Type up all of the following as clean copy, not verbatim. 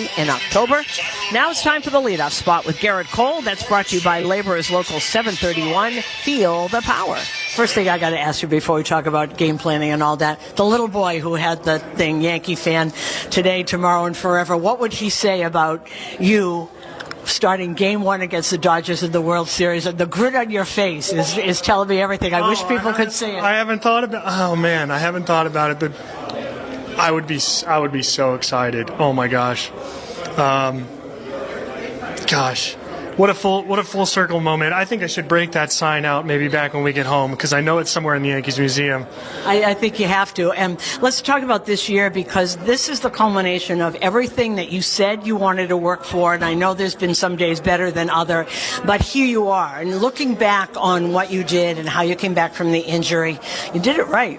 City in October. Now it's time for the leadoff spot with Garrett Cole. That's brought to you by Laborers Local 731. Feel the power. First thing I got to ask you before we talk about game planning and all that, the little boy who had the thing, Yankee fan, today, tomorrow, and forever, what would he say about you starting game one against the Dodgers in the World Series? And the grit on your face is telling me everything. I wish people could see it. I haven't thought about I haven't thought about it, but I would be so excited. Oh my gosh. What a full circle moment. I think I should break that sign out maybe back when we get home, because I know it's somewhere in the Yankees Museum. I think you have to. And let's talk about this year, because this is the culmination of everything that you said you wanted to work for. And I know there's been some days better than other, but here you are. And looking back on what you did and how you came back from the injury, you did it right?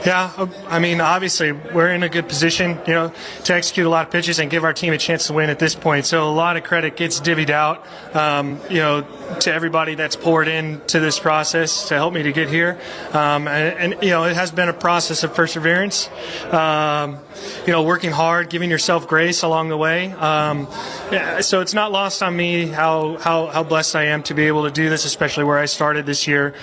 Yeah. I mean, obviously we're in a good position, to execute a lot of pitches and give our team a chance to win at this point. So a lot of credit gets divvied out. To everybody that's poured into this process to help me to get here. And it has been a process of perseverance, working hard, giving yourself grace along the way. So it's not lost on me how blessed I am to be able to do this, especially where I started this year.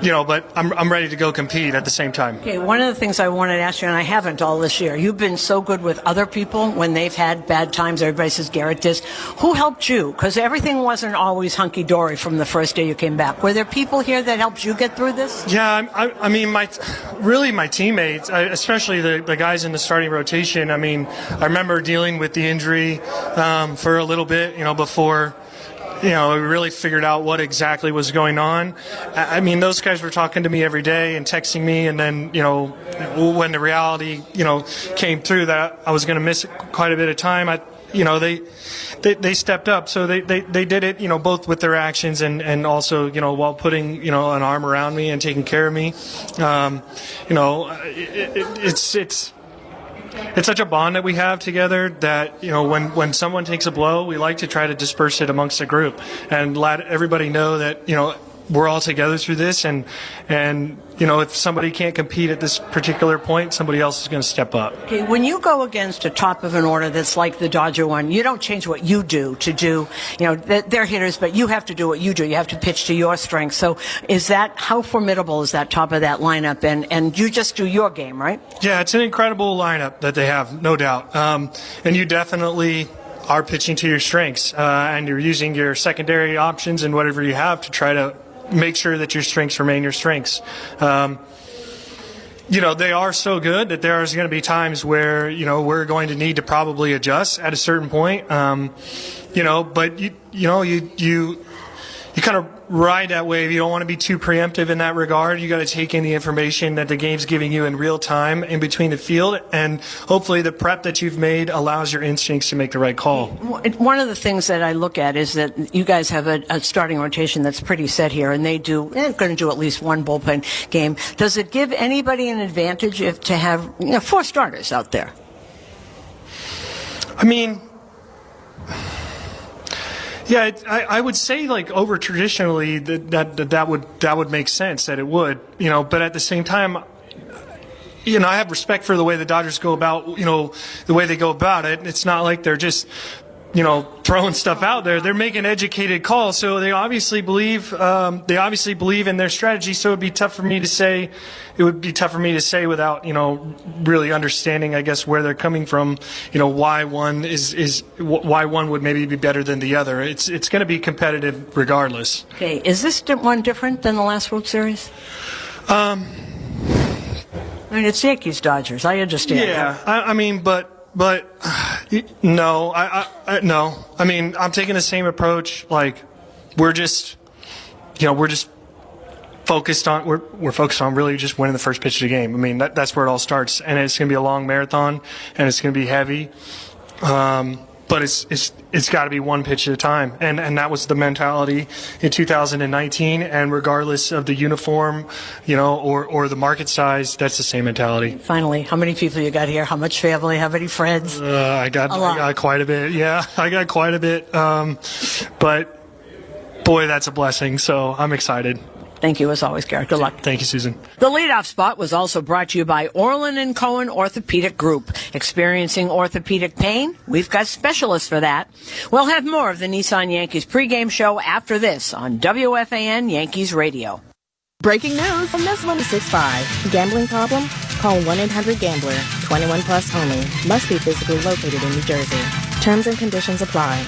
But I'm ready to go compete at the same time. Okay, one of the things I wanted to ask you, and I haven't all this year, you've been so good with other people when they've had bad times. Everybody says Garrett this. Who helped you? Because everything wasn't always hunky-dory from the first day you came back. Were there people here that helped you get through this? Yeah, I mean, my teammates, especially the guys in the starting rotation. I mean, I remember dealing with the injury for a little bit, before we really figured out what exactly was going on. I mean, those guys were talking to me every day and texting me, and then, when the reality, came through that I was going to miss quite a bit of time, they stepped up. So they did it, both with their actions and also, while putting, an arm around me and taking care of me. It's such a bond that we have together that, when someone takes a blow, we like to try to disperse it amongst the group and let everybody know that, we're all together through this. And if somebody can't compete at this particular point, somebody else is going to step up. Okay, when you go against a top of an order that's like the Dodger one, you don't change what you do to do, they're hitters, but you have to do what you do. You have to pitch to your strengths. So how formidable is that top of that lineup? And you just do your game, right? Yeah, it's an incredible lineup that they have, no doubt. And you definitely are pitching to your strengths, and you're using your secondary options and whatever you have to try to make sure that your strengths remain your strengths. They are so good that there's going to be times where, we're going to need to probably adjust at a certain point. But you kind of ride that wave. You don't want to be too preemptive in that regard. You got to take in the information that the game's giving you in real time in between the field, and hopefully the prep that you've made allows your instincts to make the right call. One of the things that I look at is that you guys have a starting rotation that's pretty set here, and they're going to do at least one bullpen game. Does it give anybody an advantage to have 4 starters out there? I mean, yeah, I would say over traditionally that would make sense, that it would, but at the same time, I have respect for the way the Dodgers go about, the way they go about it. It's not like they're just, throwing stuff out there. They're making educated calls, so they obviously believe in their strategy. So it would be tough for me to say without, really understanding, I guess, where they're coming from, why one why one would maybe be better than the other. It's going to be competitive regardless. Okay, is this one different than the last World Series? I mean, it's Yankees Dodgers. I understand. Yeah, I mean, but no, no. I mean, I'm taking the same approach. Like, we're just focused on we're focused on really just winning the first pitch of the game. I mean, that's where it all starts, and it's going to be a long marathon, and it's going to be heavy. But it's got to be one pitch at a time, and that was the mentality in 2019. And regardless of the uniform, or the market size, that's the same mentality. Finally, how many people you got here? How much family? How many friends? I got quite a bit. Yeah, I got quite a bit. But boy, that's a blessing. So I'm excited. Thank you, as always, Garrett. Good luck. Thank you, Susan. The leadoff spot was also brought to you by Orland and Cohen Orthopedic Group. Experiencing orthopedic pain? We've got specialists for that. We'll have more of the Nissan Yankees pregame show after this on WFAN Yankees Radio. Breaking news on this 165. Gambling problem? Call 1-800-GAMBLER. 21 plus only. Must be physically located in New Jersey. Terms and conditions apply.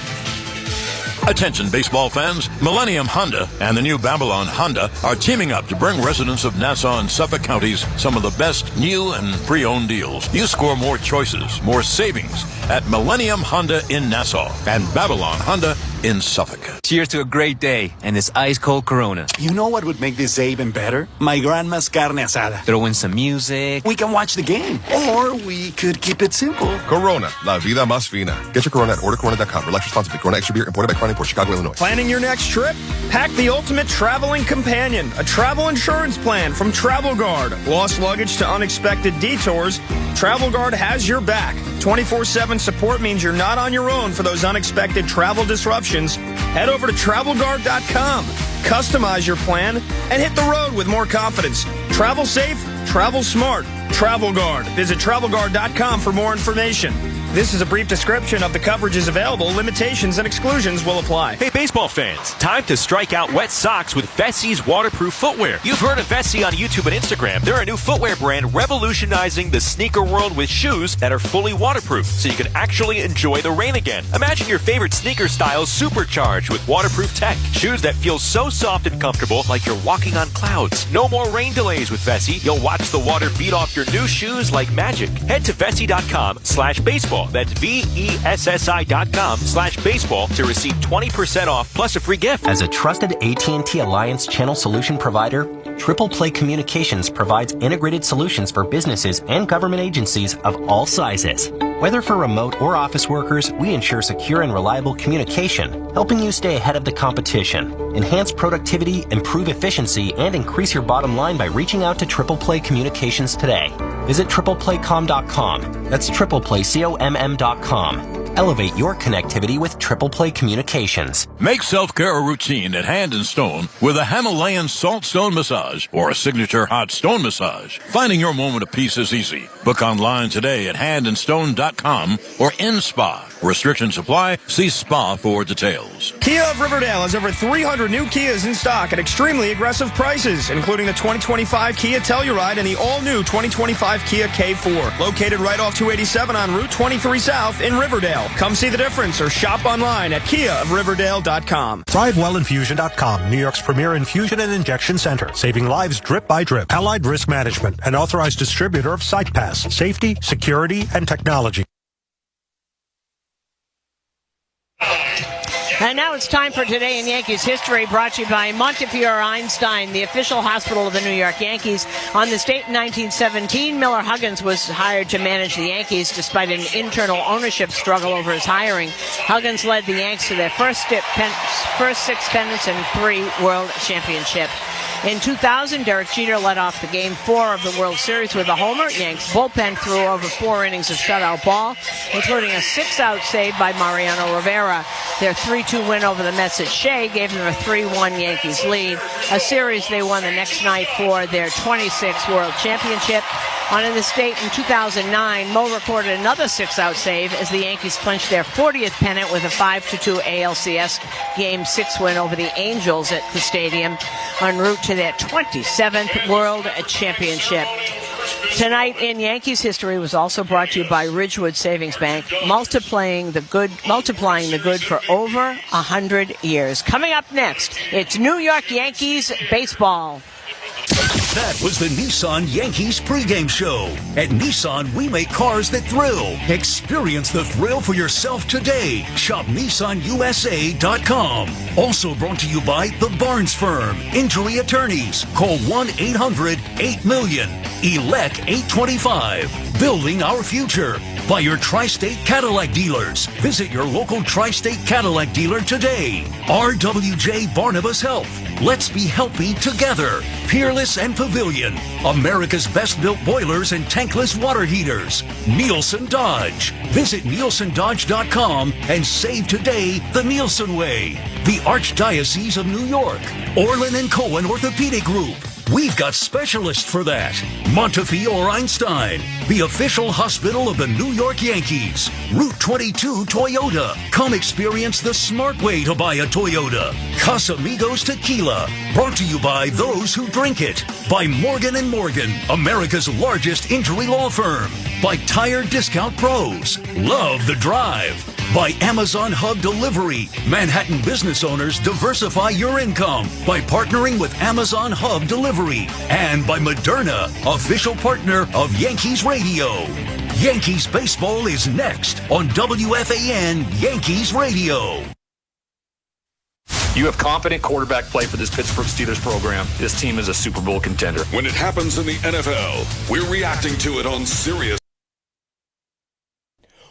Attention baseball fans, Millennium Honda and the new Babylon Honda are teaming up to bring residents of Nassau and Suffolk counties some of the best new and pre-owned deals. You score more choices, more savings at Millennium Honda in Nassau and Babylon Honda in Suffolk. Cheers to a great day and this ice-cold Corona. You know what would make this day even better? My grandma's carne asada. Throw in some music. We can watch the game. Or we could keep it simple. Corona, la vida más fina. Get your Corona at ordercorona.com. Relax responsibly. Corona Extra Beer, imported by Crown Import, Chicago, Illinois. Planning your next trip? Pack the ultimate traveling companion, a travel insurance plan from Travel Guard. Lost luggage to unexpected detours, Travel Guard has your back. 24/7 support means you're not on your own for those unexpected travel disruptions. Head over to travelguard.com. Customize your plan and hit the road with more confidence. Travel safe, travel smart. Travel Guard. Visit travelguard.com for more information. This is a brief description of the coverages available. Limitations and exclusions will apply. Hey, baseball fans, time to strike out wet socks with Vessi's waterproof footwear. You've heard of Vessi on YouTube and Instagram. They're a new footwear brand revolutionizing the sneaker world with shoes that are fully waterproof, so you can actually enjoy the rain again. Imagine your favorite sneaker styles supercharged with waterproof tech. Shoes that feel so soft and comfortable like you're walking on clouds. No more rain delays with Vessi. You'll watch the water beat off your new shoes like magic. Head to Vessi.com/baseball. That's VESSI.com/baseball to receive 20% off plus a free gift. As a trusted AT&T Alliance channel solution provider, Triple Play Communications provides integrated solutions for businesses and government agencies of all sizes. Whether for remote or office workers, we ensure secure and reliable communication, helping you stay ahead of the competition. Enhance productivity, improve efficiency, and increase your bottom line by reaching out to Triple Play Communications today. Visit tripleplaycom.com. That's tripleplaycom.com. Elevate your connectivity with Triple Play Communications. Make self-care a routine at Hand and Stone with a Himalayan salt stone massage or a signature hot stone massage. Finding your moment of peace is easy. Book online today at handandstone.com or in Spa. Restrictions apply. See Spa for details. Kia of Riverdale has over 300 new Kias in stock at extremely aggressive prices, including the 2025 Kia Telluride and the all-new 2025 Kia K4. Located right off 287 on Route 23 South in Riverdale. Come see the difference or shop online at KiaofRiverdale.com. ThriveWellInfusion.com, New York's premier infusion and injection center, saving lives drip by drip. Allied Risk Management, an authorized distributor of SitePass, safety, security, and technology. And now it's time for Today in Yankees History, brought to you by Montefiore Einstein, the official hospital of the New York Yankees. On this date in 1917, Miller Huggins was hired to manage the Yankees despite an internal ownership struggle over his hiring. Huggins led the Yanks to their first 6 pennants and 3 World Championships. In 2000, Derek Jeter led off the Game 4 of the World Series with a homer. Yanks bullpen threw over 4 innings of shutout ball, including a 6-out save by Mariano Rivera. Their 3-2 win over the Mets at Shea gave them a 3-1 Yankees lead, a series they won the next night for their 26th World Championship. On this date in 2009, Mo recorded another 6-out save as the Yankees clinched their 40th pennant with a 5-2 ALCS Game 6 win over the Angels at the stadium, en route to their 27th World Championship. Tonight in Yankees history was also brought to you by Ridgewood Savings Bank, multiplying the good for over 100 years. Coming up next, it's New York Yankees baseball. That was the Nissan Yankees pregame show. At Nissan, we make cars that thrill. Experience the thrill for yourself today. Shop NissanUSA.com. Also brought to you by The Barnes Firm. Injury attorneys. Call 1-800-8-MILLION. Elect 825. Building our future. By your Tri-State Cadillac dealers. Visit your local Tri-State Cadillac dealer today. RWJ Barnabas Health. Let's be healthy together. Peerless and Pavilion. America's best built boilers and tankless water heaters. Nielsen Dodge. Visit NielsenDodge.com and save today the Nielsen way. The Archdiocese of New York. Orlin and Cohen Orthopedic Group. We've got specialists for that. Montefiore Einstein, the official hospital of the New York Yankees. Route 22 Toyota. Come experience the smart way to buy a Toyota. Casamigos Tequila. Brought to you by those who drink it. By Morgan & Morgan, America's largest injury law firm. By Tire Discount Pros. Love the drive. By Amazon Hub Delivery. Manhattan business owners, diversify your income by partnering with Amazon Hub Delivery. And by Moderna, official partner of Yankees Radio. Yankees baseball is next on WFAN Yankees Radio. You have competent quarterback play for this Pittsburgh Steelers program. This team is a Super Bowl contender. When it happens in the NFL, we're reacting to it on Sirius.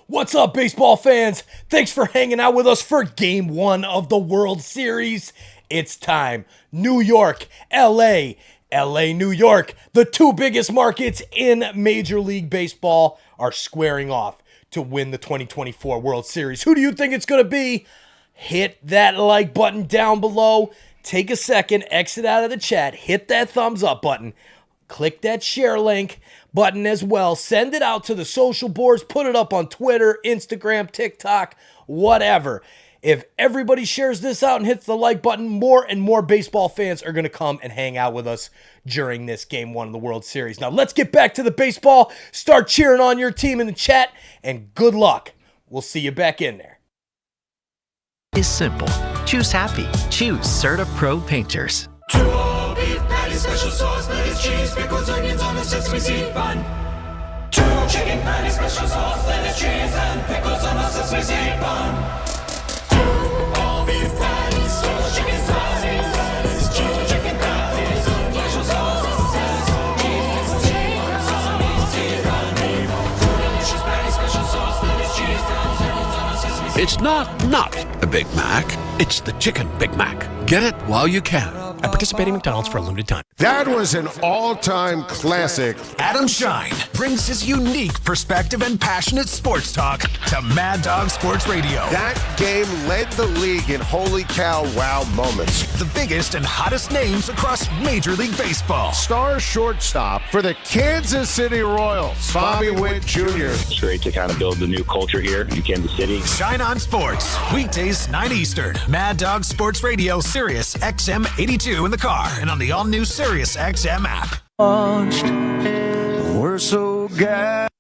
What's up, baseball fans? Thanks for hanging out with us for Game 1 of the World Series. It's time. New York, LA, New York. The two biggest markets in Major League Baseball are squaring off to win the 2024 World Series. Who do you think it's going to be? Hit that like button down below. Take a second, exit out of the chat, hit that thumbs up button. Click that share link button as well. Send it out to the social boards. Put it up on Twitter, Instagram, TikTok, whatever. If everybody shares this out and hits the like button, more and more baseball fans are going to come and hang out with us during this Game 1 of the World Series. Now let's get back to the baseball. Start cheering on your team in the chat, and good luck. We'll see you back in there. Is simple. Choose happy. Choose Serta Pro Painters. Two beef patties, special sauce, lettuce, cheese, pickles, onions on a sesame seed bun. Two chicken patties, special sauce, lettuce, cheese, and pickles on a sesame seed bun. Two all beef patties, two chicken patties, lettuce, cheese, chicken patties, special sauce, lettuce, cheese, pickles, onions, seed bun. Two delicious patties, special sauce, lettuce, cheese, onions on a sesame seed bun. It's not a Big Mac. It's the Chicken Big Mac. Get it while you can. At participating McDonald's for a limited time. That was an all-time classic. Adam Shine brings his unique perspective and passionate sports talk to Mad Dog Sports Radio. That game led the league in holy cow wow moments. The biggest and hottest names across Major League Baseball. Star shortstop for the Kansas City Royals, Bobby Witt Jr. It's great to kind of build the new culture here in Kansas City. Shine on Sports, weekdays 9 Eastern. Mad Dog Sports Radio, Sirius XM 82 in the car and on the all-new Sirius XM app. We're so gassed.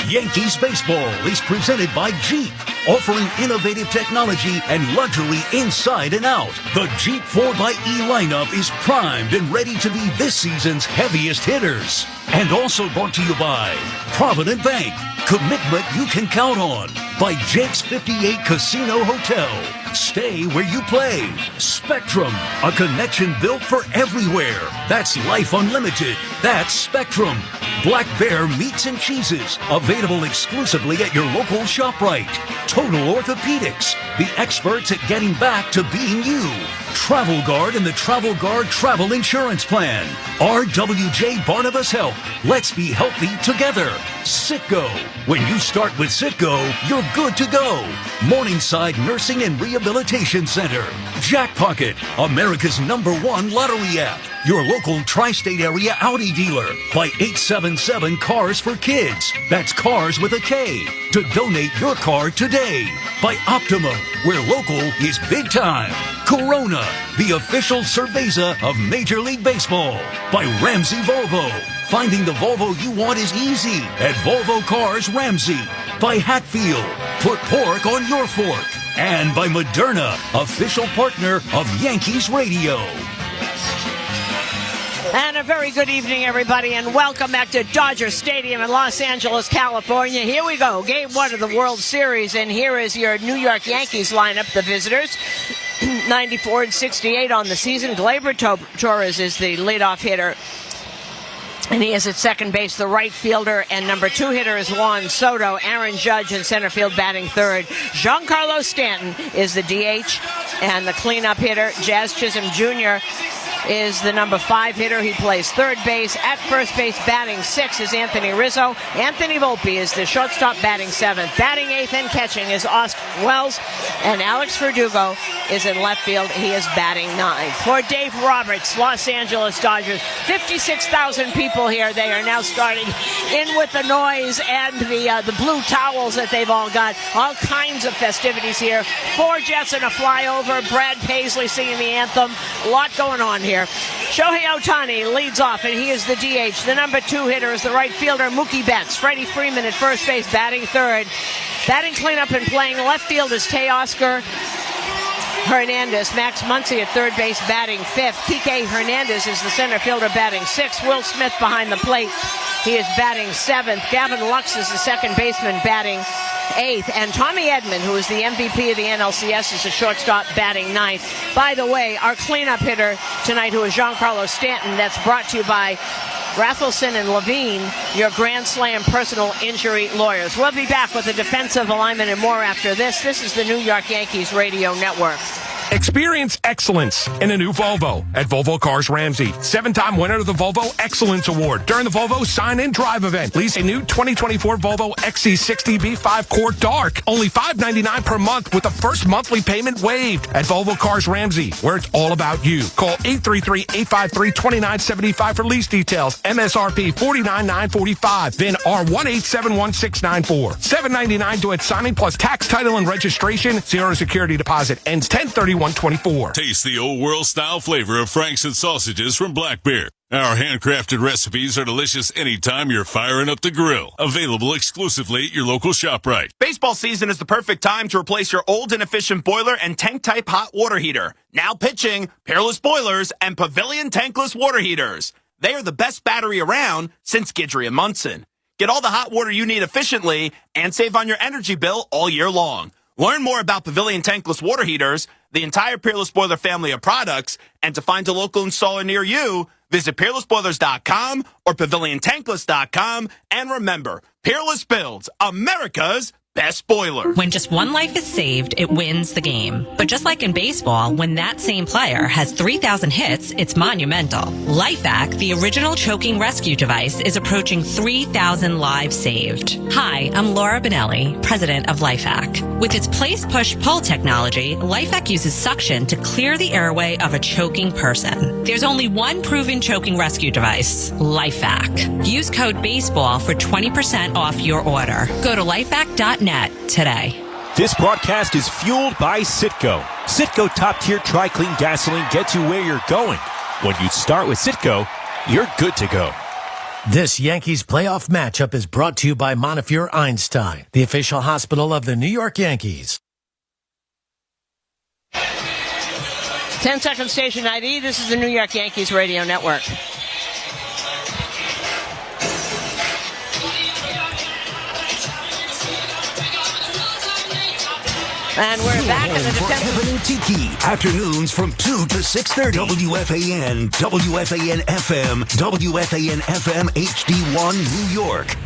Yankees baseball is presented by Jeep, offering innovative technology and luxury inside and out. The Jeep 4xE lineup is primed and ready to be this season's heaviest hitters. And also brought to you by Provident Bank, commitment you can count on. By Jake's 58 Casino Hotel, stay where you play. Spectrum, a connection built for everywhere. That's life unlimited. That's Spectrum. Black Bear Meats and Cheeses, available exclusively at your local ShopRite. Total Orthopedics, the experts at getting back to being you. Travel Guard and the Travel Guard Travel Insurance Plan. RWJ Barnabas Health. Let's be healthy together. Citgo. When you start with Citgo, you're good to go. Morningside Nursing and Rehabilitation Center. Jackpocket, America's #1 lottery app. Your local tri-state area Audi dealer. By 877 Cars for Kids. That's cars with a K. To donate your car today. By Optimum, where local is big time. Corona, the official cerveza of Major League Baseball. By Ramsey Volvo. Finding the Volvo you want is easy at Volvo Cars Ramsey. By Hatfield, put pork on your fork. And by Moderna, official partner of Yankees Radio. And a very good evening, everybody, and welcome back to Dodger Stadium in Los Angeles, California. Here we go, Game 1 of the World Series, and here is your New York Yankees lineup, the visitors. 94 and 68 on the season. Gleyber Torres is the leadoff hitter. And he is at second base, the right fielder, and number 2 hitter is Juan Soto. Aaron Judge in center field batting third. Giancarlo Stanton is the DH, and the cleanup hitter, Jazz Chisholm Jr., is the number 5 hitter. He plays third base. At first base batting 6 is Anthony Rizzo. Anthony Volpe is the shortstop batting 7th. Batting 8th and catching is Austin Wells. And Alex Verdugo is in left field. He is batting 9th. For Dave Roberts, Los Angeles Dodgers, 56,000 people here. They are now starting in with the noise and the blue towels that they've all got. All kinds of festivities here. 4 jets and a flyover. Brad Paisley singing the anthem. A lot going on here. Shohei Ohtani leads off, and he is the DH. The number 2 hitter is the right fielder, Mookie Betts. Freddie Freeman at first base, batting third. Batting cleanup and playing left field is Teoscar Hernandez. Max Muncy at third base, batting 5th. Kike Hernandez is the center fielder, batting 6th. Will Smith behind the plate. He is batting 7th. Gavin Lux is the second baseman, batting 8th. And Tommy Edman, who is the MVP of the NLCS, is the shortstop, batting 9th. By the way, our cleanup hitter tonight, who is Giancarlo Stanton, that's brought to you by Rathelson and Levine, your Grand Slam personal injury lawyers. We'll be back with the defensive alignment and more after this. This is the New York Yankees Radio Network. Experience excellence in a new Volvo at Volvo Cars Ramsey. 7-time winner of the Volvo Excellence Award during the Volvo Sign and Drive event. Lease a new 2024 Volvo XC60 B5 Core Dark. Only $599 per month with the first monthly payment waived at Volvo Cars Ramsey, where it's all about you. Call 833-853-2975 for lease details. MSRP $49,945. VIN R1871694. $799 due at signing plus tax, title, and registration. 0 security deposit. Ends 10/31/24. Taste the old world style flavor of Franks and sausages from Black Bear. Our handcrafted recipes are delicious anytime you're firing up the grill. Available exclusively at your local ShopRite. Baseball season is the perfect time to replace your old inefficient boiler and tank-type hot water heater. Now pitching Peerless Boilers and Pavilion Tankless Water Heaters. They are the best battery around since Guidry and Munson. Get all the hot water you need efficiently and save on your energy bill all year long. Learn more about Pavilion Tankless Water Heaters, the entire Peerless Boiler family of products, and to find a local installer near you, visit peerlessboilers.com or paviliontankless.com. And remember, Peerless builds America's best boiler. When just one life is saved, it wins the game. But just like in baseball, when that same player has 3,000 hits, it's monumental. LifeVac, the original choking rescue device, is approaching 3,000 lives saved. Hi, I'm Laura Benelli, president of LifeVac. With its place, push, pull technology, LifeVac uses suction to clear the airway of a choking person. There's only one proven choking rescue device, LifeVac. Use code BASEBALL for 20% off your order. Go to lifevac.net today. This broadcast is fueled by Citgo. Citgo top-tier tri-clean gasoline gets you where you're going. When you start with Citgo, you're good to go. This Yankees playoff matchup is brought to you by Montefiore Einstein, the official hospital of the New York Yankees. 10-second station ID. This is the New York Yankees Radio Network. And we're back in the defensive. Tiki. Afternoons from 2 to 6:30. WFAN, WFAN FM, WFAN FM HD1 New York.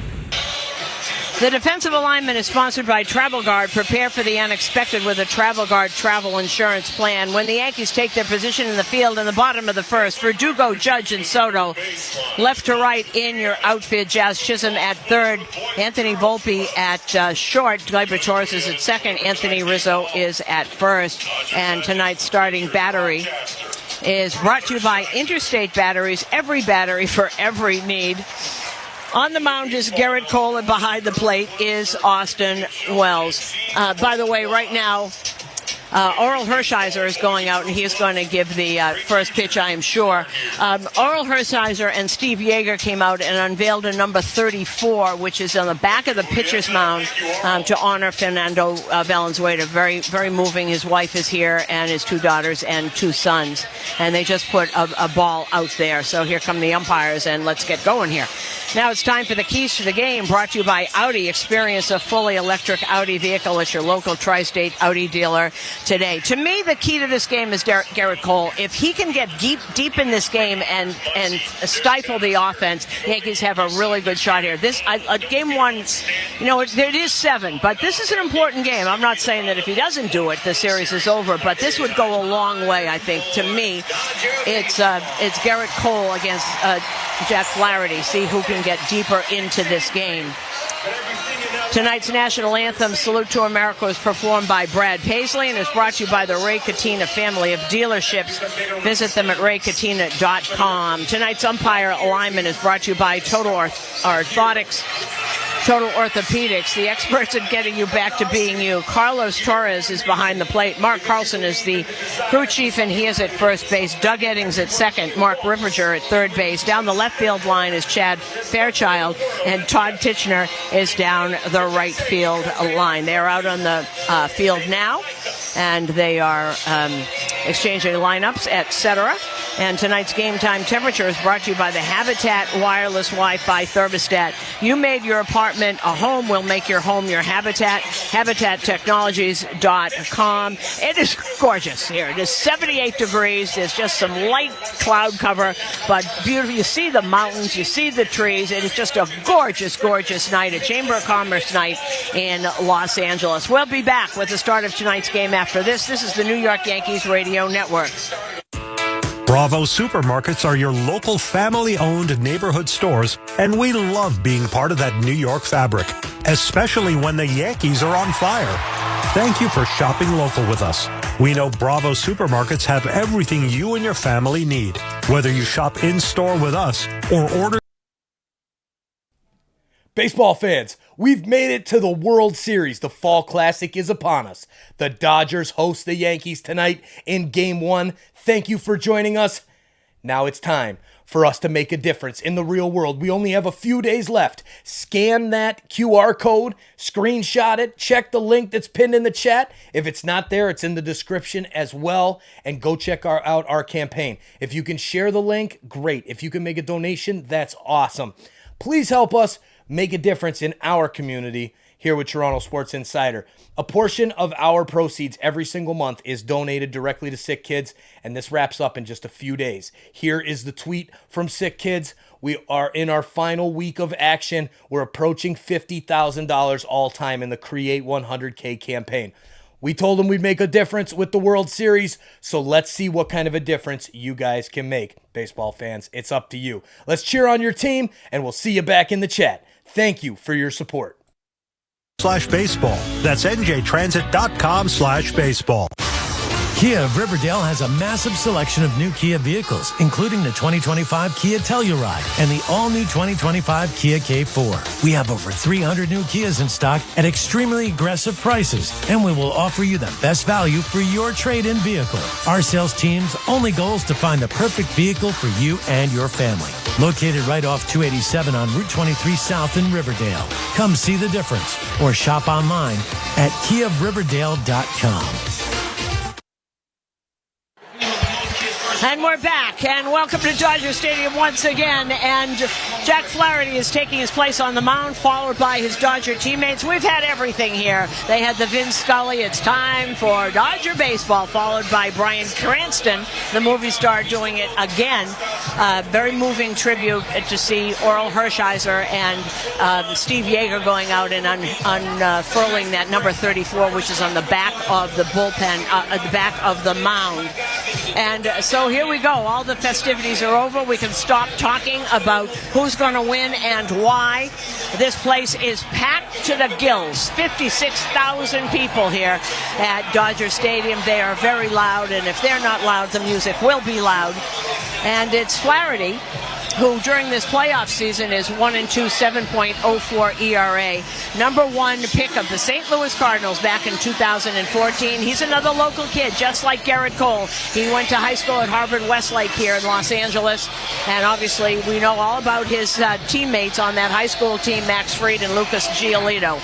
The defensive alignment is sponsored by Travel Guard. Prepare for the unexpected with a Travel Guard travel insurance plan. When the Yankees take their position in the field in the bottom of the first, Verdugo, Judge, and Soto, left to right in your outfit. Jazz Chisholm at third, Anthony Volpe at short, Gleyber Torres is at second, Anthony Rizzo is at first. And tonight's starting battery is brought to you by Interstate Batteries, every battery for every need. On the mound is Garrett Cole, and behind the plate is Austin Wells. By the way, right now, Oral Hershiser is going out, and he is going to give the first pitch, I am sure. Oral Hershiser and Steve Yeager came out and unveiled a number 34, which is on the back of the pitcher's mound to honor Fernando Valenzuela. Very, very moving. His wife is here, and his 2 daughters and 2 sons. And they just put a ball out there. So here come the umpires, and let's get going here. Now it's time for the keys to the game, brought to you by Audi. Experience a fully electric Audi vehicle at your local tri-state Audi dealer. today. To me, the key to this game is Garrett Cole. If he can get deep in this game and stifle the offense, Yankees have a really good shot here. This game one, it is 7, but this is an important game. I'm not saying that if he doesn't do it, the series is over, but this would go a long way, I think. To me, it's Garrett Cole against Jack Flaherty. See who can get deeper into this game. Tonight's national anthem, Salute to America, is performed by Brad Paisley and is brought to you by the Ray Katina family of dealerships. Visit them at raykatina.com. Tonight's umpire alignment is brought to you by Total Orthotics. Total Orthopedics, the experts at getting you back to being you. Carlos Torres is behind the plate. Mark Carlson is the crew chief, and he is at first base. Doug Eddings at second. Mark Ripperger at third base. Down the left field line is Chad Fairchild, and Todd Titchener is down the right field line. They are out on the field now, and they are exchanging lineups, etc. And tonight's game time temperature is brought to you by the Habitat Wireless Wi-Fi Thermostat. You made your apartment a home. We'll make your home your habitat. HabitatTechnologies.com. It is gorgeous here. It is 78 degrees. There's just some light cloud cover, but beautiful. You see the mountains. You see the trees. It is just a gorgeous, gorgeous night, a Chamber of Commerce night in Los Angeles. We'll be back with the start of tonight's game after this. This is the New York Yankees Radio Network. Bravo Supermarkets are your local family-owned neighborhood stores, and we love being part of that New York fabric, especially when the Yankees are on fire. Thank you for shopping local with us. We know Bravo Supermarkets have everything you and your family need, whether you shop in-store with us or order. Baseball fans, we've made it to the World Series. The Fall Classic is upon us. The Dodgers host the Yankees tonight in Game 1. Thank you for joining us. Now it's time for us to make a difference in the real world. We only have a few days left. Scan that QR code, screenshot it, check the link that's pinned in the chat. If it's not there, it's in the description as well. And go check out our campaign. If you can share the link, great. If you can make a donation, that's awesome. Please help us make a difference in our community here with Toronto Sports Insider. A portion of our proceeds every single month is donated directly to SickKids, and this wraps up in just a few days. Here is the tweet from SickKids. We are in our final week of action. We're approaching $50,000 all time in the Create 100K campaign. We told them we'd make a difference with the World Series, so let's see what kind of a difference you guys can make. Baseball fans, it's up to you. Let's cheer on your team, and we'll see you back in the chat. Thank you for your support. /baseball. That's njtransit.com/baseball. Kia of Riverdale has a massive selection of new Kia vehicles, including the 2025 Kia Telluride and the all-new 2025 Kia K4. We have over 300 new Kias in stock at extremely aggressive prices, and we will offer you the best value for your trade-in vehicle. Our sales team's only goal is to find the perfect vehicle for you and your family. Located right off 287 on Route 23 South in Riverdale. Come see the difference or shop online at kiaofriverdale.com. And we're back, and welcome to Dodger Stadium once again. And Jack Flaherty is taking his place on the mound, followed by his Dodger teammates. We've had everything here. They had the Vin Scully, it's time for Dodger baseball, followed by Bryan Cranston, the movie star, doing it again. Very moving tribute to see Oral Hershiser and Steve Yeager going out and unfurling that number 34, which is on the back of the bullpen, at the back of the mound. And so here we go. All the festivities are over. We can stop talking about who's going to win and why. This place is packed to the gills. 56,000 people here at Dodger Stadium. They are very loud, and if they're not loud, the music will be loud. And it's Flaherty, who during this playoff season is 1-2, 7.04 ERA. Number 1 pick of the St. Louis Cardinals back in 2014. He's another local kid, just like Garrett Cole. He went to high school at Harvard Westlake here in Los Angeles. And obviously we know all about his teammates on that high school team, Max Fried and Lucas Giolito.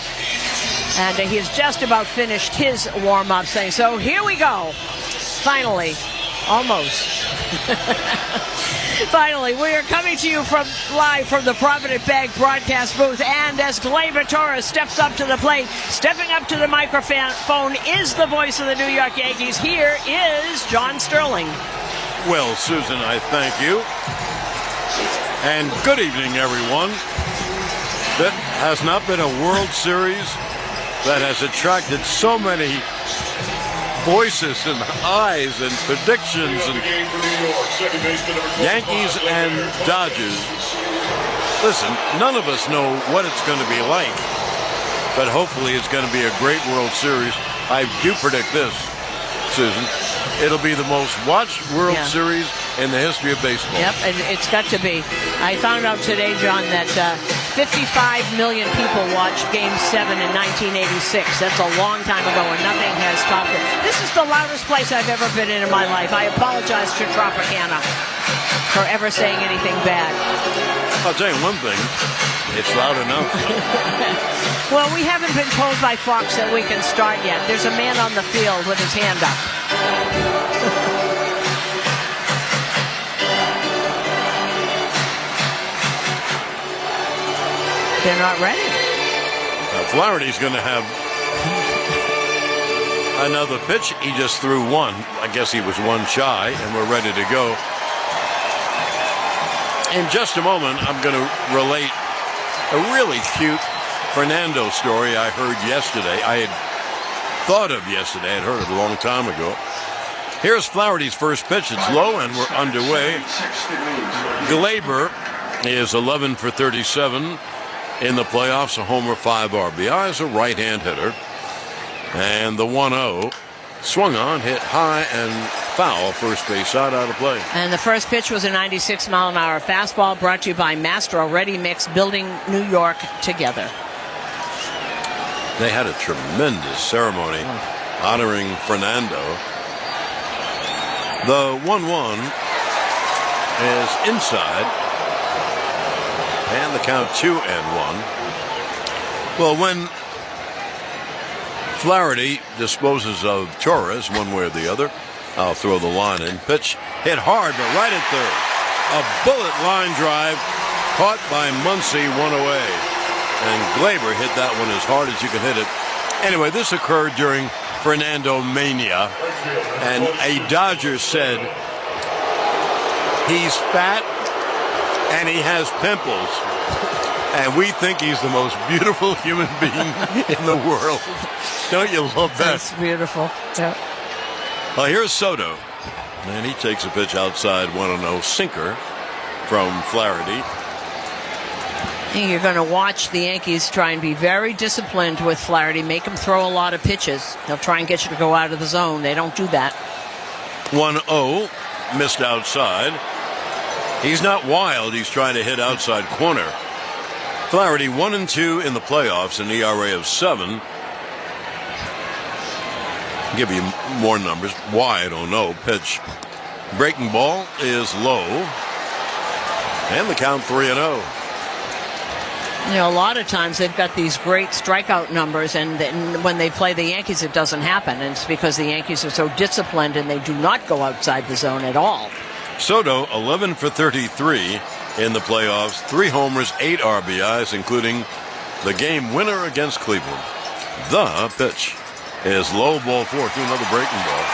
And he's just about finished his warm-up thing. So here we go. Finally. Almost. Finally, we are coming to you live from the Provident Bank broadcast booth, and as Gleyber Torres steps up to the plate, stepping up to the microphone is the voice of the New York Yankees. Here is John Sterling. Well, Susan, I thank you. And good evening, everyone. That has not been a World Series that has attracted so many voices and eyes and predictions, and Yankees and Dodgers. Listen, none of us know what it's going to be like, but hopefully it's going to be a great World Series. I do predict this, Susan. It'll be the most watched World Series in the history of baseball. Yep, and it's got to be. I found out today, John, that 55 million people watched Game 7 in 1986. That's a long time ago, and nothing has topped it. This is the loudest place I've ever been in my life. I apologize to Tropicana for ever saying anything bad. I'll tell you one thing. It's loud enough. Well, we haven't been told by Fox that we can start yet. There's a man on the field with his hand up. They're not ready. Flaherty's going to have another pitch. He just threw one. I guess he was one shy, and we're ready to go. In just a moment, I'm going to relate a really cute Fernando story I heard yesterday. I had thought of yesterday. I'd heard it a long time ago. Here's Flaherty's first pitch. It's low, and we're underway. Gleyber is 11 for 37 in the playoffs, a homer, 5 RBIs, a right-hand hitter. And the 1-0 swung on, hit high and foul, first base side, out of play. And the first pitch was a 96-mile-an-hour fastball, brought to you by Mastro Ready Mix, building New York together. They had a tremendous ceremony honoring Fernando. The 1-1 is inside. And the count 2-1. Well, when Flaherty disposes of Torres one way or the other, I'll throw the line in. Pitch hit hard, but right at third. A bullet line drive caught by Muncy, one away. And Gleyber hit that one as hard as you can hit it. Anyway, this occurred during Fernando Mania. And a Dodger said, he's fat and he has pimples. And we think he's the most beautiful human being in the world. Don't you love that? That's beautiful. Yeah. Well, here's Soto. And he takes a pitch outside, 1-0 sinker from Flaherty. I think you're going to watch the Yankees try and be very disciplined with Flaherty, make him throw a lot of pitches. They'll try and get you to go out of the zone. They don't do that. 1-0, missed outside. He's not wild. He's trying to hit outside corner. Flaherty 1-2 in the playoffs, an ERA of 7. Give you more numbers. Why, I don't know. Pitch. Breaking ball is low. And the count 3-0. You know, a lot of times they've got these great strikeout numbers, and then when they play the Yankees, it doesn't happen. And it's because the Yankees are so disciplined and they do not go outside the zone at all. Soto, 11 for 33 in the playoffs, 3 homers, 8 RBIs, including the game winner against Cleveland. The pitch is low, ball 4, to another breaking ball.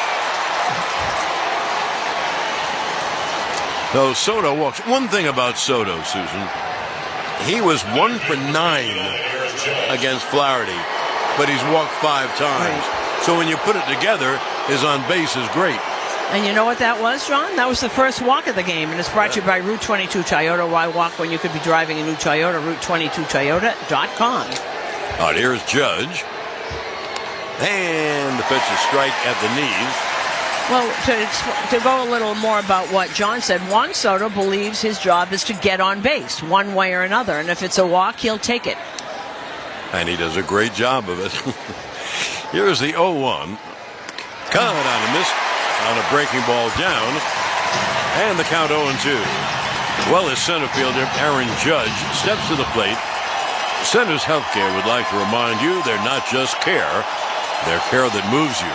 So Soto walks. One thing about Soto, Susan, he was 1 for 9 against Flaherty, but he's walked 5 times. Right. So when you put it together, his on base is great. And you know what that was, John? That was the first walk of the game, and it's brought to you by Route 22 Toyota. Why walk when you could be driving a new Toyota? Route22Toyota.com. All right, here's Judge. And the pitch is strike at the knees. Well, to go a little more about what John said, Juan Soto believes his job is to get on base one way or another, and if it's a walk, he'll take it. And he does a great job of it. Here's the 0-1. Cut on a miss. On a breaking ball down, and the count 0-2. Well, as center fielder Aaron Judge steps to the plate, Centers Healthcare would like to remind you they're not just care, they're care that moves you.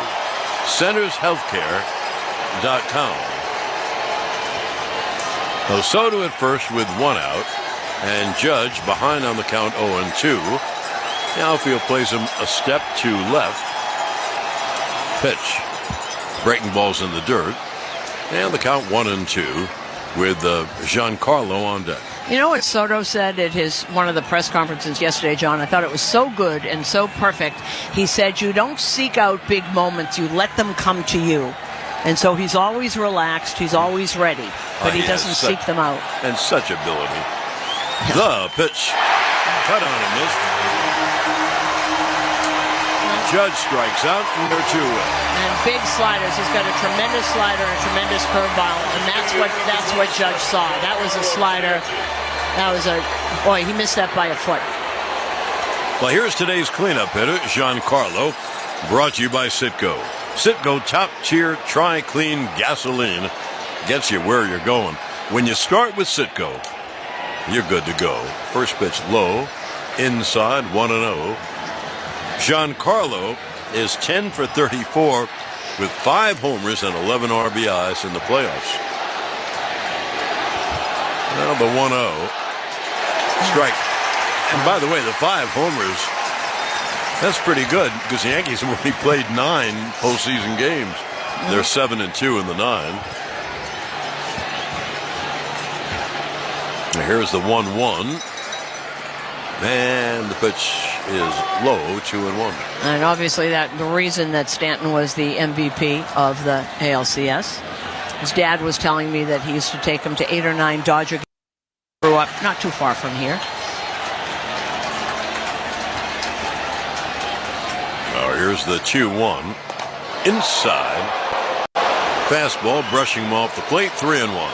CentersHealthcare.com. Soto at first with 1 out, and Judge behind on the count 0-2. The outfield plays him a step to left. Pitch. Breaking balls in the dirt. And the count 1-2 with Giancarlo on deck. You know what Soto said at one of the press conferences yesterday, John? I thought it was so good and so perfect. He said, you don't seek out big moments, you let them come to you. And so he's always relaxed, he's always ready, but he doesn't seek them out. And such ability. The pitch. Cut on and missed. Judge strikes out, and they're 2 away. And big sliders. He's got a tremendous slider and a tremendous curveball, and that's what Judge saw. That was a slider. Boy, he missed that by a foot. Well, here's today's cleanup hitter, Giancarlo, brought to you by Citgo. Citgo top-tier tri-clean gasoline gets you where you're going. When you start with Citgo, you're good to go. First pitch low, inside, 1-0. Giancarlo is 10 for 34 with 5 homers and 11 RBIs in the playoffs. Now the 1-0. Strike. And by the way, the 5 homers, that's pretty good because the Yankees have only played 9 postseason games. They're 7-2 in the 9. Here's the 1-1. And the pitch is low, 2-1. And obviously the reason that Stanton was the MVP of the ALCS. His dad was telling me that he used to take him to 8 or 9 Dodger games. Grew up not too far from here. Oh, here's the 2-1. Inside. Fastball brushing him off the plate, 3-1.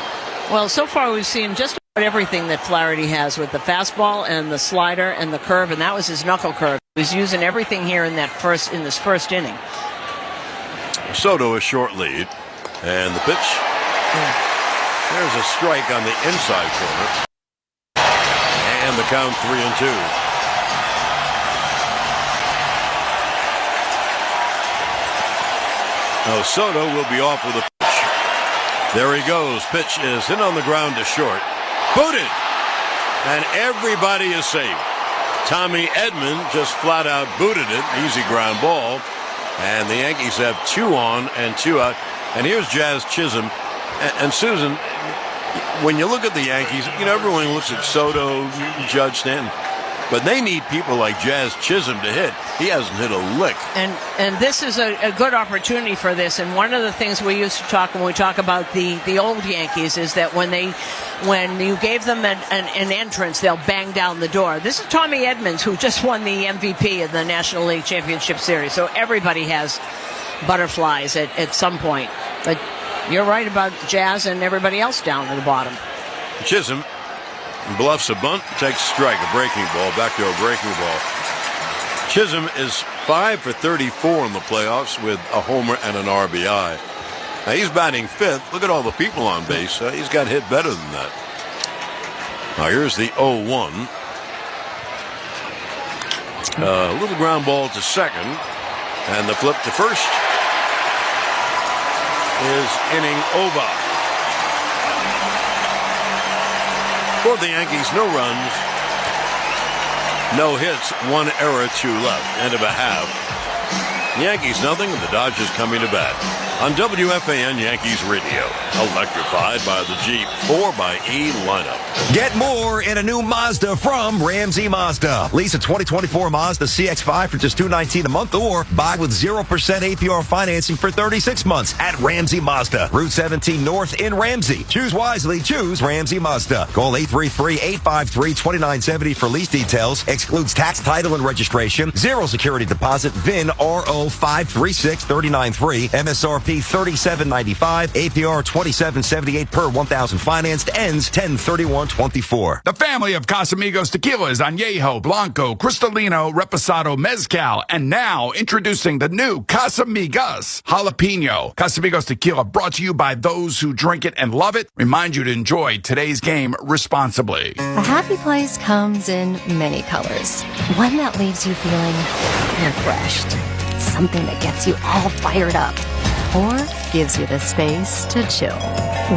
Well, so far we've seen just about everything that Flaherty has with the fastball and the slider and the curve, and that was his knuckle curve. He was using everything here in this first inning. Soto a short lead, and the pitch. There's a strike on the inside corner, and the count 3-2. Now Soto will be off with a pitch. There he goes. Pitch is hit on the ground to short. Booted. And everybody is safe. Tommy Edman just flat out booted it. Easy ground ball. And the Yankees have 2 on and 2 out. And here's Jazz Chisholm. And Susan, when you look at the Yankees, everyone looks at Soto, Judge, Stanton. But they need people like Jazz Chisholm to hit. He hasn't hit a lick. And this is a good opportunity for this. And one of the things we used to talk when we talk about the old Yankees is that when you gave them an entrance, they'll bang down the door. This is Tommy Edmonds, who just won the MVP of the National League Championship Series. So everybody has butterflies at some point. But you're right about Jazz and everybody else down at the bottom. Chisholm bluffs a bunt, takes strike, a breaking ball, backdoor breaking ball. Chisholm is 5 for 34 in the playoffs with a homer and an RBI. Now he's batting 5th. Look at all the people on base. He's got hit better than that. Now here's the 0-1. A little ground ball to second, and the flip to first is inning over. For the Yankees, no runs, no hits, 1 error, 2 left. End of a half. Yankees nothing, and the Dodgers coming to bat. On WFAN Yankees Radio, electrified by the Jeep 4xe lineup. Get more in a new Mazda from Ramsey Mazda. Lease a 2024 Mazda CX-5 for just $219 a month, or buy with 0% APR financing for 36 months at Ramsey Mazda. Route 17 North in Ramsey. Choose wisely. Choose Ramsey Mazda. Call 833-853-2970 for lease details. Excludes tax, title, and registration. 0 security deposit. VIN RO 536-393. MSRP $37.95. APR $27.78 per 1,000 financed. Ends 10/31/24. The family of Casamigos tequilas, Añejo, Blanco, Cristalino, Reposado, Mezcal, and now introducing the new Casamigos Jalapeno. Casamigos tequila, brought to you by those who drink it and love it. Remind you to enjoy today's game responsibly. A happy place comes in many colors. One that leaves you feeling refreshed. Something that gets you all fired up. or gives you the space to chill.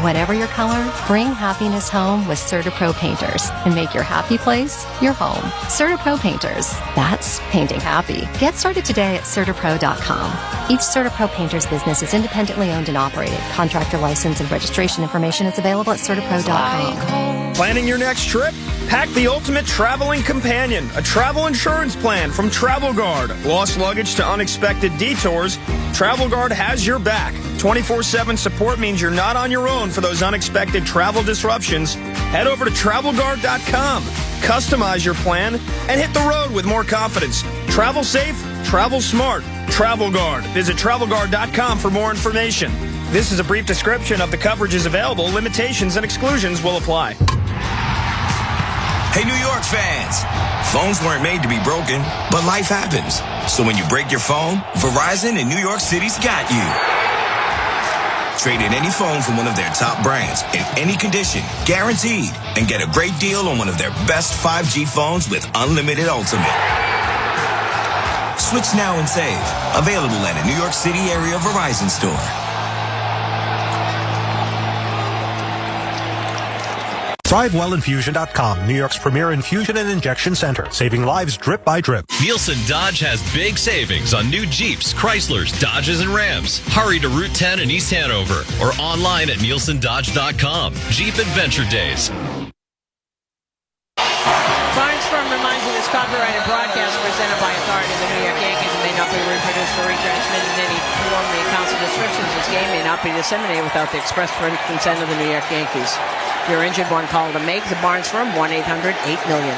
Whatever your color, bring happiness home with CertaPro Painters and make your happy place your home. CertaPro Painters. That's painting happy. Get started today at CertaPro.com. Each CertaPro Painters business is independently owned and operated. Contractor license and registration information is available at CertaPro.com. Planning your next trip? Pack the ultimate traveling companion, a travel insurance plan from Travel Guard. Lost luggage to unexpected detours, Travel Guard has your back. 24/7 support means you're not on your own for those unexpected travel disruptions. Head over to TravelGuard.com. Customize your plan and hit the road with more confidence. Travel safe, travel smart. Travel Guard. Visit TravelGuard.com for more information. This is a brief description of the coverages available. Limitations and exclusions will apply. Hey, New York fans! Phones weren't made to be broken, but life happens. So when you break your phone, Verizon in New York City's got you. Trade in any phone from one of their top brands in any condition, guaranteed, and get a great deal on one of their best 5G phones with unlimited ultimate. Switch now and save. Available at a New York City area Verizon store. ThriveWellInfusion.com, New York's premier infusion and injection center, saving lives drip by drip. Nielsen Dodge has big savings on new Jeeps, Chryslers, Dodges, and Rams. Hurry to Route 10 in East Hanover or online at NielsenDodge.com. Jeep Adventure Days. Barnes Firm reminds you this copyrighted broadcast presented by authority of the New York Yankees and may not be reproduced or retransmitted in any form. The accounts and descriptions of this game may not be disseminated without the express written consent of the New York Yankees. If you're injured, one call to make. The Barnes Firm, 1-800-8-million.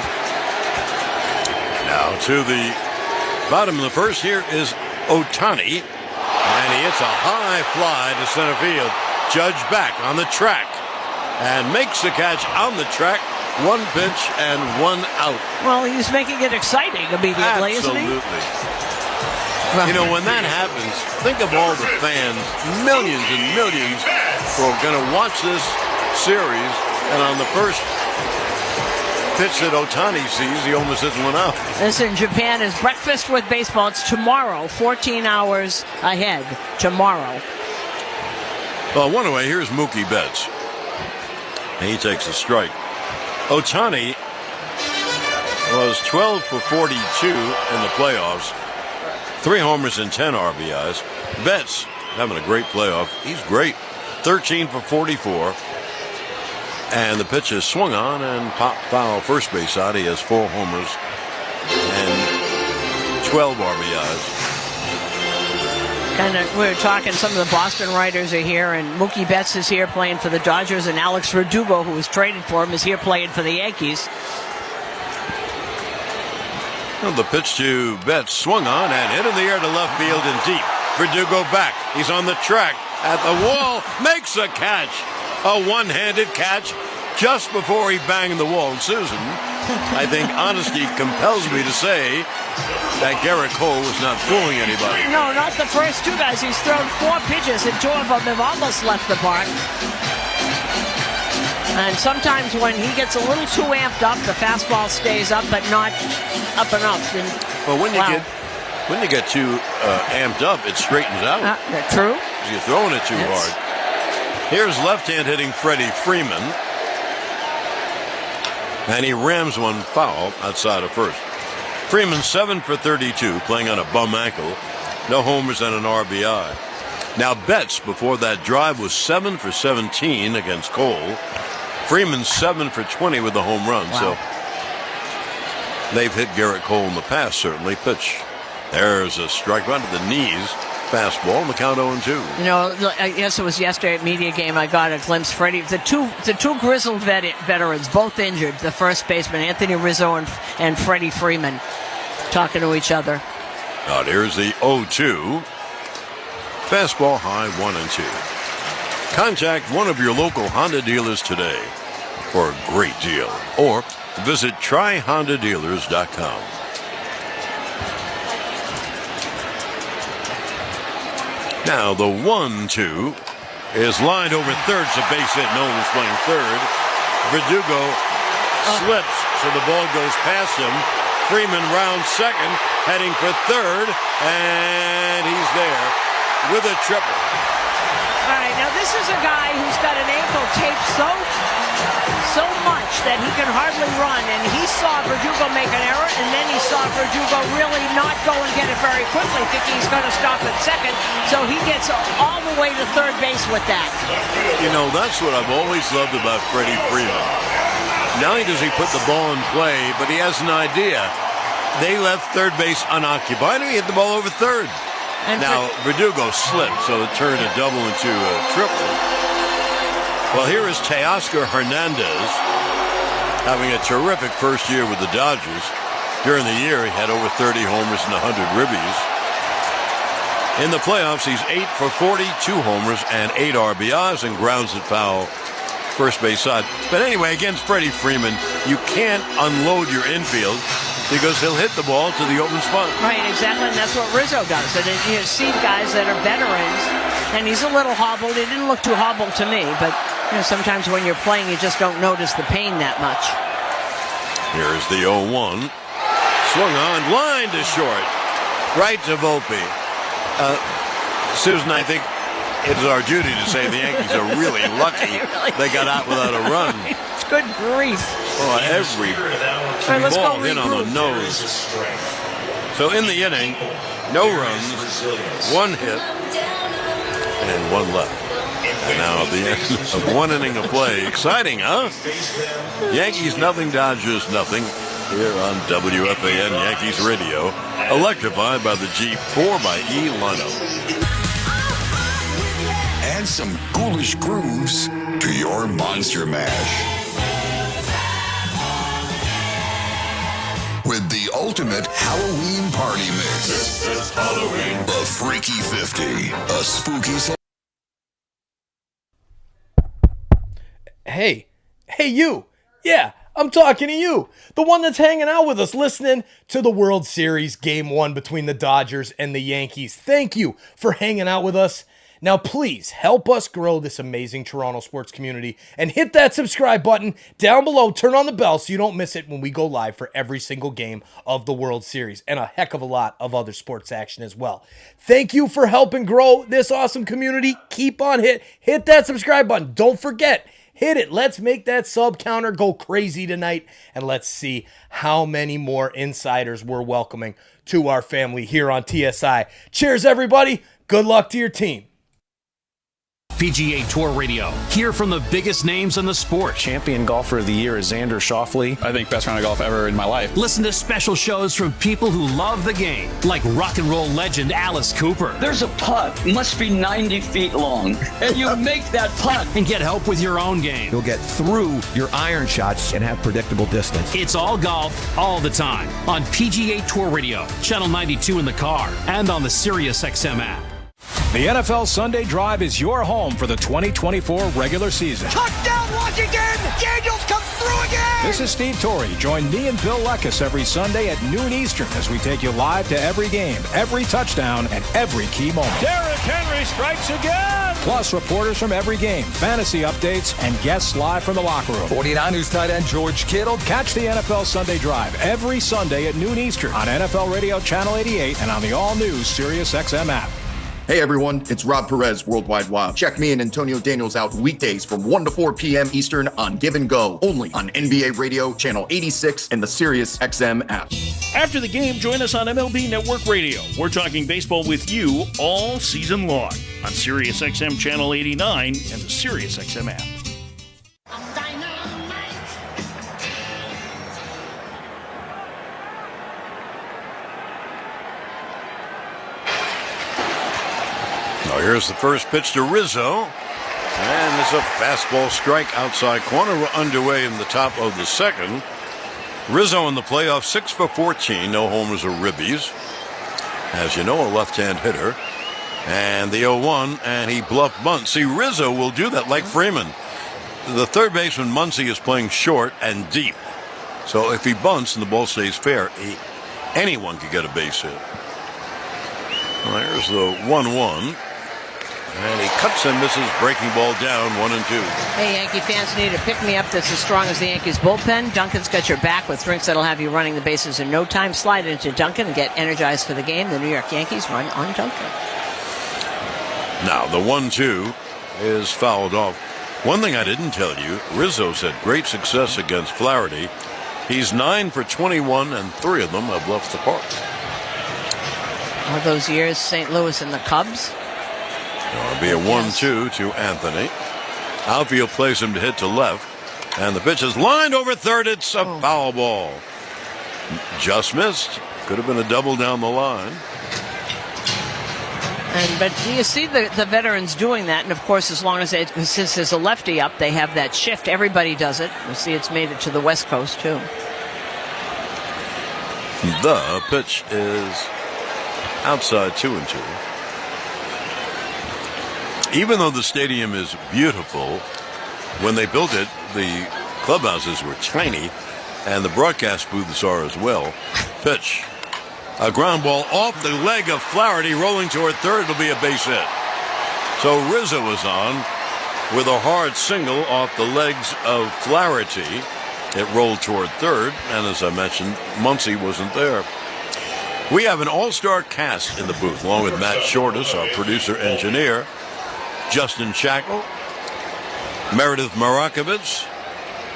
Now to the bottom of the first. Here is Ohtani, and he hits a high fly to center field. Judge back on the track and makes the catch on the track. One pitch and one out. Well, he's making it exciting immediately, isn't he? Absolutely. You know, when that happens, think of all the fans, millions and millions, who are going to watch this series, and on the first pitch that Ohtani sees, he almost hits one out. Listen, Japan is breakfast with baseball. It's tomorrow, 14 hours ahead. Tomorrow. Well, one away, here's Mookie Betts. And he takes a strike. Ohtani was 12 for 42 in the playoffs. 3 homers and 10 RBIs. Betts having a great playoff. He's great. 13 for 44. And the pitch is swung on and popped foul first base side. He has 4 homers and 12 RBIs. We're talking, some of the Boston writers are here, and Mookie Betts is here playing for the Dodgers, and Alex Verdugo, who was traded for him, is here playing for the Yankees. Well, the pitch to Betts swung on and hit in the air to left field and deep. Verdugo back. He's on the track at the wall. Makes a catch. A one-handed catch just before he banged the wall. And Susan, I think honesty compels me to say that Garrett Cole was not fooling anybody. No, not the first 2 guys. He's thrown 4 pitches, and 2 of them have almost left the park. And sometimes when he gets a little too amped up, the fastball stays up, but not up enough. And, well, when you get too amped up, it straightens out. True. You're throwing it too hard. Here's left-hand hitting Freddie Freeman. And he rams one foul outside of first. Freeman 7 for 32, playing on a bum ankle. No homers and an RBI. Now Betts, before that drive, was 7 for 17 against Cole. Freeman 7 for 20 with the home run. Wow. So they've hit Garrett Cole in the past, certainly. Pitch. There's a strike right to the knees. Fastball, and the count 0-2. You know, I guess it was yesterday at media game. I got a glimpse. Freddie, the two grizzled veterans, both injured. The first baseman, Anthony Rizzo and Freddie Freeman, talking to each other. Now here's the 0-2. Fastball high, 1-2. Contact one of your local Honda dealers today for a great deal, or visit tryhondadealers.com. Now the 1-2 is lined over third. It's a base hit. No one's playing third. Verdugo slips, so the ball goes past him. Freeman rounds second, heading for third, and he's there. with a triple. All right, now this is a guy who's got an ankle taped so much that he can hardly run, and he saw Verdugo make an error, and then he saw Verdugo really not go and get it very quickly, thinking he's going to stop at second, so he gets all the way to third base with that. You know, that's what I've always loved about Freddie Freeman. Not only does he put the ball in play, but he has an idea. They left third base unoccupied, and he hit the ball over third. And now, Verdugo slipped, so it turned a double into a triple. Well, here is Teoscar Hernandez having a terrific first year with the Dodgers. During the year, he had over 30 homers and 100 ribbies. In the playoffs, he's 8 for 40, 2 homers, and 8 RBIs, and grounds it foul first base side. But anyway, against Freddie Freeman, you can't unload your infield because he'll hit the ball to the open spot. Right, exactly, and that's what Rizzo does. And you see guys that are veterans, and he's a little hobbled. He didn't look too hobbled to me, but sometimes when you're playing, you just don't notice the pain that much. Here's the 0-1. Swung on, line to short. Right to Volpe. Susan, I think it's our duty to say the Yankees are really lucky they got out without a run. It's good grief. Oh, every ball hit on the nose. So in the inning, no runs, 1 hit, and 1 left. And now at the end of 1 inning of play. Exciting, huh? Yankees nothing, Dodgers nothing. Here on WFAN Yankees Radio. Electrified by the G4 by E. Lano. And some ghoulish grooves to your Monster Mash. With the ultimate Halloween party mix. This is Halloween. The Freaky 50. A spooky... Hey you. Yeah, I'm talking to you. The one that's hanging out with us, listening to the World Series Game 1 between the Dodgers and the Yankees. Thank you for hanging out with us. Now, please help us grow this amazing Toronto sports community and hit that subscribe button down below. Turn on the bell so you don't miss it when we go live for every single game of the World Series and a heck of a lot of other sports action as well. Thank you for helping grow this awesome community. Keep on hit that subscribe button. Don't forget, hit it. Let's make that sub counter go crazy tonight, and let's see how many more insiders we're welcoming to our family here on TSI. Cheers, everybody. Good luck to your team. PGA Tour Radio. Hear from the biggest names in the sport. Champion golfer of the year is Xander Schauffele. I think best round of golf ever in my life. Listen to special shows from people who love the game, like rock and roll legend Alice Cooper. There's a putt, must be 90 feet long, and you make that putt. And get help with your own game. You'll get through your iron shots and have predictable distance. It's all golf, all the time, on PGA Tour Radio, Channel 92 in the car, and on the SiriusXM app. The NFL Sunday Drive is your home for the 2024 regular season. Touchdown, Washington! Daniels comes through again! This is Steve Torrey. Join me and Bill Leckus every Sunday at noon Eastern as we take you live to every game, every touchdown, and every key moment. Derrick Henry strikes again! Plus, reporters from every game, fantasy updates, and guests live from the locker room. 49ers tight end George Kittle. Catch the NFL Sunday Drive every Sunday at noon Eastern on NFL Radio Channel 88 and on the all-new SiriusXM app. Hey everyone, it's Rob Perez, Worldwide Wild. Check me and Antonio Daniels out weekdays from 1 to 4 p.m. Eastern on Give and Go, only on NBA Radio, Channel 86, and the SiriusXM app. After the game, join us on MLB Network Radio. We're talking baseball with you all season long on SiriusXM Channel 89 and the SiriusXM app. Here's the first pitch to Rizzo. And it's a fastball strike outside corner. We're underway in the top of the second. Rizzo in the playoffs, 6 for 14. No homers or ribbies. As you know, a left-hand hitter. And the 0-1, and he bluffed bunt. See, Rizzo will do that like Freeman. The third baseman, Muncy, is playing short and deep. So if he bunts and the ball stays fair, anyone could get a base hit. Well, here's the 1-1. And he cuts and misses, breaking ball down, 1-2. Hey, Yankee fans need a pick-me-up that's as strong as the Yankees bullpen. Duncan's got your back with drinks that'll have you running the bases in no time. Slide into Duncan and get energized for the game. The New York Yankees run on Duncan. Now, the 1-2 is fouled off. One thing I didn't tell you, Rizzo's had great success against Flaherty. He's 9 for 21, and 3 of them have left the park. All those years, St. Louis and the Cubs. It'll be a 1-2 to Anthony. Outfield plays him to hit to left. And the pitch is lined over third. It's a foul ball. Just missed. Could have been a double down the line. But you see the veterans doing that, and of course, as long as since there's a lefty up, they have that shift. Everybody does it. You see, it's made it to the West Coast too. The pitch is outside 2-2. Even though the stadium is beautiful, when they built it, the clubhouses were tiny, and the broadcast booths are as well. Pitch. A ground ball off the leg of Flaherty, rolling toward third. It'll be a base hit. So Rizzo is on with a hard single off the legs of Flaherty. It rolled toward third, and as I mentioned, Muncy wasn't there. We have an all-star cast in the booth, along with Matt Shortus, our producer-engineer, Justin Shackle, Meredith Marakovitz,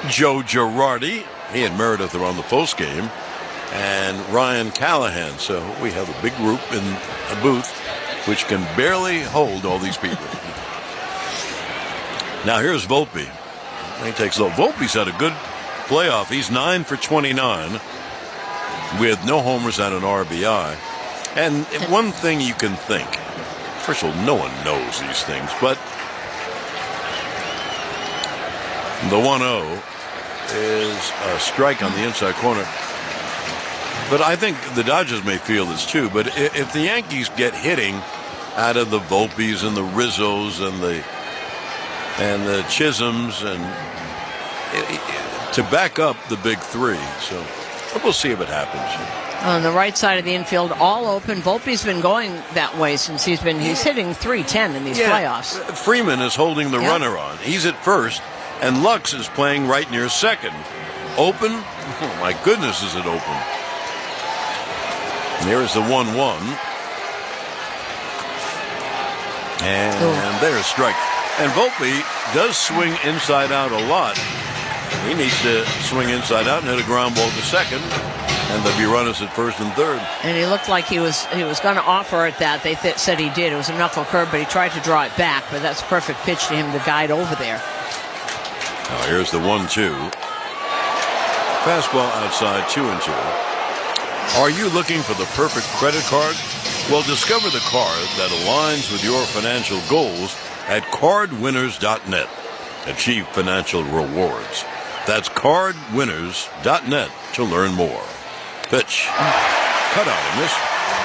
Joe Girardi. He and Meredith are on the postgame. And Ryan Callahan. So we have a big group in a booth which can barely hold all these people. Now here's Volpe. He takes low. Volpe's had a good playoff. He's 9 for 29 with no homers and an RBI. And one thing you can think, first of all, no one knows these things, but the 1-0 is a strike on the inside corner. But I think the Dodgers may feel this too. But if the Yankees get hitting out of the Volpes and the Rizzos and the Chisholms and to back up the big three, so we'll see if it happens. On the right side of the infield, all open. Volpe's been going that way since he's hitting .310 in these playoffs. Freeman is holding the runner on. He's at first, and Lux is playing right near second. Open? Oh my goodness, is it open? And here's the 1-1. And there's a strike. And Volpe does swing inside out a lot. He needs to swing inside out and hit a ground ball to second. And there'll be runners at first and third. And he looked like he was going to offer it that. They said he did. It was a knuckle curve, but he tried to draw it back. But that's a perfect pitch to him to guide over there. Now here's the 1-2. Fastball outside 2-2. Are you looking for the perfect credit card? Well, discover the card that aligns with your financial goals at cardwinners.net. Achieve financial rewards. That's cardwinners.net to learn more. Pitch. Cut out a miss.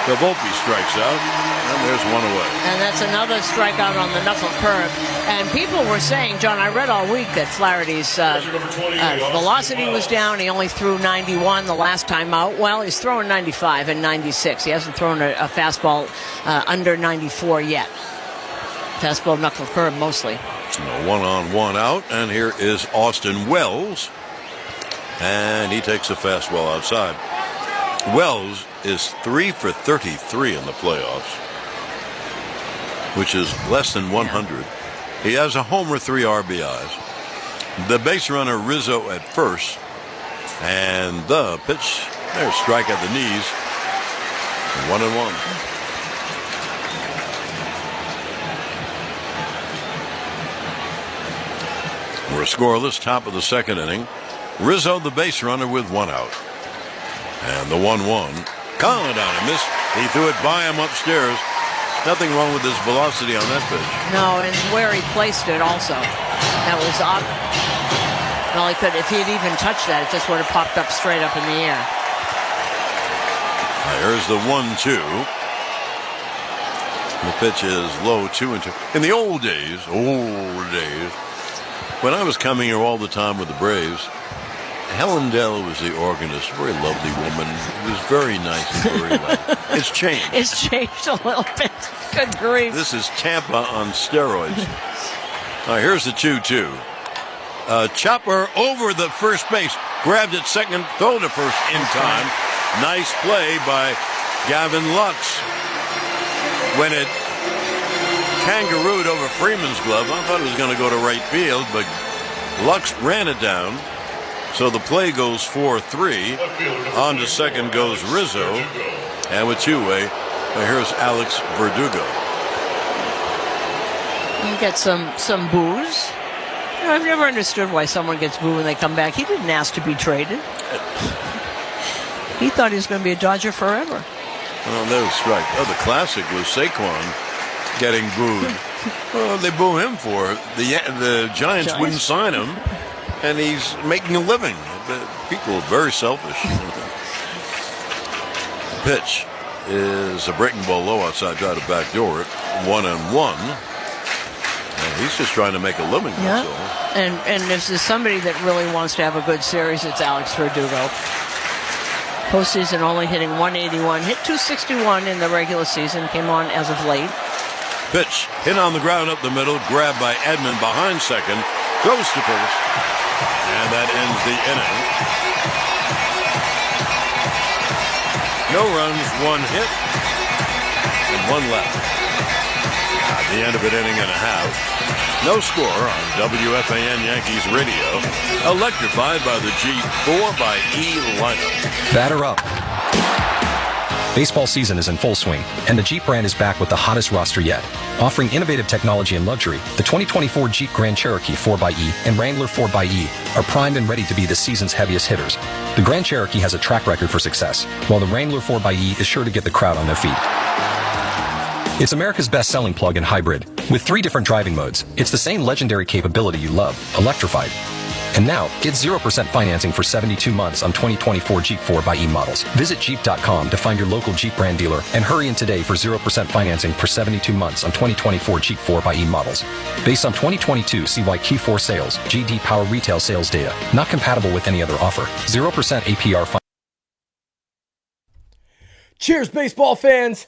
The Volpe strikes out, and there's one away. And that's another strikeout on the knuckle curve. And people were saying, John, I read all week that Flaherty's velocity was down. He only threw 91 the last time out. Well, he's throwing 95 and 96. He hasn't thrown a fastball under 94 yet. Fastball knuckle curve mostly. 1-on-1 out, and here is Austin Wells. And he takes a fastball outside. Wells is 3 for 33 in the playoffs, which is less than 100. He has a homer, 3 RBIs. The base runner Rizzo at first, and the pitch. There's strike at the knees. 1-1. We're scoreless, top of the second inning. Rizzo, the base runner, with 1 out. And the 1-1. Calling down a miss. He threw it by him upstairs. Nothing wrong with his velocity on that pitch. No, and where he placed it also. That was up. Well, he could, if he had even touched that, it just would have popped up straight up in the air. Here's the 1-2. The pitch is low, 2-2. In the old days, when I was coming here all the time with the Braves, Helen Dell was the organist, very lovely woman. It was very nice and very loud. It's changed. It's changed a little bit. Good grief. This is Tampa on steroids. All right, here's the 2-2. Chopper over the first base. Grabbed it second, throw to first in time. Nice play by Gavin Lux. When it kangarooed over Freeman's glove. I thought it was going to go to right field, but Lux ran it down. So the play goes 4-3. On to second goes Rizzo. And with two-way, here's Alex Verdugo. You get some boos. You know, I've never understood why someone gets booed when they come back. He didn't ask to be traded. He thought he was going to be a Dodger forever. Well, that was right. Oh, the classic was Saquon getting booed. Well, they boo him for it. The Giants wouldn't sign him, and he's making a living. People are very selfish. Pitch is a breaking ball low outside, try to backdoor it. 1-1. And he's just trying to make a living. Yeah. That's all. And if there's somebody that really wants to have a good series, it's Alex Verdugo. Postseason only hitting 181, hit 261 in the regular season, came on as of late. Pitch hit on the ground up the middle, grabbed by Edman behind second, goes to first, and that ends the inning. No runs, one hit, and one left. At the end of an inning and a half. No score on WFAN Yankees radio. Electrified by the Jeep 4xe lineup. Batter up. Baseball season is in full swing, and the Jeep brand is back with the hottest roster yet. Offering innovative technology and luxury, the 2024 Jeep Grand Cherokee 4xe and Wrangler 4xe are primed and ready to be this season's heaviest hitters. The Grand Cherokee has a track record for success, while the Wrangler 4xe is sure to get the crowd on their feet. It's America's best-selling plug-in hybrid. With 3 different driving modes, it's the same legendary capability you love, electrified. And now, get 0% financing for 72 months on 2024 Jeep 4xe models. Visit Jeep.com to find your local Jeep brand dealer and hurry in today for 0% financing for 72 months on 2024 Jeep 4xe models. Based on 2022 CY Q4 sales, GD Power retail sales data. Not compatible with any other offer. 0% APR financing. Cheers, baseball fans.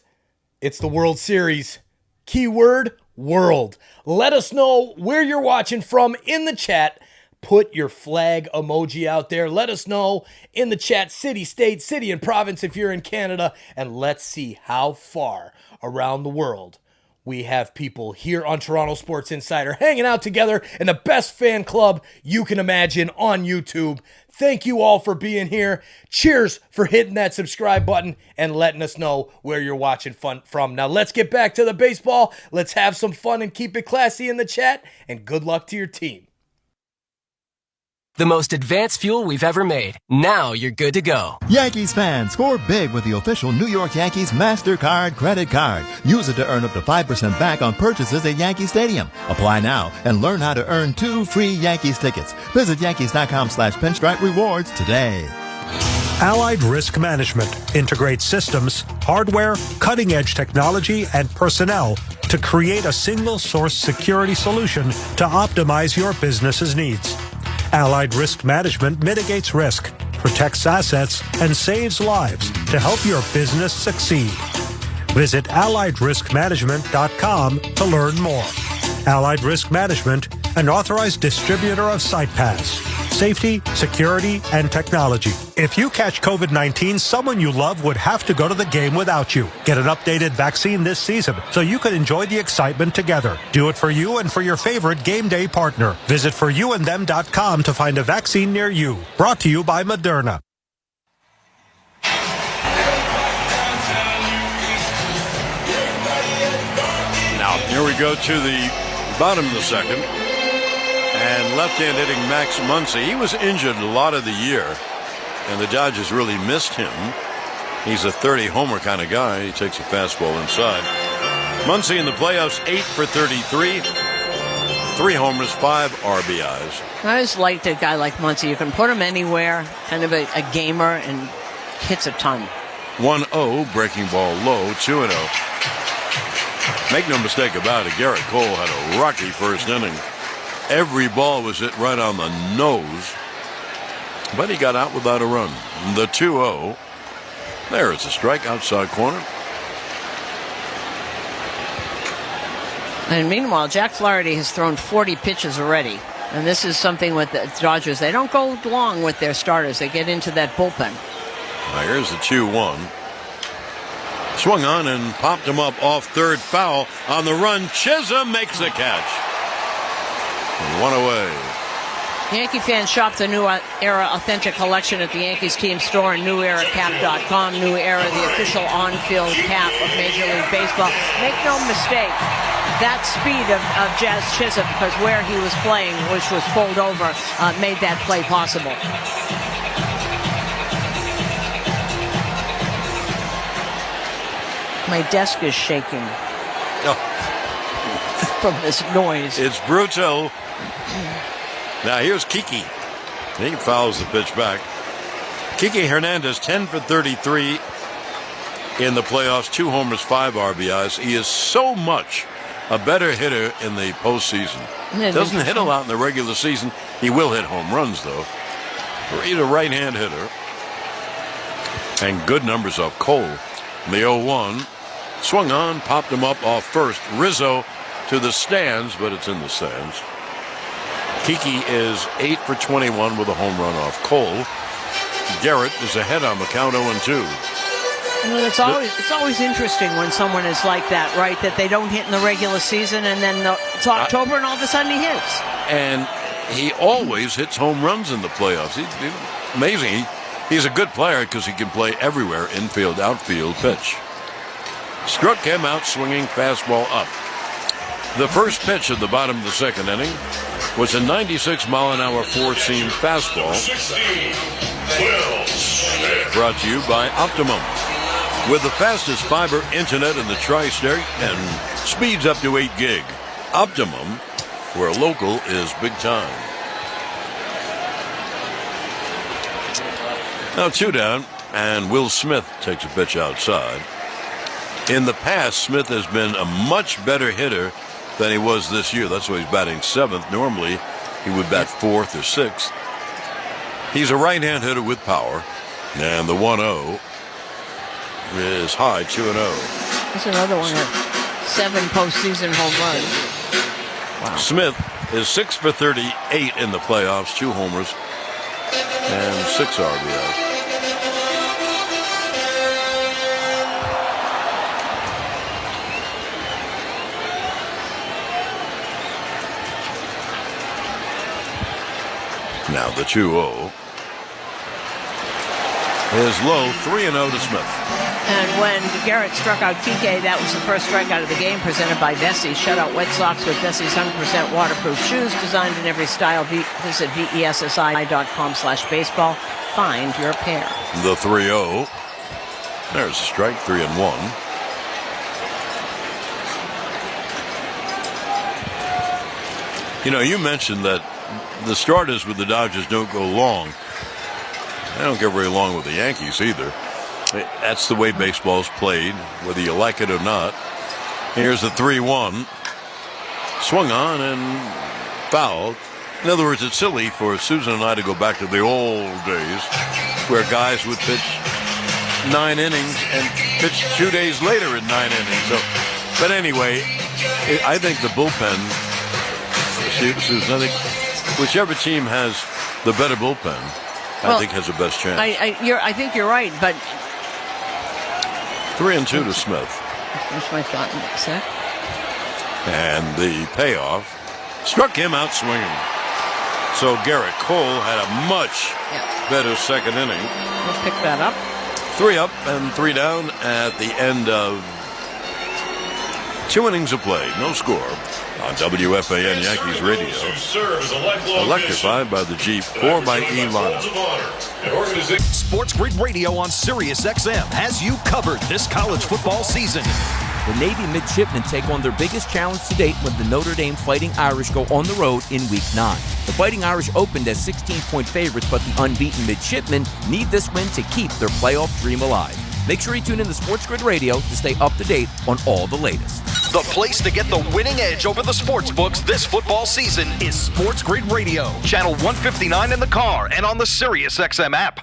It's the World Series. Keyword, world. Let us know where you're watching from in the chat. Put your flag emoji out there. Let us know in the chat, city, state, city, and province if you're in Canada. And let's see how far around the world we have people here on Toronto Sports Insider hanging out together in the best fan club you can imagine on YouTube. Thank you all for being here. Cheers for hitting that subscribe button and letting us know where you're watching from. Now let's get back to the baseball. Let's have some fun and keep it classy in the chat. And good luck to your team. The most advanced fuel we've ever made. Now you're good to go. Yankees fans, score big with the official New York Yankees MasterCard credit card. Use it to earn up to 5% back on purchases at Yankee Stadium. Apply now and learn how to earn 2 free Yankees tickets. Visit Yankees.com/pinstripe rewards today. Allied Risk Management integrates systems, hardware, cutting-edge technology, and personnel to create a single-source security solution to optimize your business's needs. Allied Risk Management mitigates risk, protects assets, and saves lives to help your business succeed. Visit AlliedRiskManagement.com to learn more. Allied Risk Management, an authorized distributor of SitePass. Safety, security, and technology. If you catch COVID-19, someone you love would have to go to the game without you. Get an updated vaccine this season so you can enjoy the excitement together. Do it for you and for your favorite game day partner. Visit foryouandthem.com to find a vaccine near you. Brought to you by Moderna. Now, here we go to the bottom of the second. And left-hand hitting Max Muncy. He was injured a lot of the year, and the Dodgers really missed him. He's a 30-homer kind of guy. He takes a fastball inside. Muncy in the playoffs, 8 for 33. 3 homers, 5 RBIs. I just like a guy like Muncy. You can put him anywhere, kind of a gamer, and hits a ton. 1-0, breaking ball low, 2-0. Make no mistake about it, Garrett Cole had a rocky first inning. Every ball was hit right on the nose, but he got out without a run. The 2-0. There is a strike outside corner. And meanwhile, Jack Flaherty has thrown 40 pitches already. And this is something with the Dodgers. They don't go long with their starters. They get into that bullpen. Now here's the 2-1. Swung on and popped him up off third, foul. On the run, Chisholm makes the catch. And one away. Yankee fans shop the New Era Authentic Collection at the Yankees team store and NewEraCap.com. New Era, the official on-field cap of Major League Baseball. Make no mistake, that speed of Jazz Chisholm, because where he was playing, which was pulled over, made that play possible. My desk is shaking from this noise. It's brutal. Now here's Kiki. He fouls the pitch back. Kiki Hernandez, 10 for 33 in the playoffs, 2 homers, 5 RBIs. He is so much a better hitter in the postseason. Doesn't hit a lot in the regular season. He will hit home runs, though. He's a right-hand hitter. And good numbers off Cole. The 0-1. Swung on, popped him up off first. Rizzo to the stands, but it's in the stands. Kiki is 8 for 21 with a home run off Cole. Garrett is ahead on the count 0-2. Well, it's always interesting when someone is like that, right? That they don't hit in the regular season, and then it's October, and all of a sudden he hits. And he always hits home runs in the playoffs. He's amazing. He's a good player because he can play everywhere, infield, outfield, pitch. Struck him out swinging fastball up. The first pitch at the bottom of the second inning was a 96-mile-an-hour four-seam fastball. Brought to you by Optimum. With the fastest fiber internet in the tri-state and speeds up to 8 gig. Optimum, where local is big time. Now 2 down, and Will Smith takes a pitch outside. In the past, Smith has been a much better hitter than he was this year. That's why he's batting 7th. Normally, he would bat 4th or 6th. He's a right-hand hitter with power. And the 1-0 is high, 2-0. There's another one at 7 postseason home runs. Wow. Smith is 6 for 38 in the playoffs, 2 homers and 6 RBIs. Now the 2-0 is low, 3-0 to Smith. And when Garrett struck out Kike, that was the first strikeout of the game, presented by Vessi. Shut out Wet Sox with Vessi's 100% waterproof shoes, designed in every style. Visit VESSI.com/baseball. Find your pair. The 3-0. There's a strike, 3-1. You know, you mentioned that the starters with the Dodgers don't go long. They don't go very long with the Yankees either. That's the way baseball's played, whether you like it or not. Here's the 3-1. Swung on and fouled. In other words, it's silly for Susan and I to go back to the old days where guys would pitch 9 innings and pitch 2 days later in 9 innings. So, but anyway, I think the bullpen, Susan, I think whichever team has the better bullpen, I think has the best chance. I think you're right, but 3-2 to Smith. Finish my thought in a sec. And the payoff struck him out swinging. So Garrett Cole had a much better second inning. We'll pick that up. 3 up and 3 down at the end of 2 innings of play. No score on WFAN Yankees Radio. Electrified by the Jeep 4xe lineup. Sports Grid Radio on Sirius XM has you covered this college football season. The Navy midshipmen take on their biggest challenge to date when the Notre Dame Fighting Irish go on the road in Week 9. The Fighting Irish opened as 16-point favorites, but the unbeaten midshipmen need this win to keep their playoff dream alive. Make sure you tune in to Sports Grid Radio to stay up to date on all the latest. The place to get the winning edge over the sports books this football season is Sports Grid Radio. Channel 159 in the car and on the Sirius XM app.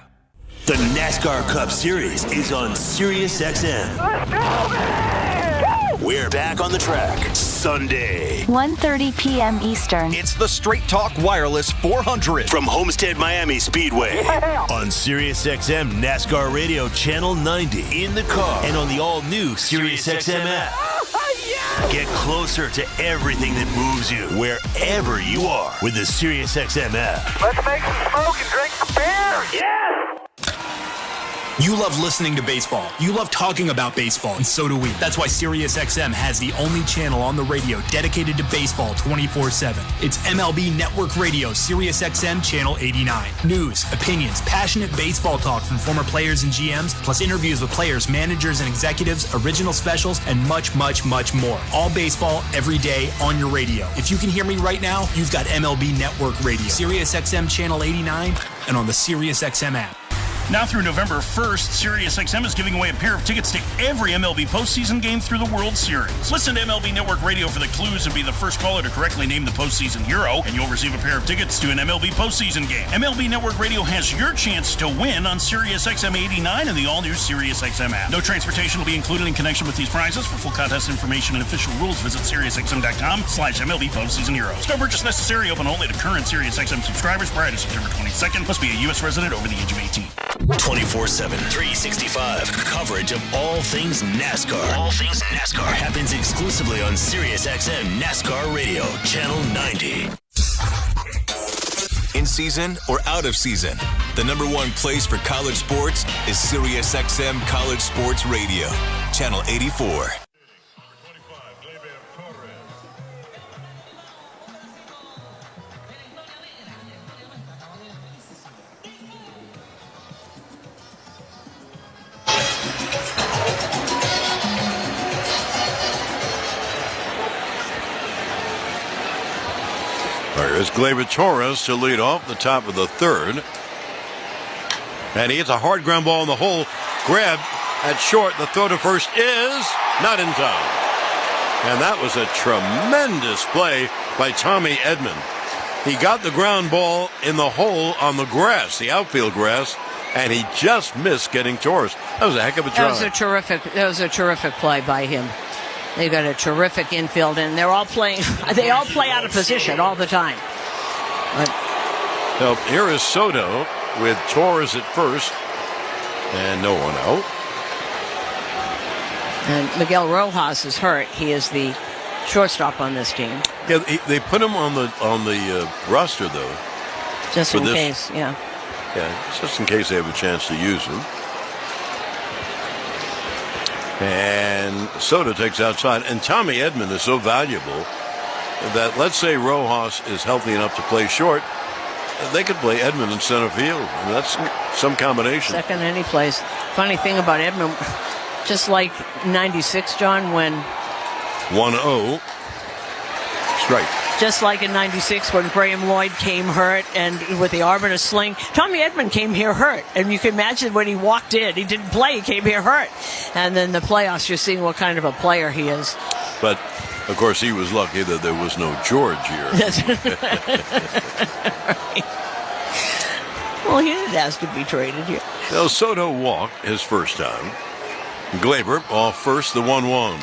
The NASCAR Cup Series is on Sirius XM. We're back on the track Sunday. 1:30 p.m. Eastern. It's the Straight Talk Wireless 400 from Homestead Miami Speedway on Sirius XM NASCAR Radio Channel 90 in the car and on the all-new Sirius XM app. Get closer to everything that moves you wherever you are with the Sirius XM app. Let's make some smoke and drink some beer. Yes! You love listening to baseball. You love talking about baseball, and so do we. That's why SiriusXM has the only channel on the radio dedicated to baseball 24/7. It's MLB Network Radio, SiriusXM Channel 89. News, opinions, passionate baseball talk from former players and GMs, plus interviews with players, managers, and executives, original specials, and much, much, much more. All baseball, every day, on your radio. If you can hear me right now, you've got MLB Network Radio, SiriusXM Channel 89, and on the SiriusXM app. Now through November 1st, SiriusXM is giving away a pair of tickets to every MLB postseason game through the World Series. Listen to MLB Network Radio for the clues and be the first caller to correctly name the postseason hero, and you'll receive a pair of tickets to an MLB postseason game. MLB Network Radio has your chance to win on SiriusXM 89 and the all-new SiriusXM app. No transportation will be included in connection with these prizes. For full contest information and official rules, visit SiriusXM.com/MLB postseason heroes. No purchase necessary. Open only to current SiriusXM subscribers prior to September 22nd. Must be a U.S. resident over the age of 18. 24/7, 365 coverage of all things NASCAR. All things NASCAR happens exclusively on SiriusXM NASCAR Radio, Channel 90. In season or out of season, the number one place for college sports is SiriusXM College Sports Radio, Channel 84. Here's Gleyber Torres to lead off the top of the third. And he hits a hard ground ball in the hole. Grab at short. The throw to first is not in time. And that was a tremendous play by Tommy Edman. He got the ground ball in the hole on the grass, the outfield grass, and he just missed getting Torres. That was a heck of a try. That was a terrific play by him. They've got a terrific infield, and they're all playing. They all play out of position all the time. So here is Soto with Torres at first, and no one out. And Miguel Rojas is hurt. He is the shortstop on this team. Yeah, they put him on the roster though, just in case. Yeah, just in case they have a chance to use him. And Soto takes outside. And Tommy Edman is so valuable that, let's say Rojas is healthy enough to play short, they could play Edman in center field. And that's some combination. Second any place. Funny thing about Edman, just like 96, John, when 1-0 strike. Just like in 96 when Graham Lloyd came hurt and with the Arbiter sling, Tommy Edman came here hurt. And you can imagine when he walked in, he didn't play, he came here hurt. And then the playoffs, you're seeing what kind of a player he is. But, of course, he was lucky that there was no George here. Right. Well, he didn't ask to be traded here. Now, Soto walked his first time. Gleyber off first, the 1-1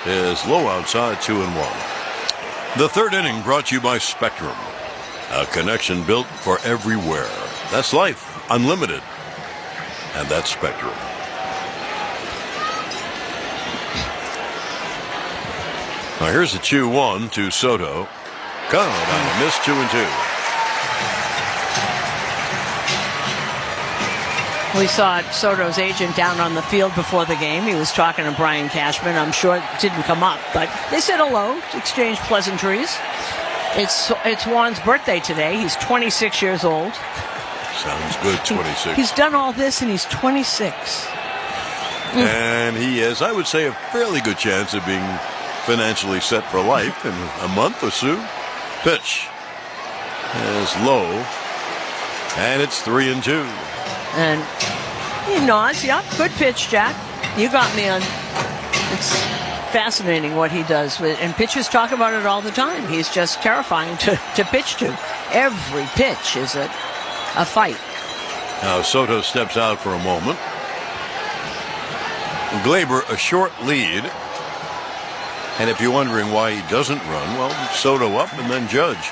is low outside, 2-1. The third inning brought to you by Spectrum. A connection built for everywhere. That's life, unlimited. And that's Spectrum. Now here's the 2-1 to Soto. Count on a miss, 2-2. We saw Soto's agent down on the field before the game. He was talking to Brian Cashman. I'm sure it didn't come up, but they said hello, exchanged pleasantries. It's Juan's birthday today. He's 26 years old. Sounds good, 26. He's done all this, and he's 26. And he has, I would say, a fairly good chance of being financially set for life in a month or so. Pitch is low, and it's 3-2. And he nods. Yep, good pitch, Jack. You got me on. It's fascinating what he does. And pitchers talk about it all the time. He's just terrifying to pitch to. Every pitch is a fight. Now Soto steps out for a moment. Gleyber, a short lead. And if you're wondering why he doesn't run, well, Soto up and then Judge.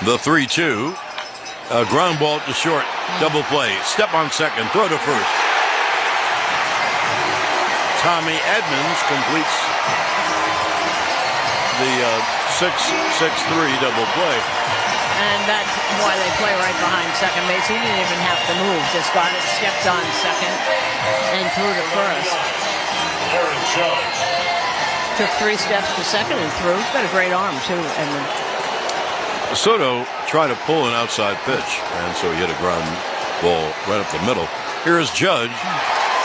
The 3-2. A ground ball to short. Double play. Step on second. Throw to first. Tommy Edmonds completes the 6-6-3 double play. And that's why they play right behind second base. He didn't even have to move. Just got it, stepped on second, and threw to first. Took 3 steps to second and threw. He's got a great arm, too, Edmund. Soto tried to pull an outside pitch, and so he hit a ground ball right up the middle. Here is Judge.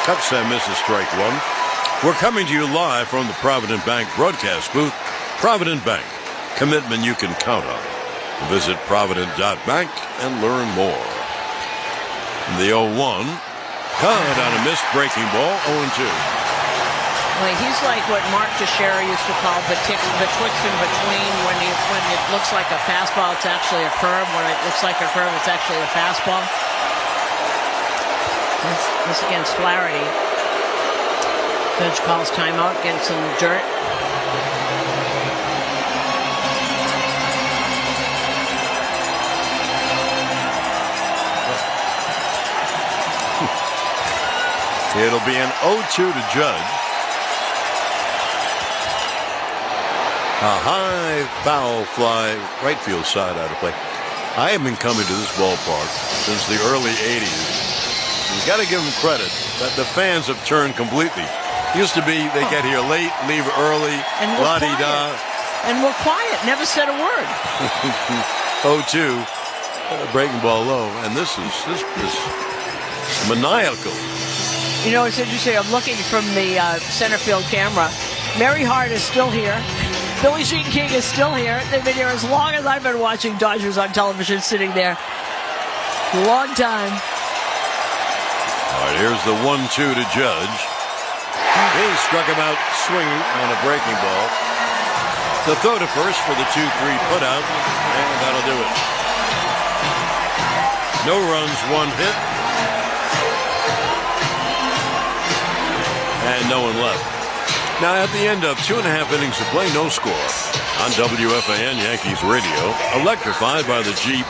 Cuts and misses strike one. We're coming to you live from the Provident Bank broadcast booth. Provident Bank, commitment you can count on. Visit provident.bank and learn more. The 0-1, caught on a missed breaking ball, 0-2. Well, he's like what Mark Teixeira used to call the twitch in between. When it looks like a fastball, it's actually a curve. When it looks like a curve, it's actually a fastball. This against Flaherty. Judge calls timeout, getting some dirt. It'll be an 0-2 to Judge. A high foul fly, right field side out of play. I have been coming to this ballpark since the early 80s. You got to give them credit that the fans have turned completely. Used to be they get here late, leave early, la-di-da. And we're quiet, never said a word. 0-2, breaking ball low, and this is maniacal. You know, it's interesting. I'm looking from the center field camera. Mary Hart is still here. Billie Jean King is still here. They've been here as long as I've been watching Dodgers on television, sitting there. Long time. All right, here's the 1-2 to Judge. He struck him out swinging on a breaking ball. The throw to first for the 2-3 put out, and that'll do it. No runs, 1 hit. And no one left. Now, at the end of 2.5 innings of play, no score. On WFAN Yankees Radio, electrified by the Jeep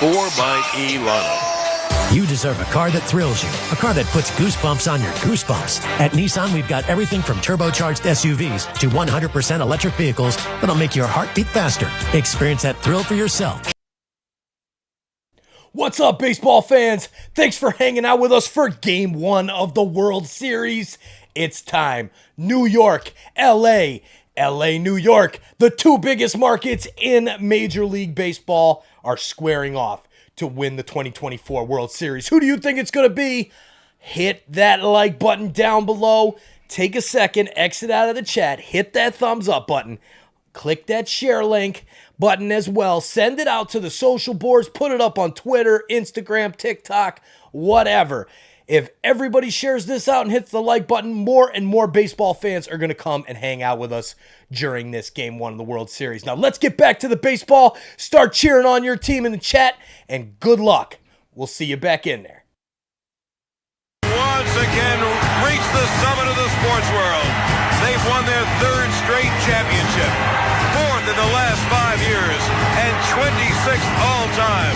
4xe lineup. You deserve a car that thrills you, a car that puts goosebumps on your goosebumps. At Nissan, we've got everything from turbocharged SUVs to 100% electric vehicles that'll make your heart beat faster. Experience that thrill for yourself. What's up, baseball fans? Thanks for hanging out with us for Game 1 of the World Series. It's time. New York, LA, New York. The 2 biggest markets in Major League Baseball are squaring off to win the 2024 World Series. Who do you think it's going to be? Hit that like button down below. Take a second, exit out of the chat, hit that thumbs up button. Click that share link button as well. Send it out to the social boards. Put it up on Twitter, Instagram, TikTok, whatever. If everybody shares this out and hits the like button, more and more baseball fans are going to come and hang out with us during this Game 1 of the World Series. Now, let's get back to the baseball. Start cheering on your team in the chat, and good luck. We'll see you back in there. Once again, reached the summit of the sports world. They've won their 3rd straight championship, 4th in the last 5 years, and 26th all-time.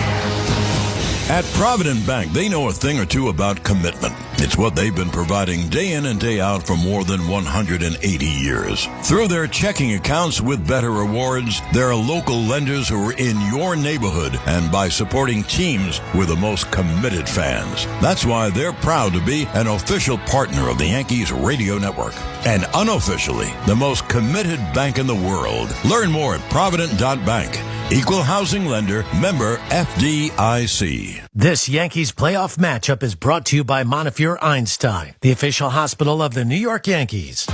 At Provident Bank, they know a thing or two about commitment. It's what they've been providing day in and day out for more than 180 years. Through their checking accounts with better rewards, there are local lenders who are in your neighborhood, and by supporting teams with the most committed fans. That's why they're proud to be an official partner of the Yankees radio network. And unofficially, the most committed bank in the world. Learn more at provident.bank. Equal housing lender, member FDIC. This Yankees playoff matchup is brought to you by Montefiore Einstein, the official hospital of the New York Yankees.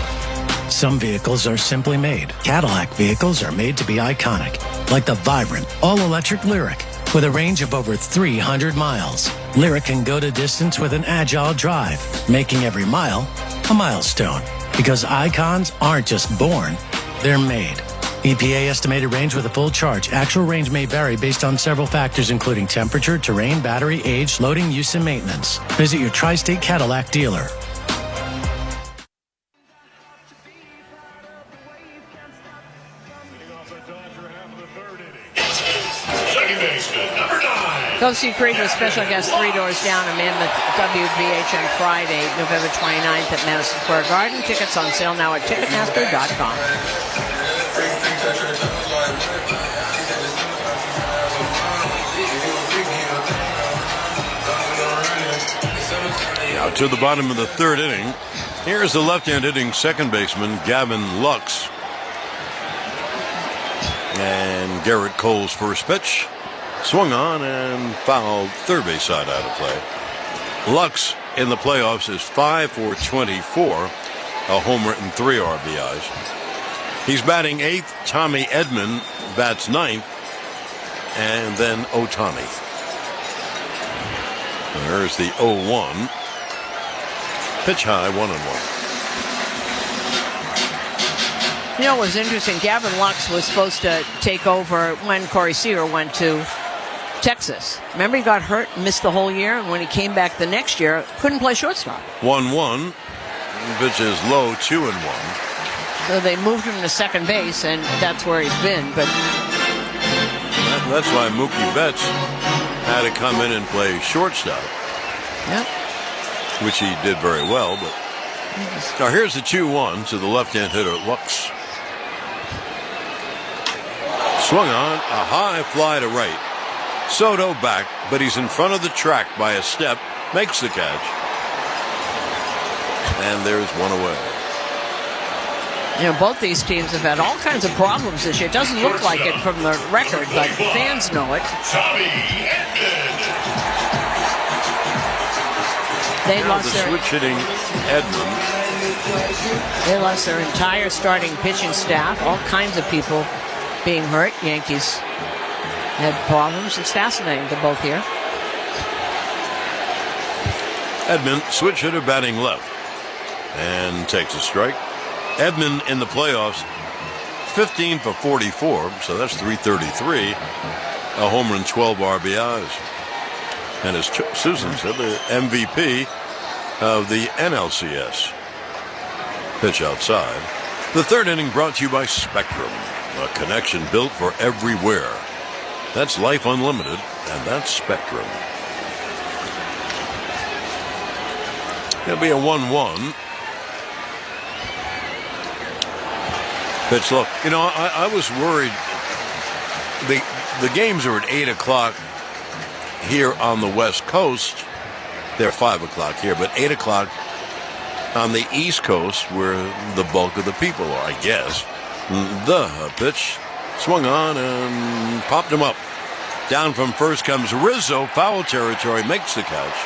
Some vehicles are simply made. Cadillac vehicles are made to be iconic, like the vibrant, all-electric Lyric, with a range of over 300 miles. Lyric can go to distance with an agile drive, making every mile a milestone. Because icons aren't just born, they're made. EPA estimated range with a full charge. Actual range may vary based on several factors, including temperature, terrain, battery, age, loading, use, and maintenance. Visit your Tri-State Cadillac dealer. Go see Creed with special guest Three Doors Down at Mammoth WVHM Friday, November 29th at Madison Square Garden. Tickets on sale now at Ticketmaster.com. Now to the bottom of the third inning. Here's the left-hand hitting second baseman, Gavin Lux. And Garrett Cole's first pitch. Swung on and fouled third base side out of play. Lux in the playoffs is 5 for 24, a homer and 3 RBIs. He's batting 8th. Tommy Edman bats 9th. And then Ohtani. There's the 0-1. Pitch high, 1-1. You know, it was interesting. Gavin Lux was supposed to take over when Corey Seager went to Texas. Remember, he got hurt and missed the whole year, and when he came back the next year, couldn't play shortstop. 1-1. Pitch is low, 2-1. So they moved him to second base, and that's where he's been. But that's why Mookie Betts had to come in and play shortstop. Yep. Which he did very well. But now here's the 2-1 to the left-hand hitter, Lux. Swung on, a high fly to right. Soto back, but he's in front of the track by a step, makes the catch. And there's one away. You know, both these teams have had all kinds of problems this year. It doesn't look like it from the record, but fans know it. They lost their switch hitting Edmund. They lost their entire starting pitching staff. All kinds of people being hurt. Yankees had problems. It's fascinating. They're both here. Edmund, switch hitter, batting left, and takes a strike. Edmund in the playoffs, 15 for 44, so that's 333. A homer and 12 RBIs. And as Susan said, the MVP of the NLCS. Pitch outside. The third inning brought to you by Spectrum, a connection built for everywhere. That's Life Unlimited, and that's Spectrum. It'll be a 1-1. Pitch look. You know, I was worried. The games are at 8 o'clock here on the West Coast. They're 5 o'clock here, but 8 o'clock on the East Coast where the bulk of the people are, I guess. The pitch swung on and popped him up. Down from first comes Rizzo, foul territory, makes the catch.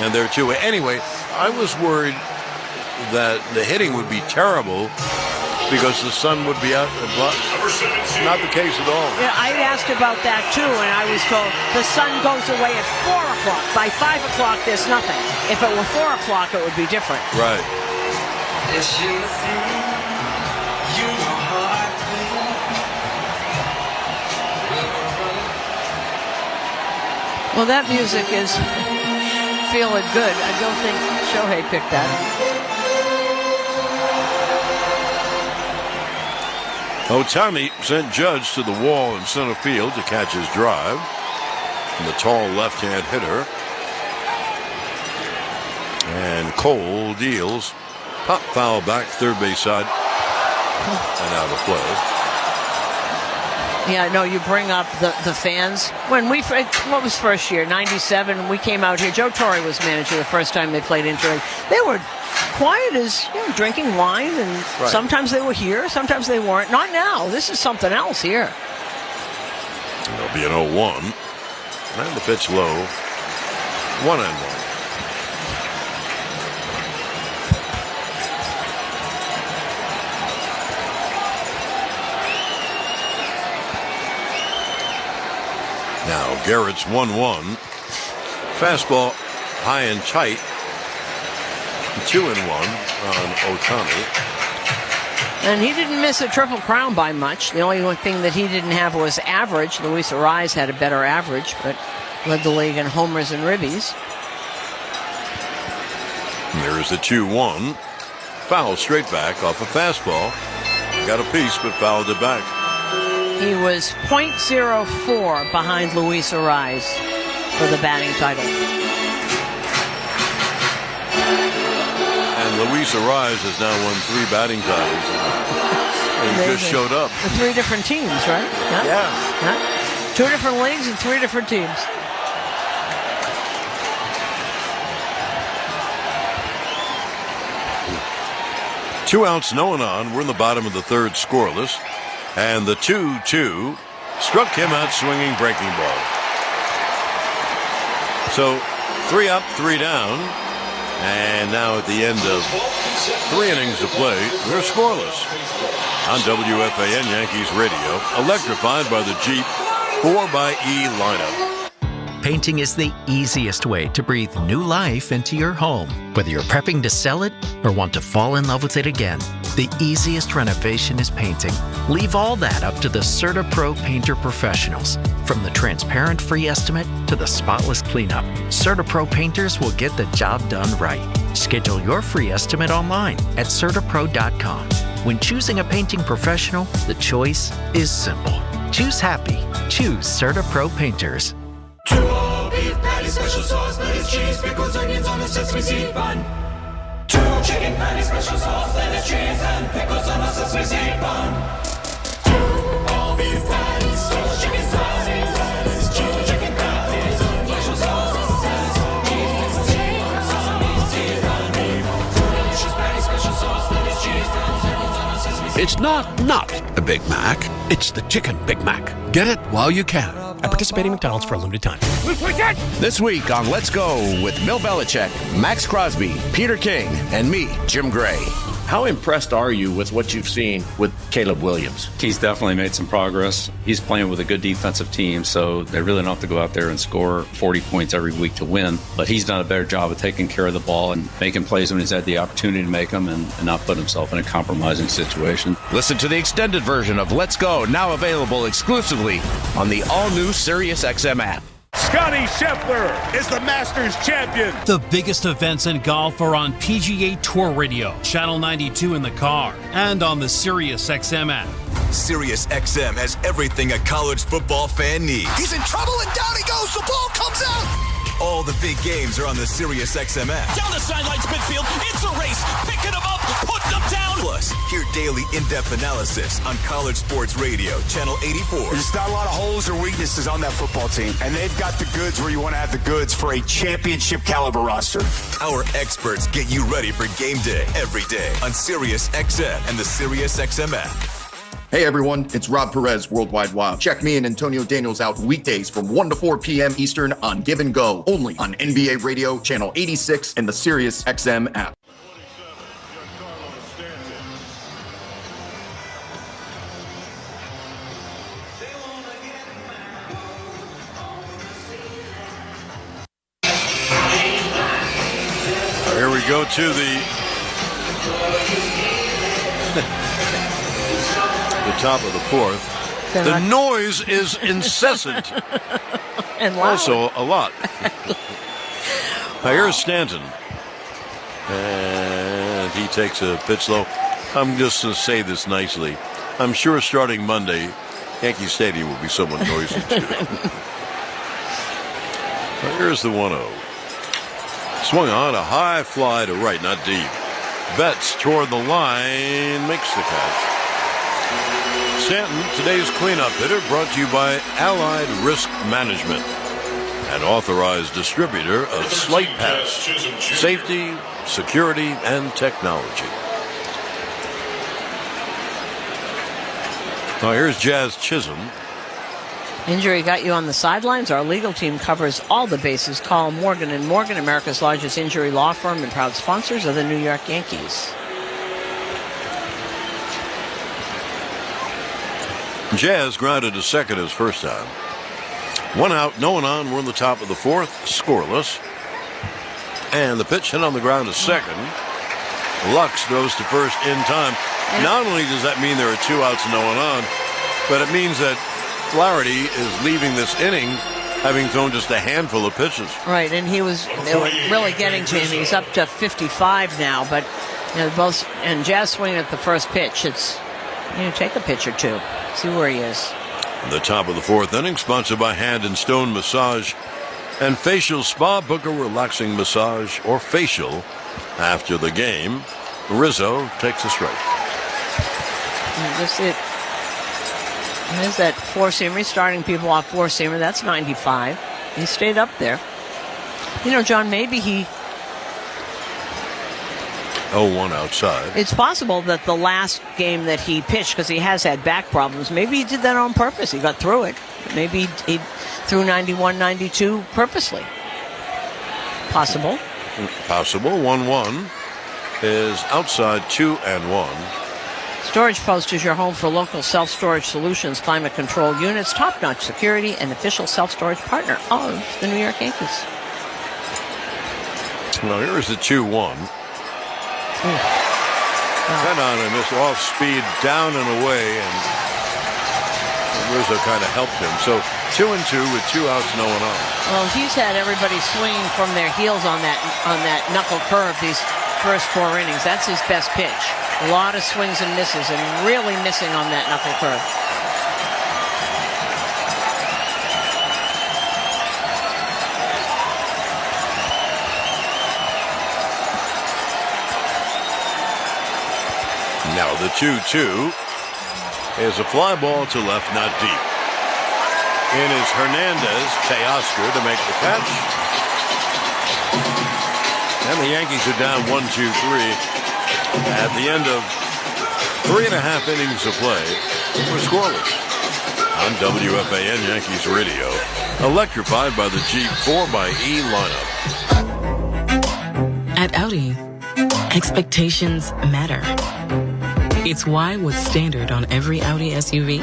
And there too. Anyway, I was worried that the hitting would be terrible because the sun would be out. Not the case at all. Yeah, I asked about that too, and I was told the sun goes away at 4 o'clock. By 5 o'clock, there's nothing. If it were 4 o'clock, it would be different. Right. Well, that music is feeling good. I don't think Shohei picked that. Ohtani sent Judge to the wall in center field to catch his drive. And the tall left-hand hitter. And Cole deals. Pop foul back, third base side. And out of play. Yeah, no, you bring up the fans. When what was first year? 97, we came out here. Joe Torre was manager the first time they played Inter. They were quiet as drinking wine, and sometimes they were here, sometimes they weren't. Not now. This is something else here. There'll be an 0-1. And the pitch low. 1-1. Now Garrett's 1-1. Fastball high and tight. 2-1 on Ohtani. And he didn't miss a Triple Crown by much. The only one thing that he didn't have was average. Luis Ariz had a better average, but led the league in homers and ribbies. There's the 2-1. Foul straight back off a fastball. Got a piece, but fouled it back. He was .04 behind Luis Ariz for the batting title. And Luis Ariz has now won 3 batting titles. And he just showed up. The 3 different teams, right? Yeah. 2 different leagues and 3 different teams. Two outs, no one on. We're in the bottom of the 3rd, scoreless. And the 2-2 struck him out swinging, breaking ball. So 3 up, 3 down. And now at the end of 3 innings of play, we're scoreless. On WFAN Yankees Radio, electrified by the Jeep 4xe lineup. Painting is the easiest way to breathe new life into your home. Whether you're prepping to sell it or want to fall in love with it again, the easiest renovation is painting. Leave all that up to the CertaPro Painter Professionals. From the transparent free estimate to the spotless cleanup, CertaPro Painters will get the job done right. Schedule your free estimate online at CertaPro.com. When choosing a painting professional, the choice is simple. Choose happy. Choose CertaPro Painters. 2 all beef patties, special sauce, lettuce, cheese, pickles, onions on a sesame seed bun. 2 chicken patties, special sauce, lettuce, cheese, and pickles on a sesame seed bun. 2 all beef patties, special chicken patties, lettuce, cheese, chicken patties, special sauce, lettuce, cheese, pickles, sesame seed bun. 2 delicious patties, special sauce, lettuce, cheese, pickles, onions on a sesame seed bun. It's not a Big Mac. It's the Chicken Big Mac. Get it while you can. At participating McDonald's for a limited time. This week on Let's Go with Bill Belichick, Max Crosby, Peter King, and me, Jim Gray. How impressed are you with what you've seen with Caleb Williams? He's definitely made some progress. He's playing with a good defensive team, so they really don't have to go out there and score 40 points every week to win. But he's done a better job of taking care of the ball and making plays when he's had the opportunity to make them and not put himself in a compromising situation. Listen to the extended version of Let's Go, now available exclusively on the all-new SiriusXM app. Scotty Scheffler is the Masters champion. The biggest events in golf are on PGA Tour Radio, Channel 92 in the car, and on the SiriusXM app. SiriusXM has everything a college football fan needs. He's in trouble and down he goes. The ball comes out. All the big games are on the SiriusXM app. Down the sidelines midfield. It's a race. Picking them up, putting them down. Plus, hear daily in-depth analysis on College Sports Radio, Channel 84. There's not a lot of holes or weaknesses on that football team, and they've got the goods where you want to have the goods for a championship caliber roster. Our experts get you ready for game day every day on SiriusXM and the SiriusXM app. Hey everyone, it's Rob Perez, Worldwide Wild. Check me and Antonio Daniels out weekdays from 1 to 4 p.m. Eastern on Give and Go, only on NBA Radio, Channel 86, and the SiriusXM app. Here we go to the top of the 4th. The noise is incessant. And loud. Also a lot. Now here's Stanton. And he takes a pitch low. I'm just going to say this nicely. I'm sure starting Monday, Yankee Stadium will be somewhat noisy too. Now here's the 1-0. Swung on a high fly to right, not deep. Betts toward the line, makes the catch. Stanton, today's cleanup hitter, brought to you by Allied Risk Management, an authorized distributor of Slate Pass, safety, security, and technology. Now here's Jazz Chisholm. Injury got you on the sidelines? Our legal team covers all the bases. Call Morgan & Morgan, America's largest injury law firm and proud sponsors of the New York Yankees. Jazz grounded to second his first time. 1 out, no one on. We're in the top of the 4th, scoreless. And the pitch hit on the ground to second. Lux throws to first in time. Not only does that mean there are 2 outs and no one on, but it means that Flaherty is leaving this inning having thrown just a handful of pitches. Right, and they were really getting to him. He's up to 55 now, but both and Jazz swinging at the first pitch. It's take a pitch or two, see where he is. The top of the fourth inning, sponsored by Hand and Stone Massage and Facial Spa. Book a relaxing massage or facial after the game. Rizzo takes a strike. That's it. There's that four-seamer. He's starting people off four-seamer. That's 95. He stayed up there. You know, John, maybe he... 0-1 outside. It's possible that the last game that he pitched, because he has had back problems, maybe he did that on purpose. He got through it. Maybe he threw 91, 92 purposely. Possible. Possible. 1-1 is outside 2-1. Storage Post is your home for local self-storage solutions, climate-controlled units, top-notch security, and official self-storage partner of the New York Yankees. Well, here's the 2-1. Sent on a miss off speed down and away, and Rizzo kind of helped him. So 2-2 with 2 outs, no one on. Well, he's had everybody swinging from their heels on that knuckle curve these first 4 innings. That's his best pitch. A lot of swings and misses, and really missing on that knuckle curve. Now the 2-2 is a fly ball to left, not deep. In is Hernandez, Teoscar to make the catch. And the Yankees are down 1-2-3 at the end of 3.5 innings of play. We're scoreless on WFAN Yankees Radio, electrified by the Jeep 4xe lineup. At Audi, expectations matter. It's why what's standard on every Audi SUV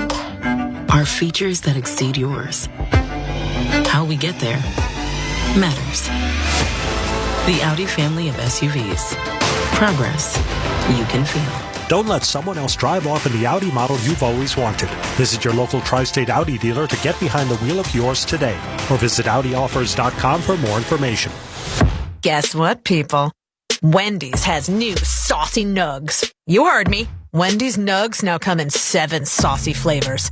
are features that exceed yours. How we get there matters. The Audi family of SUVs. Progress you can feel. Don't let someone else drive off in the Audi model you've always wanted. Visit your local Tri-State Audi dealer to get behind the wheel of yours today. Or visit AudiOffers.com for more information. Guess what, people? Wendy's has new saucy nugs. You heard me. Wendy's nugs now come in 7 saucy flavors.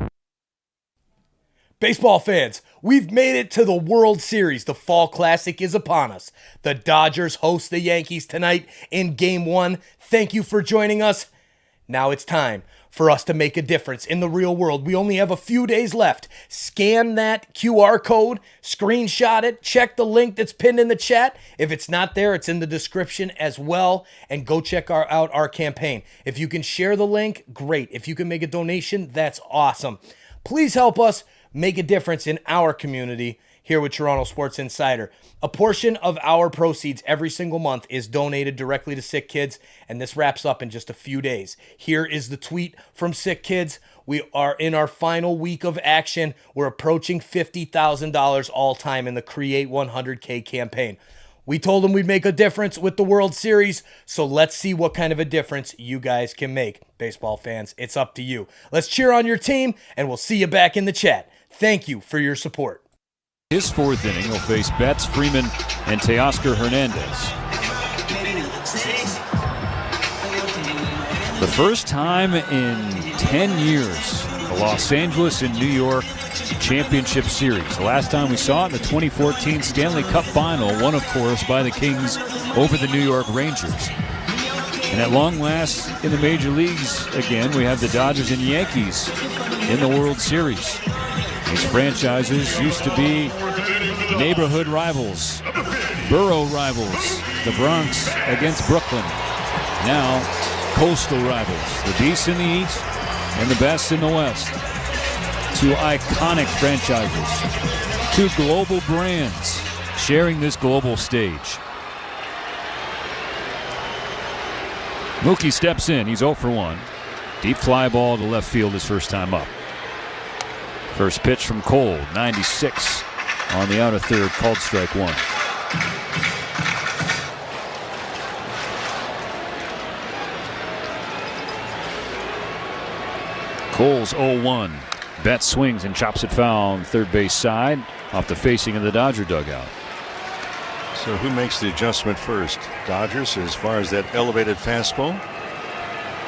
Baseball fans, we've made it to the World Series. The Fall Classic is upon us. The Dodgers host the Yankees tonight in Game 1. Thank you for joining us. Now it's time for us to make a difference in the real world. We only have a few days left. Scan that QR code, screenshot it, check the link that's pinned in the chat. If it's not there, it's in the description as well. And go check out our campaign. If you can share the link, great. If you can make a donation, that's awesome. Please help us make a difference in our community here with Toronto Sports Insider. A portion of our proceeds every single month is donated directly to SickKids, and this wraps up in just a few days. Here is the tweet from SickKids. We are in our final week of action. We're approaching $50,000 all time in the Create 100K campaign. We told them we'd make a difference with the World Series, so let's see what kind of a difference you guys can make. Baseball fans, it's up to you. Let's cheer on your team, and we'll see you back in the chat. Thank you for your support. His 4th inning will face Betts, Freeman, and Teoscar Hernandez. The first time in 10 years, the Los Angeles and New York Championship Series. The last time we saw it in the 2014 Stanley Cup Final, won, of course, by the Kings over the New York Rangers. And at long last, in the major leagues, again, we have the Dodgers and Yankees in the World Series. These franchises used to be neighborhood rivals, borough rivals, the Bronx against Brooklyn. Now, coastal rivals, the Beasts in the East and the Best in the West. 2 iconic franchises, 2 global brands sharing this global stage. Mookie steps in, he's 0 for 1. Deep fly ball to left field his first time up. First pitch from Cole, 96 on the outer third, called strike 1. Cole's 0-1. Betts swings and chops it foul on third base side off the facing of the Dodger dugout. So who makes the adjustment first? Dodgers as far as that elevated fastball?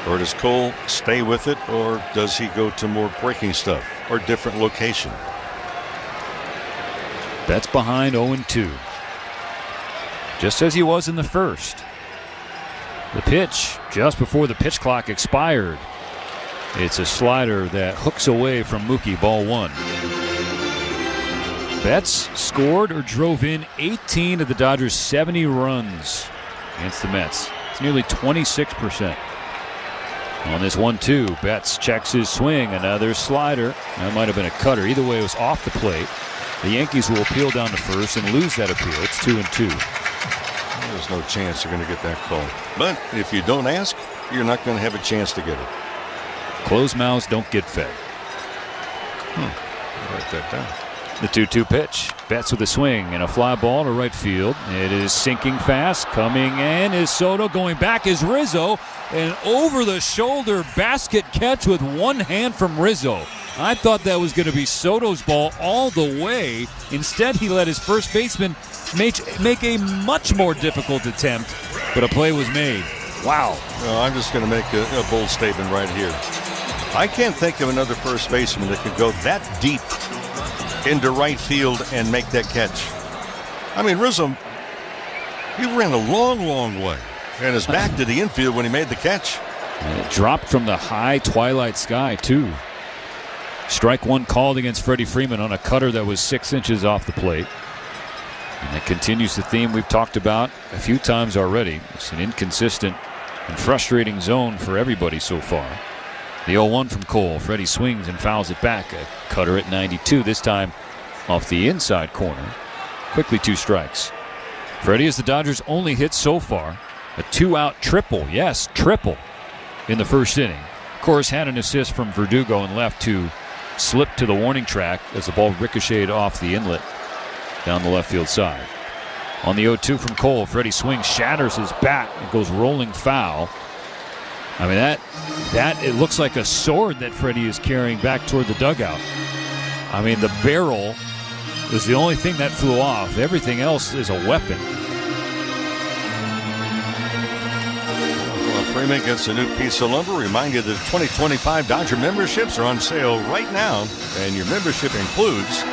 Or does Cole stay with it, or does he go to more breaking stuff or different location? Betts behind 0-2. Just as he was in the first. The pitch just before the pitch clock expired. It's a slider that hooks away from Mookie, ball 1. Betts scored or drove in 18 of the Dodgers' 70 runs against the Mets. It's nearly 26%. On this 1-2, Betts checks his swing. Another slider. That might have been a cutter. Either way, it was off the plate. The Yankees will appeal down to first and lose that appeal. It's 2-2. There's no chance you're going to get that call. But if you don't ask, you're not going to have a chance to get it. Closed mouths don't get fed. Write that down. The 2-2 pitch. Betts with a swing and a fly ball to right field. It is sinking fast. Coming in is Soto. Going back is Rizzo. An over-the-shoulder basket catch with one hand from Rizzo. I thought that was going to be Soto's ball all the way. Instead, he let his first baseman make a much more difficult attempt, but a play was made. Wow. Well, I'm just going to make a bold statement right here. I can't think of another first baseman that could go that deep into right field and make that catch. I mean, Rizzo, he ran a long, long way and is back to the infield when he made the catch. And it dropped from the high twilight sky, too. Strike one called against Freddie Freeman on a cutter that was 6 inches off the plate. And that continues the theme we've talked about a few times already. It's an inconsistent and frustrating zone for everybody so far. The 0-1 from Cole. Freddie swings and fouls it back. A cutter at 92, this time off the inside corner. Quickly 2 strikes. Freddie is the Dodgers' only hit so far. A 2-out triple. Yes, triple in the first inning. Of course, had an assist from Verdugo and left to slip to the warning track as the ball ricocheted off the inlet down the left field side. On the 0-2 from Cole, Freddie swings, shatters his bat, and goes rolling foul. I mean, that it looks like a sword that Freddie is carrying back toward the dugout. I mean, the barrel was the only thing that flew off. Everything else is a weapon. Well, Freeman gets a new piece of lumber. Remind you that 2025 Dodger memberships are on sale right now, and your membership includes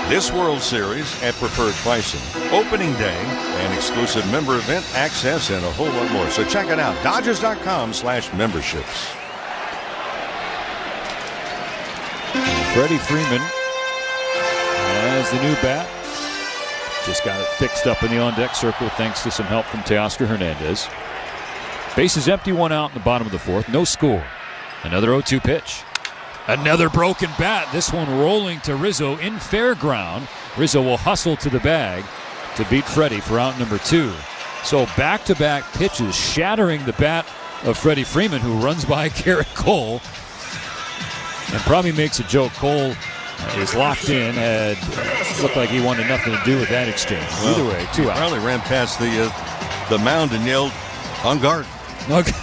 this World Series at preferred pricing, opening day, and exclusive member event access, and a whole lot more. So check it out, Dodgers.com/memberships. Freddie Freeman has the new bat. Just got it fixed up in the on-deck circle thanks to some help from Teoscar Hernandez. Bases empty, 1 out in the bottom of the 4th. No score. Another 0-2 pitch. Another broken bat. This one rolling to Rizzo in fair ground. Rizzo will hustle to the bag to beat Freddie for out number 2. So back-to-back pitches shattering the bat of Freddie Freeman, who runs by Garrett Cole and probably makes a joke. Cole is locked in. Had looked like he wanted nothing to do with that exchange. Well, either way, 2 out. Probably ran past the mound and yelled, "On guard." Okay.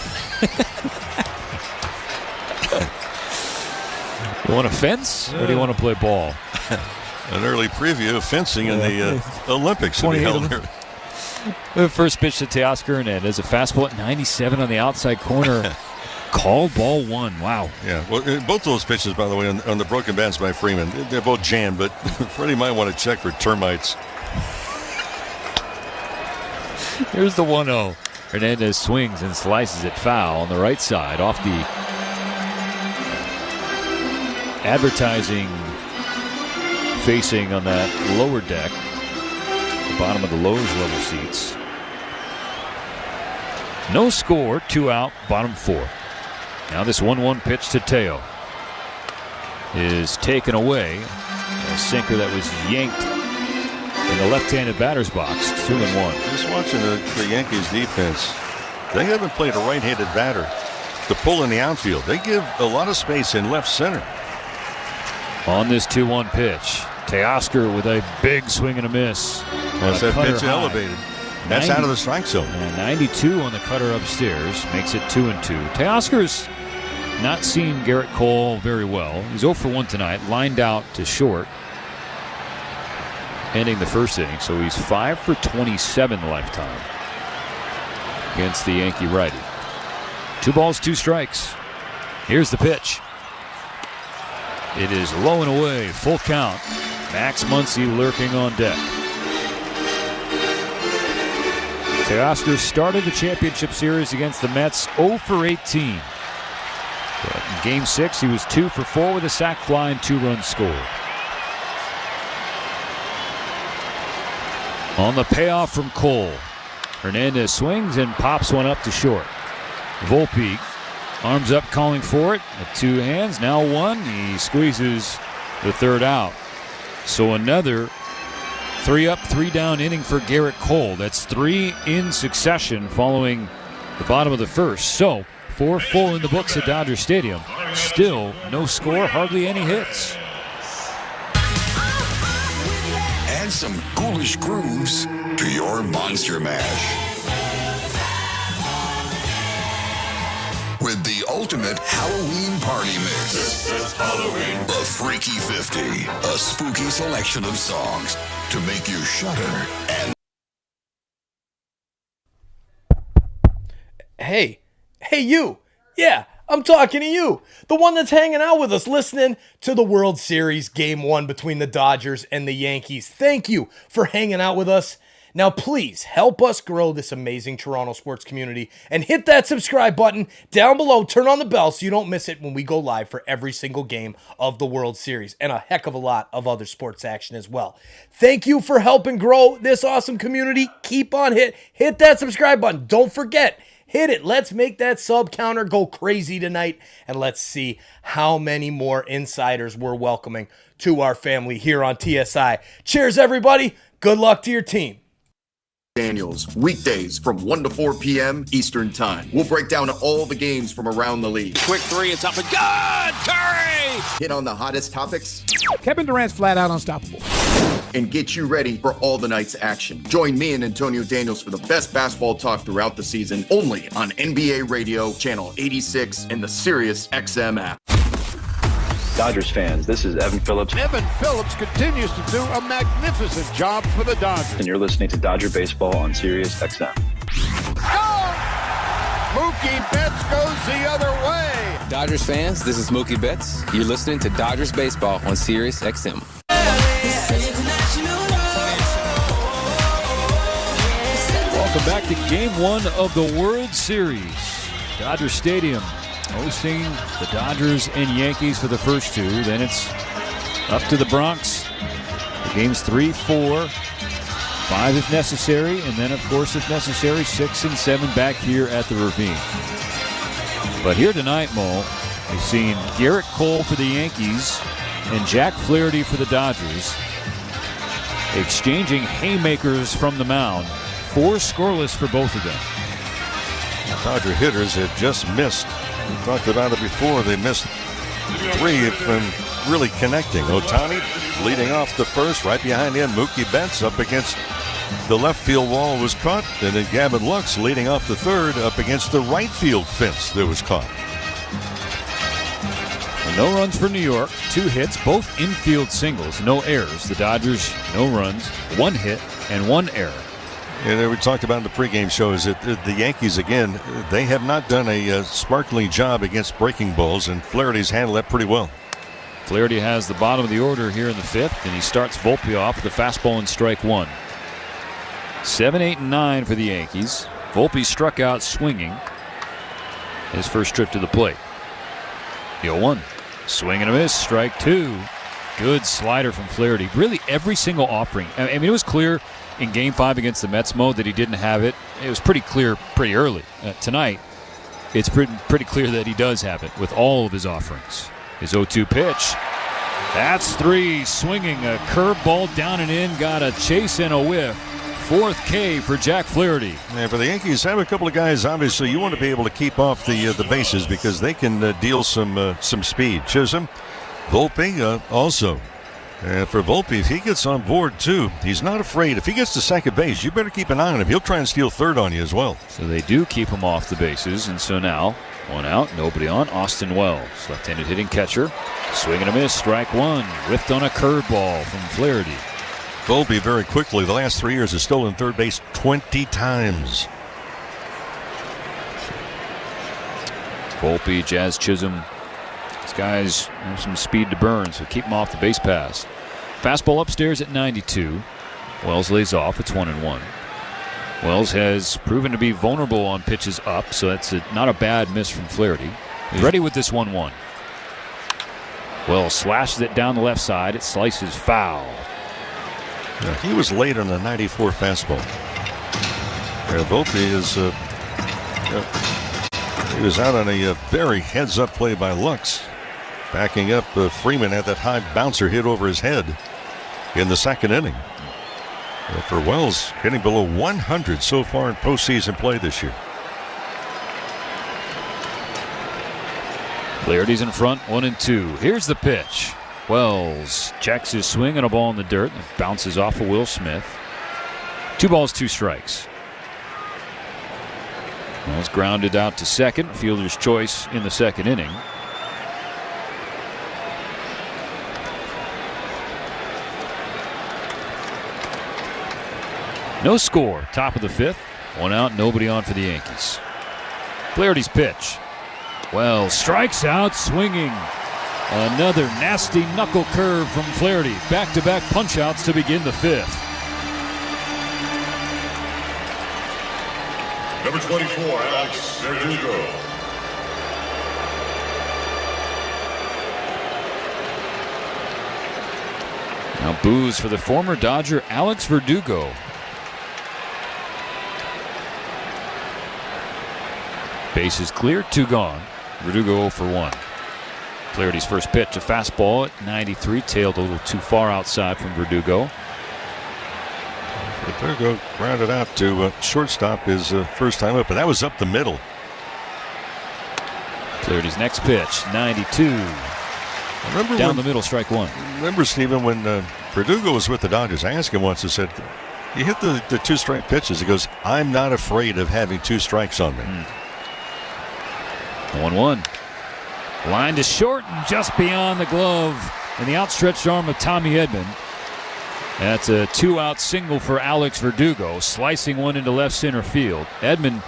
You want to fence or do you want to play ball? An early preview of fencing in the Olympics to be held here. The first pitch to Teoscar Hernandez, a fastball at 97 on the outside corner. Called ball 1. Wow. Yeah. Well, both those pitches, by the way, on the broken bats by Freeman, they're both jammed, but Freddie might want to check for termites. Here's the 1-0. Hernandez swings and slices it foul on the right side off the advertising facing on that lower deck, the bottom of the lower level seats. No score, 2 out, bottom 4. Now this 1-1 pitch to Teo is taken away. A sinker that was yanked in the left-handed batter's box. 2-1. Just watching the Yankees defense, they haven't played a right-handed batter to pull in the outfield. They give a lot of space in left center. On this 2-1 pitch, Teoscar with a big swing and a miss. That's that pitch elevated. That's out of the strike zone. 92 on the cutter upstairs makes it 2-2. Teoscar's not seen Garrett Cole very well. He's 0 for 1 tonight, lined out to short, ending the first inning. So he's 5 for 27 lifetime against the Yankee righty. 2 balls, 2 strikes. Here's the pitch. It is low and away, full count. Max Muncy lurking on deck. Teoscar started the championship series against the Mets 0 for 18. But in Game 6, he was 2 for 4 with a sac fly and 2 runs scored. On the payoff from Cole, Hernandez swings and pops one up to short. Volpe arms up calling for it with 2 hands, now 1. He squeezes the third out. So another 3 up, 3 down inning for Garrett Cole. That's 3 in succession following the bottom of the first. So 4 full in the books at Dodger Stadium. Still no score, hardly any hits. Add some ghoulish grooves to your Monster Mash. With the ultimate Halloween party mix. This is Halloween. The Freaky 50. A spooky selection of songs to make you shudder and... Hey you. Yeah, I'm talking to you. The one that's hanging out with us listening to the World Series Game 1 between the Dodgers and the Yankees. Thank you for hanging out with us. Now, please help us grow this amazing Toronto sports community and hit that subscribe button down below. Turn on the bell so you don't miss it when we go live for every single game of the World Series and a heck of a lot of other sports action as well. Thank you for helping grow this awesome community. Keep on hit that subscribe button. Don't forget, hit it. Let's make that sub counter go crazy tonight, and let's see how many more insiders we're welcoming to our family here on TSI. Cheers, everybody. Good luck to your team. Daniels, weekdays from 1 to 4 p.m. Eastern Time. We'll break down all the games from around the league. Quick 3, it's up and good! Curry! Hit on the hottest topics. Kevin Durant's flat out unstoppable. And get you ready for all the night's action. Join me and Antonio Daniels for the best basketball talk throughout the season, only on NBA Radio, Channel 86, and the Sirius XM app. Dodgers fans, this is Evan Phillips. Evan Phillips continues to do a magnificent job for the Dodgers. And you're listening to Dodger Baseball on Sirius XM. Mookie Betts goes the other way. Dodgers fans, this is Mookie Betts. You're listening to Dodgers Baseball on Sirius XM. Welcome back to Game 1 of the World Series. Dodger Stadium hosting the Dodgers and Yankees for the first 2. Then it's up to the Bronx. The game's 3, 4, 5 if necessary, and then, of course, if necessary, 6 and 7 back here at the Ravine. But here tonight, Mo, we've seen Garrett Cole for the Yankees and Jack Flaherty for the Dodgers exchanging haymakers from the mound. 4 scoreless for both of them. Dodger hitters had just missed. We talked about it before. They missed 3 from really connecting. Ohtani leading off the first. Right behind him, Mookie Betts up against the left field wall was caught. And then Gavin Lux leading off the third up against the right field fence that was caught. No runs for New York. 2 hits, both infield singles. No errors. The Dodgers, no runs, 1 hit, and 1 error. And we talked about in the pregame show is that the Yankees, again, they have not done a sparkling job against breaking balls, and Flaherty's handled that pretty well. Flaherty has the bottom of the order here in the 5th, and he starts Volpe off with a fastball and strike 1. 7, 8, and 9 for the Yankees. Volpe struck out swinging his first trip to the plate. 0-1. Swing and a miss, strike 2. Good slider from Flaherty. Really every single offering. I mean, it was clear in Game 5 against the Mets, Mo, that he didn't have it. It was pretty clear pretty early. Tonight, it's pretty clear that he does have it with all of his offerings. His 0-2 pitch. That's 3. Swinging a curveball down and in. Got a chase and a whiff. 4th K for Jack Flaherty. And for the Yankees, have a couple of guys, obviously, you want to be able to keep off the bases because they can deal some speed. Chisholm, Volpe also. For Volpe, if he gets on board, too, he's not afraid. If he gets to second base, you better keep an eye on him. He'll try and steal third on you as well. So they do keep him off the bases, and so now, 1 out, nobody on. Austin Wells, left-handed hitting catcher. Swing and a miss, strike 1. Whiffed on a curveball from Flaherty. Volpe very quickly, the last 3 years, has stolen third base 20 times. Volpe, Jazz Chisholm. These guys have some speed to burn, so keep them off the base pass. Fastball upstairs at 92. Wells lays off. It's 1-1. Wells has proven to be vulnerable on pitches up, so that's not a bad miss from Flaherty. He's ready with this 1-1. Wells slashes it down the left side. It slices foul. Yeah, he was late on the 94 fastball. Volpe is he was out on a very heads-up play by Lux, backing up Freeman had that high bouncer hit over his head in the second inning. For Wells, hitting below 100 so far in postseason play this year. Flaherty's in front, 1-2. Here's the pitch. Wells checks his swing on a ball in the dirt. It bounces off of Will Smith. 2 balls, 2 strikes. Wells grounded out to second. Fielder's choice in the second inning. No score. Top of the 5th. 1 out, nobody on for the Yankees. Flaherty's pitch. Wells strikes out swinging. Another nasty knuckle curve from Flaherty. Back-to-back punch-outs to begin the 5th. Number 24, Alex Verdugo. Now boos for the former Dodger Alex Verdugo. Bases clear, 2 gone. Verdugo 0 for 1. Flaherty's first pitch, a fastball at 93, tailed a little too far outside from Verdugo. Verdugo grounded out to shortstop his first time up, and that was up the middle. Flaherty's next pitch, 92. Down the middle, strike 1. Remember, Stephen, when Verdugo was with the Dodgers, I asked him once, I said, you hit the 2-strike pitches. He goes, I'm not afraid of having 2 strikes on me. 1-1. Line to short and just beyond the glove and the outstretched arm of Tommy Edman. That's a 2-out single for Alex Verdugo, slicing one into left center field. Edman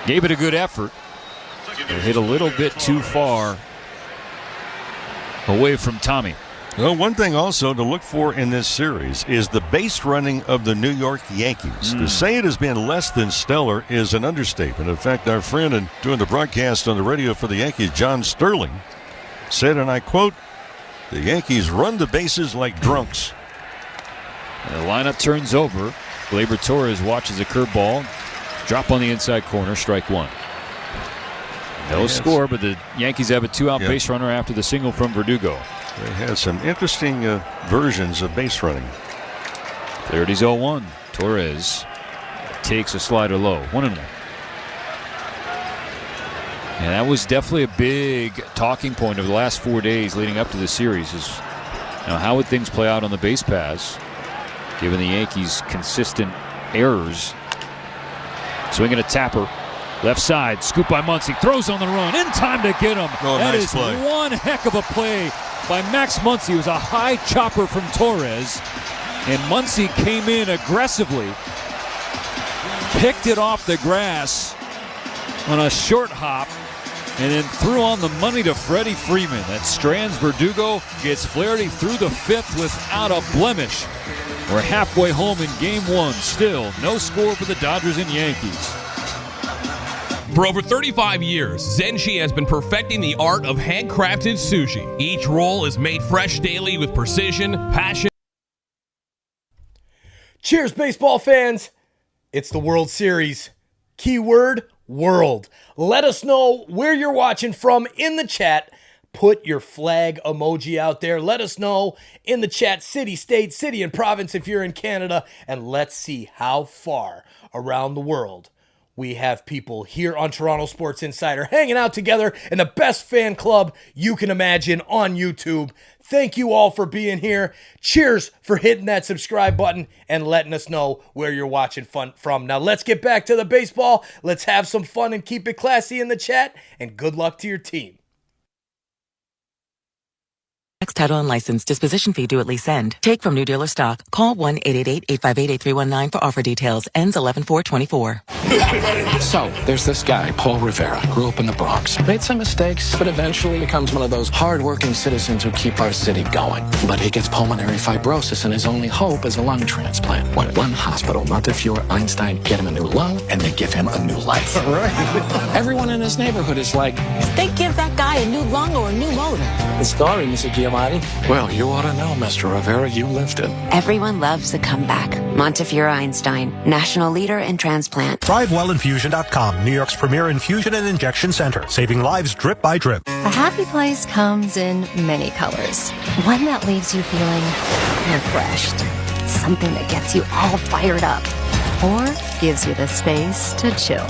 gave it a good effort. It hit a little bit too far away from Tommy. Well, one thing also to look for in this series is the base running of the New York Yankees. To say it has been less than stellar is an understatement. In fact, our friend and doing the broadcast on the radio for the Yankees, John Sterling, said, and I quote, "The Yankees run the bases like drunks." The lineup turns over. Gleyber Torres watches a curveball drop on the inside corner, strike 1. No score, but the Yankees have a 2-out base runner after the single from Verdugo. They had some interesting versions of base running. Flaherty's 0-1. Torres takes a slider low. 1-1. And that was definitely a big talking point of the last 4 days leading up to the series is, how would things play out on the base paths given the Yankees' consistent errors. Swinging a tapper. Left side, scoop by Muncy, throws on the run, in time to get him. That is one heck of a play by Max Muncy. It was a high chopper from Torres, and Muncy came in aggressively, picked it off the grass on a short hop, and then threw on the money to Freddie Freeman. That strands Verdugo, gets Flaherty through the 5th without a blemish. We're halfway home in Game 1. Still, no score for the Dodgers and Yankees. For over 35 years, Zenshi has been perfecting the art of handcrafted sushi. Each roll is made fresh daily with precision, passion. Cheers, baseball fans. It's the World Series. Keyword, world. Let us know where you're watching from in the chat. Put your flag emoji out there. Let us know in the chat, city, state, city, and province if you're in Canada. And let's see how far around the world we have people here on Toronto Sports Insider hanging out together in the best fan club you can imagine on YouTube. Thank you all for being here. Cheers for hitting that subscribe button and letting us know where you're watching from. Now let's get back to the baseball. Let's have some fun and keep it classy in the chat. And good luck to your team. Title and license. Disposition fee due at lease end. Take from new dealer stock. Call 1-888-858-8319 for offer details. Ends 11/4/24. So, there's this guy, Paul Rivera, grew up in the Bronx. Made some mistakes, but eventually becomes one of those hard-working citizens who keep our city going. But he gets pulmonary fibrosis, and his only hope is a lung transplant. When one hospital, Montefiore Einstein, get him a new lung, and they give him a new life. Right. Everyone in his neighborhood is like, They give that guy a new lung or a new motor. the story, Mr. Giamatti. Well, you ought to know, Mr. Rivera, you lived it. Everyone loves a comeback. Montefiore Einstein, national leader in transplant. ThriveWellInfusion.com, New York's premier infusion and injection center, saving lives drip by drip. A happy place comes in many colors. One that leaves you feeling refreshed. Something that gets you all fired up. Or gives you the space to chill.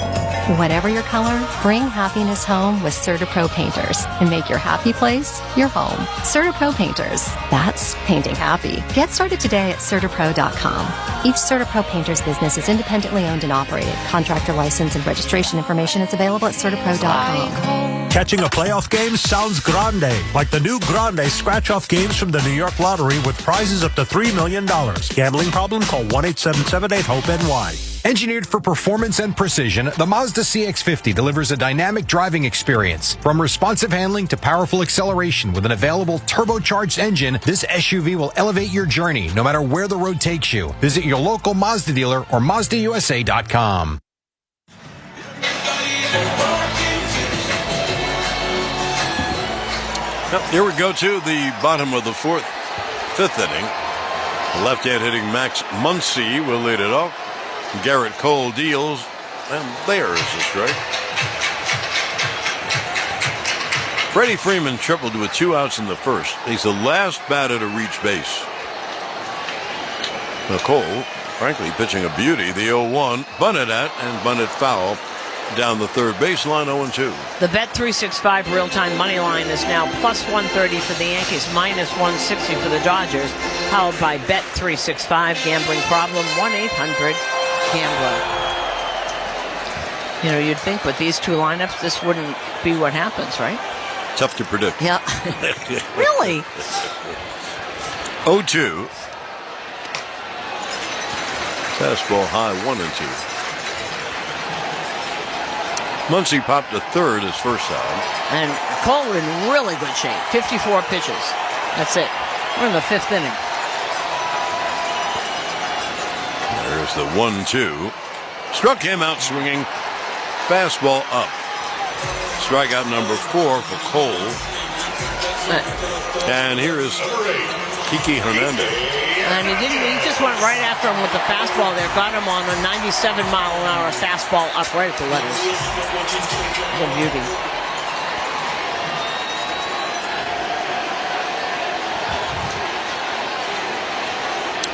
Whatever your color, bring happiness home with CertaPro Painters and make your happy place your home. CertaPro Painters. That's painting happy. Get started today at CertaPro.com. Each CertaPro Painters business is independently owned and operated. Contractor license and registration information is available at CertaPro.com. Catching a playoff game sounds grande, like the new grande scratch-off games from the New York Lottery with prizes up to $3 million. Gambling problem? Call 1-877-8-HOPE-NY. Engineered for performance and precision, the Mazda CX-50 delivers a dynamic driving experience. From responsive handling to powerful acceleration with an available turbocharged engine, this SUV will elevate your journey no matter where the road takes you. Visit your local Mazda dealer or MazdaUSA.com. Here we go to the bottom of the fifth inning. Left-hand hitting Max Muncy will lead it off. Garrett Cole deals, and there's the strike. Freddie Freeman tripled with 2 outs in the first. He's the last batter to reach base. Now Cole, frankly, pitching a beauty. The 0-1, bunted at and bunted foul down the third baseline, 0-2. The Bet365 real-time money line is now plus 130 for the Yankees, minus 160 for the Dodgers. Powered by Bet365. Gambling problem? 1-800-GAMBLER. You know, you'd think with these two lineups, this wouldn't be what happens, right? Tough to predict. Yeah. Really? 0-2. Fastball high, 1-2. Muncy popped to third his first time. And Cole in really good shape. 54 pitches. That's it. We're in the fifth inning. There's the 1-2. Struck him out swinging. Fastball up. Strikeout number 4 for Cole. And here is Kiki Hernandez. And he just went right after him with the fastball there. Got him on a 97-mile-an-hour fastball up right at the letters. It's a beauty.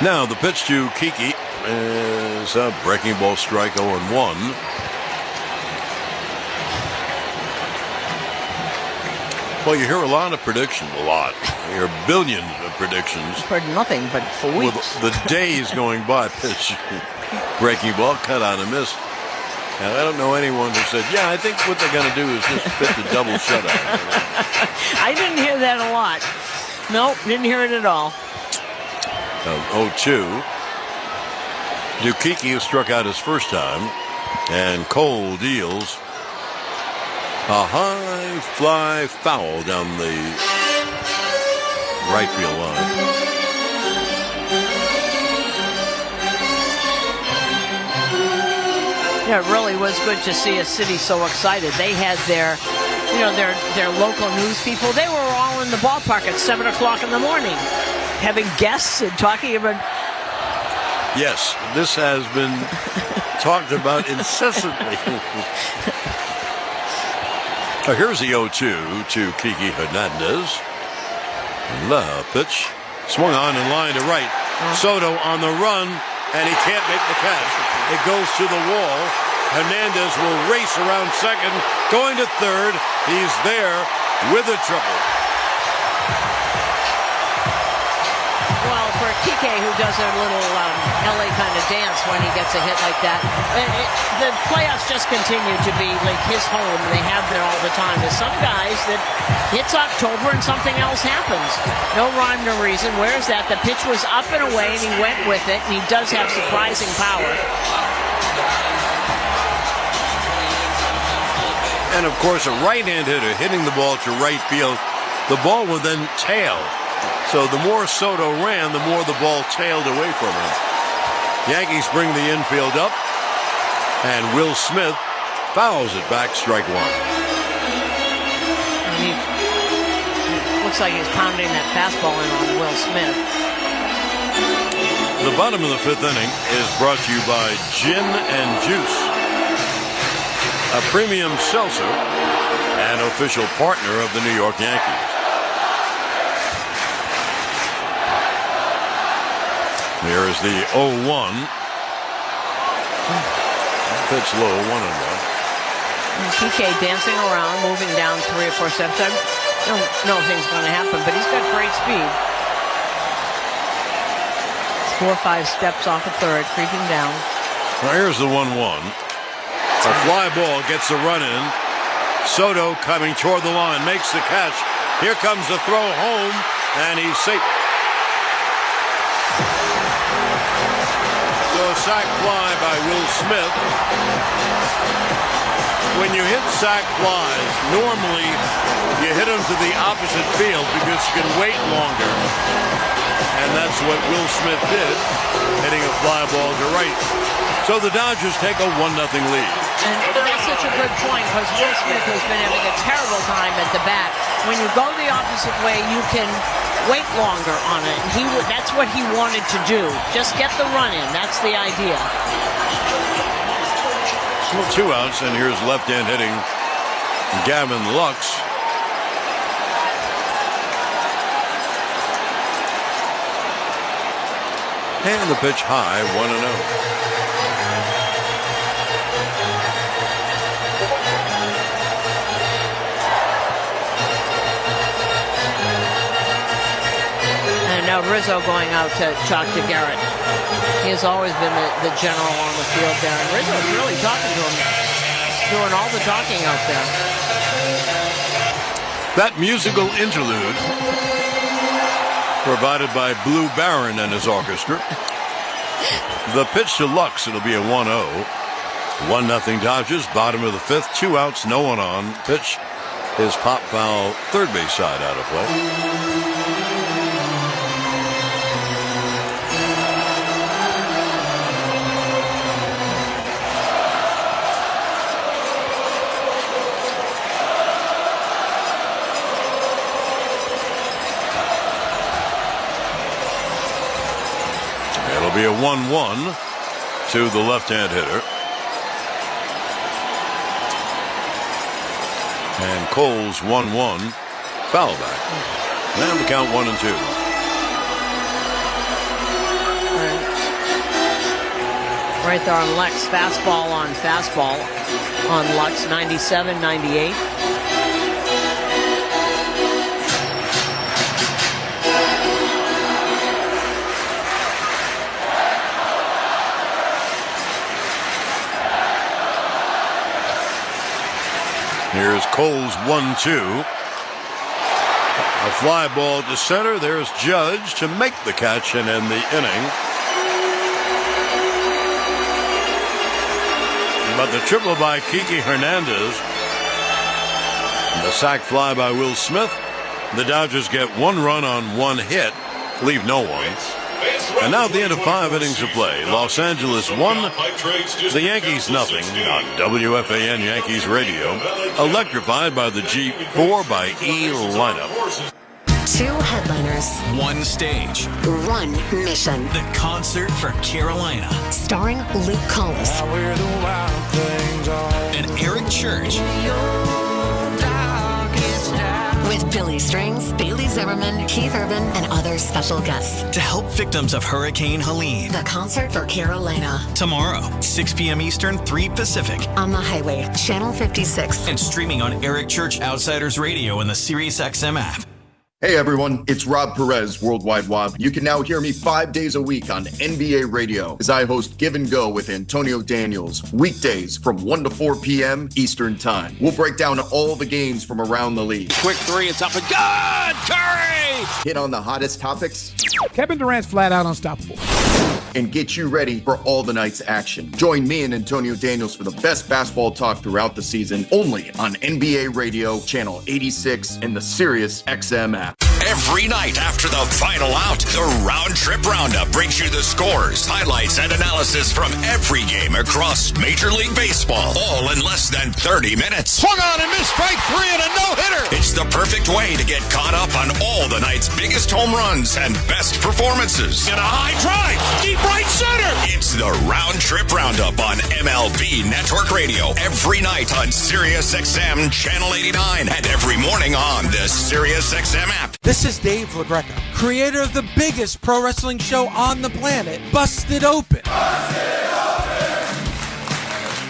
Now the pitch to Kiki is a breaking ball strike, 0-1. Well, you hear a lot of predictions, You hear billions of predictions. I've heard nothing but for weeks. Well, the days going by, pitch, breaking ball, cut out and miss. And I don't know anyone who said, yeah, I think what they're going to do is just pitch a double shutout. I didn't hear that a lot. Nope, didn't hear it at all. 0-2. Dukiki struck out his first time, and Cole deals a high fly foul down the right field line. Yeah, it really was good to see a city so excited. They had their local news people. They were all in the ballpark at 7 o'clock in the morning, having guests and talking about. Yes, this has been talked about incessantly. Here's the 0-2 to Kiki Hernandez. The pitch. Swung on in line to right. Soto on the run, and he can't make the catch. It goes to the wall. Hernandez will race around second, going to third. He's there with a triple. Well, for Kike, who does a little LA kind of dance when he gets a hit like that. The playoffs just continue to be like his home. They have been all the time. There's some guys that hits October and something else happens. No rhyme, no reason. Where's that? The pitch was up and away, and he went with it, and he does have surprising power. And, of course, a right-hand hitter hitting the ball to right field, the ball would then tail. So the more Soto ran, the more the ball tailed away from him. Yankees bring the infield up, and Will Smith fouls it back, strike one. Looks like he's pounding that fastball in on Will Smith. The bottom of the fifth inning is brought to you by Gin and Juice, a premium seltzer and official partner of the New York Yankees. Here is the 0-1. Pitch low, 1-1. PK dancing around, moving down 3 or 4 steps. I don't know if things going to happen, but he's got great speed. 4 or 5 steps off of third, creeping down. Well, here's the 1-1. A fly ball gets the run in. Soto coming toward the line, makes the catch. Here comes the throw home, and he's safe. So a sac fly by Will Smith. When you hit sac flies, normally you hit them to the opposite field because you can wait longer. And that's what Will Smith did, hitting a fly ball to right. So the Dodgers take a 1-0 lead. And that's such a good point because Will Smith has been having a terrible time at the bat. When you go the opposite way, you can wait longer on it. And that's what he wanted to do. Just get the run in. That's the idea. Well, 2 outs, and here's left-hand hitting Gavin Lux. And the pitch high, 1-0. Now Rizzo going out to talk to Garrett. He has always been the general on the field there. And Rizzo's really talking to him. He's doing all the talking out there. That musical interlude provided by Blue Baron and his orchestra. The pitch to Lux, it'll be a 1-0. 1-0 Dodgers, bottom of the fifth, 2 outs, no one on. Pitch is pop foul, third base side out of play. It'll be a 1-1 to the left-hand hitter. And Cole's 1-1, foul back. And the count 1-2. Right there on Lex, fastball on Lux, 97, 98. Here's Cole's 1-2. A fly ball to center. There's Judge to make the catch and end the inning. But the triple by Kike Hernandez. And the sac fly by Will Smith. The Dodgers get 1 run on 1 hit. Leave no one. And now at the end of 5 innings of play, Los Angeles 1, the Yankees 0 on WFAN Yankees Radio, electrified by the G4 by E lineup. 2 headliners. 1 stage. 1 mission. The concert for Carolina. Starring Luke Collins. And Eric Church. With Billy Strings, Bailey Zimmerman, Keith Urban, and other special guests. To help victims of Hurricane Helene. The concert for Carolina. Tomorrow, 6 p.m. Eastern, 3 Pacific. On the Highway, Channel 56. And streaming on Eric Church Outsiders Radio and the SiriusXM app. Hey everyone, it's Rob Perez, Worldwide Wob. You can now hear me 5 days a week on NBA Radio as I host Give and Go with Antonio Daniels, weekdays from 1 to 4 p.m. Eastern Time. We'll break down all the games from around the league. Quick three, it's up and good! Curry! Hit on the hottest topics. Kevin Durant's flat out unstoppable. And get you ready for all the night's action. Join me and Antonio Daniels for the best basketball talk throughout the season, only on NBA Radio, Channel 86, and the Sirius XM app. Every night after the final out, the Round Trip Roundup brings you the scores, highlights, and analysis from every game across Major League Baseball, all in less than 30 minutes. Swung on and missed strike three and a no-hitter. It's the perfect way to get caught up on all the night's biggest home runs and best performances. And a high drive, deep right center. It's the Round Trip Roundup on MLB Network Radio every night on Sirius XM Channel 89 and every morning on the Sirius XM app. This is Dave LaGreca, creator of the biggest pro wrestling show on the planet, Busted Open.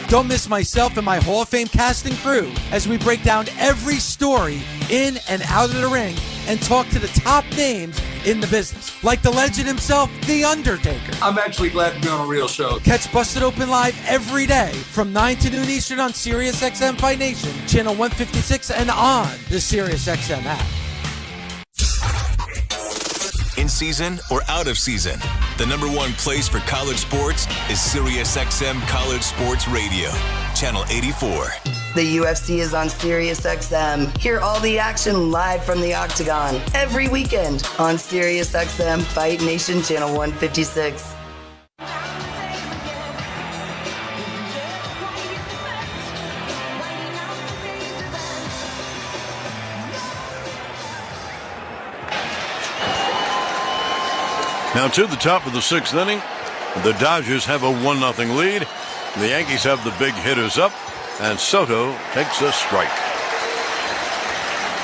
Don't miss myself and my Hall of Fame cast and crew as we break down every story in and out of the ring and talk to the top names in the business, like the legend himself, The Undertaker. I'm actually glad to be on a real show. Catch Busted Open live every day from 9 to noon Eastern on Sirius XM Fight Nation, channel 156, and on the Sirius XM app. In season or out of season, the number one place for college sports is SiriusXM College Sports Radio, Channel 84. The UFC is on SiriusXM. Hear all the action live from the Octagon every weekend on SiriusXM Fight Nation, Channel 156. Now to the top of the sixth inning, the Dodgers have a 1-0 lead. The Yankees have the big hitters up, and Soto takes a strike.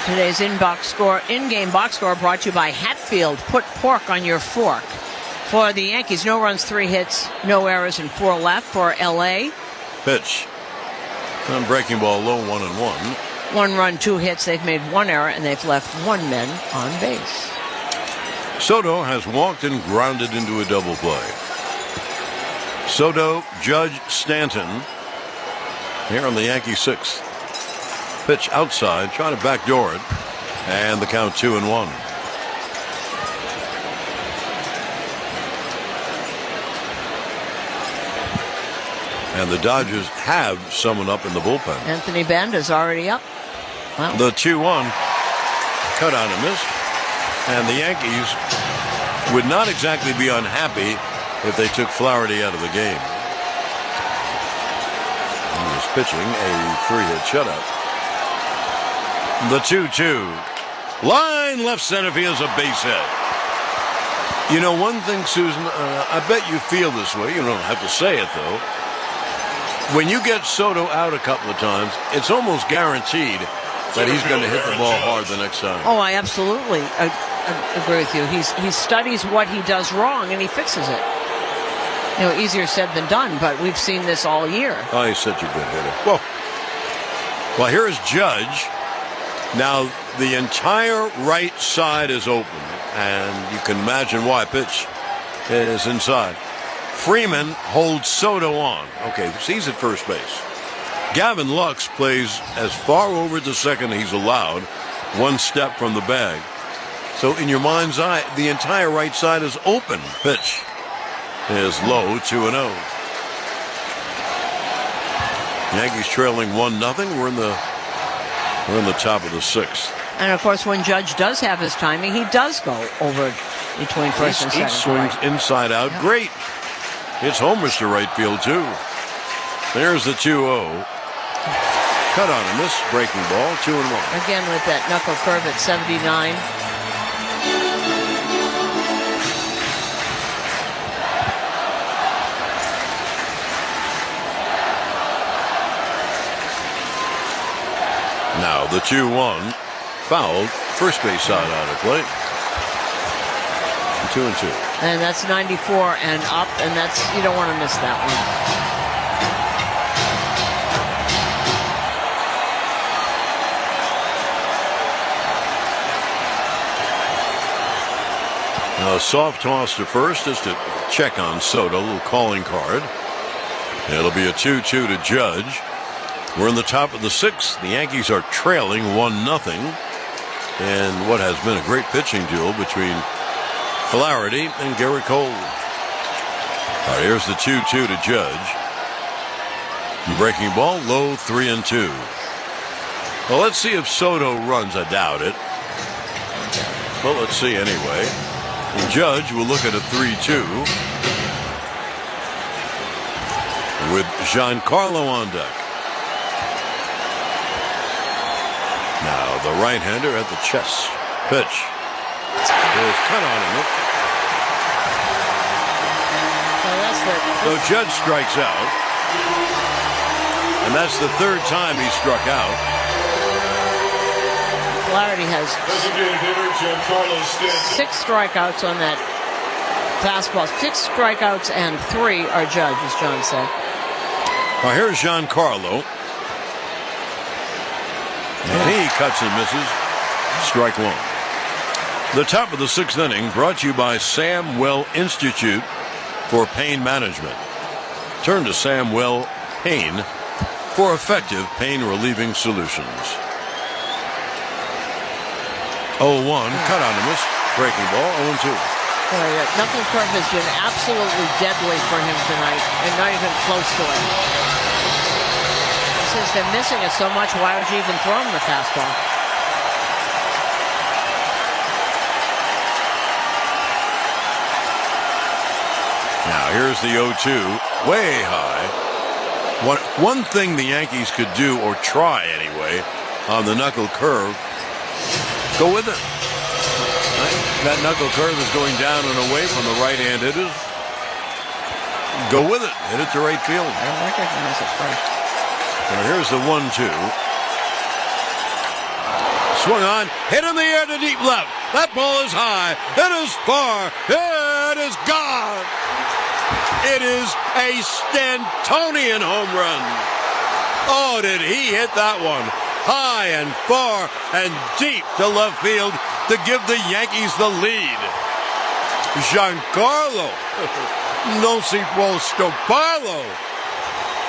Today's in-game box score brought to you by Hatfield. Put pork on your fork. For the Yankees, no runs, 3 hits, no errors, and 4 left. For L.A., pitch. On breaking ball low, 1-1. 1 run, 2 hits. They've made 1 error, and they've left 1 man on base. Soto has walked and grounded into a double play. Soto, Judge, Stanton here on the Yankee sixth. Pitch outside, trying to backdoor it, and the count 2-1. And the Dodgers have someone up in the bullpen. Anthony Banda's already up. Wow. The 2-1 cut on a miss. And the Yankees would not exactly be unhappy if they took Flaherty out of the game. He was pitching a 3-hit shutout. The 2-2. Line left center field is a base hit. You know one thing, Susan, I bet you feel this way. You don't have to say it, though. When you get Soto out a couple of times, it's almost guaranteed that he's going to hit the ball hard the next time. Oh, I absolutely agree with you. He studies what he does wrong and he fixes it. You know, easier said than done, but we've seen this all year. Oh, he's such a good hitter. Well, here's Judge. Now, the entire right side is open, and you can imagine why. Pitch is inside. Freeman holds Soto on. Okay, he's at first base. Gavin Lux plays as far over to second as he's allowed, 1 step from the bag. So in your mind's eye, the entire right side is open. Pitch is low, 2-0. Yankees trailing 1-0. We're in the top of the sixth. And of course, when Judge does have his timing, he does go over between first and second. He swings inside out. Yeah. Great. It's homers to right field too. There's the 2-0. Cut on a miss, breaking ball, 2-1. Again with that knuckle curve at 79. Now the 2-1, fouled, first base side out of play. 2-2. And that's 94 and up, and that's, you don't want to miss that one. A soft toss to first just to check on Soto, a little calling card. It'll be a 2-2 to Judge. We're in the top of the sixth. The Yankees are trailing 1-0. And what has been a great pitching duel between Flaherty and Garrett Cole. All right, here's the 2-2 to Judge. Breaking ball, low, 3-2. Well, let's see if Soto runs. I doubt it. Well, let's see anyway. And Judge will look at a 3-2 with Giancarlo on deck. Now the right-hander at the chest. Pitch. There's cut on him. So Judge strikes out. And that's the third time he struck out. Flaherty has 6 strikeouts on that fastball. 6 strikeouts and 3 are Judge, as John said. Now here's Giancarlo. And he cuts and misses. Strike one. The top of the sixth inning brought to you by Sam Well Institute for Pain Management. Turn to Sam Well Pain for effective pain-relieving solutions. 0-1, cut on the miss. Breaking ball, 0-2. Knuckle curve has been absolutely deadly for him tonight, and not even close to it. Since they're missing it so much, why would you even throw him the fastball? Now here's the 0-2, way high. One thing the Yankees could do, or try anyway, on the knuckle curve, go with it. That knuckle curve is going down and away from the right-hand hitters. Go with it. Hit it to right field. I recognize it first. Now here's the 1-2. Swung on, hit in the air to deep left. That ball is high. It is far. It is gone. It is a Stantonian home run. Oh, did he hit that one high and far and deep to left field to give the Yankees the lead. Giancarlo, non si può stopparlo.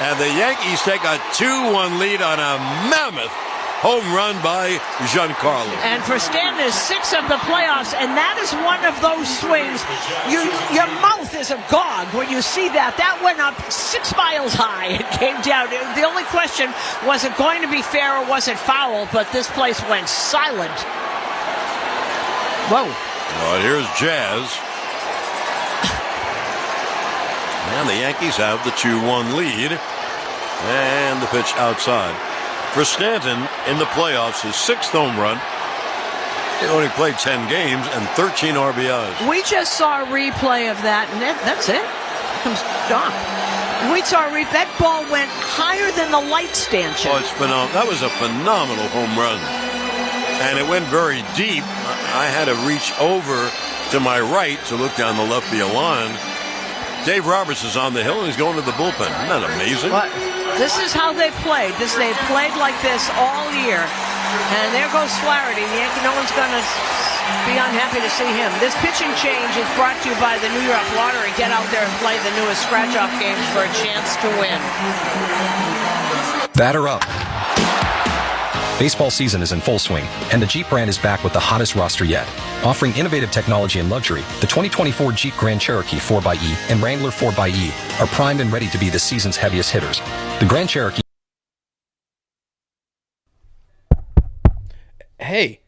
And the Yankees take a 2-1 lead on a mammoth home run by Giancarlo. And for Stanton, 6 of the playoffs, and that is one of those swings. Your mouth is agog when you see that. That went up 6 miles high. It came down. The only question, was it going to be fair or was it foul? But this place went silent. Whoa. All right, here's Jazz. And the Yankees have the 2-1 lead. And the pitch outside. For Stanton, in the playoffs, his 6th home run. He only played 10 games and 13 RBIs. We just saw a replay of that, and that's it. Here comes Doc. We saw that ball went higher than the light stanchion. Oh, it's phenomenal. That was a phenomenal home run. And it went very deep. I had to reach over to my right to look down the left field line. Dave Roberts is on the hill, and he's going to the bullpen. Isn't that amazing? But this is how they've played. They've played like this all year. And there goes Flaherty. No one's going to be unhappy to see him. This pitching change is brought to you by the New York Lottery. Get out there and play the newest scratch-off games for a chance to win. Batter up. Baseball season is in full swing, and the Jeep brand is back with the hottest roster yet. Offering innovative technology and luxury, the 2024 Jeep Grand Cherokee 4xE and Wrangler 4xE are primed and ready to be the season's heaviest hitters. The Grand Cherokee... Hey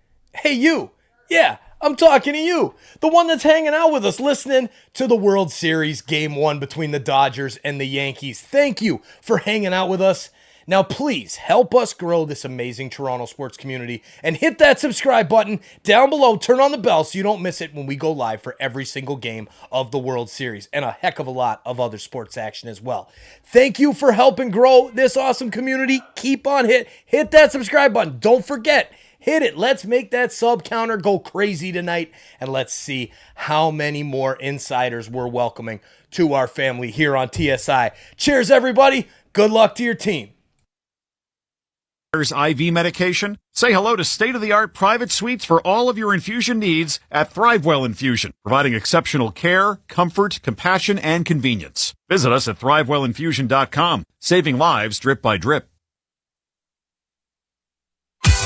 you! Yeah, I'm talking to you! The one that's hanging out with us, listening to the World Series Game 1 between the Dodgers and the Yankees. Thank you for hanging out with us. Now, please help us grow this amazing Toronto sports community and hit that subscribe button down below. Turn on the bell so you don't miss it when we go live for every single game of the World Series and a heck of a lot of other sports action as well. Thank you for helping grow this awesome community. Keep on hit that subscribe button. Don't forget, hit it. Let's make that sub counter go crazy tonight, and let's see how many more insiders we're welcoming to our family here on TSI. Cheers, everybody. Good luck to your team. IV medication? Say hello to state-of-the-art private suites for all of your infusion needs at ThriveWell Infusion, providing exceptional care, comfort, compassion, and convenience. Visit us at thrivewellinfusion.com, saving lives drip by drip.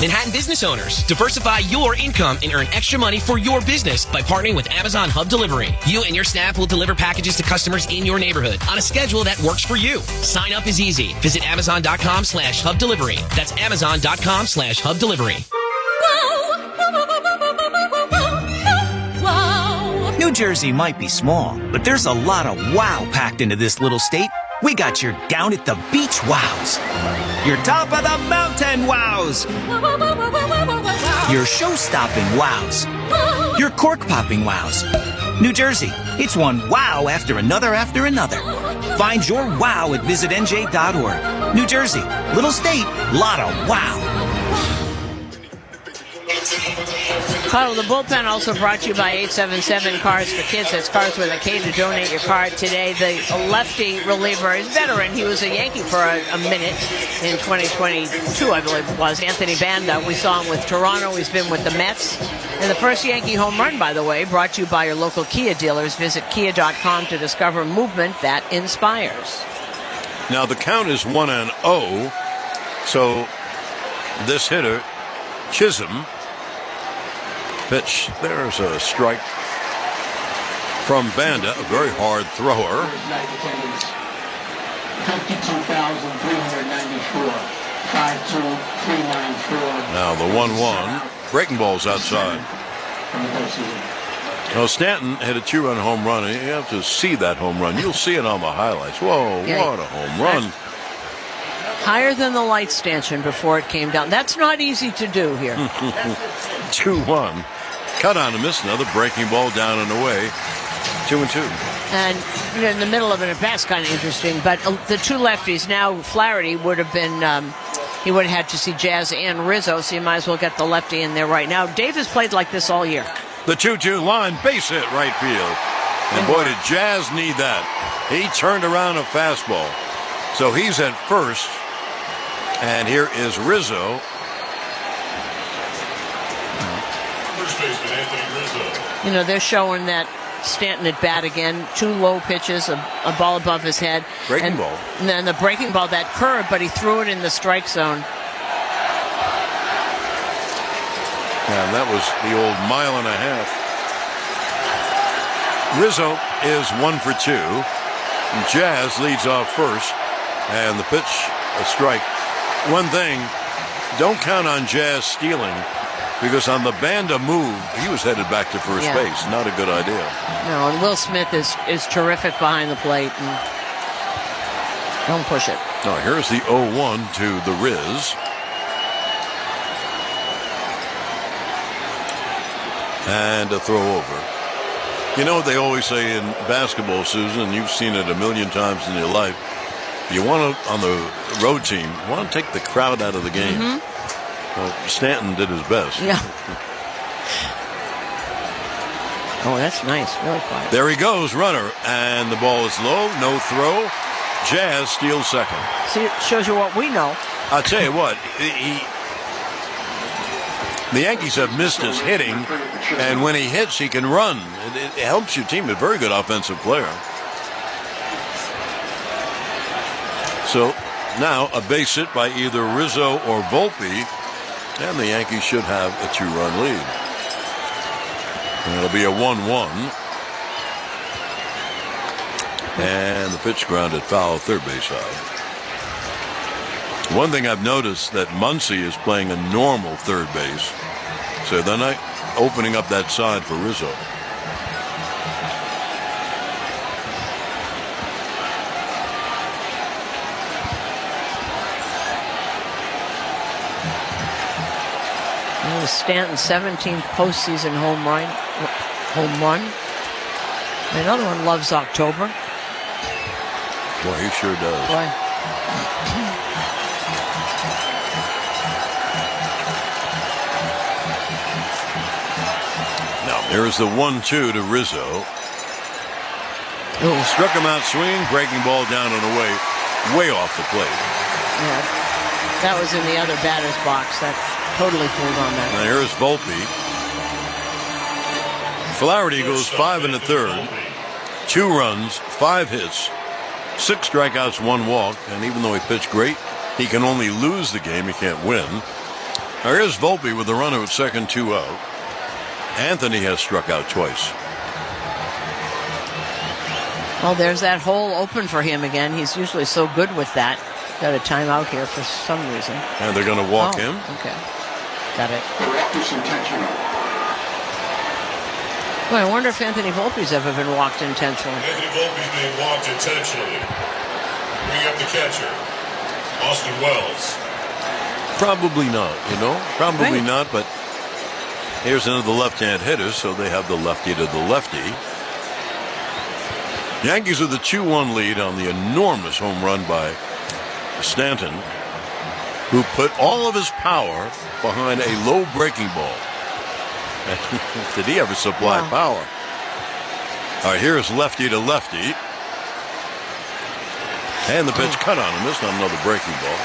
Manhattan business owners, diversify your income and earn extra money for your business by partnering with Amazon Hub Delivery. You and your staff will deliver packages to customers in your neighborhood on a schedule that works for you. Sign up is easy. Visit Amazon.com/Hub Delivery. That's Amazon.com/Hub Delivery. New Jersey might be small, but there's a lot of wow packed into this little state. We got your down at the beach wows, your top of the mountain wows, your show-stopping wows, your cork-popping wows. New Jersey, it's one wow after another after another. Find your wow at visitnj.org. New Jersey, little state, lot of wow. Carl, the bullpen also brought to you by 877 Cars for Kids. That's Cars with a K to donate your card today. The lefty reliever is veteran. He was a Yankee for a minute in 2022, I believe it was. Anthony Banda. We saw him with Toronto. He's been with the Mets. And the first Yankee home run, by the way, brought to you by your local Kia dealers. Visit kia.com to discover movement that inspires. Now the count is 1-0. So this hitter, Chisholm, pitch. There's a strike from Banda, a very hard thrower. 52,394. Now the 1-1. Breaking ball's outside. Now Stanton had a 2-run home run. You have to see that home run. You'll see it on the highlights. Whoa, what a home run. Higher than the light stanchion before it came down. That's not easy to do here. 2-1. Cut on a miss. Another breaking ball down and away. 2-2. And in the middle of it, that's kind of interesting. But the two lefties, now Flaherty would have been, he would have had to see Jazz and Rizzo, so you might as well get the lefty in there right now. Dave has played like this all year. The 2-2 line, base hit right field. And boy, did Jazz need that. He turned around a fastball. So he's at first. And here is Rizzo. First baseman Anthony Rizzo. You know, they're showing that Stanton at bat again. Two low pitches, a ball above his head. Breaking ball. And then the breaking ball, that curve, but he threw it in the strike zone. And that was the old mile and a half. Rizzo is 1 for 2. And Jazz leads off first. And the pitch, a strike. One thing, don't count on Jazz stealing, because on the Banda move, he was headed back to first base. Not a good idea. No, and Will Smith is terrific behind the plate. And don't push it. Now, here's the 0-1 to the Riz. And a throw over. You know what they always say in basketball, Susan, and you've seen it a million times in your life. You want to, on the road team, you want to take the crowd out of the game. Well, Stanton did his best. Yeah. Oh, that's nice. Really quiet. There he goes, runner. And the ball is low, no throw. Jazz steals second. See, it shows you what we know. I'll tell you what, the Yankees have missed his hitting, and when he hits, he can run. It helps your team. A very good offensive player. So now a base hit by either Rizzo or Volpe, and the Yankees should have a 2-run lead. And it'll be a 1-1. And the pitch grounded foul, third base side. One thing I've noticed that Muncy is playing a normal third base, so they're not opening up that side for Rizzo. Stanton's 17th postseason home run. Another one loves October. Boy, he sure does. Boy. Now, there's the 1-2 to Rizzo. Struck him out swinging, breaking ball down and away, way off the plate. Yeah. That was in the other batter's box. That totally fooled on that. Now here's Volpe. Flaherty goes 5 1/3. 2 runs, 5 hits, 6 strikeouts, 1 walk. And even though he pitched great, he can only lose the game. He can't win. Now here's Volpe with the runner at second, 2 out. Anthony has struck out twice. Well, there's that hole open for him again. He's usually so good with that. Got a timeout here for some reason. And they're going to walk him. Okay. Got it. Well, I wonder if Anthony Volpe's ever been walked intentionally. Anthony Volpe's being walked intentionally. Bring up the catcher, Austin Wells. Probably not, Probably Right. not, but here's another left-hand hitter, so they have the lefty to the lefty. Yankees with a 2-1 lead on the enormous home run by Stanton, who put all of his power behind a low breaking ball. Did he ever supply power? All right, here's lefty to lefty. And the pitch cut on him. This is not another breaking ball.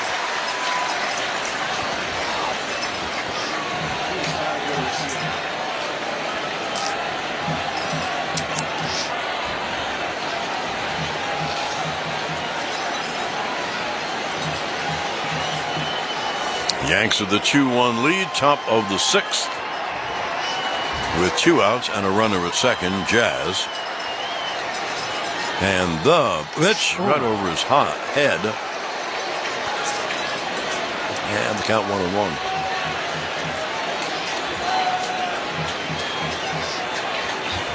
Yanks with the 2-1 lead, top of the 6th. With 2 outs and a runner at second, Jazz. And the pitch right over his head. And the count 1-1.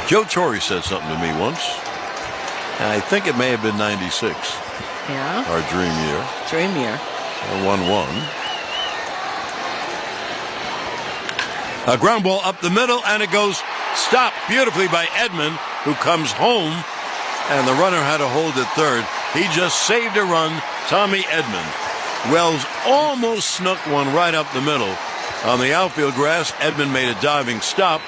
Joe Torre said something to me once. I think it may have been 96. Yeah. Our dream year. Dream year. 1-1. A ground ball up the middle, and it goes stopped beautifully by Edman, who comes home, and the runner had to hold at third. He just saved a run, Tommy Edman. Wells almost snuck one right up the middle. On the outfield grass, Edman made a diving stop,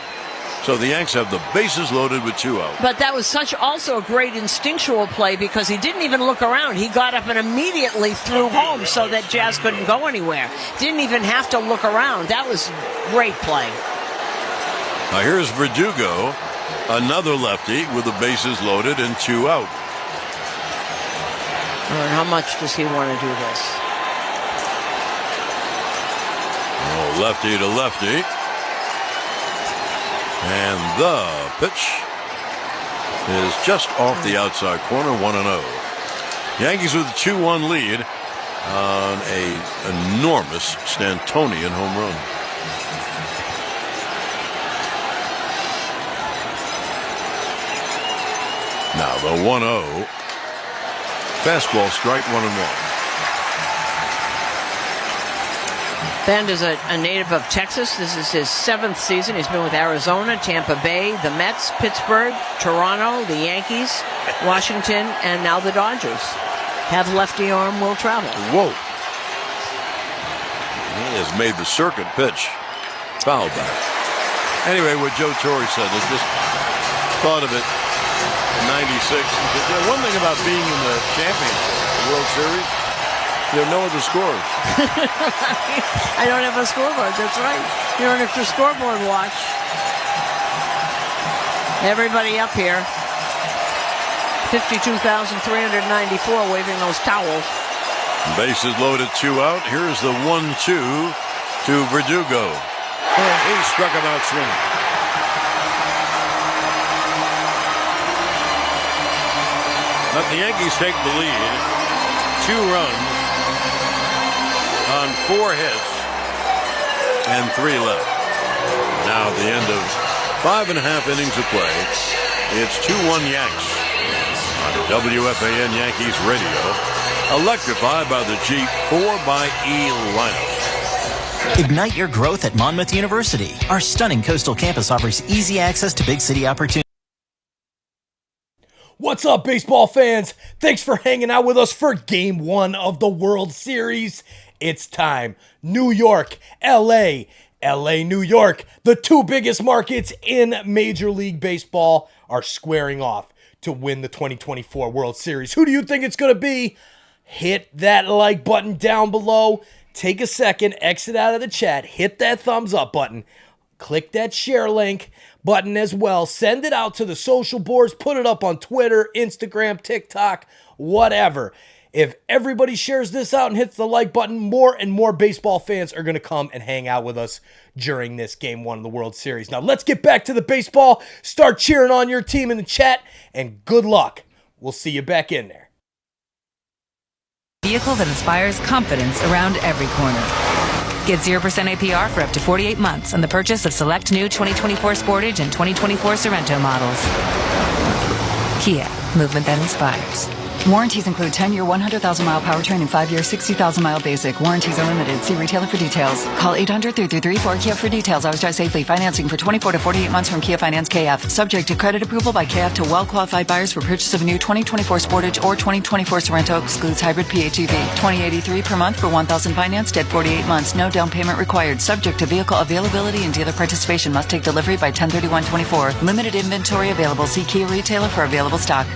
so the Yanks have the bases loaded with 2 out. But that was also a great instinctual play because he didn't even look around. He got up and immediately threw home so that Jazz couldn't go anywhere. Didn't even have to look around. That was great play. Now here's Verdugo, another lefty with the bases loaded and 2 out. And how much does he want to do this? Oh, lefty to lefty. And the pitch is just off the outside corner, 1-0. Yankees with a 2-1 lead on an enormous Stantonian home run. Now the 1-0. Fastball strike, 1-1. Ben is a native of Texas. This is his 7th season. He's been with Arizona, Tampa Bay, the Mets, Pittsburgh, Toronto, the Yankees, Washington, and now the Dodgers. Have lefty arm, will travel. Whoa. He has made the circuit pitch. Foul back. Anyway, what Joe Torre said, I just thought of it in 96. He said, one thing about being in the championship, the World Series, there are no other scores. I don't have a scoreboard. That's right. You don't have to scoreboard watch. Everybody up here. 52,394 waving those towels. Bases loaded, 2 out. Here's the 1-2 to Verdugo. He struck him out swinging. But the Yankees take the lead. 2 runs on 4 hits and 3 left. Now at the end of 5.5 innings of play, it's 2-1 Yanks on WFAN Yankees Radio, electrified by the Jeep 4xe lineup. Ignite your growth at Monmouth University. Our stunning coastal campus offers easy access to big city opportunities. What's up, baseball fans? Thanks for hanging out with us for Game 1 of the World Series. It's time. New York, LA, New York. The 2 biggest markets in Major League Baseball are squaring off to win the 2024 World Series. Who do you think it's going to be? Hit that like button down below. take a second, exit out of the chat, hit that thumbs up button, click that share link button as well, send it out to the social boards, put it up on Twitter, Instagram, TikTok, whatever. If everybody shares this out and hits the like button, more and more baseball fans are going to come and hang out with us during this Game 1 of the World Series. Now let's get back to the baseball, start cheering on your team in the chat, and good luck. We'll see you back in there. Vehicle that inspires confidence around every corner. Get 0% APR for up to 48 months on the purchase of select new 2024 Sportage and 2024 Sorrento models. Kia, movement that inspires. Warranties include 10-year, 100,000-mile powertrain and 5-year, 60,000-mile basic. Warranties are limited. See retailer for details. Call 800-333-4KIA for details. Always drive safely. Financing for 24 to 48 months from Kia Finance KF. Subject to credit approval by KF to well-qualified buyers for purchase of a new 2024 Sportage or 2024 Sorrento. Excludes hybrid PHEV. $20.83 per month for 1,000 financed at 48 months. No down payment required. Subject to vehicle availability and dealer participation. Must take delivery by 10/31/24. Limited inventory available. See Kia retailer for available stock.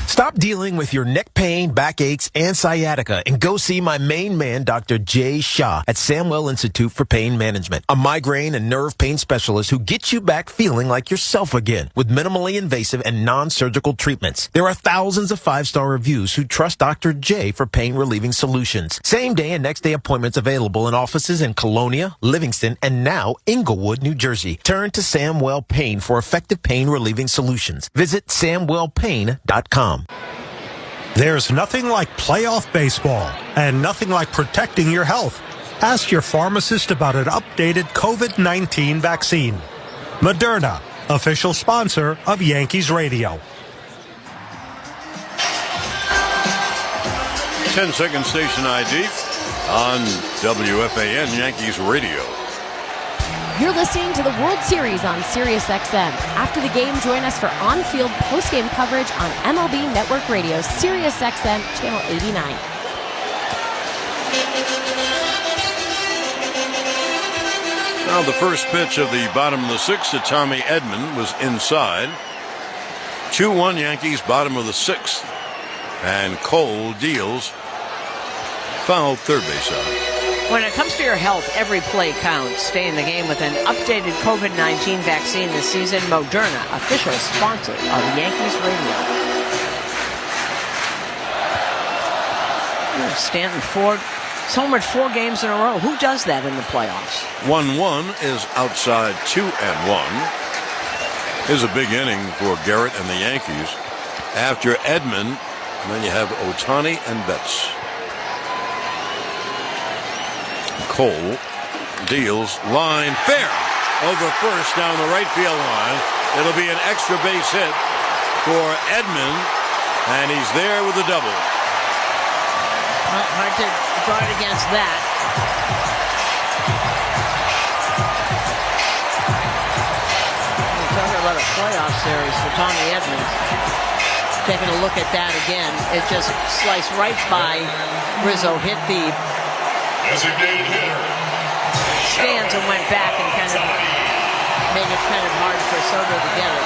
Stop dealing with your neck pain, backaches, and sciatica and go see my main man, Dr. Jay Shah at Samwell Institute for Pain Management, a migraine and nerve pain specialist who gets you back feeling like yourself again with minimally invasive and non-surgical treatments. There are thousands of 5-star reviews who trust Dr. J for pain-relieving solutions. Same day and next day appointments available in offices in Colonia, Livingston, and now Inglewood, New Jersey. Turn to Samwell Pain for effective pain-relieving solutions. Visit samwellpain.com. There's nothing like playoff baseball and nothing like protecting your health. Ask your pharmacist about an updated COVID-19 vaccine. Moderna, official sponsor of Yankees Radio. 10-second station ID on WFAN Yankees Radio. You're listening to the World Series on SiriusXM. After the game, join us for on-field post-game coverage on MLB Network Radio, SiriusXM, Channel 89. Now the first pitch of the bottom of the sixth to Tommy Edman was inside. 2-1 Yankees, bottom of the sixth. And Cole deals foul third base side. When it comes to your health, every play counts. Stay in the game with an updated COVID-19 vaccine this season. Moderna, official sponsor of Yankees Radio. Stanton Ford, homered 4 games in a row. Who does that in the playoffs? 1-1 is outside 2-1. Here's a big inning for Garrett and the Yankees. After Edman, and then you have Ohtani and Betts. Cole deals line fair over first down the right field line. It'll be an extra base hit for Edman, and he's there with a double. Hard to guard against that. We're talking about a playoff series for Tommy Edman. Taking a look at that again, it just sliced right by Rizzo, hit the designated hitter. Stands and went back and kind of made it kind of hard for Soto to get it.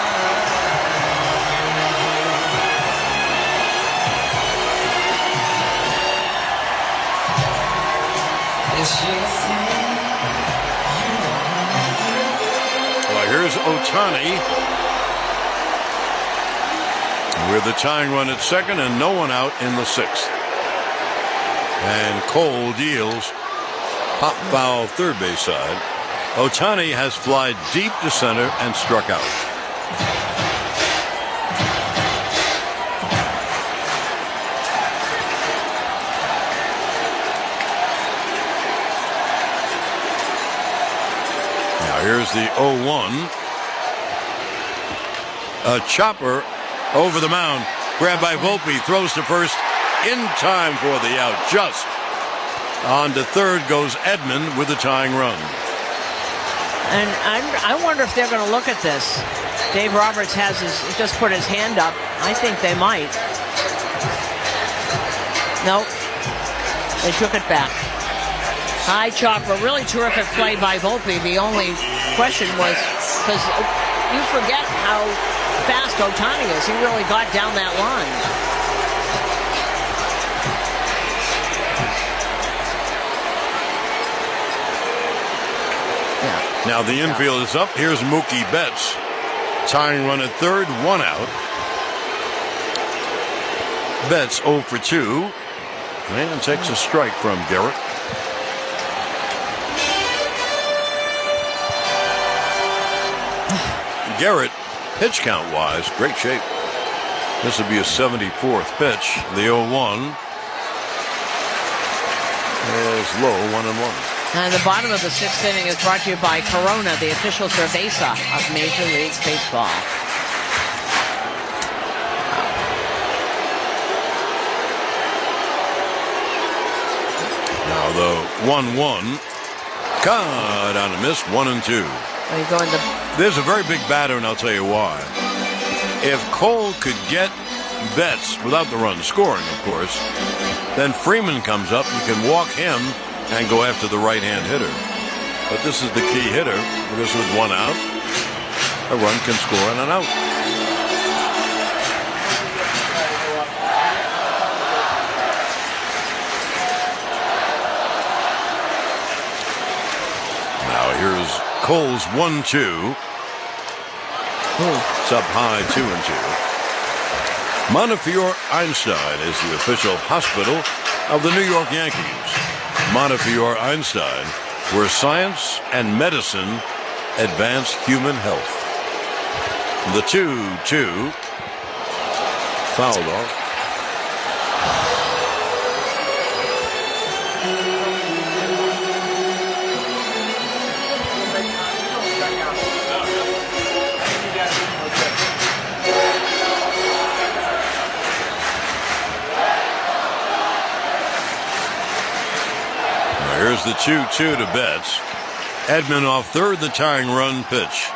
Well, here's Ohtani with the tying run at second and no one out in the sixth. And Cole deals pop foul third base side. Ohtani has flied deep to center and struck out. Now here's the 0-1. A chopper over the mound. Grabbed by Volpe. Throws to first. In time for the out. Just on to third goes Edman with the tying run. And I wonder if they're going to look at this. Dave Roberts has just put his hand up. I think they might. Nope. They took it back. High chopper. Really terrific play by Volpe. The only question was, because you forget how fast Ohtani is. He really got down that line. Yeah. Now the infield is up. Here's Mookie Betts. Tying run at third, 1 out. Betts 0 for 2. And takes a strike from Garrett. Garrett, pitch count wise, great shape. This would be a 74th pitch. The 0-1 is low, 1-1. And the bottom of the 6th inning is brought to you by Corona, the official cerveza of Major League Baseball. Now the 1-1. Caught on a miss, 1-2. Are you going to... There's a very big batter, and I'll tell you why. If Cole could get Betts without the run scoring, of course, then Freeman comes up. You can walk him and go after the right-hand hitter. But this is the key hitter, because with 1 out, a run can score on an out. Now here's Cole's 1-2. It's up high, 2-2. Montefiore Einstein is the official hospital of the New York Yankees. Montefiore Einstein, where science and medicine advance human health. The 2-2 fouled off. Here's the 2-2 to Betts. Edman off third, the tying run pitch.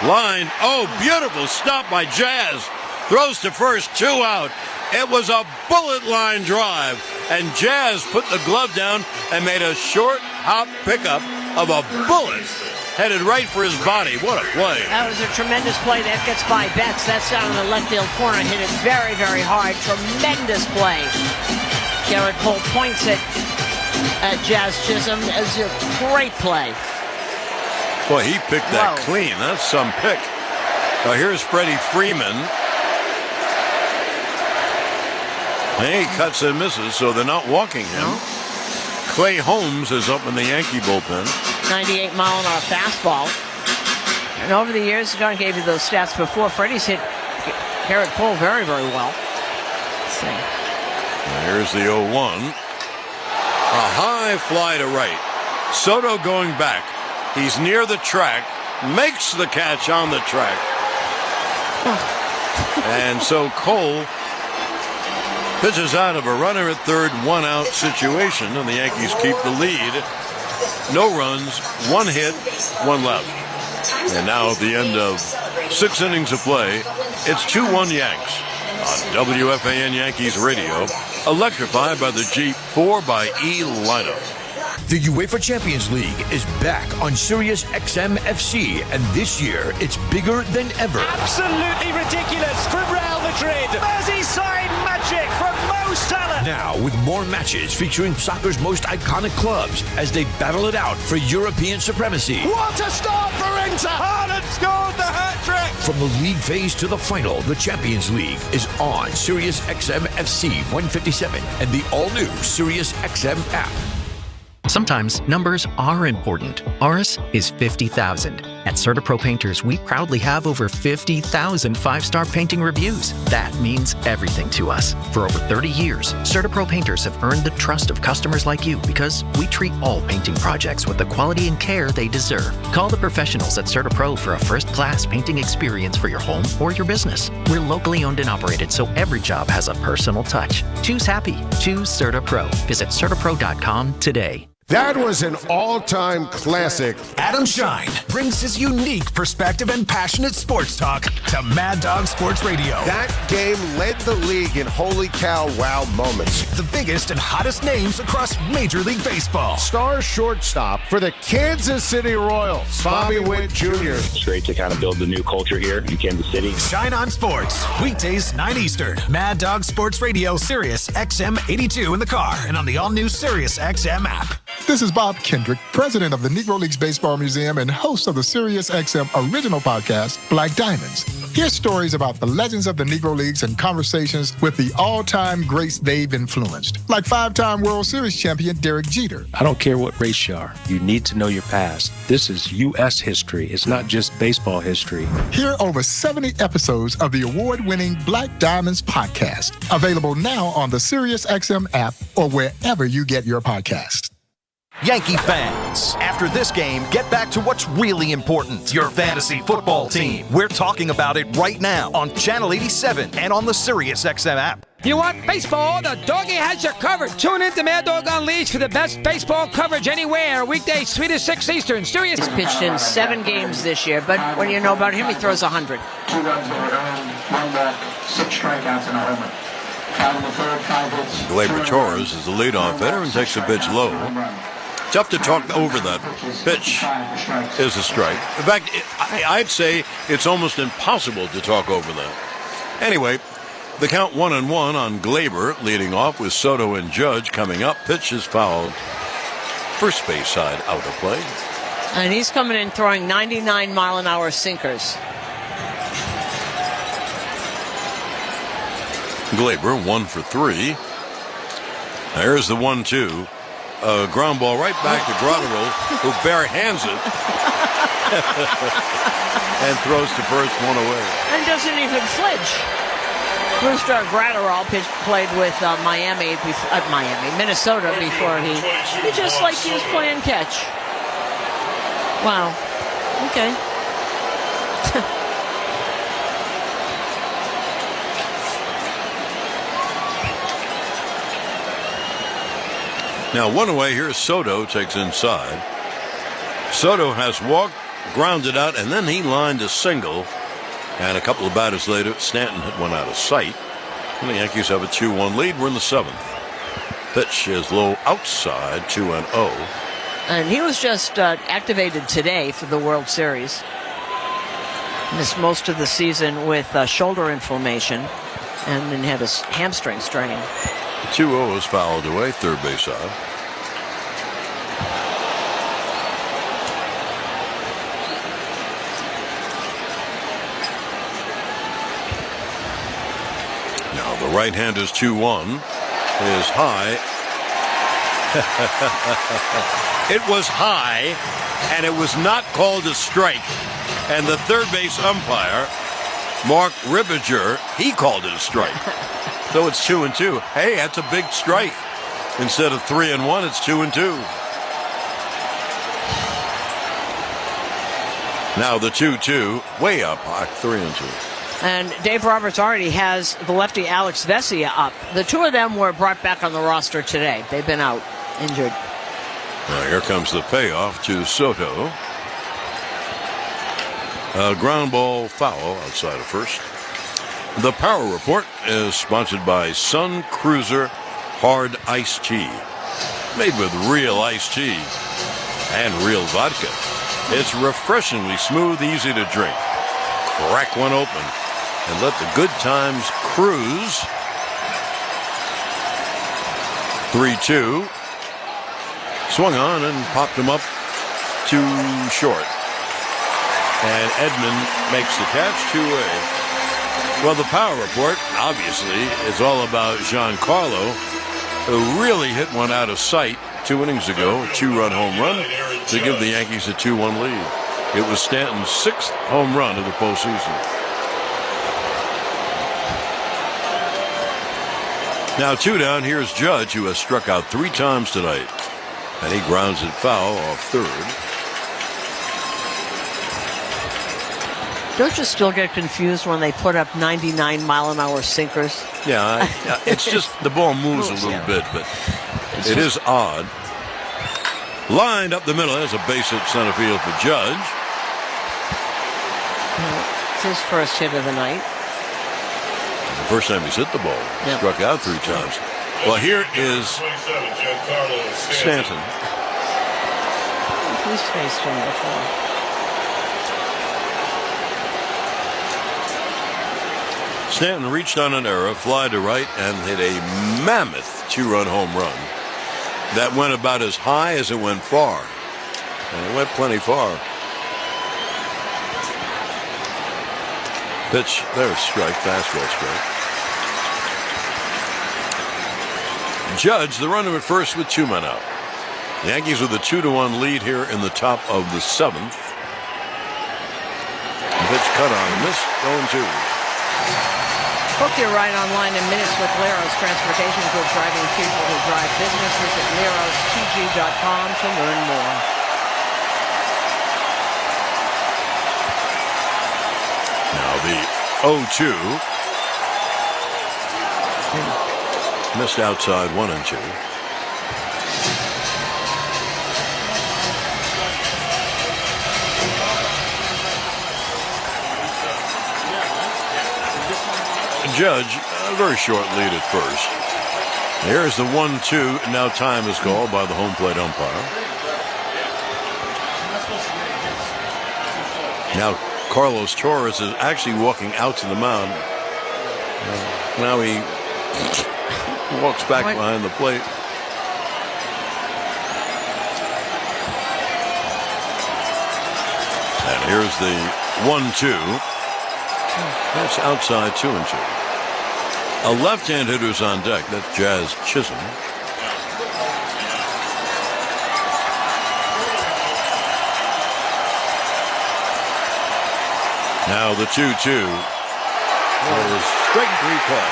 Line, oh, beautiful stop by Jazz. Throws to first, 2 out. It was a bullet line drive, and Jazz put the glove down and made a short hop pickup of a bullet headed right for his body. What a play. That was a tremendous play. That gets by Betts. That's down in the left field corner. Hit it very, very hard. Tremendous play. Garrett Cole points it at Jazz Chisholm as a great play. Boy, he picked that clean. That's some pick. Now here's Freddie Freeman. And he cuts and misses, so they're not walking him. No. Clay Holmes is up in the Yankee bullpen. 98-mile-an-hour fastball. And over the years, John gave you those stats before. Freddie's hit Garrett Cole very, very well. Let's see. And here's the 0-1. A high fly to right. Soto going back. He's near the track. Makes the catch on the track. And so Cole pitches out of a runner at third, 1 out situation, and the Yankees keep the lead. No runs, 1 hit, 1 left. And now at the end of 6 innings of play, it's 2-1 Yanks on WFAN Yankees Radio. Electrified by the Jeep 4xe lineup. The UEFA Champions League is back on Sirius XM FC, and this year it's bigger than ever. Absolutely ridiculous from Real Madrid. Merseyside magic from Mo Salah. Now with more matches featuring soccer's most iconic clubs as they battle it out for European supremacy. What a start for Inter! Haaland scored the hat-trick! From the league phase to the final, the Champions League is on Sirius XM FC 157 and the all-new Sirius XM app. Sometimes numbers are important. Ours is 50,000. At CertaPro Painters, we proudly have over 50,000 5-star painting reviews. That means everything to us. For over 30 years, CertaPro Painters have earned the trust of customers like you because we treat all painting projects with the quality and care they deserve. Call the professionals at CertaPro for a first-class painting experience for your home or your business. We're locally owned and operated, so every job has a personal touch. Choose happy. Choose CertaPro. Visit CertaPro.com today. That was an all-time classic. Adam Shine brings his unique perspective and passionate sports talk to Mad Dog Sports Radio. That game led the league in holy cow wow moments. The biggest and hottest names across Major League Baseball. Star shortstop for the Kansas City Royals, Bobby Witt Jr. It's great to kind of build the new culture here in Kansas City. Shine on Sports, weekdays 9 Eastern. Mad Dog Sports Radio, Sirius XM 82 in the car and on the all-new Sirius XM app. This is Bob Kendrick, president of the Negro Leagues Baseball Museum and host of the Sirius XM original podcast, Black Diamonds. Hear stories about the legends of the Negro Leagues and conversations with the all-time greats they've influenced, like 5-time World Series champion Derek Jeter. I don't care what race you are. You need to know your past. This is U.S. history. It's not just baseball history. Hear over 70 episodes of the award-winning Black Diamonds podcast, available now on the Sirius XM app or wherever you get your podcasts. Yankee fans, after this game, get back to what's really important, your fantasy football team. We're talking about it right now on Channel 87 and on the SiriusXM app. You want baseball? The doggy has you covered. Tune in to Mad Dog Unleashed for the best baseball coverage anywhere. Weekdays 3 to 6 Eastern. Sirius. He's pitched in 7 games this year, but what do you know about him? He throws 100. 2 runs were earned, 1 walk, 6 strikeouts, and a homer. Gleyber Torres is the leadoff hitter and takes a pitch low. Tough to talk over that pitch is a strike. In fact, I'd say it's almost impossible to talk over that. Anyway, the count 1-1 on Gleyber, leading off with Soto and Judge coming up. Pitch is fouled. First base side out of play. And he's coming in throwing 99-mile-an-hour sinkers. Gleyber 1 for 3. There's the 1-2. Ground ball right back to Gratterall, who barehands it and throws to first, 1 away. And doesn't even flinch. Brewster Gratterall played with Minnesota before he just like he was playing catch. Wow. Okay. Now 1 away, here's Soto, takes inside. Soto has walked, grounded out, and then he lined a single. And a couple of batters later, Stanton hit one out of sight. And the Yankees have a 2-1 lead. We're in the 7th. Pitch is low outside, 2-0. And he was just activated today for the World Series. Missed most of the season with shoulder inflammation and then had a hamstring strain. 2-0 is fouled away, third base side. Now the right-hander's 2-1 is high. It was high, and it was not called a strike. And the third base umpire, Mark Ribbiger, he called it a strike. So it's 2-2. Hey, that's a big strike. Instead of 3-1, it's 2-2. Now the 2-2, way up high, 3-2. And Dave Roberts already has the lefty Alex Vesia up. The two of them were brought back on the roster today. They've been out, injured. Now here comes the payoff to Soto. A ground ball foul outside of first. The Power Report is sponsored by Sun Cruiser Hard Iced Tea. Made with real iced tea and real vodka. It's refreshingly smooth, easy to drink. Crack one open and let the good times cruise. 3-2. Swung on and popped him up too short. And Edman makes the catch, 2-away. Well, the Power Report, obviously, is all about Giancarlo, who really hit one out of sight 2 innings ago, a 2-run home run to give the Yankees a 2-1 lead. It was Stanton's 6th home run of the postseason. Now 2 down, here's Judge, who has struck out 3 times tonight. And he grounds it foul off third. Don't you still get confused when they put up 99-mile-an-hour sinkers? Yeah, it's just the ball moves a little bit, but it is odd. Lined up the middle. There's a base hit center field for Judge. It's his first hit of the night. The first time he's hit the ball. Yep. Struck out 3 times. Well, here is Stanton. He's faced him before. Stanton reached on an error, fly to right, and hit a mammoth 2-run home run. That went about as high as it went far. And it went plenty far. Pitch, there's strike, fastball strike. Judge, the runner at first with 2 men out. The Yankees with a 2-1 lead here in the top of the 7th. Pitch cut on, missed, 0-2. Book your ride online in minutes with Lero's Transportation Group, driving people who drive business. Visit lerostg.com to learn more. Now the 0-2. Missed outside 1-2. Judge, a very short lead at first. Here's the 1-2. Now time is called by the home plate umpire. Now Carlos Torres is actually walking out to the mound. Now he walks back behind the plate. And here's the 1-2. That's outside 2-2. A left-hand hitter's on deck. That's Jazz Chisholm. Now the 2-2. That is strike 3 call.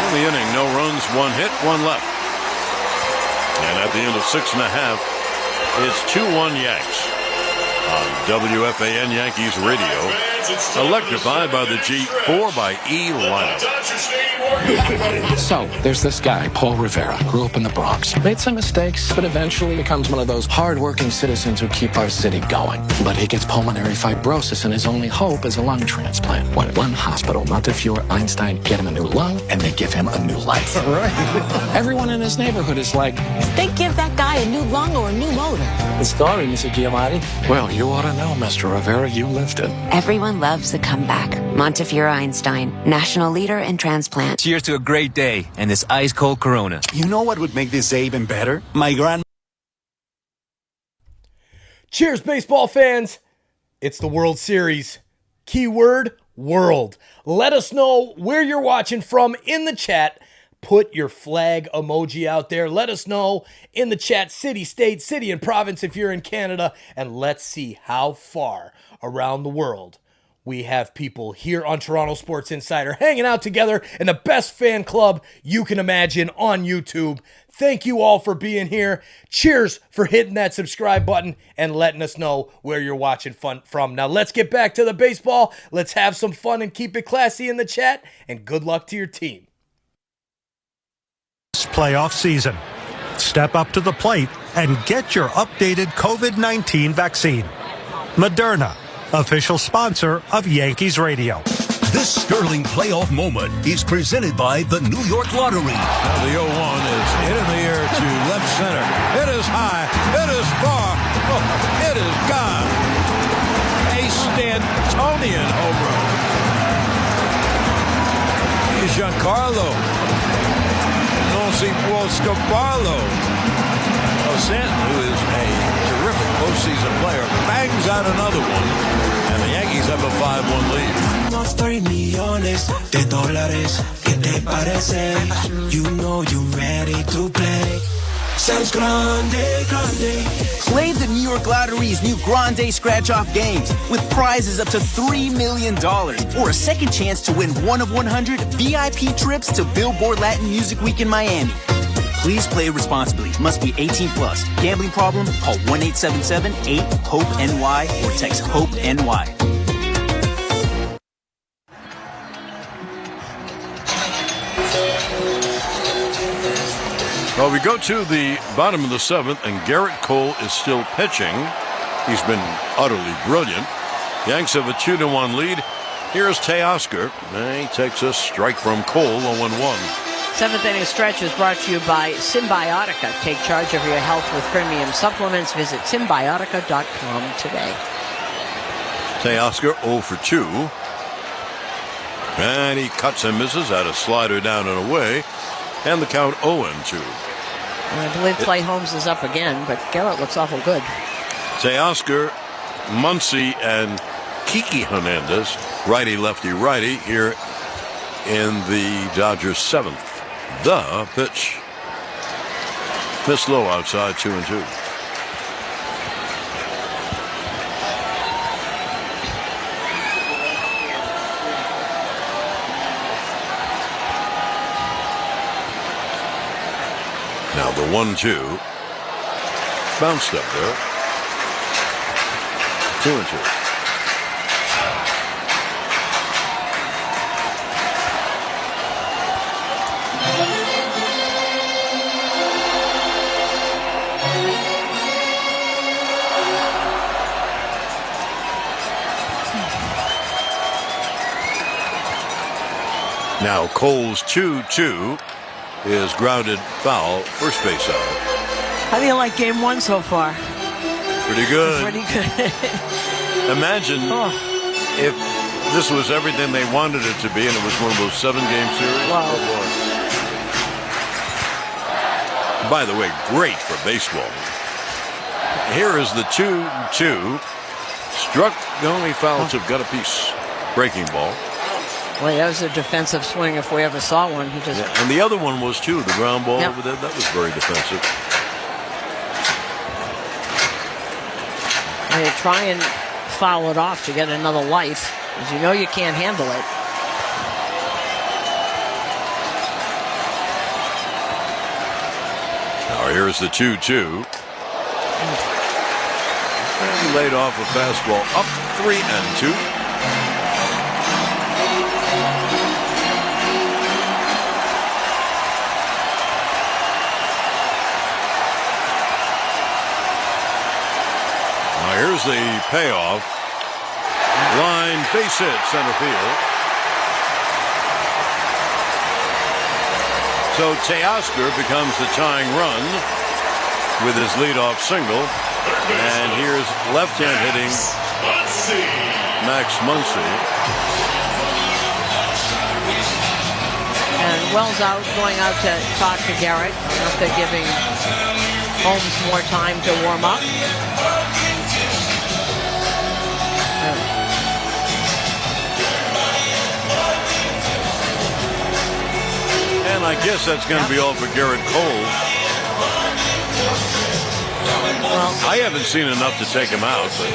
In the inning, no runs, 1 hit, 1 left. And at the end of 6.5, it's 2-1 Yanks on WFAN Yankees Radio, electrified by the G4xE lineup. So, there's this guy, Paul Rivera, grew up in the Bronx. Made some mistakes, but eventually becomes one of those hard-working citizens who keep our city going. But he gets pulmonary fibrosis, and his only hope is a lung transplant. When one hospital, Montefiore Einstein, get him a new lung, and they give him a new life. Right. Everyone in his neighborhood is like, they give that guy a new lung or a new motor. The story, Mr. Giamatti? Well, you ought to know, Mr. Rivera, you lived it. Everyone loves a comeback. Montefiore Einstein, national leader in transplant. Cheers to a great day and this ice-cold Corona. You know what would make this day even better? My grand... Cheers, baseball fans. It's the World Series. Keyword, world. Let us know where you're watching from in the chat. Put your flag emoji out there. Let us know in the chat, city, state, city, and province if you're in Canada. And let's see how far around the world we have people here on Toronto Sports Insider hanging out together in the best fan club you can imagine on YouTube. Thank you all for being here. Cheers for hitting that subscribe button and letting us know where you're watching from. Now let's get back to the baseball. Let's have some fun and keep it classy in the chat. And good luck to your team. Playoff season. Step up to the plate and get your updated COVID-19 vaccine. Moderna, official sponsor of Yankees Radio. This sterling playoff moment is presented by the New York Lottery. Now the 0-1 is hit in the air to left center. It is high. It is far. Oh, it is gone. A Stantonian home run. Giancarlo. Non si può scamparlo. Stanton, who is a terrific postseason player, bangs out another one, and the Yankees have a 5-1 lead. Unos 3 millones de dólares, ¿qué te parece? You know you ready to play. Sounds grande, grande. Play the New York Lottery's new Grande Scratch-Off games with prizes up to $3 million or a second chance to win 1 of 100 VIP trips to Billboard Latin Music Week in Miami. Please play responsibly. Must be 18 plus. Gambling problem? Call 1-877-8-HOPE-NY or text HOPE-NY. Well, we go to the bottom of the 7th, and Garrett Cole is still pitching. He's been utterly brilliant. Yanks have a 2-1 lead. Here's Teoscar. He takes a strike from Cole, 0-1. 7th inning stretch is brought to you by Symbiotica. Take charge of your health with premium supplements. Visit Symbiotica.com today. Teoscar 0 for 2. And he cuts and misses at a slider down and away. And the count 0-2. And I believe Clay Holmes is up again, but Garrett looks awful good. Teoscar, Muncy, and Kiki Hernandez, righty, here in the Dodgers 7th. The pitch. Missed low outside, 2-2. Now the 1-2. Bounced up there. 2-2. Now Cole's 2-2 is grounded foul, first base out. How do you like game 1 so far? Pretty good. Pretty good. Imagine if this was everything they wanted it to be and it was one of those 7-game series. Wow. Oh, boy. By the way, great for baseball. Here is the 2-2. Struck the only fouls have got a piece. Breaking ball. Well, that was a defensive swing if we ever saw one. He just... And the other one was, too, the ground ball over there. That was very defensive. And you try and foul it off to get another life, because you know you can't handle it. Now here's the 2-2. And laid off a fastball up 3-2. Here's the payoff. Line, base hit, center field. So Teoscar becomes the tying run with his leadoff single. And here's left-hand hitting Max Muncy. And Wells out, going out to talk to Garrett. I don't know if they're giving Holmes more time to warm up. And I guess that's going to be all for Garrett Cole. Well, I haven't seen enough to take him out, but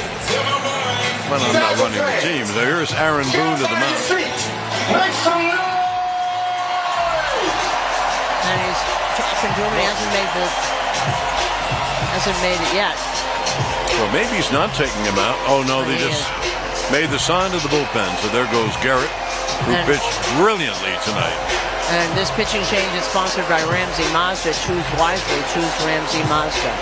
when I'm not running the team. So here's Aaron Boone to the mound. And he's talking to him. He hasn't made it yet. Well, maybe he's not taking him out. Oh, no, they just made the sign to the bullpen. So there goes Garrett, who pitched brilliantly tonight. And this pitching change is sponsored by Ramsey Mazda. Choose wisely. Choose Ramsey Mazda.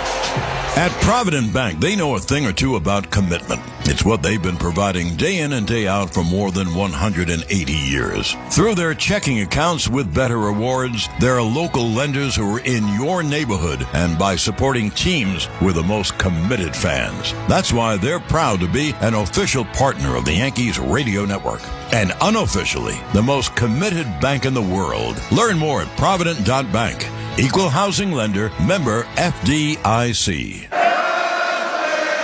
At Provident Bank, they know a thing or two about commitment. It's what they've been providing day in and day out for more than 180 years. Through their checking accounts with better rewards, there are local lenders who are in your neighborhood, and by supporting teams with the most committed fans. That's why they're proud to be an official partner of the Yankees radio network. And unofficially, the most committed bank in the world. Learn more at Provident.bank. Equal housing lender, member FDIC.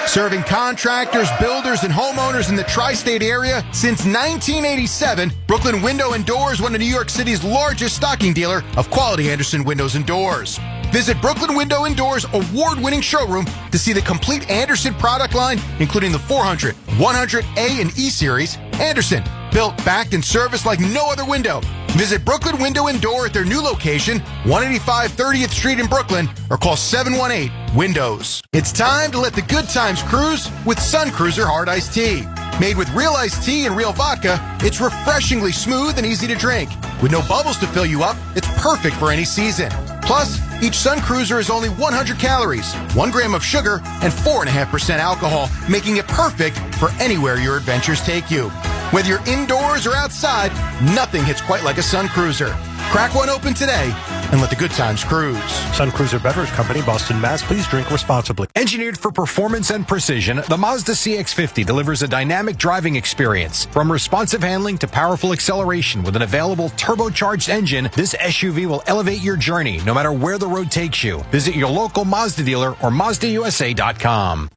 Serving contractors, builders, and homeowners in the tri-state area since 1987, Brooklyn Window and Doors, one of New York City's largest stocking dealer of quality Anderson windows and doors. Visit Brooklyn Window and Doors award-winning showroom to see the complete Anderson product line, including the 400, 100A, and E Series. Anderson, built, backed, and serviced like no other window. Visit Brooklyn Window and Door at their new location, 185 30th Street in Brooklyn, or call 718-WINDOWS. It's time to let the good times cruise with Sun Cruiser Hard Iced Tea. Made with real iced tea and real vodka, it's refreshingly smooth and easy to drink. With no bubbles to fill you up, it's perfect for any season. Plus, Each Sun Cruiser is only 100 calories, 1 gram of sugar, and 4.5% alcohol, making it perfect for anywhere your adventures take you. Whether you're indoors or outside, nothing hits quite like a Sun Cruiser. Crack one open today and let the good times cruise. Sun Cruiser Beverage Company, Boston, Mass. Please drink responsibly. Engineered for performance and precision, the Mazda CX-50 delivers a dynamic driving experience. From responsive handling to powerful acceleration with an available turbocharged engine, this SUV will elevate your journey no matter where the road takes you. Visit your local Mazda dealer or MazdaUSA.com.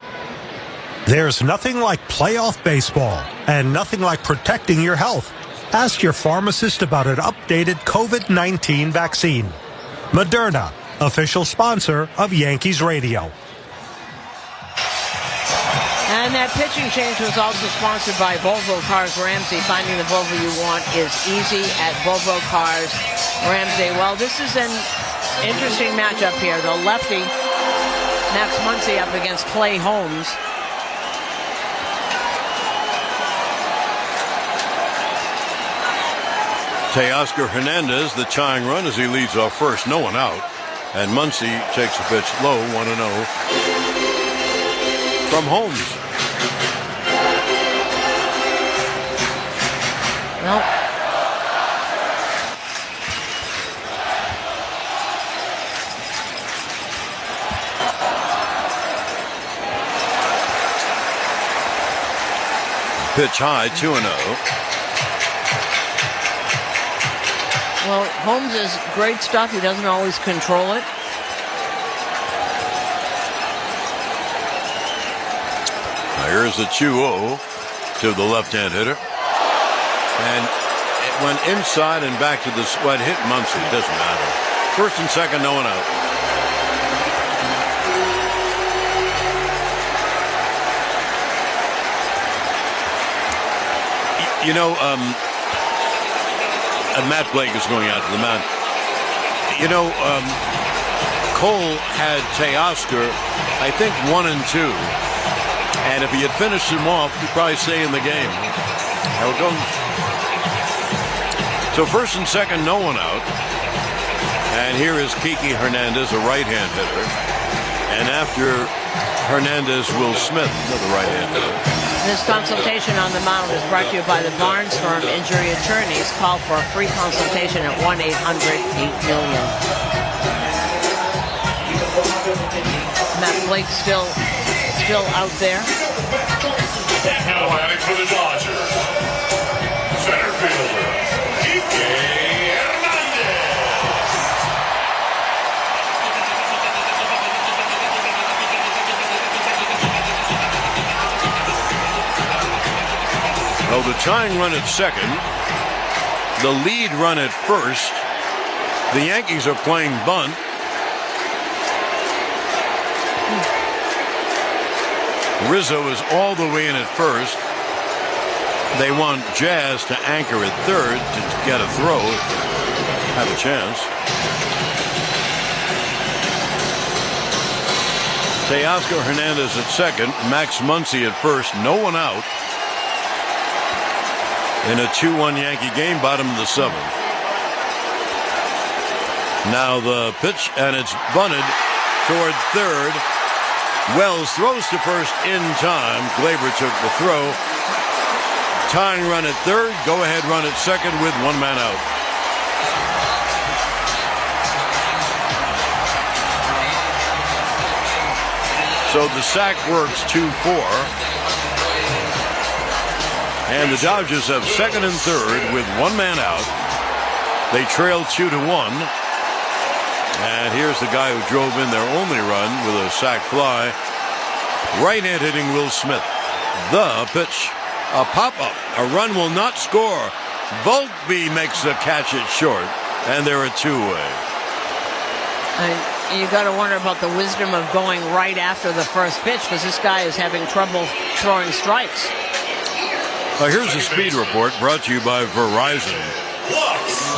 There's nothing like playoff baseball and nothing like protecting your health. Ask your pharmacist about an updated COVID-19 vaccine. Moderna, official sponsor of Yankees Radio. And that pitching change was also sponsored by Volvo Cars Ramsey. Finding the Volvo you want is easy at Volvo Cars Ramsey. Well, this is an interesting matchup here. The lefty, Max Muncy, up against Clay Holmes. Teoscar Hernandez, the tying run as he leads off first, no one out. And Muncy takes a pitch low, 1-0 from Holmes. Well, pitch high, 2-0. Well, Holmes is great stuff. He doesn't always control it. Now here's the 2-0 to the left-hand hitter. And it went inside and back to the sweat. Hit Muncy. It doesn't matter. First and second, no one out. You know, Matt Blake is going out to the mound. You know, Cole had Teoscar, I think, 1 and 2. And if he had finished him off, he'd probably stay in the game. How it goes. So first and second, no one out. And here is Kiki Hernandez, a right-hand hitter. And after Hernandez, Will Smith, another right-hand hitter. This consultation on the mound is brought to you by the Barnes Firm Injury Attorneys. Call for a free consultation at 1-800-8-MILLION. Matt Blake still out there. Now batting for the Dodgers, center fielder, Kike Hernandez. Well, the tying run at second, the lead run at first. The Yankees are playing bunt. Rizzo is all the way in at first. They want Jazz to anchor at third to get a throw, have a chance. Teoscar Hernandez at second, Max Muncy at first, no one out. In a 2-1 Yankee game, bottom of the seventh. Now the pitch, and it's bunted toward third. Wells throws to first in time. Glaber took the throw. Tying run at third. Go-ahead run at second with one man out. So the sack works 2-4. And the Dodgers have second and third with one man out. They trail 2-1. And here's the guy who drove in their only run with a sac fly. Right-hand hitting Will Smith. The pitch. A pop-up. A run will not score. Volpe makes the catch it short. And they're a two-way. And you got to wonder about the wisdom of going right after the first pitch, because this guy is having trouble throwing strikes. Here's a speed report brought to you by Verizon.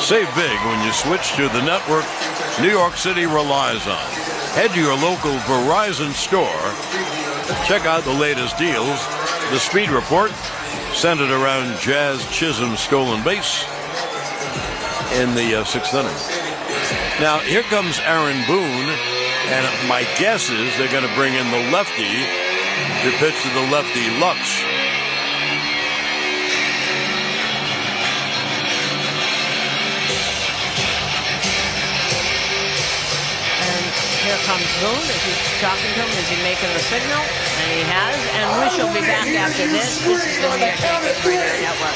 Save big when you switch to the network New York City relies on. Head to your local Verizon store. Check out the latest deals. The speed report centered around Jazz Chisholm's stolen base in the sixth inning. Now, here comes Aaron Boone, and my guess is they're going to bring in the lefty to pitch to the lefty Lux. Here comes Boone. Is he talking to him? Is he making the signal? And he has. And we shall be back after this. This is the New York Yankees Radio Network.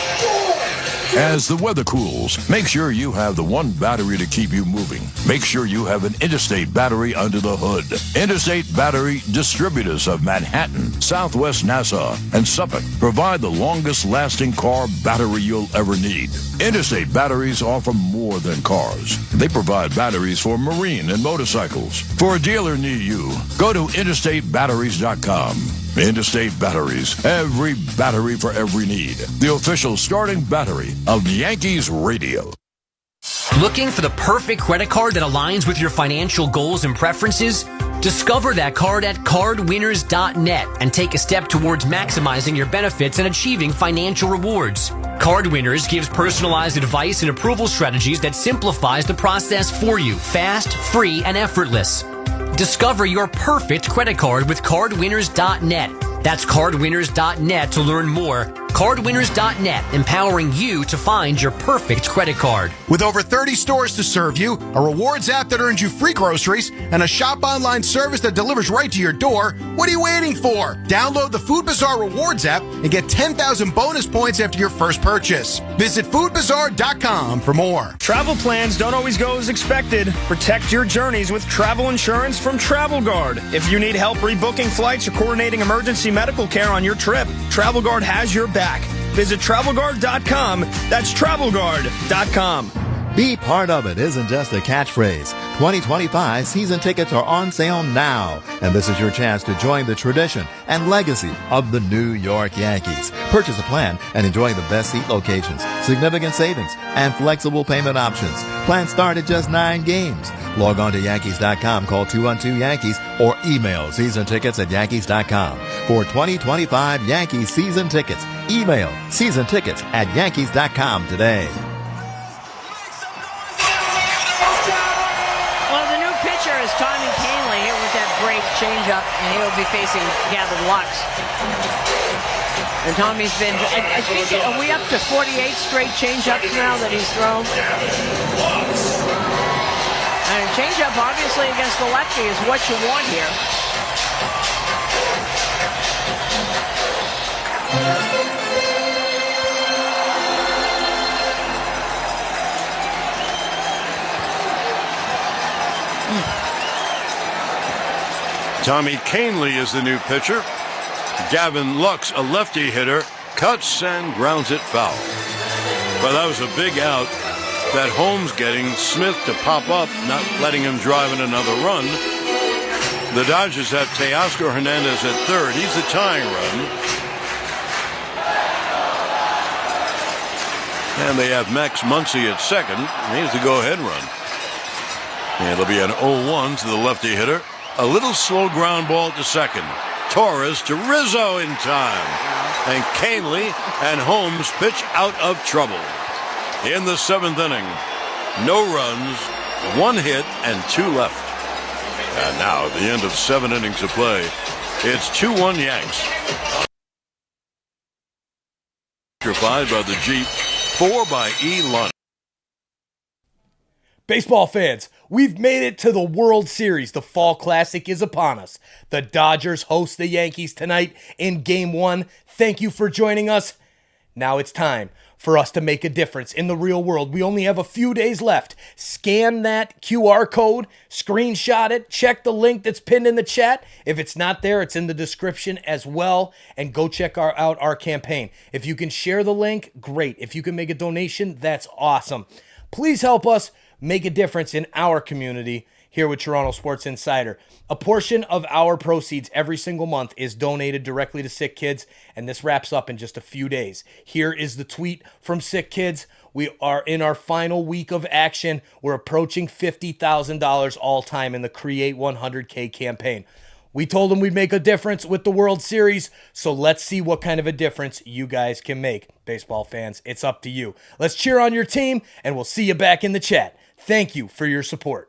As the weather cools, make sure you have the one battery to keep you moving. Make sure you have an Interstate battery under the hood. Interstate Battery Distributors of Manhattan, Southwest Nassau, and Suffolk provide the longest-lasting car battery you'll ever need. Interstate batteries offer more than cars. They provide batteries for marine and motorcycles. For a dealer near you, go to interstatebatteries.com. Interstate Batteries. Every battery for every need. The official starting battery of Yankees Radio. Looking for the perfect credit card that aligns with your financial goals and preferences? Discover that card at cardwinners.net and take a step towards maximizing your benefits and achieving financial rewards. Card Winners gives personalized advice and approval strategies that simplifies the process for you, fast, free, and effortless. Discover your perfect credit card with cardwinners.net. That's cardwinners.net to learn more. Cardwinners.net, empowering you to find your perfect credit card. With over 30 stores to serve you, a rewards app that earns you free groceries, and a shop online service that delivers right to your door, what are you waiting for? Download the Food Bazaar Rewards app and get 10,000 bonus points after your first purchase. Visit foodbazaar.com for more. Travel plans don't always go as expected. Protect your journeys with travel insurance from Travel Guard. If you need help rebooking flights or coordinating emergency medical care on your trip, Travel Guard has your back. Visit TravelGuard.com. That's TravelGuard.com. Be part of it isn't just a catchphrase. 2025 season tickets are on sale now, and this is your chance to join the tradition and legacy of the New York Yankees. Purchase a plan and enjoy the best seat locations, significant savings, and flexible payment options. Plans start at just 9 games. Log on to Yankees.com, call 212-YANKEES, or email seasontickets@Yankees.com. For 2025 Yankees season tickets, email seasontickets@Yankees.com today. Tommy Canley here with that great changeup, and he'll be facing Gavin Lux. And Tommy's been, I think, are we up to 48 straight changeups now that he's thrown? And a changeup, obviously, against the lefty is what you want here. Tommy Canley is the new pitcher. Gavin Lux, a lefty hitter, cuts and grounds it foul. But that was a big out. That Holmes getting Smith to pop up, not letting him drive in another run. The Dodgers have Teoscar Hernandez at third. He's the tying run. And they have Max Muncy at second. He's the go-ahead run. And it'll be an 0-1 to the lefty hitter. A little slow ground ball to second. Torres to Rizzo in time. And Canley and Holmes pitch out of trouble. In the 7th inning, no runs, 1 hit, and 2 left. And now, at the end of 7 innings of play, it's 2-1 Yanks. Electrified by the Jeep, 4 by E. Lunn. Baseball fans, we've made it to the World Series. The Fall Classic is upon us. The Dodgers host the Yankees tonight in Game 1. Thank you for joining us. Now it's time for us to make a difference in the real world. We only have a few days left. Scan that QR code, screenshot it, check the link that's pinned in the chat. If it's not there, it's in the description as well. And go check out our campaign. If you can share the link, great. If you can make a donation, that's awesome. Please help us make a difference in our community here with Toronto Sports Insider. A portion of our proceeds every single month is donated directly to SickKids, and this wraps up in just a few days. Here is the tweet from SickKids. We are in our final week of action. We're approaching $50,000 all time in the Create 100K campaign. We told them we'd make a difference with the World Series, so let's see what kind of a difference you guys can make. Baseball fans, it's up to you. Let's cheer on your team, and we'll see you back in the chat. Thank you for your support.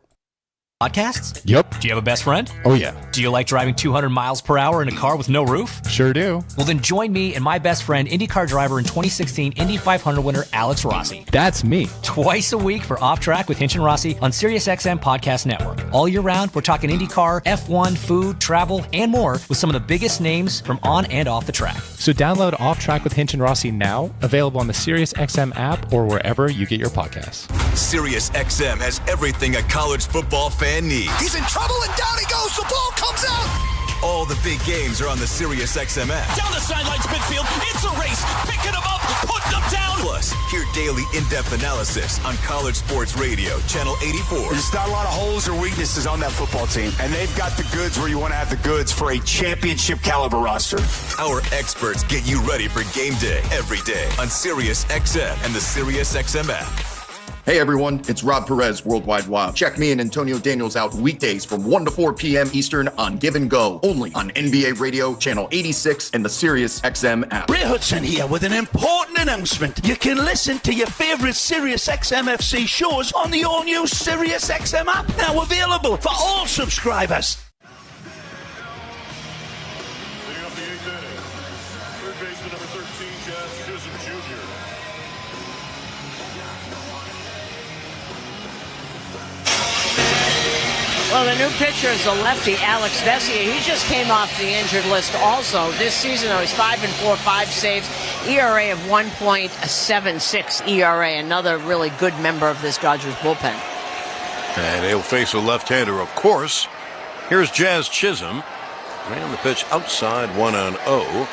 Podcasts? Yep. Do you have a best friend? Oh, yeah. Do you like driving 200 miles per hour in a car with no roof? Sure do. Well, then join me and my best friend, IndyCar driver and 2016 Indy 500 winner Alex Rossi. That's me. Twice a week for Off Track with Hinch and Rossi on SiriusXM Podcast Network. All year round, we're talking IndyCar, F1, food, travel, and more with some of the biggest names from on and off the track. So download Off Track with Hinch and Rossi now, available on the SiriusXM app or wherever you get your podcasts. SiriusXM has everything a college football fan needs. He's in trouble and down he goes. The ball comes out. All the big games are on the SiriusXM app. Down the sidelines midfield. It's a race. Picking him up. Putting him down. Plus, hear daily in-depth analysis on College Sports Radio, Channel 84. There's not a lot of holes or weaknesses on that football team, and they've got the goods where you want to have the goods for a championship caliber roster. Our experts get you ready for game day every day on SiriusXM and the SiriusXM app. Hey everyone, it's Rob Perez, Worldwide Wild. Check me and Antonio Daniels out weekdays from 1 to 4 p.m. Eastern on Give and Go, only on NBA Radio, Channel 86, and the SiriusXM app. Ray Hudson here with an important announcement. You can listen to your favorite SiriusXM FC shows on the all-new SiriusXM app, now available for all subscribers. Well, the new pitcher is the lefty, Alex Vesia. He just came off the injured list also. This season, though, he's 5-4, 5 saves, ERA of 1.76 ERA. Another really good member of this Dodgers bullpen. And he'll face a left-hander, of course. Here's Jazz Chisholm. Ran the pitch outside, 1-0.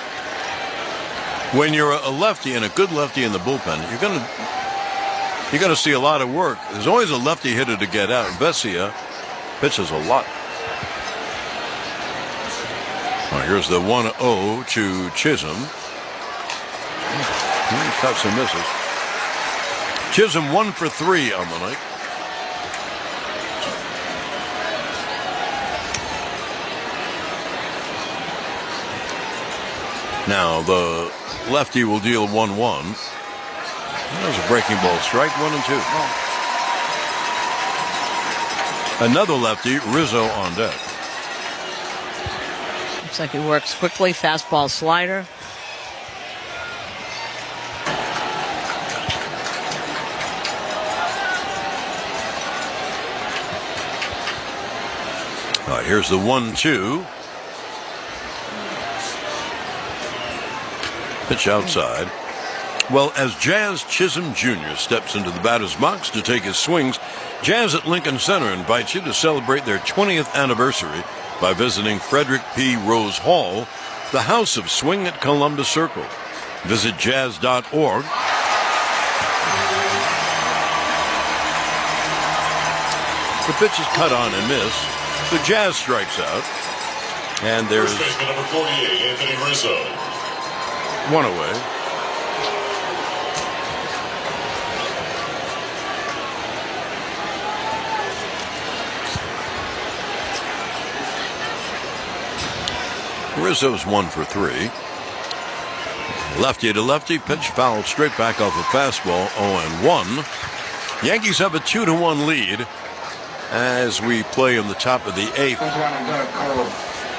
When you're a lefty and a good lefty in the bullpen, you're gonna see a lot of work. There's always a lefty hitter to get out. Vesia pitches a lot. Here's the 1-0 to Chisholm. He cuts and misses. Chisholm 1 for 3 on the night. Now the lefty will deal 1-1. There's a breaking ball strike, 1-2. Another lefty, Rizzo on deck. Looks like he works quickly. Fastball slider. All right, here's the 1-2. Pitch outside. Well, as Jazz Chisholm Jr. steps into the batter's box to take his swings, Jazz at Lincoln Center invites you to celebrate their 20th anniversary by visiting Frederick P. Rose Hall, the House of Swing at Columbus Circle. Visit jazz.org. The pitch is cut on and missed. The Jazz strikes out. And there's first baseman number 48, Anthony Rizzo. One away. Rizzo's 1 for 3. Lefty to lefty, pitch fouled straight back off the fastball, 0-1. Yankees have a 2-1 lead as we play in the top of the 8th.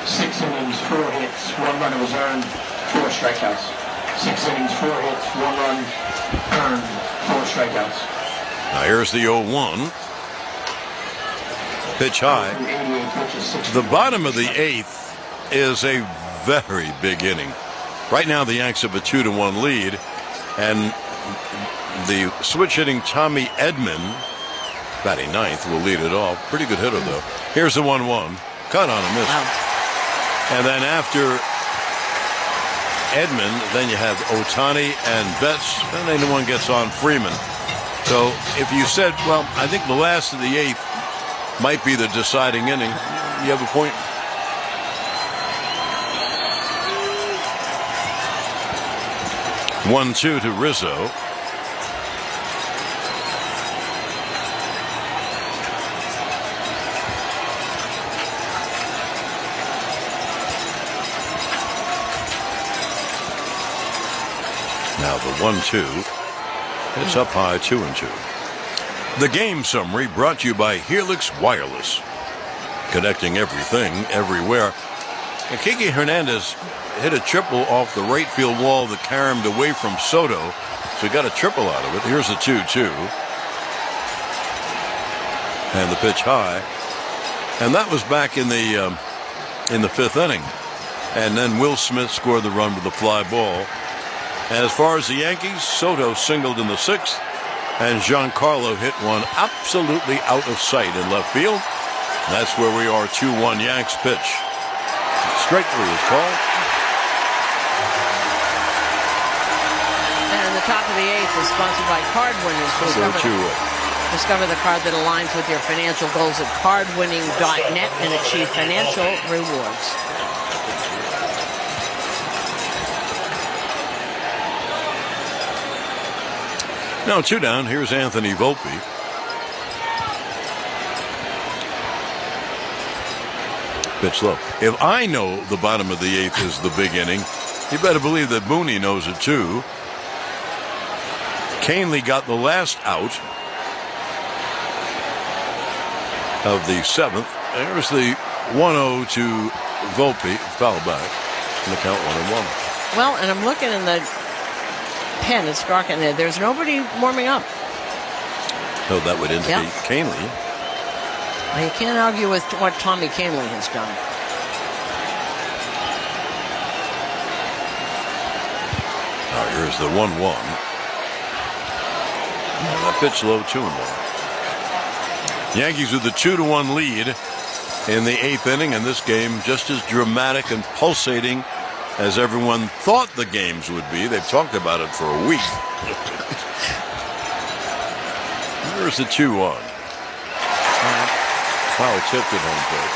6 innings, 4 hits, 1 run was earned, 4 strikeouts. 6 innings, 4 hits, 1 run earned, 4 strikeouts. Now here's the 0-1. Pitch high. The bottom of the 8th is a very big inning. Right now the Yanks have a 2-1 lead, and the switch hitting Tommy Edman, batting 9th, will lead it off. Pretty good hitter though. Here's the 1-1. Cut on a miss. Wow. And then after Edman, then you have Ohtani and Betts, and then one gets on Freeman. So if you said, well, I think the last of the 8th might be the deciding inning, you have a point. One, 2 to Rizzo. Now the 1-2. It's up high, 2-2. The game summary brought to you by Helix Wireless. connecting everything, everywhere. And Kike Hernandez hit a triple off the right field wall that carried away from Soto, so he got a triple out of it. Here's a 2-2. And the pitch high. And that was back in the fifth inning. And then Will Smith scored the run with a fly ball. As far as the Yankees, Soto singled in the sixth, and Giancarlo hit one absolutely out of sight in left field. That's where we are. 2-1 Yanks pitch. Strike three is called. And the top of the eighth is sponsored by Card Winners. Discover the card that aligns with your financial goals at cardwinning.net and achieve financial rewards. Now 2 down. Here's Anthony Volpe. Pitch low. If I know the bottom of the eighth is the big inning, you better believe that Mooney knows it too. Canely got the last out of the seventh. There's the 1-0 to Volpe, foul back, and the count 1-1. Well, and I'm looking in the pen. It's dark in there. There's nobody warming up. So that would indicate Canely. Well, you can't argue with what Tommy Canely has done. Here's the 1-1. And that pitch low, 2-1. Yankees with the 2-1 lead in the eighth inning, and this game just as dramatic and pulsating as everyone thought the games would be. They've talked about it for a week. Here's the 2-1. Foul tipped at home plate.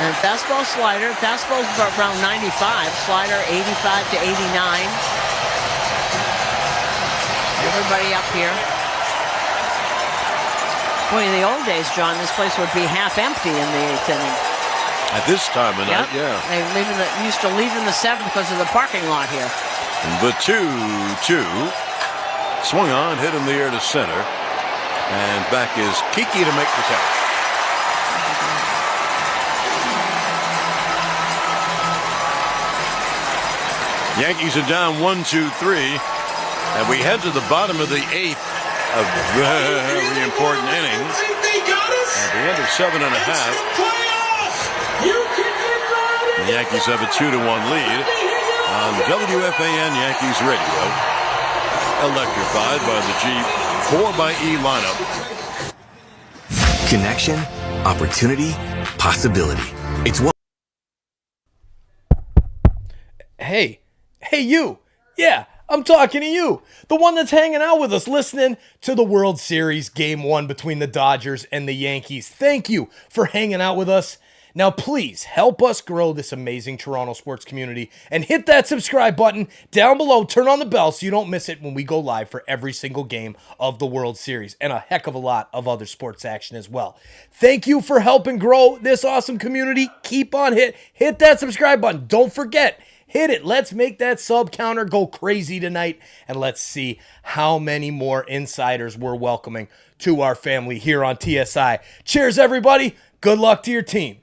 And fastball slider. Fastball's around 95. Slider 85 to 89. Everybody up here. Boy, in the old days, John, this place would be half empty in the eighth inning. At this time of night, yeah. They used to leave in the seventh because of the parking lot here. The 2-2. Swung on, hit in the air to center. And back is Kiki to make the catch. Yankees are down 1-2-3. And we head to the bottom of the eighth. A very important inning. At the end of 7.5, the Yankees have a 2-1 lead on WFAN Yankees Radio, electrified by the G4xE lineup. Connection, opportunity, possibility. It's what. Hey, you. Yeah. I'm talking to you, the one that's hanging out with us, listening to the World Series Game 1 between the Dodgers and the Yankees. Thank you for hanging out with us. Now, please help us grow this amazing Toronto sports community and hit that subscribe button down below. Turn on the bell so you don't miss it when we go live for every single game of the World Series and a heck of a lot of other sports action as well. Thank you for helping grow this awesome community. Keep on hit that subscribe button. Don't forget. Hit it. Let's make that sub counter go crazy tonight. And let's see how many more insiders we're welcoming to our family here on TSI. Cheers, everybody. Good luck to your team.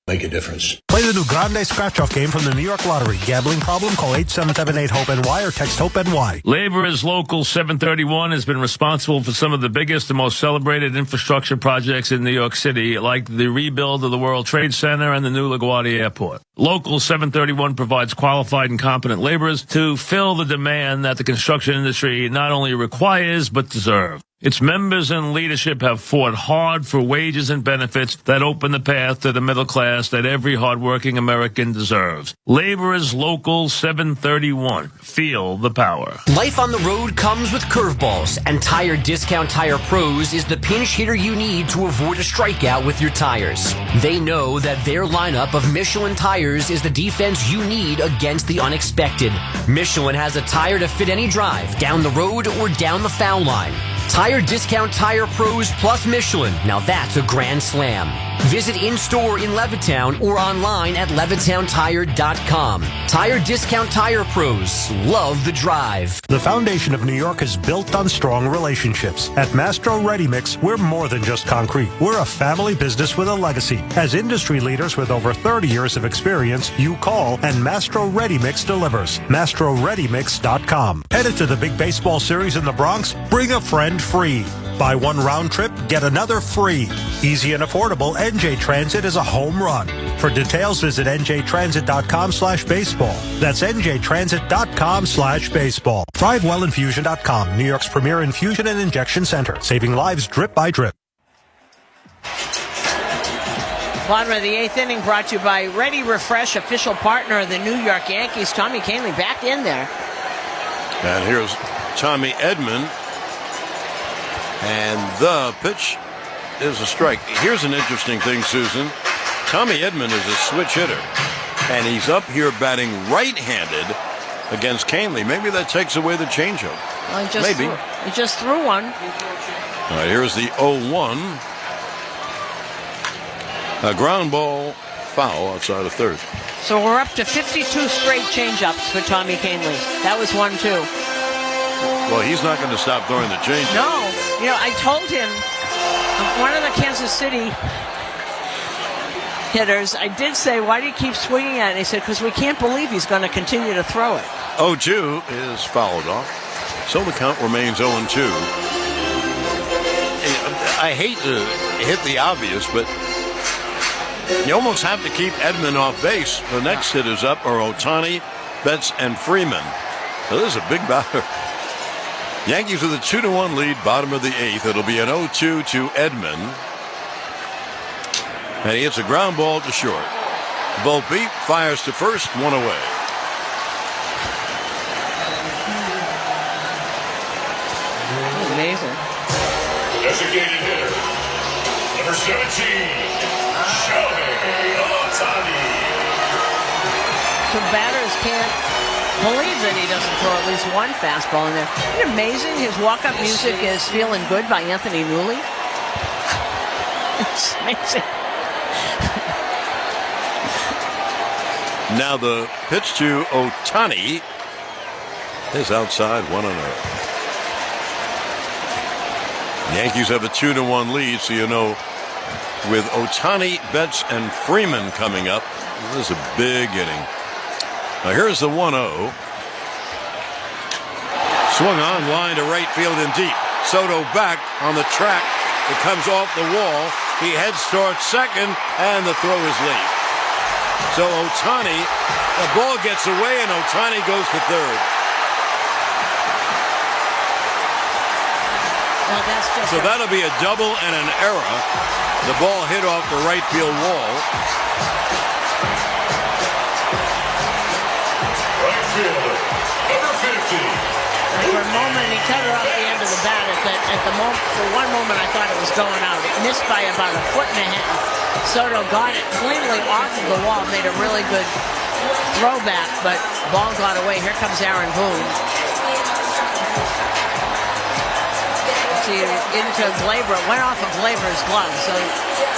Make a difference. Play the new Grande Scratch-Off game from the New York Lottery. Gambling problem? Call 877-8-HOPE-NY or text HOPE-NY. Laborers Local 731 has been responsible for some of the biggest and most celebrated infrastructure projects in New York City, like the rebuild of the World Trade Center and the new LaGuardia Airport. Local 731 provides qualified and competent laborers to fill the demand that the construction industry not only requires but deserves. Its members and leadership have fought hard for wages and benefits that open the path to the middle class that every hardworking American deserves. Laborers Local 731. Feel the power. Life on the road comes with curveballs, and Tire Discount Tire Pros is the pinch hitter you need to avoid a strikeout with your tires. They know that their lineup of Michelin tires is the defense you need against the unexpected. Michelin has a tire to fit any drive, down the road or down the foul line. Tire Discount Tire Pros plus Michelin. Now that's a grand slam. Visit in-store in Levittown or online at LevittownTire.com. Tire Discount Tire Pros. Love the drive. The foundation of New York is built on strong relationships. At Mastro Ready Mix, we're more than just concrete. We're a family business with a legacy. As industry leaders with over 30 years of experience, you call and Mastro Ready Mix delivers. MastroReadyMix.com. Headed to the big baseball series in the Bronx? Bring a friend free. Buy one round trip, get another free. Easy and affordable, NJ Transit is a home run. For details, visit njtransit.com/baseball. That's njtransit.com/baseball. ThriveWellInfusion.com, New York's premier infusion and injection center, saving lives drip by drip. Bottom of the 8th inning brought to you by Ready Refresh, official partner of the New York Yankees. Tommy Kahnle back in there. And here's Tommy Edman. And the pitch is a strike. Here's an interesting thing, Susan. Tommy Edman is a switch hitter, and he's up here batting right-handed against Kahnle. Maybe that takes away the changeup. Well, Maybe. He just threw one. All right, here's the 0-1. A ground ball foul outside of third. So we're up to 52 straight changeups for Tommy Kahnle. That was 1-2. Well, he's not going to stop throwing the changeup. No. You know, I told him, one of the Kansas City hitters, I did say, why do you keep swinging at it? And he said, because we can't believe he's going to continue to throw it. 0-2 is fouled off. So the count remains 0-2. I hate to hit the obvious, but you almost have to keep Edman off base. The next hitters up are Ohtani, Betts, and Freeman. So this is a big batter. Yankees with a 2-1 lead, bottom of the 8th. It'll be an 0-2 to Edman. And he hits a ground ball to short. Volpe fires to first, one away. Amazing. Designated hitter, number 17, Ohtani. So batters can't believe that he doesn't throw at least one fastball in there. Isn't it amazing? His walk-up music is Feeling Good by Anthony Newley. It's amazing. Now the pitch to Ohtani is outside, 1-0. Yankees have a 2-1 lead, so you know with Ohtani, Betts, and Freeman coming up, this is a big inning. Now here's the 1-0. Swung on, line to right field and deep. Soto back on the track. It comes off the wall. He heads towards second, and the throw is late. So Ohtani, the ball gets away, and Ohtani goes for third. Well, so that'll be a double and an error. The ball hit off the right field wall. Right fielder, number 50. For a moment, he cut her off the end of the bat. At the moment, for one moment, I thought it was going out. It missed by about a foot and a half. Soto got it cleanly off of the wall, made a really good throwback, but ball got away. Here comes Aaron Boone. See, into Glaber. It went off of Glaber's glove, so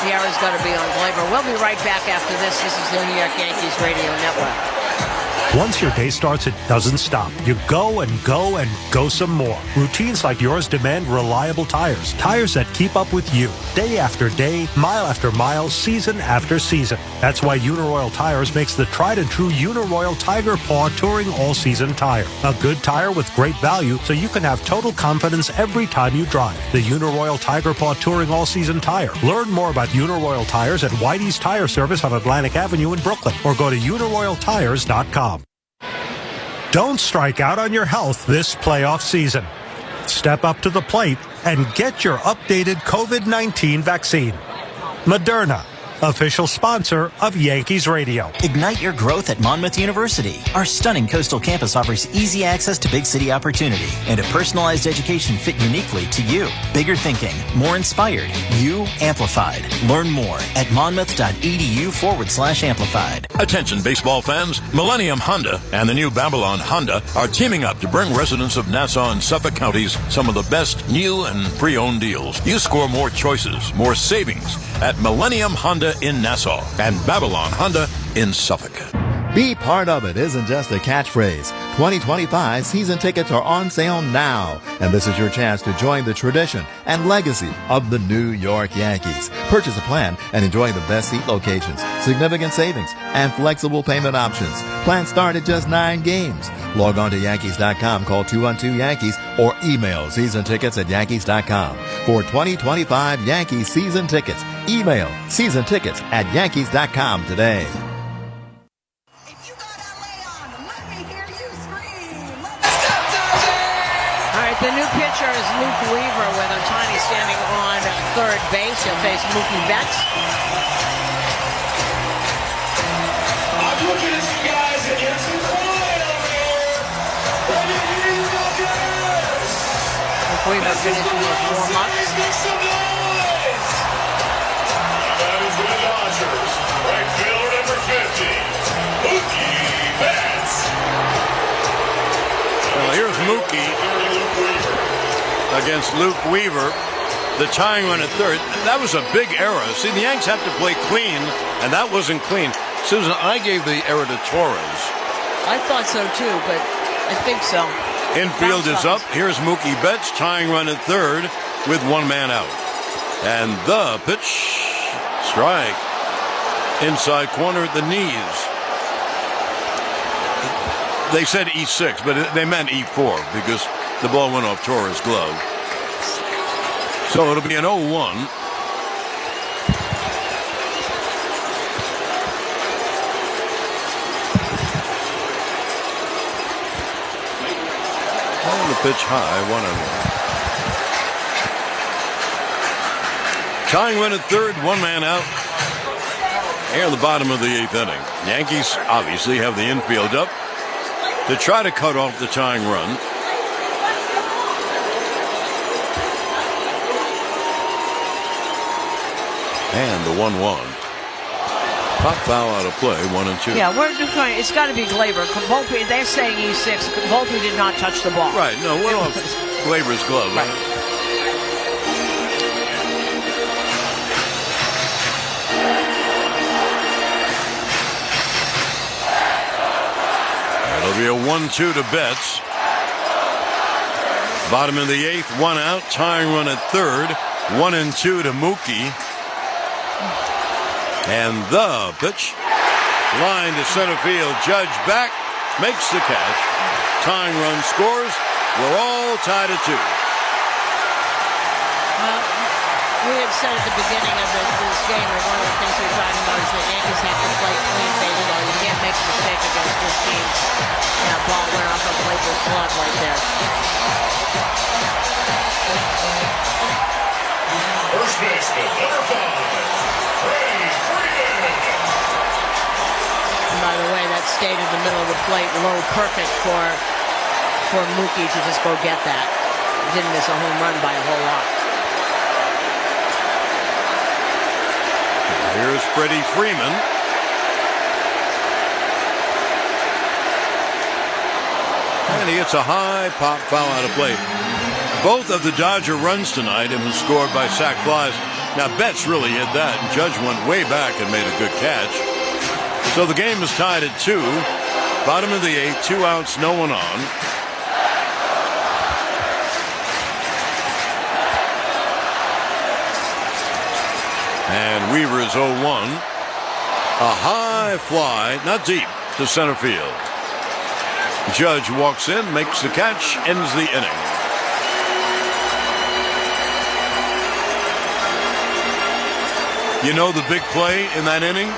the error's got to be on Glaber. We'll be right back after this. This is the New York Yankees Radio Network. Once your day starts, it doesn't stop. You go and go and go some more. Routines like yours demand reliable tires. Tires that keep up with you. Day after day, mile after mile, season after season. That's why Uniroyal Tires makes the tried and true Uniroyal Tiger Paw Touring All-Season tire. A good tire with great value so you can have total confidence every time you drive. The Uniroyal Tiger Paw Touring All-Season tire. Learn more about Uniroyal Tires at Whitey's Tire Service on Atlantic Avenue in Brooklyn or go to uniroyaltires.com. Don't strike out on your health this playoff season. Step up to the plate and get your updated COVID-19 vaccine. Moderna, official sponsor of Yankees Radio. Ignite your growth at Monmouth University. Our stunning coastal campus offers easy access to big city opportunity and a personalized education fit uniquely to you. Bigger thinking, more inspired, you amplified. Learn more at monmouth.edu/amplified. Attention baseball fans, Millennium Honda and the new Babylon Honda are teaming up to bring residents of Nassau and Suffolk counties some of the best new and pre-owned deals. You score more choices, more savings at Millennium Honda in Nassau and Babylon Honda in Suffolk. Be part of it isn't just a catchphrase. 2025 season tickets are on sale now, and this is your chance to join the tradition and legacy of the New York Yankees. Purchase a plan and enjoy the best seat locations, significant savings, and flexible payment options. Plans start at just 9 games. Log on to Yankees.com, call 212-YANKEES, or email seasontickets@Yankees.com. For 2025 Yankees season tickets, email seasontickets@Yankees.com today. All right, the new pitcher is Luke Weaver with Ohtani standing on third base. He'll face Mookie Betts. I'm looking at some guys and here's some quiet over here. Luke Weaver finishing his warm-ups. That is the Dodgers. Right fielder number 50, Mookie Betts. Well, here's Mookie against Luke Weaver. The tying run at third. That was a big error. See, the Yanks have to play clean, and that wasn't clean. Susan, I gave the error to Torres. I thought so too, but I think so. Infield is up. Here's Mookie Betts, tying run at third with one man out. And the pitch, strike. Inside corner at the knees. They said E6, but they meant E4 because the ball went off Torres' glove. So it'll be an 0-1. And the pitch high, 1-1. Tying run at third, one man out. Here in the bottom of the 8th inning. Yankees obviously have the infield up to try to cut off the tying run. And the 1-1. Pop foul out of play, 1-2. Yeah, it's got to be Glaber. Volpe, they're saying E6. Volpe did not touch the ball. Right, no, went off Glaber's glove. Right. It'll be a 1-2 to Betts. Bottom of the 8th, one out. Tying run at third. 1-2 to Mookie. And the pitch. Line to center field. Judge back. Makes the catch. Tying run scores. We're all tied at 2. Well, we had said at the beginning of this game, or one of the things we were talking about is that Yankees have to play clean baseball. You can't make a mistake against this team. That ball went off of Glaber's glove right there. First baseman, number 5, Freddie Freeman. And by the way, that stayed in the middle of the plate, low, perfect for Mookie to just go get that. Didn't miss a home run by a whole lot. Here's Freddie Freeman. And he hits a high pop foul out of play. Both of the Dodger runs tonight have been scored by sac flies. Now, Betts really hit that, and Judge went way back and made a good catch. So the game is tied at 2. Bottom of the 8th, 2 outs, no one on. And Weaver is 0-1. A high fly, not deep, to center field. Judge walks in, makes the catch, ends the inning. You know the big play in that inning?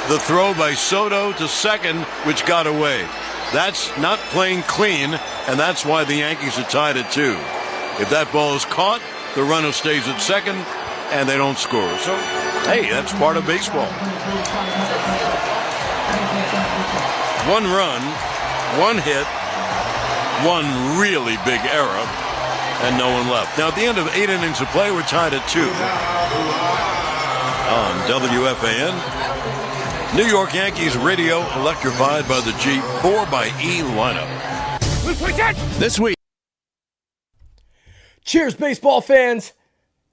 The throw by Soto to second, which got away. That's not playing clean, and that's why the Yankees are tied at 2. If that ball is caught, the runner stays at second, and they don't score. So, hey, that's part of baseball. 1 run, 1 hit, 1 really big error, and no one left. Now, at the end of 8 innings of play, we're tied at 2. On WFAN, New York Yankees radio electrified by the G4xE lineup. This week. Cheers, baseball fans.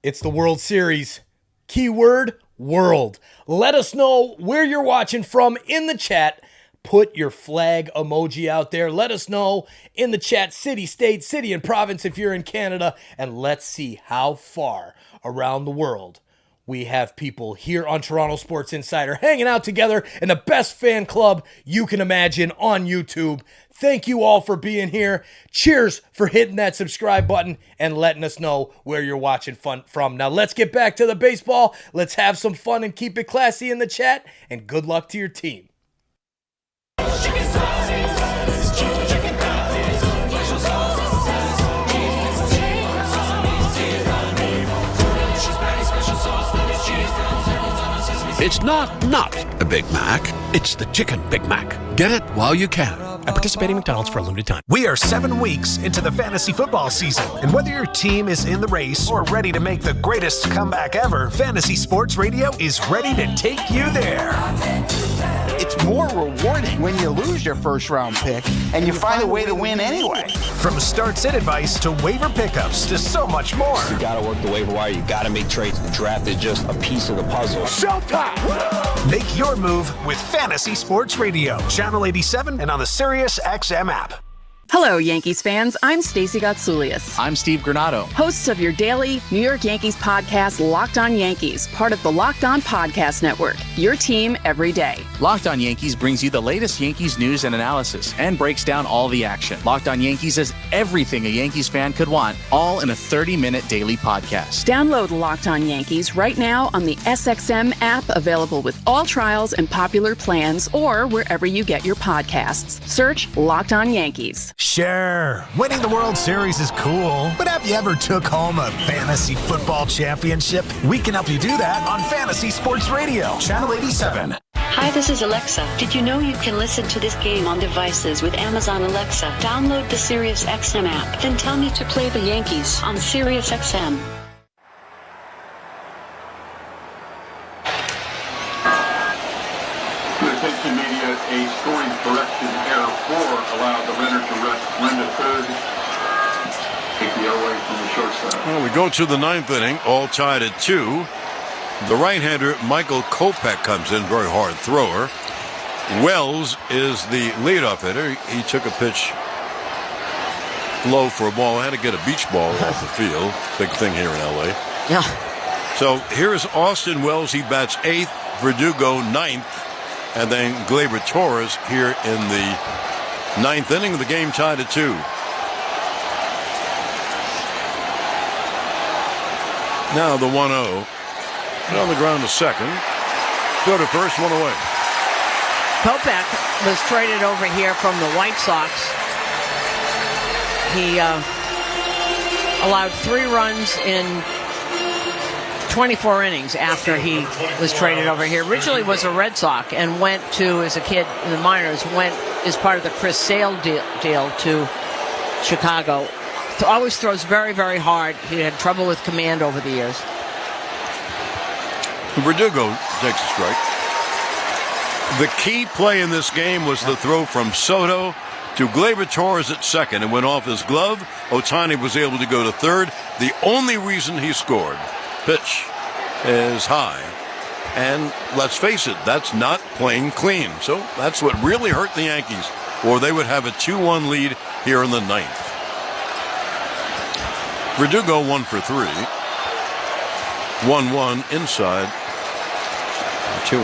It's the World Series. Keyword, world. Let us know where you're watching from in the chat. Put your flag emoji out there. Let us know in the chat, city, state, city, and province if you're in Canada. And let's see how far around the world we have people here on Toronto Sports Insider hanging out together in the best fan club you can imagine on YouTube. Thank you all for being here. Cheers for hitting that subscribe button and letting us know where you're watching from. Now let's get back to the baseball. Let's have some fun and keep it classy in the chat. And good luck to your team. It's not a Big Mac. It's the Chicken Big Mac. Get it while you can. At participating McDonald's for a limited time. We are 7 weeks into the fantasy football season, and whether your team is in the race or ready to make the greatest comeback ever, Fantasy Sports Radio is ready to take you there. It's more rewarding when you lose your first-round pick and you find a way to win anyway. From start-sit advice to waiver pickups to so much more. You got to work the waiver wire. You got to make trades. The draft is just a piece of the puzzle. Showtime! Make your move with Fantasy Sports Radio, Channel 87, and on the SiriusXM app. Hello, Yankees fans. I'm Stacey Gotsoulias. I'm Steve Granado. Hosts of your daily New York Yankees podcast, Locked On Yankees, part of the Locked On Podcast Network. Your team every day. Locked On Yankees brings you the latest Yankees news and analysis and breaks down all the action. Locked On Yankees is everything a Yankees fan could want, all in a 30-minute daily podcast. Download Locked On Yankees right now on the SXM app, available with all trials and popular plans, or wherever you get your podcasts. Search Locked On Yankees. Sure, winning the World Series is cool, but have you ever took home a fantasy football championship? We can help you do that on Fantasy Sports Radio, Channel 87. Hi, this is Alexa. Did you know you can listen to this game on devices with Amazon Alexa? Download the SiriusXM app, then tell me to play the Yankees on SiriusXM. Immediate a scoring correction error 4 allowed the runner to run to third. Take the away from the shortstop. Well, we go to the 9th inning, all tied at 2. The right-hander Michael Kopech comes in, very hard thrower. Wells is the leadoff hitter. He took a pitch low for a ball. Had to get a beach ball off the field. Big thing here in L.A. Yeah. So here's Austin Wells. He bats 8th, Verdugo 9th. And then Gleyber Torres here in the 9th inning of the game, tied at 2. Now the 1-0. On the ground to second. Go to first, 1 away. Kopech was traded over here from the White Sox. He allowed 3 runs in 24 innings after he was traded over here. Originally was a Red Sox and went to, as a kid in the minors, went as part of the Chris Sale deal to Chicago. Always throws very, very hard. He had trouble with command over the years. Verdugo takes a strike. The key play in this game was the throw from Soto to Gleyber Torres at second. It went off his glove. Ohtani was able to go to third. The only reason he scored. Pitch is high. And let's face it, that's not playing clean. So that's what really hurt the Yankees, or they would have a 2-1 lead here in the 9th. Verdugo 1 for 3. 1-1 inside. 2-1.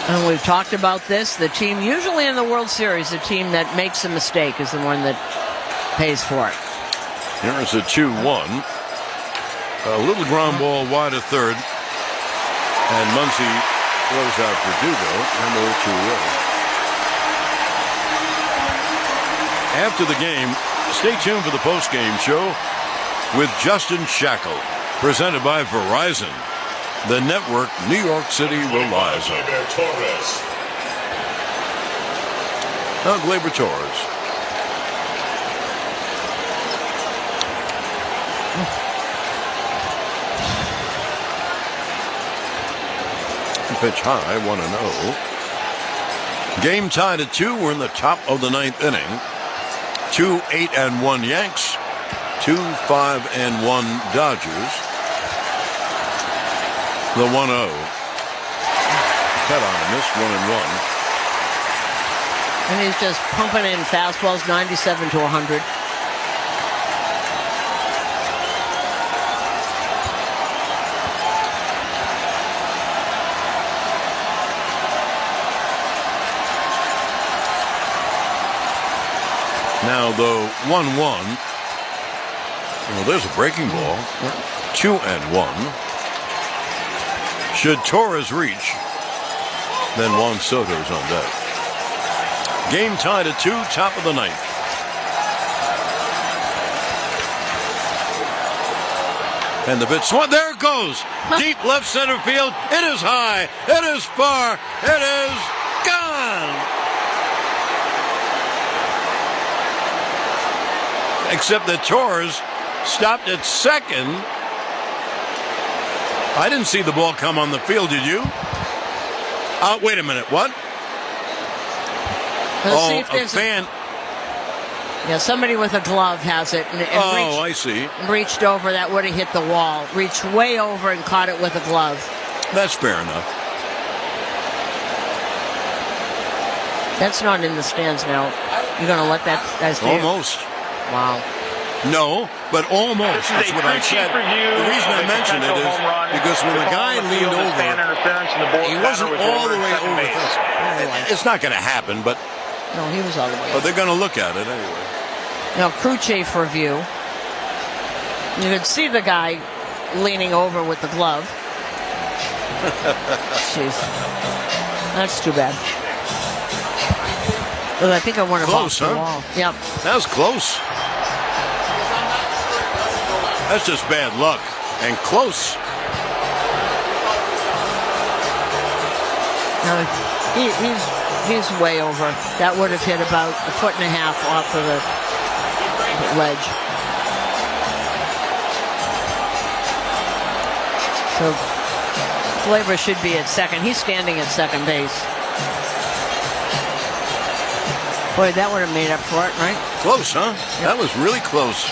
And we've talked about this. The team, usually in the World Series, the team that makes a mistake is the one that pays for it. Here's a 2-1. A little ground ball wide of third. And Muncy throws out Verdugo. And 0-2 away. After the game, stay tuned for the post-game show. with Justin Shackle. Presented by Verizon, the network New York City relies on. Gleyber Torres. Pitch high, 1-0. Game tied at 2. We're in the top of the 9th inning. 2 8-1 Yanks. 2 5-1 Dodgers. The 1-0. Cut on this 1-1. And he's just pumping in fastballs 97 to 100. Now the 1-1. Well, there's a breaking ball. 2-1. Should Torres reach, then Juan Soto's on deck. Game tied at 2, top of the 9th. And the pitch swung. There it goes. Deep left center field. It is high. It is far. It is gone. Except that Torres stopped at second. I didn't see the ball come on the field, did you? Wait a minute, what? Let's see if a fan. Yeah, somebody with a glove has it. And I see. Reached over, that would have hit the wall. Reached way over and caught it with a glove. That's fair enough. That's not in the stands now. You're going to let that guy stay? Almost. Wow. No, but almost. That's what I said. The reason I mentioned it is because when the guy leaned over, he wasn't all the way over. It's not going to happen, but no, he was all the way. But they're going to look at it anyway. Now, crew chief review. You can see the guy leaning over with the glove. Jeez, that's too bad. Well, I think I want to close, the wall. Yep, that was close. That's just bad luck and close. Now, he's way over. That would have hit about 1.5 feet off of the ledge. So Gleyber should be at second. He's standing at second base. Boy, that would have made up for it, right? Close, huh? Yep. That was really close.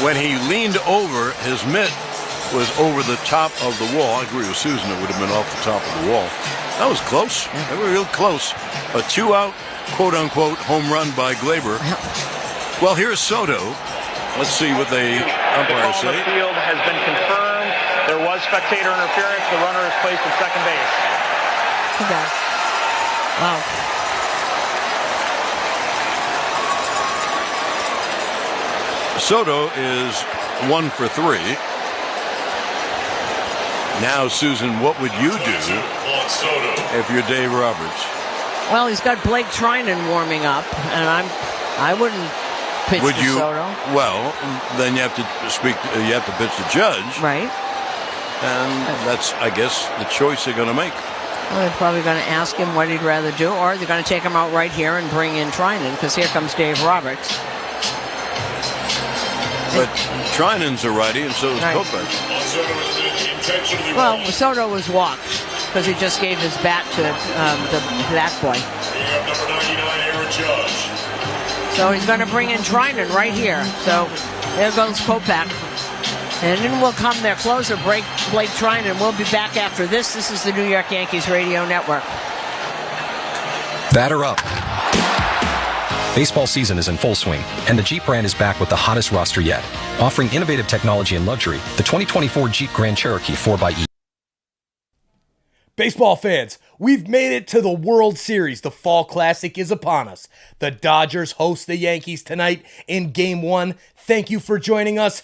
When he leaned over, his mitt was over the top of the wall. I agree with Susan, it would have been off the top of the wall. That was close. They were real close. A 2-out, quote-unquote, home run by Gleyber. Well, here's Soto. Let's see what the umpires say. The field has been confirmed. There was spectator interference. The runner is placed at second base. Okay. Wow. Soto is 1 for 3. Now, Susan, what would you do if you're Dave Roberts? Well, he's got Blake Trinan warming up, and I wouldn't pitch to Soto. Well, then you have to pitch the Judge, right? And that's, I guess, the choice they're going to make. Well, they're probably going to ask him what he'd rather do, or they're going to take him out right here and bring in Trinan, because here comes Dave Roberts. But Trinan's a righty, and so is Kopech. Well, Soto was walked because he just gave his bat to that boy. So he's going to bring in Trinan right here. So there goes Kopech. And then will come their closer, Blake Trinan. We'll be back after this. This is the New York Yankees Radio Network. Batter up. Baseball season is in full swing, and the Jeep brand is back with the hottest roster yet. Offering innovative technology and luxury, the 2024 Jeep Grand Cherokee 4xe. Baseball fans, we've made it to the World Series. The Fall Classic is upon us. The Dodgers host the Yankees tonight in Game 1. Thank you for joining us.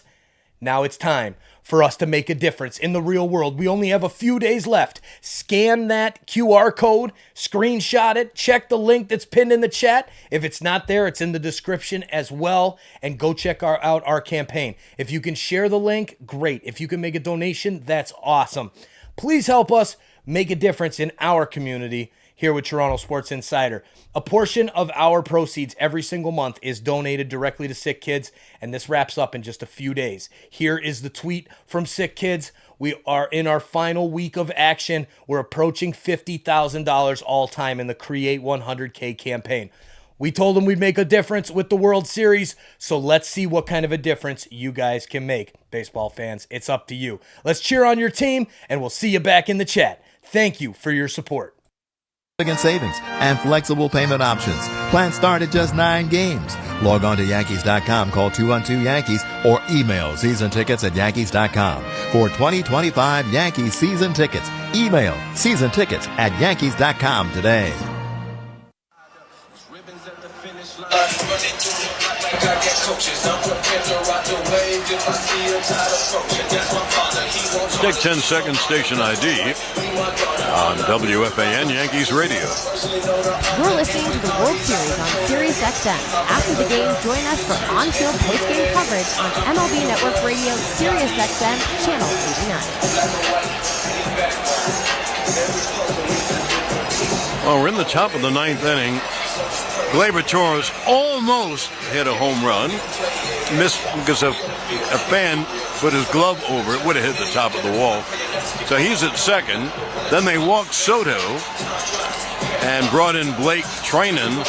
Now it's time for us to make a difference in the real world. We only have a few days left. Scan that QR code, screenshot it, check the link that's pinned in the chat. If it's not there, it's in the description as well. And go check out our campaign. If you can share the link, great. If you can make a donation, that's awesome. Please help us make a difference in our community here with Toronto Sports Insider. A portion of our proceeds every single month is donated directly to SickKids, and this wraps up in just a few days. Here is the tweet from SickKids. We are in our final week of action. We're approaching $50,000 all time in the Create 100K campaign. We told them we'd make a difference with the World Series, so let's see what kind of a difference you guys can make. Baseball fans, it's up to you. Let's cheer on your team, and we'll see you back in the chat. Thank you for your support. Savings and flexible payment options. Plans start at just 9 games. Log on to Yankees.com, call 212-YANKEES, or email seasontickets@Yankees.com. For 2025 Yankees season tickets, email seasontickets@Yankees.com today. Take 10 seconds station ID on WFAN Yankees Radio. You're listening to the World Series on Sirius XM. After the game, join us for on-field post-game coverage on MLB Network Radio, Sirius XM, Channel 89. Well, we're in the top of the 9th inning. Gleyber Torres almost hit a home run. Missed because a fan put his glove over it. Would have hit the top of the wall. So he's at second. Then they walked Soto and brought in Blake Trinan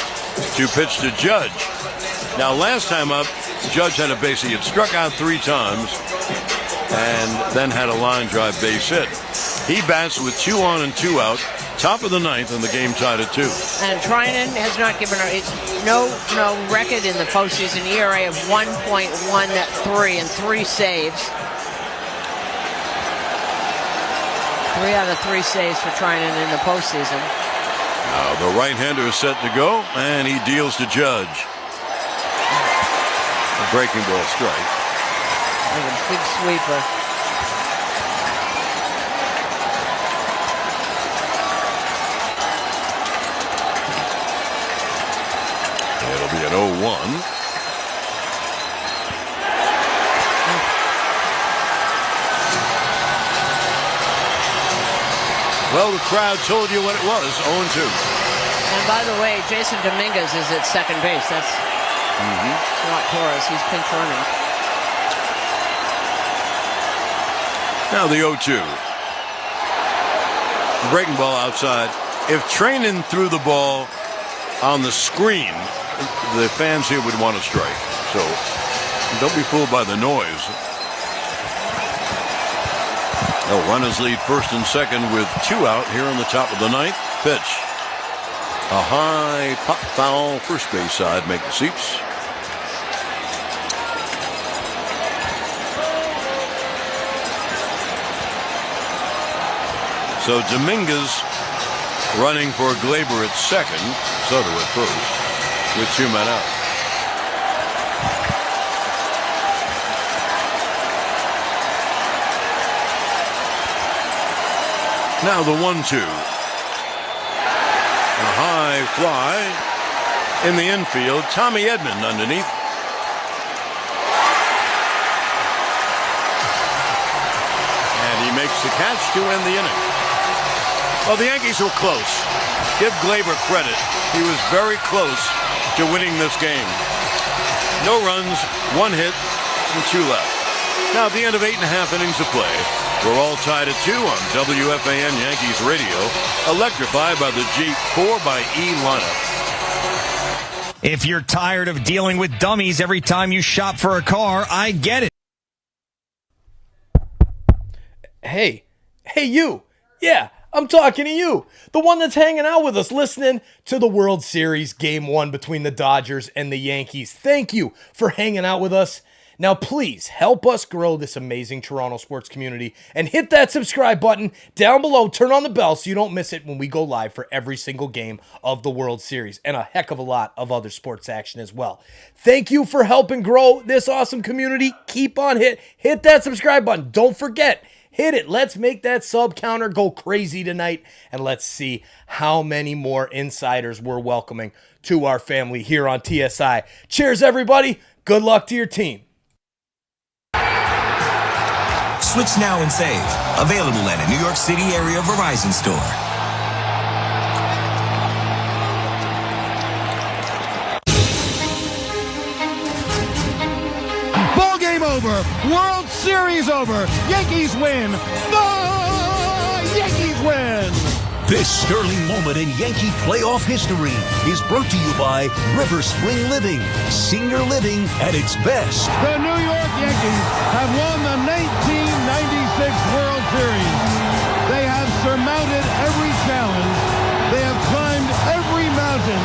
to pitch to Judge. Now, last time up, Judge had a base. He had struck out 3 times and then had a line drive base hit. He bats with 2 on and 2 out. Top of the 9th, and the game tied at 2. And Trinan has not given her no record in the postseason. ERA of 1.13 and 3 saves. 3 out of 3 saves for Trinan in the postseason. Now the right-hander is set to go, and he deals to Judge. A breaking ball strike. Like a big sweeper. It'll be an 0-1. Well, the crowd told you what it was, 0-2. And by the way, Jason Dominguez is at second base. That's not Torres. He's pinch running. Now the 0-2. Breaking ball outside. If Trinan threw the ball on the screen, the fans here would want to strike. So don't be fooled by the noise. They'll runners lead first and second with 2 out here in the top of the 9th. Pitch. A high pop foul, first base side, make the seats. So Dominguez running for Gleyber at second, Soto at first, with 2 men out. Now the 1-2. A high fly in the infield. Tommy Edman underneath. And he makes the catch to end the inning. Well, the Yankees were close. Give Gleyber credit. He was very close to winning this game. No runs, 1 hit, and 2 left. Now at the end of 8.5 innings of play, we're all tied at 2 on WFAN Yankees Radio, electrified by the Jeep 4xe lineup. If you're tired of dealing with dummies every time you shop for a car, I get it. Hey you. Yeah, I'm talking to you. The one that's hanging out with us, listening to the World Series Game 1 between the Dodgers and the Yankees. Thank you for hanging out with us. Now, please help us grow this amazing Toronto sports community and hit that subscribe button down below. Turn on the bell so you don't miss it when we go live for every single game of the World Series and a heck of a lot of other sports action as well. Thank you for helping grow this awesome community. Keep on hit that subscribe button. Don't forget, hit it. Let's make that sub counter go crazy tonight, and let's see how many more insiders we're welcoming to our family here on TSI. Cheers, everybody. Good luck to your team. Switch now and save. Available at a New York City area Verizon store. Ball game over. World Series over. Yankees win. The Yankees win. This sterling moment in Yankee playoff history is brought to you by River Spring Living, senior living at its best. The New York Yankees have won the 1996 World Series. They have surmounted every challenge. They have climbed every mountain.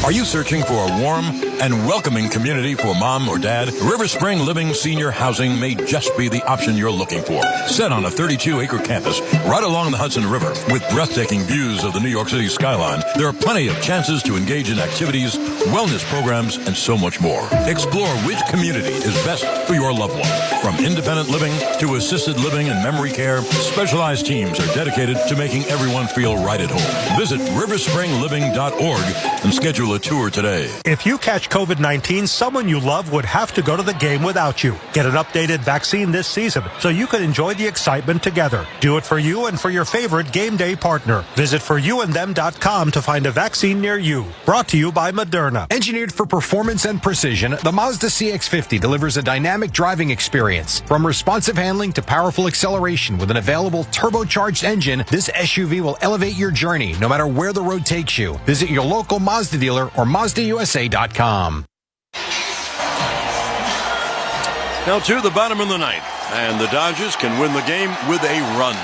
Are you searching for a warm and welcoming community for mom or dad? River Spring Living Senior Housing may just be the option you're looking for. Set on a 32-acre campus right along the Hudson River with breathtaking views of the New York City skyline, there are plenty of chances to engage in activities, wellness programs, and so much more. Explore which community is best for your loved one. From independent living to assisted living and memory care, specialized teams are dedicated to making everyone feel right at home. Visit riverspringliving.org and schedule a tour today. If you catch COVID-19, someone you love would have to go to the game without you. Get an updated vaccine this season so you can enjoy the excitement together. Do it for you and for your favorite game day partner. Visit foryouandthem.com to find a vaccine near you. Brought to you by Moderna. Engineered for performance and precision, the Mazda CX-50 delivers a dynamic driving experience. From responsive handling to powerful acceleration with an available turbocharged engine, this SUV will elevate your journey no matter where the road takes you. Visit your local Mazda dealer or MazdaUSA.com. Now to the bottom of the ninth, and the Dodgers can win the game with a run.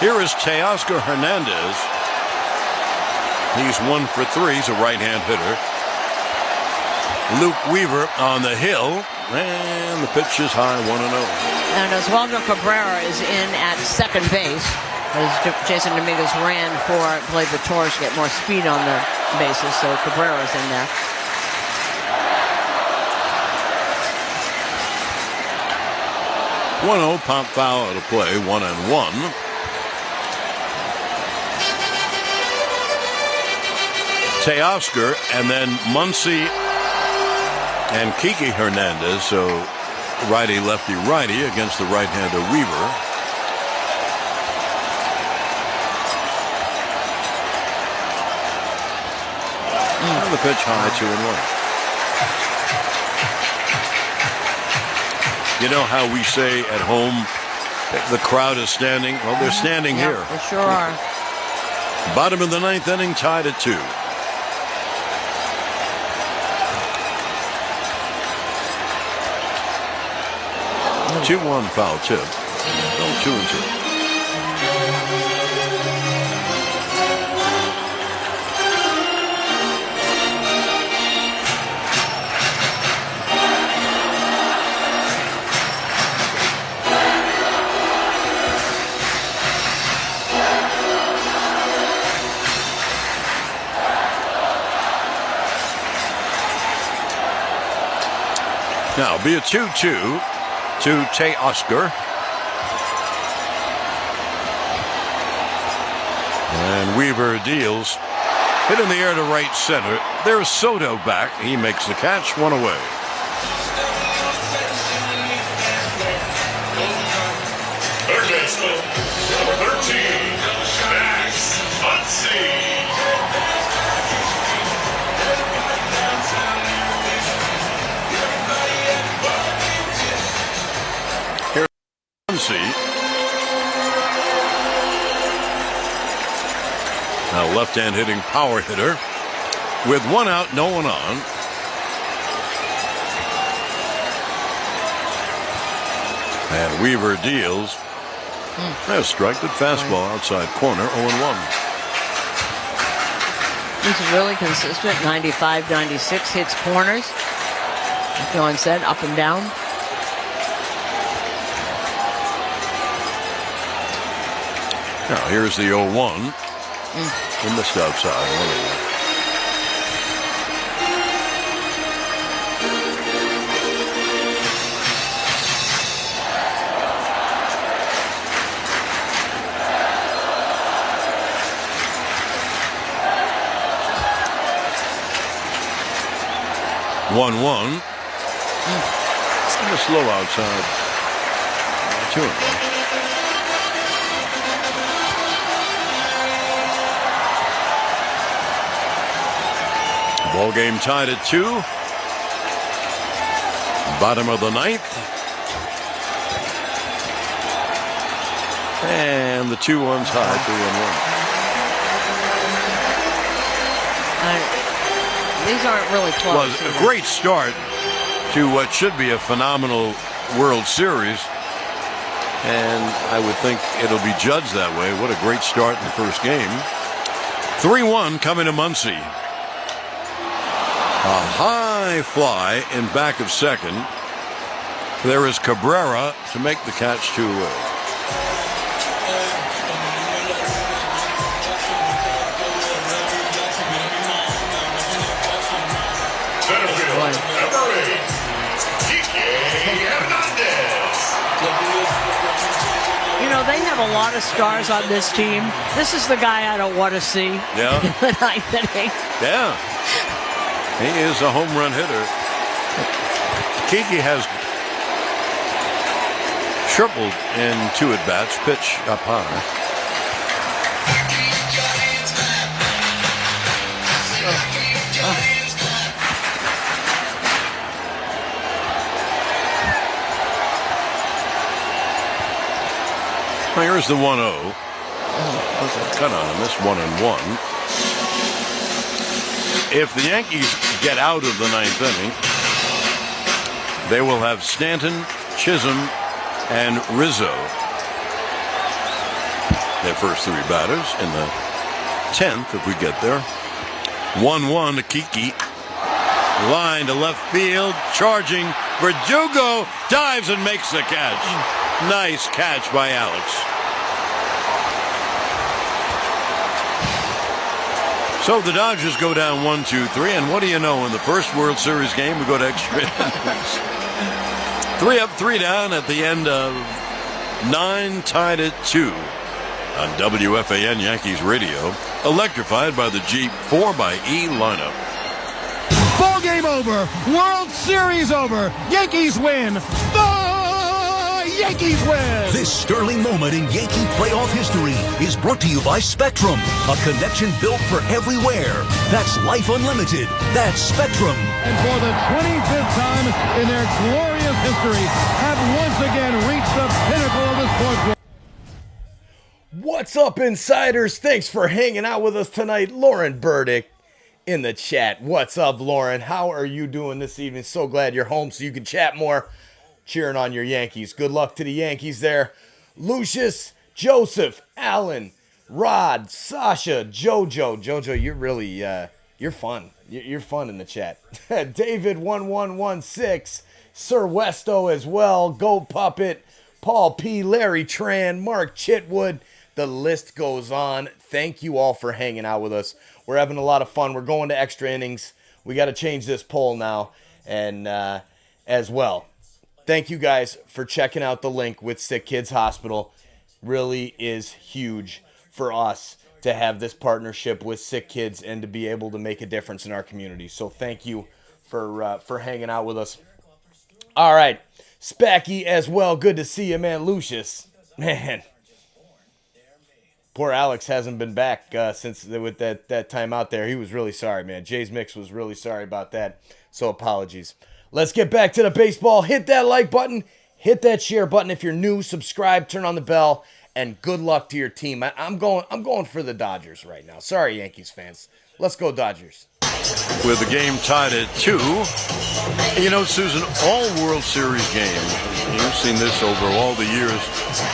Here is Teoscar Hernandez. He's 1 for 3. He's a right-hand hitter. Luke Weaver on the hill, and the pitch is high, 1-0. And Oswaldo Cabrera is in at second base. As Jason Dominguez played the Torres to get more speed on the bases, so Cabrera's in there. One-0, pop foul out of play, 1-1. Teoscar, and then Muncy and Kiki Hernandez, so righty-lefty-righty against the right-hander Weaver. The pitch high, 2-1. You know how we say at home the crowd is standing? Well, they're standing here. They sure are. Bottom of the ninth inning, tied at 2. 2-1 foul tip. No, 2-2. Now, be a 2-2 to Teoscar. And Weaver deals. Hit in the air to right center. There's Soto back. He makes the catch, 1 away. Third baseman, number 13, Max Muncy. Now left-hand hitting power hitter with 1 out, no one on. And Weaver deals. That's strike the fastball outside corner, 0-1. He's really consistent, 95, 96, hits corners. Like John said, up and down. Now, here's the 0-1. They missed outside. Anyway. One. It's kind of slow outside. 2-1. Ball game tied at 2. Bottom of the 9th. And the 2-1's high, 3-1. These aren't really close. Well, a great start to what should be a phenomenal World Series. And I would think it'll be judged that way. What a great start in the first game. 3-1 coming to Muncie. A high fly in back of second. There is Cabrera to make the catch 2-away. You know, they have a lot of stars on this team. This is the guy I don't want to see. Yeah. In the 9th inning. Yeah. He is a home run hitter. Kiki has tripled in 2 at-bats, pitch up high. Well, here's the 1-0. Cut on him. This 1-1. If the Yankees get out of the 9th inning, they will have Stanton, Chisholm, and Rizzo. Their first 3 batters in the 10th, if we get there. 1-1 to Kiki. Line to left field, charging. Verdugo dives and makes the catch. Nice catch by Alex. So the Dodgers go down 1-2-3, and what do you know? In the first World Series game, we go to extra innings. 3 up, 3 down at the end of 9, tied at 2 on WFAN Yankees Radio, electrified by the Jeep 4xe lineup. Ball game over. World Series over. Yankees win. The Yankees win. This sterling moment in Yankee playoff history is brought to you by Spectrum, a connection built for everywhere. That's life unlimited. That's Spectrum. And for the 25th time in their glorious history, have once again reached the pinnacle of the sports world. What's up, insiders? Thanks for hanging out with us tonight. Lauren Burdick in the chat. What's up, Lauren? How are you doing this evening? So glad you're home so you can chat more. Cheering on your Yankees. Good luck to the Yankees there. Lucius, Joseph, Alan, Rod, Sasha, Jojo. Jojo, you're really, you're fun. You're fun in the chat. David1116, Sir Westo as well, Goat Puppet, Paul P, Larry Tran, Mark Chitwood. The list goes on. Thank you all for hanging out with us. We're having a lot of fun. We're going to extra innings. We got to change this poll now, and as well. Thank you guys for checking out the link with SickKids Hospital. Really is huge for us to have this partnership with SickKids and to be able to make a difference in our community. So thank you for hanging out with us. All right, Spacky as well. Good to see you, man. Lucius, man. Poor Alex hasn't been back since with that time out there. He was really sorry, man. Jay's Mix was really sorry about that. So apologies. Let's get back to the baseball. Hit that like button. Hit that share button if you're new. Subscribe. Turn on the bell. And good luck to your team. I'm going for the Dodgers right now. Sorry, Yankees fans. Let's go Dodgers. With the game tied at 2. You know, Susan, all World Series games, you've seen this over all the years,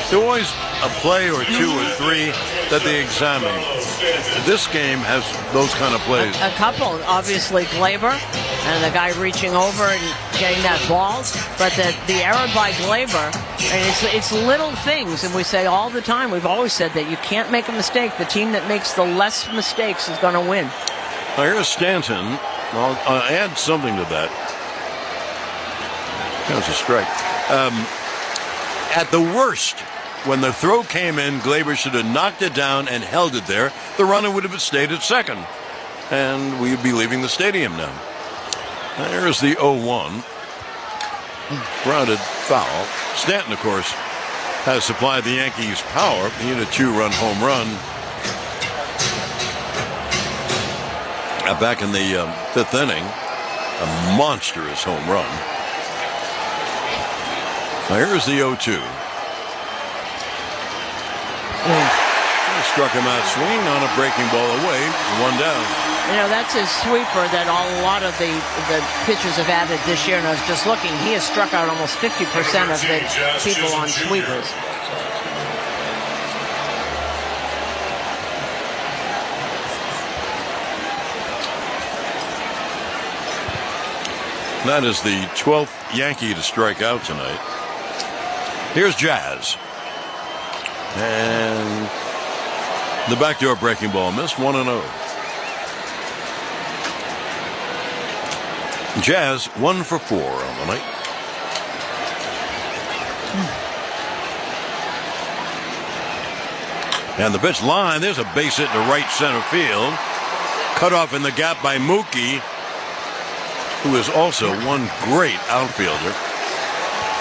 there's always a play or 2 or 3 that they examine. This game has those kind of plays. A couple, obviously Glaber and the guy reaching over and getting that ball. But the error by Glaber And it's little things, and we say all the time, we've always said that you can't make a mistake. The team that makes the less mistakes is going to win. Now here's Stanton. I'll add something to that. That was a strike. At the worst, when the throw came in, Glaber should have knocked it down and held it there. The runner would have stayed at second, and we'd be leaving the stadium now. There's the 0-1. Grounded foul. Stanton, of course, has supplied the Yankees power. He had a 2-run home run back in the 5th inning. A monstrous home run. Now here's the 0-2. Struck him out swinging on a breaking ball away. 1 down. You know, that's his sweeper that a lot of the pitchers have added this year. And I was just looking, he has struck out almost 50% of the people on sweepers. That is the 12th Yankee to strike out tonight. Here's Jazz. And the backdoor breaking ball missed. 1-0. Jazz 1 for 4 on the night. And the pitch line, there's a base hit to right center field. Cut off in the gap by Mookie, who is also one great outfielder.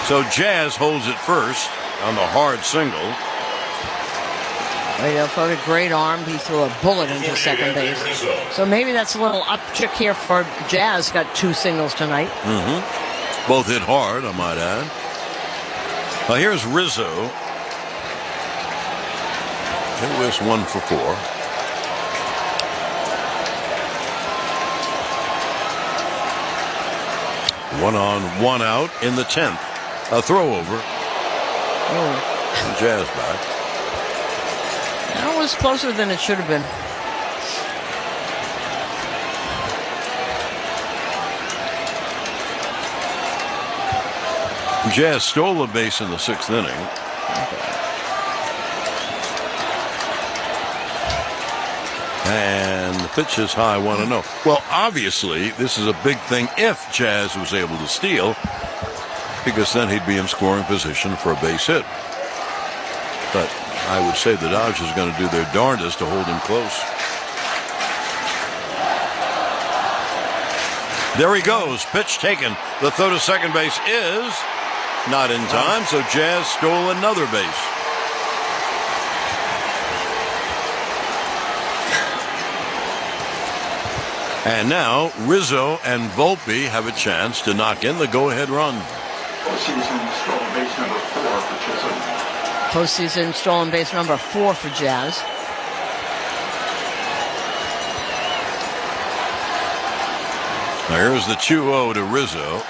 So Jazz holds it first on the hard single. For a great arm, he threw a bullet into second base. So maybe that's a little uptick here for Jazz. Got 2 singles tonight. Both hit hard, I might add. Now here's Rizzo. It was 1 for 4. One on, one out in the 10th. A throw over. Jazz back. That was closer than it should have been. Jazz stole a base in the 6th inning. And the pitch is high, 1-0. Well, obviously, this is a big thing if Jazz was able to steal, because then he'd be in scoring position for a base hit. But I would say the Dodgers are going to do their darndest to hold him close. There he goes. Pitch taken. The throw to second base is not in time, so Jazz stole another base. And now Rizzo and Volpe have a chance to knock in the go-ahead run. Postseason stolen base number 4 for Chisholm. Postseason stolen base number 4 for Jazz. Now here's the 2-0 to Rizzo.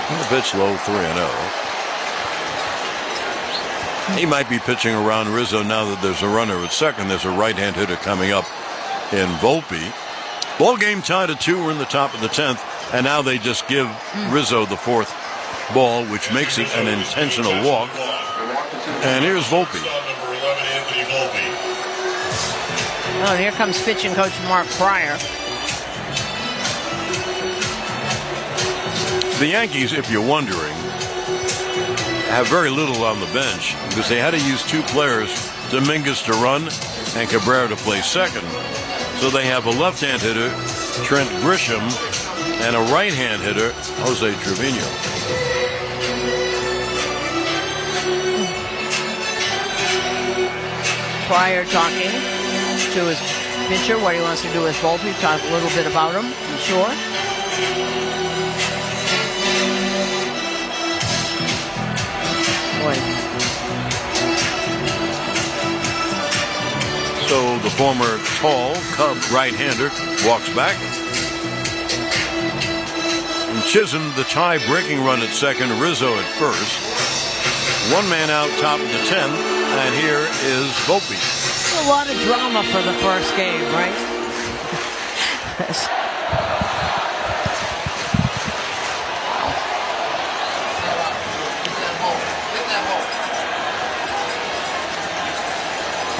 And the pitch low, 3-0. He might be pitching around Rizzo now that there's a runner at second. There's a right-hand hitter coming up in Volpe. Ball game tied at 2. We're in the top of the 10th. And now they just give Rizzo the 4th ball, which makes it an intentional walk. And here's Volpe. Oh, and here comes pitching coach Mark Pryor. The Yankees, if you're wondering, have very little on the bench because they had to use 2 players, Dominguez to run and Cabrera to play second. So they have a left-hand hitter, Trent Grisham, and a right-hand hitter, Jose Trevino. Pryor talking to his pitcher, what he wants to do with Volpe. Talk a little bit about him, I'm sure. Boy. So the former tall Cub right-hander walks back. And Chisholm, the tie-breaking run at second, Rizzo at first. 1 man out, top of the 10th, and here is Volpe. A lot of drama for the first game, right?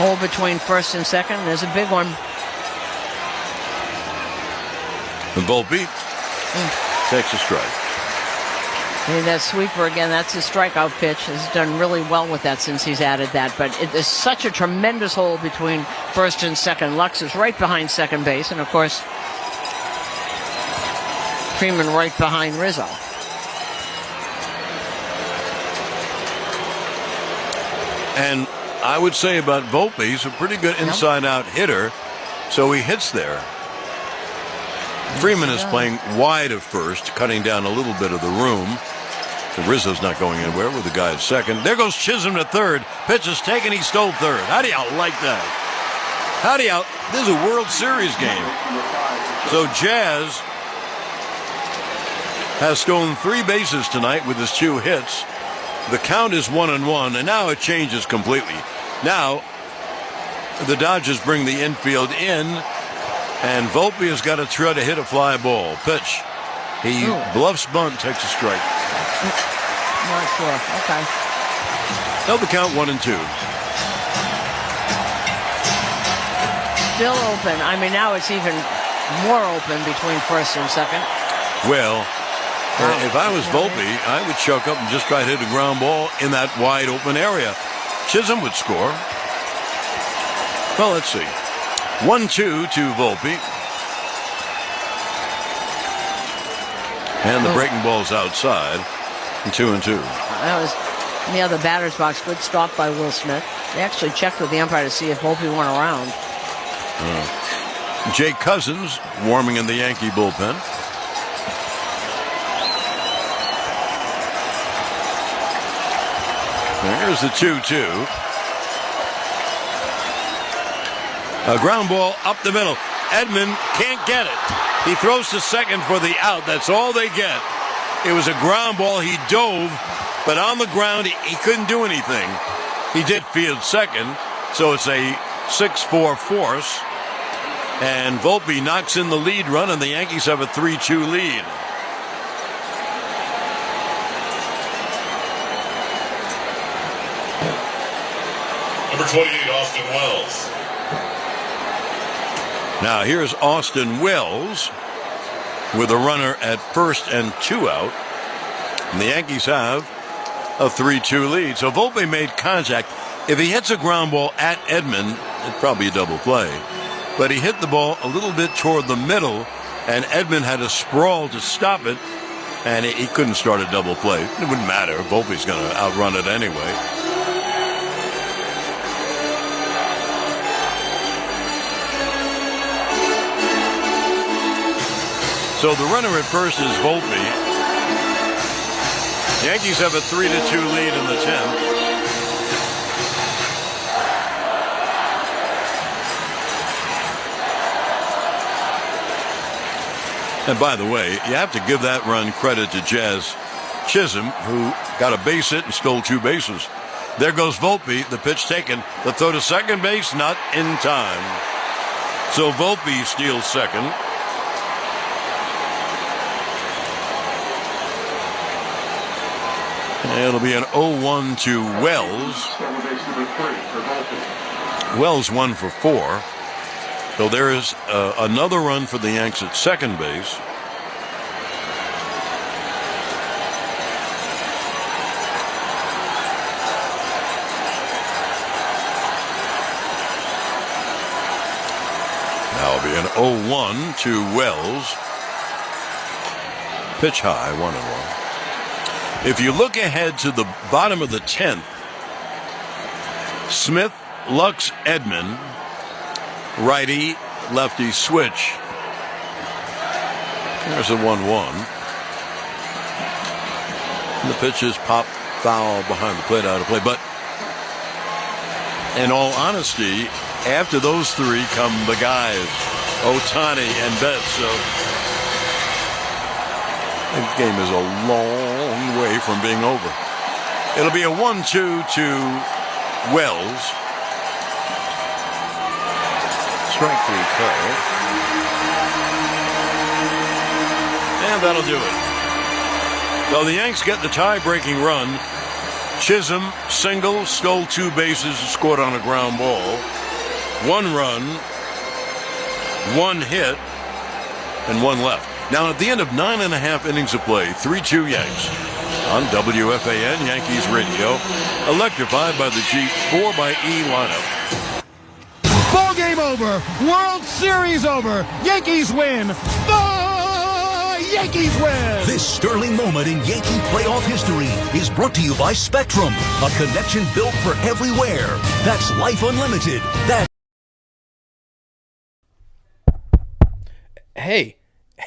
Hole between first and second. There's a big one. And Volpe takes a strike. And that sweeper again, that's his strikeout pitch. Has done really well with that since he's added that. But it is such a tremendous hole between first and second. Lux is right behind second base. And, of course, Freeman right behind Rizzo. And I would say about Volpe, he's a pretty good inside-out hitter, so he hits there. Freeman is playing wide of first, cutting down a little bit of the room. So Rizzo's not going anywhere with the guy at second. There goes Chisholm to third. Pitch is taken. He stole third. How do you like that? This is a World Series game. So Jazz has stolen 3 bases tonight with his 2 hits. The count is 1-1, and now it changes completely. Now, the Dodgers bring the infield in, and Volpe has got to try to hit a fly ball. Pitch. He bluffs bunt, takes a strike. Not sure. Okay. Now the count 1-2. Still open. I mean, now it's even more open between first and second. Well, if I was Volpe, I would chuck up and just try to hit a ground ball in that wide open area. Chisholm would score. Well, let's see. 1-2 to Volpe. And the breaking ball's outside. 2-2. That was in the other batter's box. Good stop by Will Smith. They actually checked with the umpire to see if Volpe went around. Jake Cousins warming in the Yankee bullpen. Here's the 2-2. A ground ball up the middle. Edman can't get it. He throws to second for the out. That's all they get. It was a ground ball. He dove, but on the ground, he couldn't do anything. He did field second, so it's a 6-4 force. And Volpe knocks in the lead run, and the Yankees have a 3-2 lead. Number 28, Austin Wells. Now here's Austin Wells with a runner at first and 2 out. And the Yankees have a 3-2 lead. So Volpe made contact. If he hits a ground ball at Edman, it's probably a double play. But he hit the ball a little bit toward the middle, and Edman had a sprawl to stop it, and he couldn't start a double play. It wouldn't matter. Volpe's going to outrun it anyway. So the runner at first is Volpe. The Yankees have a 3-2 lead in the 10th. And by the way, you have to give that run credit to Jazz Chisholm, who got a base hit and stole 2 bases. There goes Volpe, the pitch taken. The throw to second base, not in time. So Volpe steals second. It'll be an 0-1 to Wells. Wells 1 for 4. So there is another run for the Yanks at second base. Now it'll be an 0-1 to Wells. Pitch high, 1-1. If you look ahead to the bottom of the 10th, Smith, Lux, Edman, righty, lefty switch. There's a 1-1. And the pitch is pop foul behind the plate, out of play. But in all honesty, after those 3 come the guys, Ohtani and Betts. So the game is a long way from being over. It'll be a 1-2 to Wells. Strike 3 call. And that'll do it. So the Yanks get the tie-breaking run. Chisholm, single, stole 2 bases, scored on a ground ball. 1 run, 1 hit, and 1 left. Now, at the end of 9.5 innings of play, 3-2 Yanks. On WFAN Yankees Radio, electrified by the Jeep 4xe lineup. Ball game over. World Series over. Yankees win. The Yankees win. This sterling moment in Yankee playoff history is brought to you by Spectrum, a connection built for everywhere. That's Life Unlimited. Hey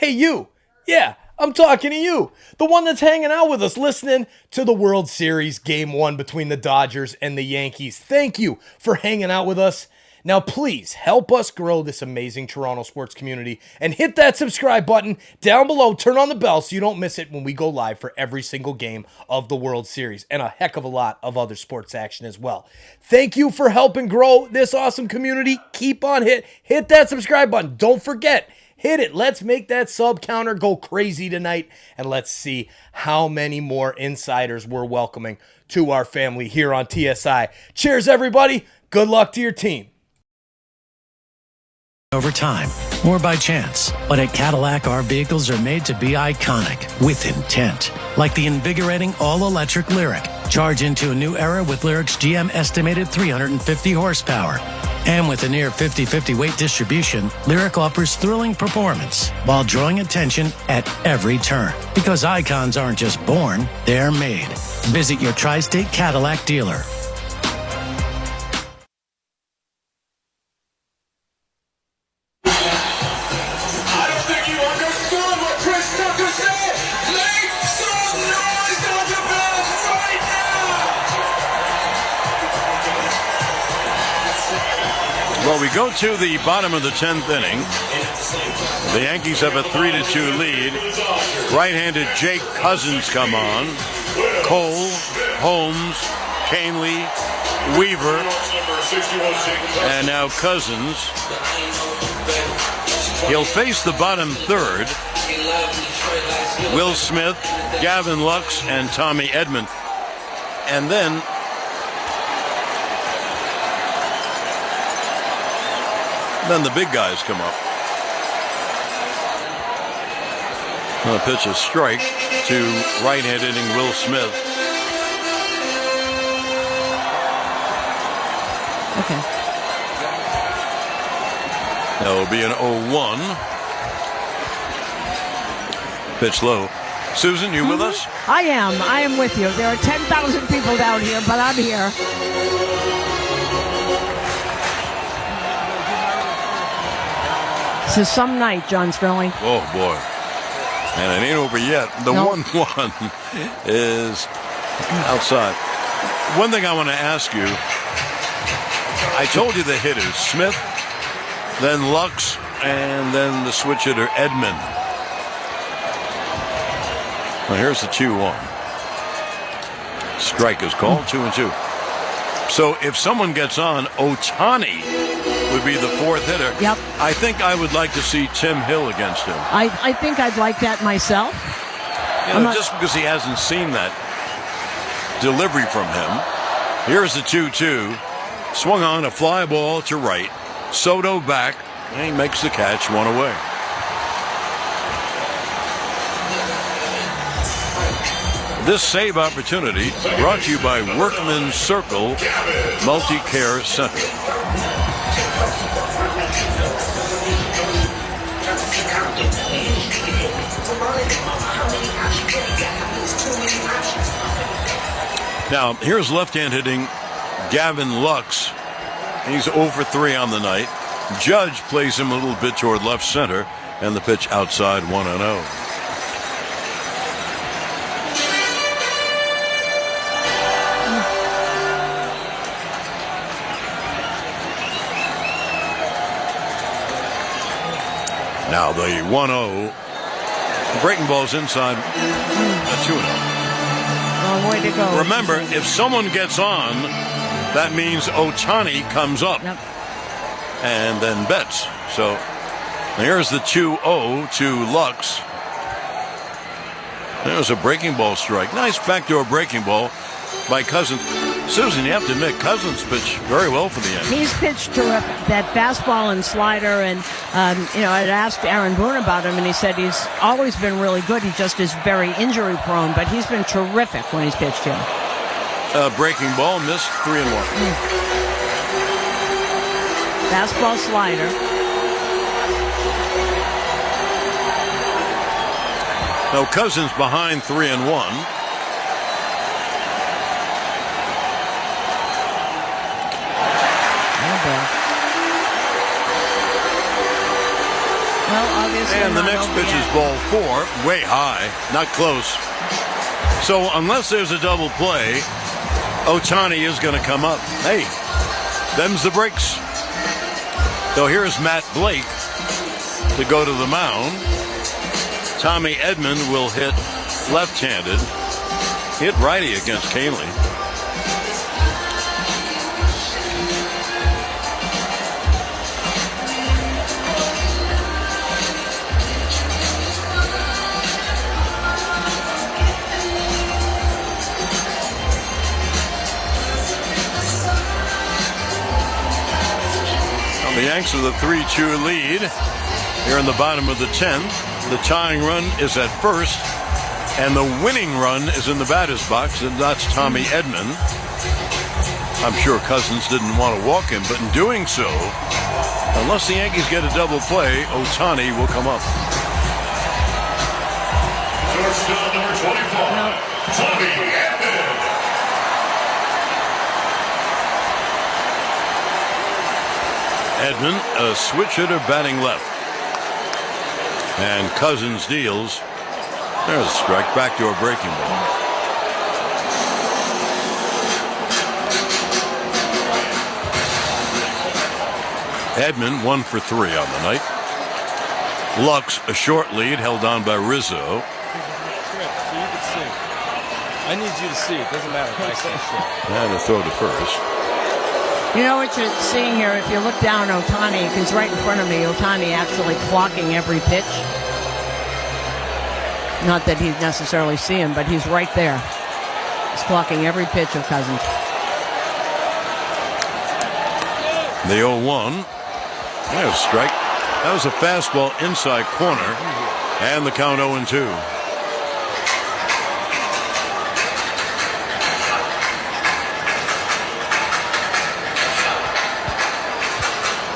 you. Yeah, I'm talking to you. The one that's hanging out with us, listening to the World Series Game 1 between the Dodgers and the Yankees. Thank you for hanging out with us. Now, please help us grow this amazing Toronto sports community and hit that subscribe button down below. Turn on the bell so you don't miss it when we go live for every single game of the World Series and a heck of a lot of other sports action as well. Thank you for helping grow this awesome community. Keep on hit that subscribe button. Don't forget, hit it. Let's make that sub counter go crazy tonight, and let's see how many more insiders we're welcoming to our family here on TSI. Cheers, everybody. Good luck to your team. Over time or by chance, but at Cadillac, our vehicles are made to be iconic with intent. Like the invigorating all-electric Lyriq. Charge into a new era with Lyric's GM estimated 350 horsepower. And with a near 50-50 weight distribution, Lyriq offers thrilling performance while drawing attention at every turn. Because icons aren't just born, they're made. Visit your Tri-State Cadillac dealer. Well, we go to the bottom of the 10th inning. The Yankees have a 3-2 lead. Right-handed Jake Cousins come on. Cole, Holmes, Canley, Weaver, and now Cousins. He'll face the bottom third. Will Smith, Gavin Lux, and Tommy Edman. And then the big guys come up. I'll pitch a strike to right-hand hitting Will Smith. Okay. That will be an 0-1. Pitch low. Susan, you with us? I am with you. There are 10,000 people down here, but I'm here. This is some night, John Sterling. Oh, boy. And it ain't over yet. The 1-1 is outside. One thing I want to ask you. I told you the hitters. Smith, then Lux, and then the switch hitter, Edman. Well, here's the 2-1. Strike is called, 2-2. So if someone gets on, Ohtani would be the 4th hitter. Yep. I think I would like to see Tim Hill against him. I think I'd like that myself. Just because he hasn't seen that delivery from him. Here's the 2-2. Swung on a fly ball to right. Soto back. And he makes the catch, 1 away. This save opportunity brought to you by Workman's Circle Multi-Care Center. Now, here's left-hand hitting Gavin Lux. He's 0 for 3 on the night. Judge plays him a little bit toward left center, and the pitch outside 1-0. Now the 1-0. Breaking ball's inside. A 2-0. Long way to go. Remember, if someone gets on, that means Ohtani comes up and then bets. So here's the 2-0 to Lux. There's a breaking ball strike. Nice backdoor breaking ball. by Cousins. Susan, you have to admit, Cousins pitched very well for the Yankees. He's pitched terrific. That fastball and slider, and I'd asked Aaron Boone about him, and he said he's always been really good. He just is very injury prone, but he's been terrific when he's pitched him. Breaking ball, missed 3-1. Fastball, slider. No, Cousins behind 3-1. Well, obviously. And the next pitch is ball 4, way high, not close. So unless there's a double play, Ohtani is going to come up. Hey, them's the breaks. So here's Matt Blake to go to the mound. Tommy Edman will hit left-handed. Hit righty against Canely. The Yanks with a 3-2 lead here in the bottom of the 10th. The tying run is at first, and the winning run is in the batter's box, and that's Tommy Edman. I'm sure Cousins didn't want to walk him, but in doing so, unless the Yankees get a double play, Ohtani will come up. Shortstop number 25, Tommy Edman. Edman, a switch hitter batting left. And Cousins deals. There's a strike, back to a breaking ball. Edman 1 for 3 on the night. Lux, a short lead, held on by Rizzo. So you can see. I need you to see. It doesn't matter if I say shit. And a throw to first. You know what you're seeing here? If you look down, Ohtani, he's right in front of me. Ohtani actually clocking every pitch. Not that he'd necessarily see him, but he's right there. He's clocking every pitch of Cousins. The 0-1. There's a strike. That was a fastball inside corner. And the count 0-2.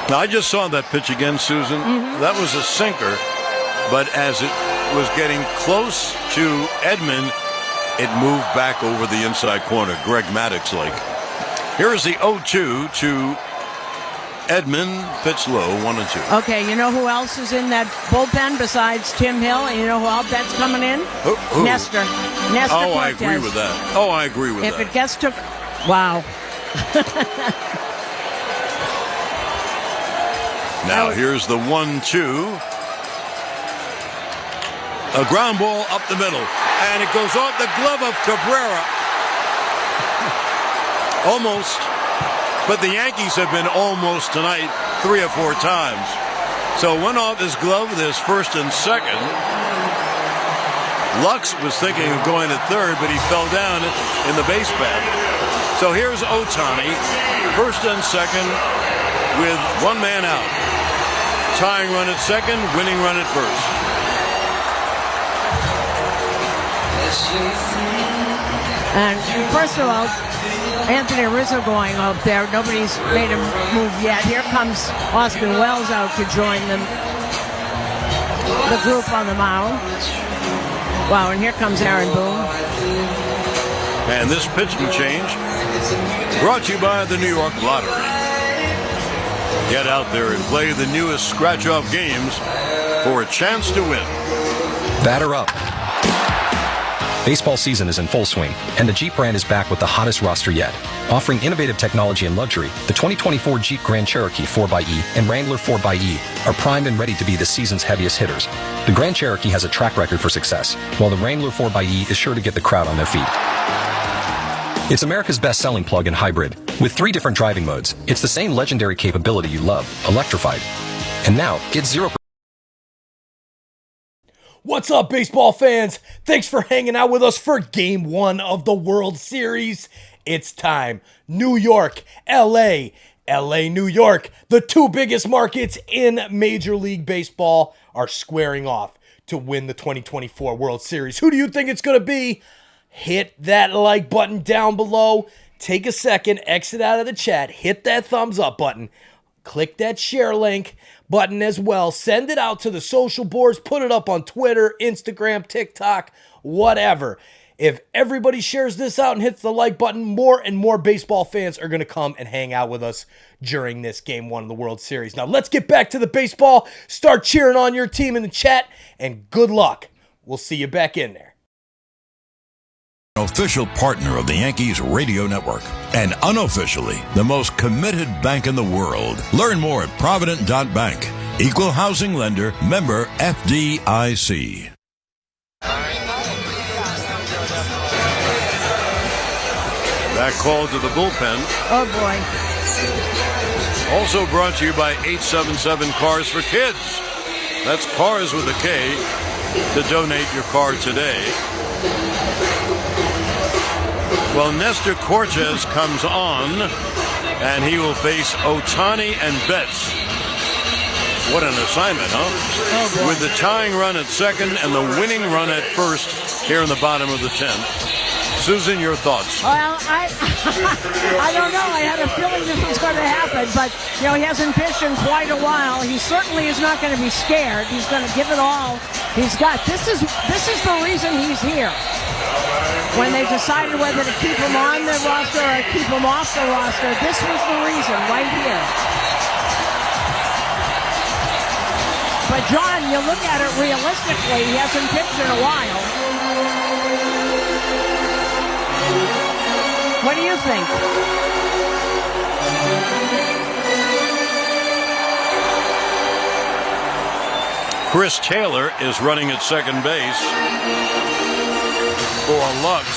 Now, I just saw that pitch again, Susan. That was a sinker, but as it was getting close to Edman, it moved back over the inside corner, Greg Maddux-like. Here is the 0-2 to Edman, pitch low, 1-2. Okay, you know who else is in that bullpen besides Tim Hill? And you know who else that's coming in? Who? Nestor Oh, I Cortez. agree with that. Oh, I agree with that. If it gets to... Wow. Now here's the 1-2. A ground ball up the middle. And it goes off the glove of Cabrera. Almost. But the Yankees have been almost tonight 3 or 4 times. So it went off his glove. There's first and second. Lux was thinking of going to third, but he fell down in the base path. So here's Ohtani. First and second with one man out. Tying run at second, winning run at first. And first of all, Anthony Rizzo going up there. Nobody's made him move yet. Here comes Austin Wells out to join them, the group on the mound. Wow, and here comes Aaron Boone. And this pitching change brought to you by the New York Lottery. Get out there and play the newest scratch-off games for a chance to win. Batter up. Baseball season is in full swing, and the Jeep brand is back with the hottest roster yet. Offering innovative technology and luxury, the 2024 Jeep Grand Cherokee 4xE and Wrangler 4xE are primed and ready to be the season's heaviest hitters. The Grand Cherokee has a track record for success, while the Wrangler 4xE is sure to get the crowd on their feet. It's America's best-selling plug-in hybrid. With 3 different driving modes, it's the same legendary capability you love, electrified. And now, get 0%. What's up, baseball fans? Thanks for hanging out with us for Game 1 of the World Series. It's time. New York, LA, New York. The two biggest markets in Major League Baseball are squaring off to win the 2024 World Series. Who do you think it's going to be? Hit that like button down below. Take a second, exit out of the chat, hit that thumbs up button. Click that share link button as well. Send it out to the social boards. Put it up on Twitter, Instagram, TikTok, whatever. If everybody shares this out and hits the like button, more and more baseball fans are going to come and hang out with us during this Game 1 of the World Series. Now, let's get back to the baseball. Start cheering on your team in the chat, and good luck. We'll see you back in there. Official partner of the Yankees radio network, and unofficially the most committed bank in the world. Learn more at Provident.bank. Equal housing lender, member FDIC. That call to the bullpen. Oh, boy. Also brought to you by 877 Cars for Kids. That's Cars with a K to donate your car today. Well, Nestor Cortez comes on, and he will face Ohtani and Betts. What an assignment, huh? Oh, with the tying run at second and the winning run at first here in the bottom of the 10th. Susan, your thoughts? Well, I don't know. I had a feeling this was going to happen, but, he hasn't pitched in quite a while. He certainly is not going to be scared. He's going to give it all he's got. This is the reason he's here. When they decided whether to keep him on the roster or keep him off the roster, this was the reason right here. But, John, you look at it realistically, he hasn't pitched in a while. What do you think? Chris Taylor is running at second base for Lux.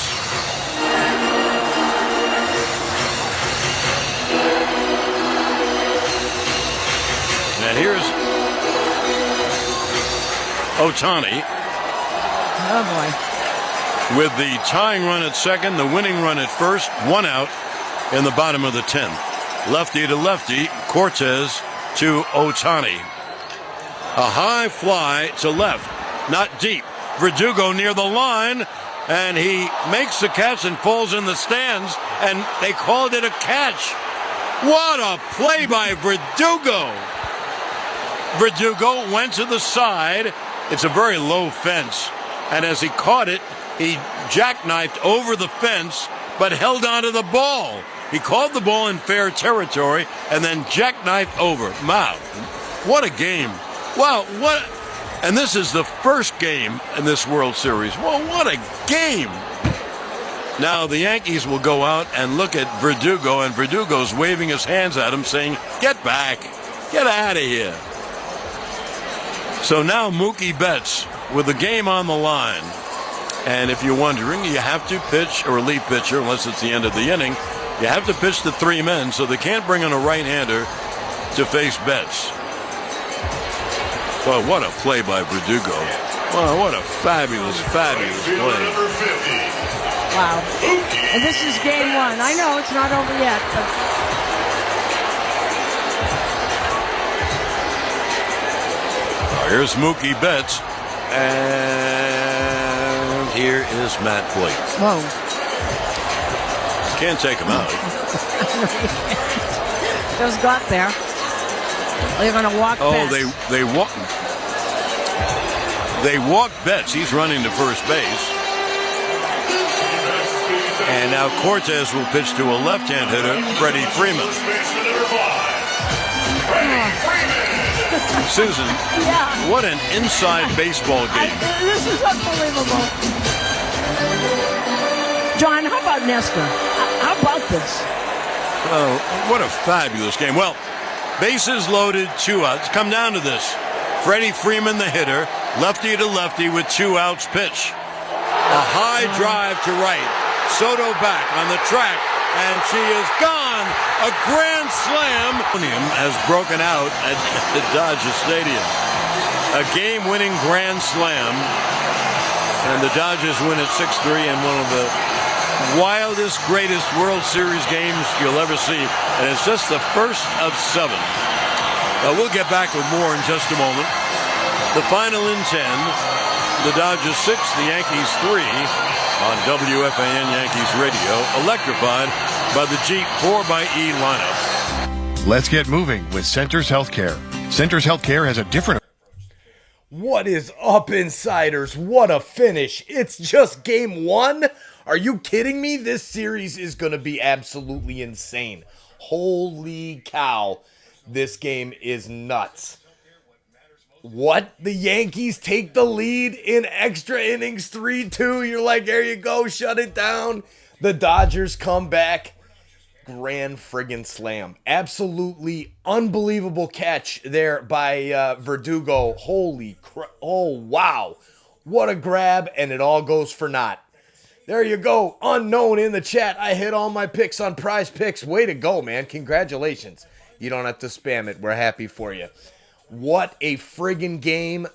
And here's Ohtani. Oh, boy. With the tying run at second, the winning run at first, one out in the bottom of the 10th. Lefty to lefty, Cortez to Ohtani. A high fly to left, not deep. Verdugo near the line, and he makes the catch and falls in the stands, and they called it a catch. What a play by Verdugo. Verdugo went to the side. It's a very low fence, and as he caught it, he jackknifed over the fence, but held onto the ball. He called the ball in fair territory and then jackknifed over. Wow, what a game. Wow, what. And this is the first game in this World Series. Well, what a game. Now the Yankees will go out and look at Verdugo, and Verdugo's waving his hands at him saying, get back, get out of here. So now Mookie Betts with the game on the line. And if you're wondering, you have to pitch a relief pitcher, unless it's the end of the inning. You have to pitch the three men, so they can't bring in a right-hander to face Betts. Well, what a play by Verdugo. Wow, what a fabulous, fabulous play. Wow. And this is game 1. I know it's not over yet, but... Here's Mookie Betts. And here is Matt Blake. Whoa. Can't take him out. Just got there. They're going to walk Betts. They walk Betts. He's running to first base. And now Cortez will pitch to a left-hand hitter, Freddie Freeman. Susan, yeah. What an inside baseball game. This is unbelievable. John, how about Nestor? How about this? Oh, what a fabulous game. Well, bases loaded, 2 outs. Come down to this. Freddie Freeman, the hitter, lefty to lefty with 2 outs pitch. A high drive to right. Soto back on the track, and she is gone. A grand slam has broken out at Dodger Stadium. A game-winning grand slam. And the Dodgers win at 6-3 in one of the wildest, greatest World Series games you'll ever see. And it's just the first of 7. We'll get back with more in just a moment. The final in 10, the Dodgers 6, the Yankees 3 on WFAN Yankees Radio, electrified by the Jeep 4xe lineup. Let's get moving with Centers Healthcare. Centers Healthcare has a different... What is up, insiders? What a finish. It's just game 1? Are you kidding me? This series is going to be absolutely insane. Holy cow. This game is nuts. What? The Yankees take the lead in extra innings 3-2. You're like, there you go, shut it down. The Dodgers come back. Grand friggin' slam. Absolutely unbelievable catch there by Verdugo. Holy crap. Oh, wow. What a grab, and it all goes for naught. There you go. Unknown in the chat. I hit all my picks on Prize Picks. Way to go, man. Congratulations. You don't have to spam it. We're happy for you. What a friggin' game.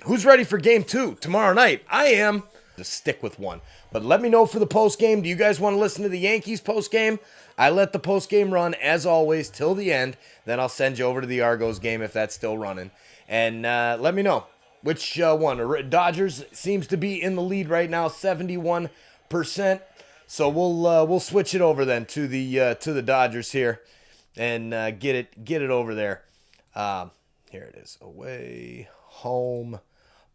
Who's ready for game 2 tomorrow night? I am. Just stick with one. But let me know for the post game. Do you guys want to listen to the Yankees post game? I let the post game run, as always, till the end. Then I'll send you over to the Argos game if that's still running. And let me know which one. Dodgers seems to be in the lead right now, 71%. So we'll switch it over then to the Dodgers here, and get it over there. Here it is. Away, home,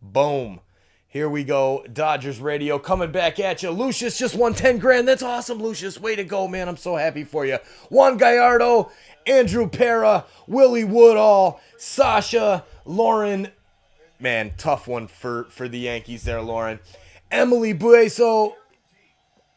boom. Here we go. Dodgers radio coming back at you. Lucius just won 10 grand. That's awesome, Lucius. Way to go, man. I'm so happy for you. Juan Gallardo, Andrew Pera, Willie Woodall, Sasha, Lauren. Man, tough one for the Yankees there, Lauren. Emily Bueso.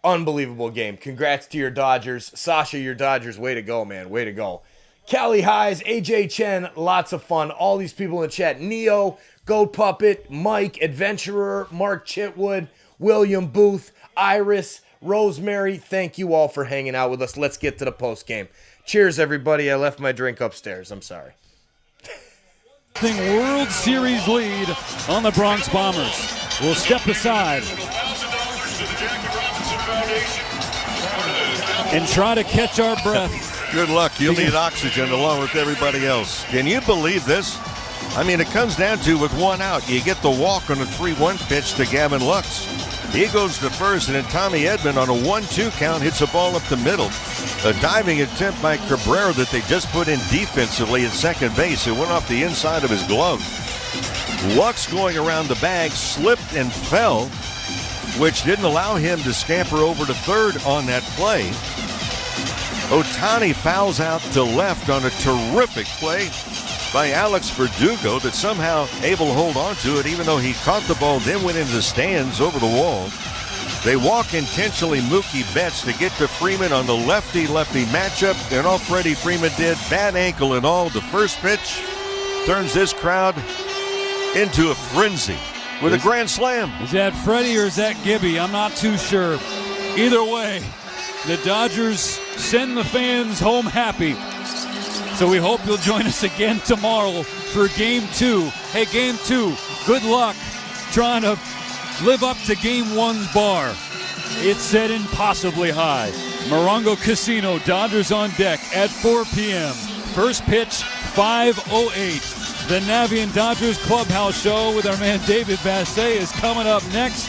Unbelievable game. Congrats to your Dodgers. Sasha, your Dodgers. Way to go, man. Way to go. Callie Highs, AJ Chen. Lots of fun. All these people in the chat. Neo, Goat Puppet, Mike, Adventurer, Mark Chitwood, William Booth, Iris, Rosemary. Thank you all for hanging out with us. Let's get to the post game. Cheers, everybody. I left my drink upstairs. I'm sorry. World Series lead on the Bronx Bombers. We'll step aside and try to catch our breath. Good luck. You'll need oxygen along with everybody else. Can you believe this? I mean, it comes down to with one out, you get the walk on a 3-1 pitch to Gavin Lux. He goes to first, and then Tommy Edman on a 1-2 count hits a ball up the middle. A diving attempt by Cabrera that they just put in defensively at second base. It went off the inside of his glove. Lux going around the bag slipped and fell, which didn't allow him to scamper over to third on that play. Ohtani fouls out to left on a terrific play by Alex Verdugo that somehow able to hold on to it, even though he caught the ball, then went into the stands over the wall. They walk intentionally Mookie Betts to get to Freeman on the lefty-lefty matchup, and all Freddie Freeman did, bad ankle and all. The first pitch turns this crowd into a frenzy with a grand slam. Is that Freddie or is that Gibby? I'm not too sure. Either way, the Dodgers send the fans home happy. So we hope you'll join us again tomorrow for Game 2. Hey, Game 2, good luck trying to live up to Game 1's bar. It's set impossibly high. Morongo Casino, Dodgers on deck at 4 p.m. First pitch, 5:08. The Navien Dodgers Clubhouse Show with our man David Vassay is coming up next.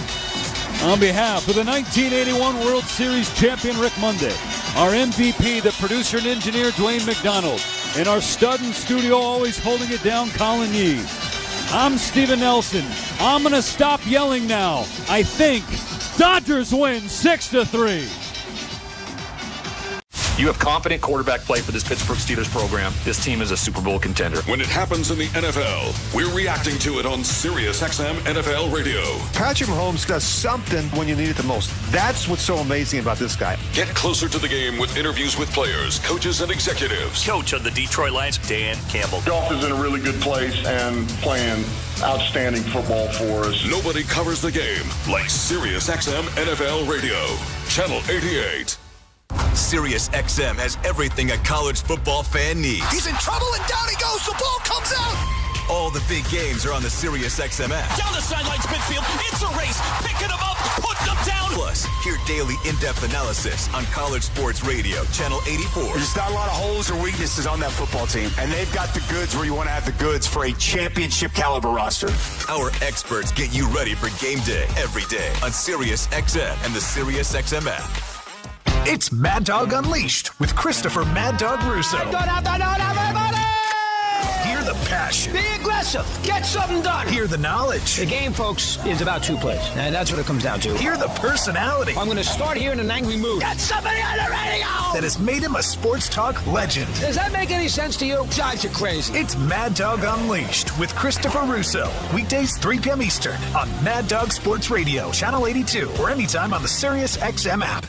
On behalf of the 1981 World Series champion Rick Monday, our MVP, the producer and engineer Dwayne McDonald, and our stud in studio always holding it down, Colin Yee. I'm Steven Nelson. I'm going to stop yelling now. I think Dodgers win 6-3. You have confident quarterback play for this Pittsburgh Steelers program. This team is a Super Bowl contender. When it happens in the NFL, we're reacting to it on SiriusXM NFL Radio. Patrick Mahomes does something when you need it the most. That's what's so amazing about this guy. Get closer to the game with interviews with players, coaches, and executives. Coach of the Detroit Lions, Dan Campbell. Golf is in a really good place and playing outstanding football for us. Nobody covers the game like SiriusXM NFL Radio. Channel 88. SiriusXM has everything a college football fan needs. He's in trouble and down he goes. The ball comes out. All the big games are on the SiriusXM app. Down the sidelines, midfield. It's a race. Picking them up, putting them down. Plus, hear daily in-depth analysis on College Sports Radio, Channel 84. There's not a lot of holes or weaknesses on that football team, and they've got the goods where you want to have the goods for a championship caliber roster. Our experts get you ready for game day every day on SiriusXM and the SiriusXM app. It's Mad Dog Unleashed with Christopher Mad Dog Russo. Hear the passion. Be aggressive. Get something done. Hear the knowledge. The game, folks, is about two plays. And that's what it comes down to. Hear the personality. I'm going to start here in an angry mood. Get somebody on the radio! That has made him a sports talk legend. Does that make any sense to you? Drives you crazy. It's Mad Dog Unleashed with Christopher Russo. Weekdays, 3 p.m. Eastern on Mad Dog Sports Radio, Channel 82, or anytime on the SiriusXM app.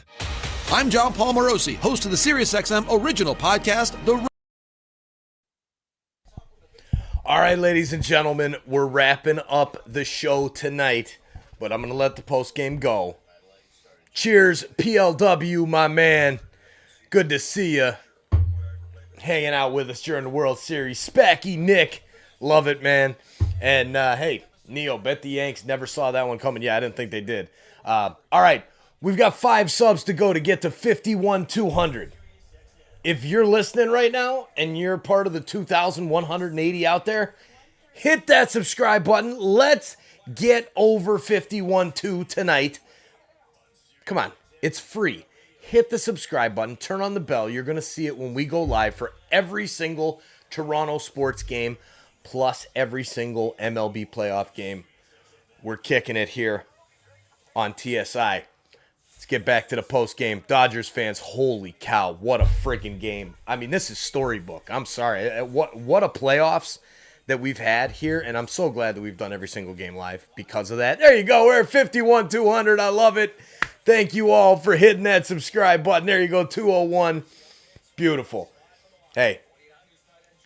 I'm John Palmarosi, host of the SiriusXM original podcast, The... All right, ladies and gentlemen, we're wrapping up the show tonight, but I'm going to let the post game go. Cheers, PLW, my man. Good to see you. Hanging out with us during the World Series. Spacky Nick, love it, man. And, hey, Neo, bet the Yanks never saw that one coming. Yeah, I didn't think they did. All right, we've got 5 subs to go to get to 51,200. If you're listening right now and you're part of the 2,180 out there, hit that subscribe button. Let's get over 51.2 tonight. Come on, it's free. Hit the subscribe button, turn on the bell. You're going to see it when we go live for every single Toronto sports game, plus every single MLB playoff game. We're kicking it here on TSI. Let's get back to the post game. Dodgers fans, holy cow, what a freaking game. I mean, this is storybook. I'm sorry. What a playoffs that we've had here, and I'm so glad that we've done every single game live because of that. There you go. We're at 51,200. I love it. Thank you all for hitting that subscribe button. There you go, 201. Beautiful. Hey,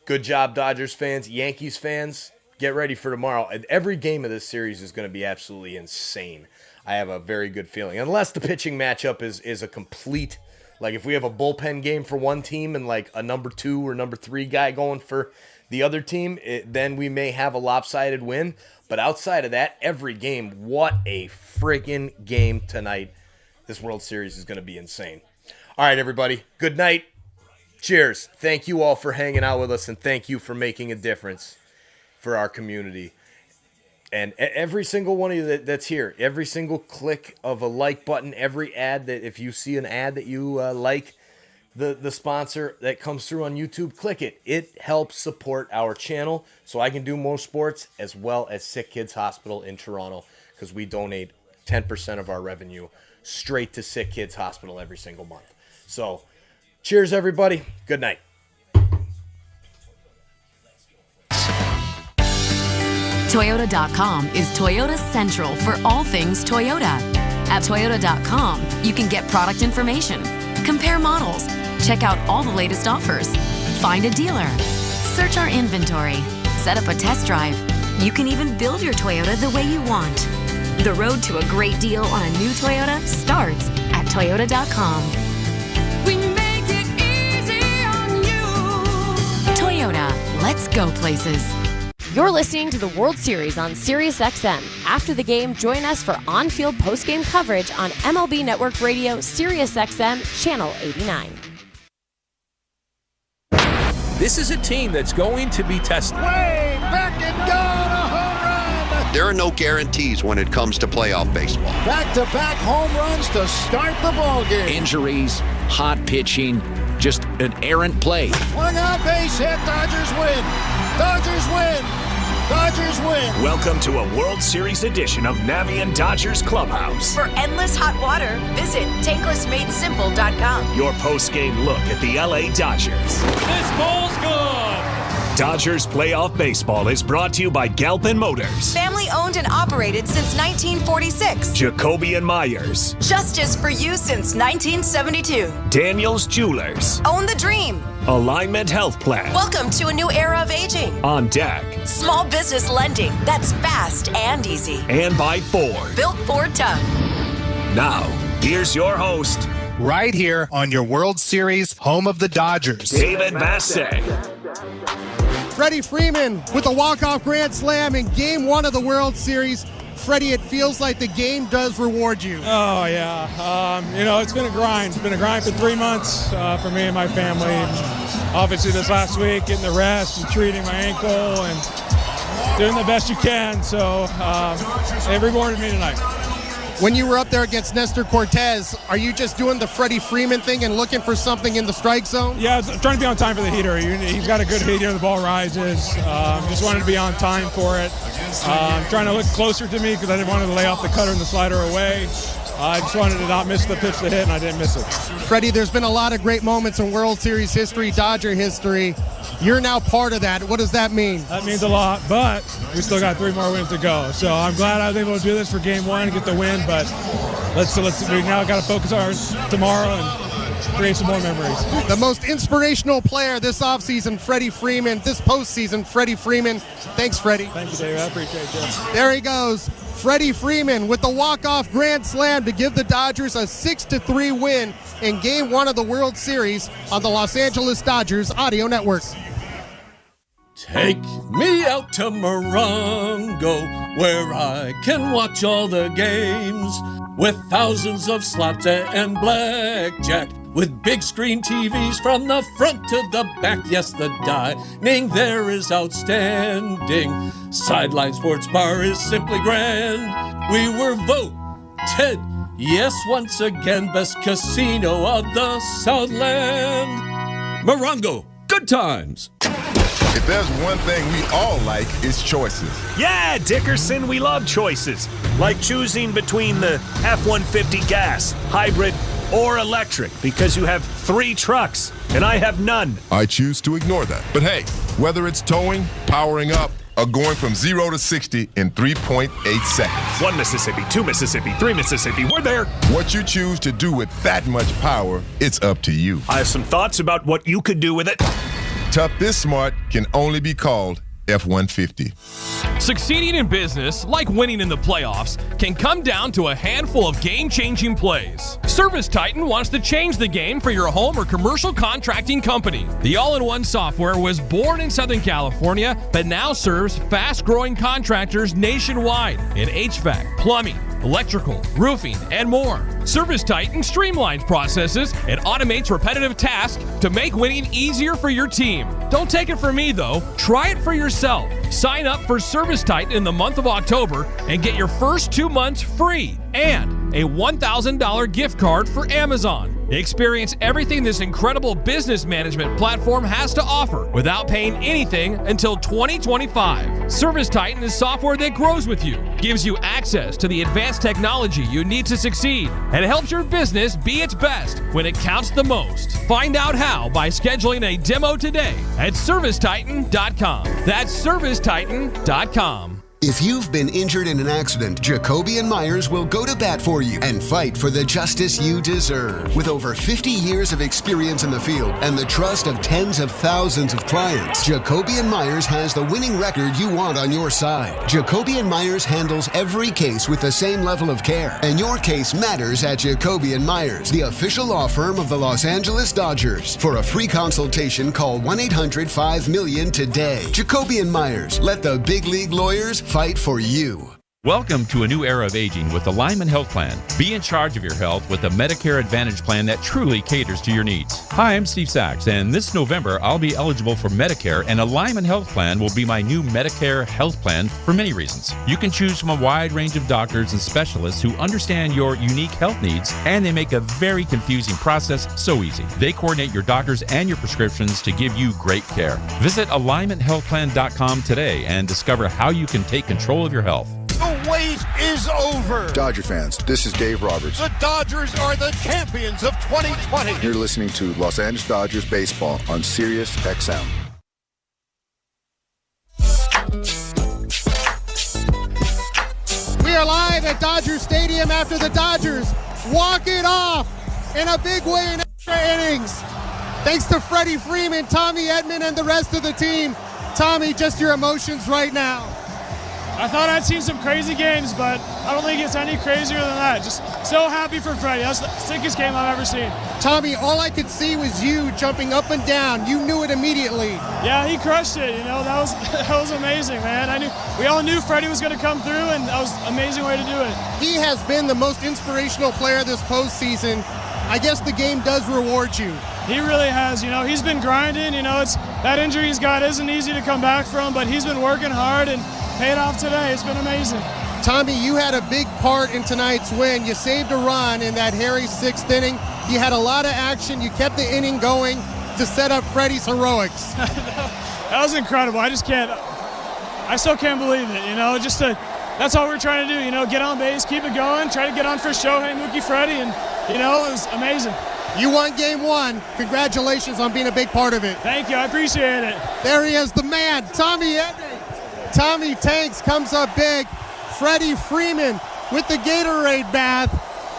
good job, Dodgers fans. Yankees fans, get ready for tomorrow. Every game of this series is going to be absolutely insane. I have a very good feeling. Unless the pitching matchup is a complete, like if we have a bullpen game for one team and like a number 2 or number 3 guy going for the other team, then we may have a lopsided win. But outside of that, every game, what a freaking game tonight. This World Series is going to be insane. All right, everybody. Good night. Cheers. Thank you all for hanging out with us, and thank you for making a difference for our community. And every single one of you that's here, every single click of a like button, every ad that if you see an ad that you like, the sponsor that comes through on YouTube, click it. It helps support our channel so I can do more sports as well as SickKids Hospital in Toronto because we donate 10% of our revenue straight to SickKids Hospital every single month. So cheers, everybody. Good night. Toyota.com is Toyota Central for all things Toyota. At Toyota.com, you can get product information, compare models, check out all the latest offers, find a dealer, search our inventory, set up a test drive. You can even build your Toyota the way you want. The road to a great deal on a new Toyota starts at Toyota.com. We make it easy on you. Toyota, let's go places. You're listening to the World Series on SiriusXM. After the game, join us for on-field post-game coverage on MLB Network Radio, SiriusXM, Channel 89. This is a team that's going to be tested. Way back and gone, a home run! There are no guarantees when it comes to playoff baseball. Back-to-back home runs to start the ball game. Injuries, hot pitching, just an errant play. Swung out, base hit, Dodgers win! Dodgers win! Dodgers win! Welcome to a World Series edition of Navien Dodgers Clubhouse. For endless hot water, visit tanklessmadesimple.com. Your post-game look at the LA Dodgers. This ball's gone! Dodgers Playoff Baseball is brought to you by Galpin Motors. Family owned and operated since 1946. Jacoby and Myers. Justice for you since 1972. Daniels Jewelers. Own the dream. Alignment Health Plan. Welcome to a new era of aging. On deck. Small business lending that's fast and easy. And by Ford. Built Ford tough. Now, here's your host, right here on your World Series home of the Dodgers, David Bassett. Freddie Freeman with a walk-off grand slam in Game 1 of the World Series. Freddie, it feels like the game does reward you. Oh, yeah. It's been a grind. It's been a grind for 3 months for me and my family. Obviously, this last week, getting the rest and treating my ankle and doing the best you can. So it rewarded me tonight. When you were up there against Nestor Cortez, are you just doing the Freddie Freeman thing and looking for something in the strike zone? Yeah, I'm trying to be on time for the heater. He's got a good heater. The ball rises. Just wanted to be on time for it. Trying to look closer to me because I didn't want to lay off the cutter and the slider away. I just wanted to not miss the pitch to hit, and I didn't miss it. Freddie, there's been a lot of great moments in World Series history, Dodger history. You're now part of that. What does that mean? That means a lot, but we still got 3 more wins to go. So I'm glad I was able to do this for Game 1 and get the win, but we now got to focus on tomorrow and create some more memories. The most inspirational player this offseason, Freddie Freeman. This postseason, Freddie Freeman. Thanks, Freddie. Thank you, David. I appreciate it. There he goes. Freddie Freeman with the walk-off grand slam to give the Dodgers a 6-3 win in Game 1 of the World Series on the Los Angeles Dodgers Audio Network. Take me out to Morongo, where I can watch all the games, with thousands of slots and blackjack, with big screen TVs from the front to the back. Yes, the dining there is outstanding. Sideline Sports Bar is simply grand. We were voted, yes, once again, best casino of the Southland. Morongo, good times. If there's one thing we all like, it's choices. Yeah, Dickerson, we love choices. Like choosing between the F-150 gas, hybrid, or electric, because you have 3 trucks, and I have none. I choose to ignore that. But hey, whether it's towing, powering up, or going from 0 to 60 in 3.8 seconds. 1 Mississippi, 2 Mississippi, 3 Mississippi, we're there. What you choose to do with that much power, it's up to you. I have some thoughts about what you could do with it. Tough This Smart can only be called F-150. Succeeding in business, like winning in the playoffs, can come down to a handful of game-changing plays. Service Titan wants to change the game for your home or commercial contracting company. The all-in-one software was born in Southern California, but now serves fast-growing contractors nationwide in HVAC, plumbing, electrical, roofing, and more. Service Titan streamlines processes and automates repetitive tasks to make winning easier for your team. Don't take it from me, though. Try it for yourself. Sign up for Service Titan in the month of October and get your first 2 months free and a $1,000 gift card for Amazon. Experience everything this incredible business management platform has to offer without paying anything until 2025. Service Titan is software that grows with you, gives you access to the advanced technology you need to succeed, and helps your business be its best when it counts the most. Find out how by scheduling a demo today at ServiceTitan.com. That's ServiceTitan.com. If you've been injured in an accident, Jacoby & Myers will go to bat for you and fight for the justice you deserve. With over 50 years of experience in the field and the trust of tens of thousands of clients, Jacoby & Myers has the winning record you want on your side. Jacoby & Myers handles every case with the same level of care, and your case matters at Jacoby & Myers, the official law firm of the Los Angeles Dodgers. For a free consultation, call 1-800-5-MILLION today. Jacoby & Myers, let the big league lawyers fight for you. Welcome to a new era of aging with the Lyman Health Plan. Be in charge of your health with a Medicare Advantage plan that truly caters to your needs. Hi, I'm Steve Sachs, and this November I'll be eligible for Medicare, and a Lyman Health Plan will be my new Medicare health plan for many reasons. You can choose from a wide range of doctors and specialists who understand your unique health needs, and they make a very confusing process so easy. They coordinate your doctors and your prescriptions to give you great care. Visit AlignmentHealthPlan.com today and discover how you can take control of your health. The wait is over. Dodger fans, this is Dave Roberts. The Dodgers are the champions of 2020. You're listening to Los Angeles Dodgers baseball on Sirius XM. We are live at Dodger Stadium after the Dodgers walk it off in a big way in extra innings. Thanks to Freddie Freeman, Tommy Edman, and the rest of the team. Tommy, just your emotions right now. I thought I'd seen some crazy games, but I don't think it's any crazier than that. Just so happy for Freddie. That's the sickest game I've ever seen. Tommy, all I could see was you jumping up and down. You knew it immediately. Yeah, he crushed it. That was amazing, man. We all knew Freddie was going to come through, and that was an amazing way to do it. He has been the most inspirational player this postseason. I guess the game does reward you. He really has. He's been grinding. It's that injury he's got isn't easy to come back from, but he's been working hard and paid off today. It's been amazing. Tommy, you had a big part in tonight's win. You saved a run in that hairy 6th inning. You had a lot of action. You kept the inning going to set up Freddie's heroics. That was incredible. I still can't believe it. That's all we're trying to do. Get on base, keep it going, try to get on for Shohei, Mookie, Freddie, and it was amazing. You won game 1. Congratulations on being a big part of it. Thank you. I appreciate it. There he is, the man, Tommy Edney. Tommy Tanks comes up big. Freddie Freeman with the Gatorade bath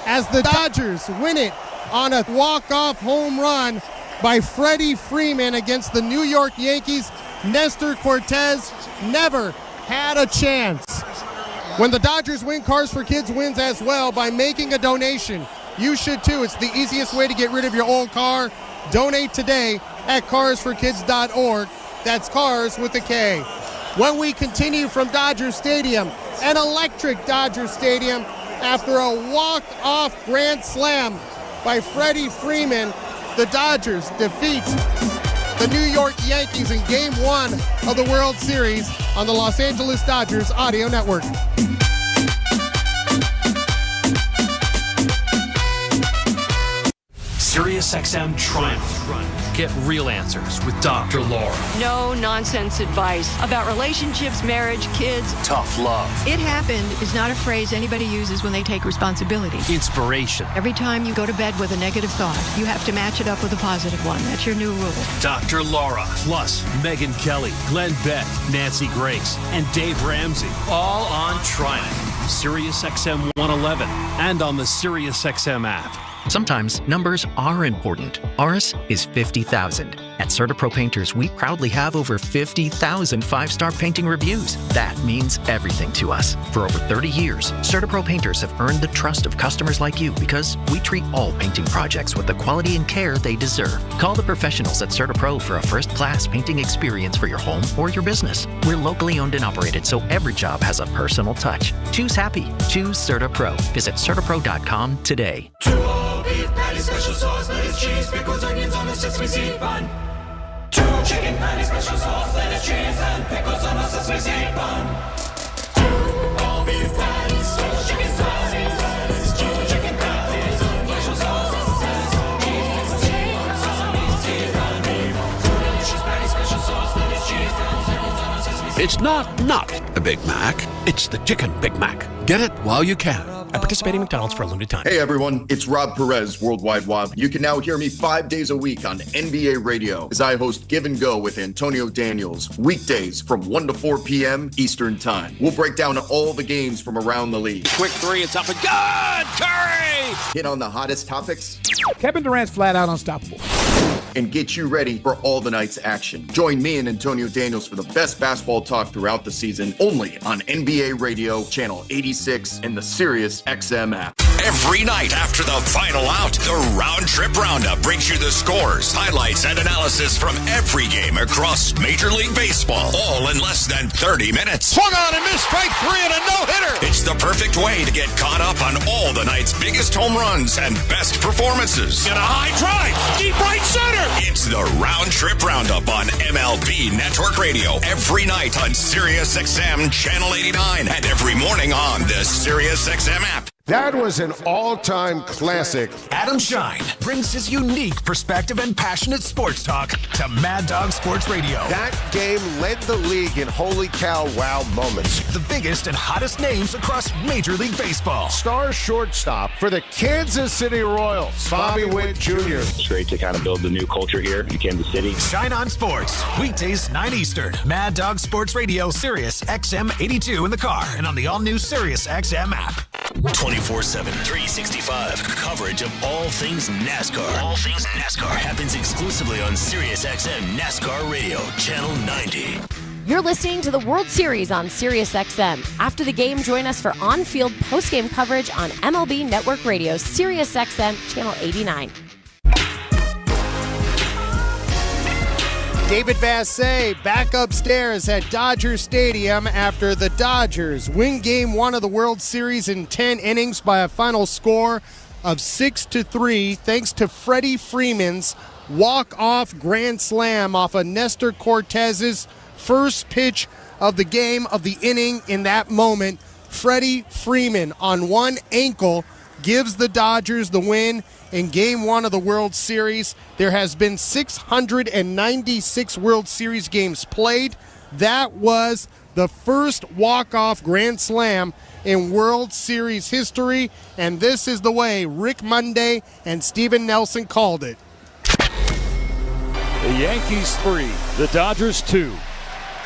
as the Dodgers win it on a walk-off home run by Freddie Freeman against the New York Yankees. Nestor Cortez never had a chance. When the Dodgers win, Cars for Kids wins as well by making a donation. You should too. It's the easiest way to get rid of your old car. Donate today at carsforkids.org. That's Cars with a K. When we continue from Dodger Stadium, an electric Dodger Stadium, after a walk-off grand slam by Freddie Freeman, the Dodgers defeat the New York Yankees in Game 1 of the World Series on the Los Angeles Dodgers Audio Network. SiriusXM Triumph. Get real answers with Dr. Laura. No nonsense advice about relationships, marriage, kids. Tough love. It happened is not a phrase anybody uses when they take responsibility. Inspiration. Every time you go to bed with a negative thought, you have to match it up with a positive one. That's your new rule. Dr. Laura. Plus, Megyn Kelly, Glenn Beck, Nancy Grace, and Dave Ramsey. All on Triumph. SiriusXM 111 and on the SiriusXM app. Sometimes numbers are important. Ours is 50,000. At CertaPro Painters, we proudly have over 50,000 five-star painting reviews. That means everything to us. For over 30 years, CertaPro Painters have earned the trust of customers like you because we treat all painting projects with the quality and care they deserve. Call the professionals at CertaPro for a first-class painting experience for your home or your business. We're locally owned and operated, so every job has a personal touch. Choose happy. Choose CertaPro. Visit CertaPro.com today. Beef patty, special sauce, lettuce, cheese, pickles, onions on a sesame seed bun. 2 chicken patty, special sauce, lettuce, cheese, and pickles on a sesame seed bun. 2 all beef patties, special chicken patties, lettuce, 2 chicken patties, special sauce, lettuce, cheese, pickles, sesame seed bun. 2 delicious patties, special sauce, lettuce, cheese, pickles on a sesame seed bun. It's not a Big Mac. It's the Chicken Big Mac. Get it while you can. At participating McDonald's for a limited time. Hey everyone, it's Rob Perez, Worldwide Wob. You can now hear me 5 days a week on NBA Radio as I host Give and Go with Antonio Daniels, weekdays from 1 to 4 p.m. Eastern Time. We'll break down all the games from around the league. Quick three, it's up and good! Curry! Hit on the hottest topics. Kevin Durant's flat out unstoppable. And get you ready for all the night's action. Join me and Antonio Daniels for the best basketball talk throughout the season, only on NBA Radio, Channel 86, and the SiriusXM app. Every night after the final out, the Round Trip Roundup brings you the scores, highlights, and analysis from every game across Major League Baseball, all in less than 30 minutes. Swung on and missed, strike 3 and a no-hitter. It's the perfect way to get caught up on all the night's biggest home runs and best performances. And a high drive, deep right center. It's the Round Trip Roundup on MLB Network Radio every night on SiriusXM Channel 89 and every morning on the SiriusXM app. That was an all-time classic. Adam Shine brings his unique perspective and passionate sports talk to Mad Dog Sports Radio. That game led the league in holy cow wow moments. The biggest and hottest names across Major League Baseball. Star shortstop for the Kansas City Royals, Bobby Witt Jr. It's great to kind of build the new culture here in Kansas City. Shine on Sports, weekdays 9 Eastern. Mad Dog Sports Radio, Sirius XM 82 in the car and on the all-new Sirius XM app. 24/7, 365 coverage of all things NASCAR. All things NASCAR happens exclusively on SiriusXM NASCAR Radio, Channel 90. You're listening to the World Series on SiriusXM. After the game, join us for on-field post-game coverage on MLB Network Radio, SiriusXM, Channel 89. David Vassegh back upstairs at Dodger Stadium after the Dodgers win Game 1 of the World Series in 10 innings by a final score of 6-3 thanks to Freddie Freeman's walk-off grand slam off of Nestor Cortez's first pitch of the game of the inning. In that moment, Freddie Freeman on one ankle gives the Dodgers the win in Game 1 of the World Series. There has been 696 World Series games played. That was the first walk-off grand slam in World Series history, and this is the way Rick Monday and Steven Nelson called it. The Yankees 3, the Dodgers 2.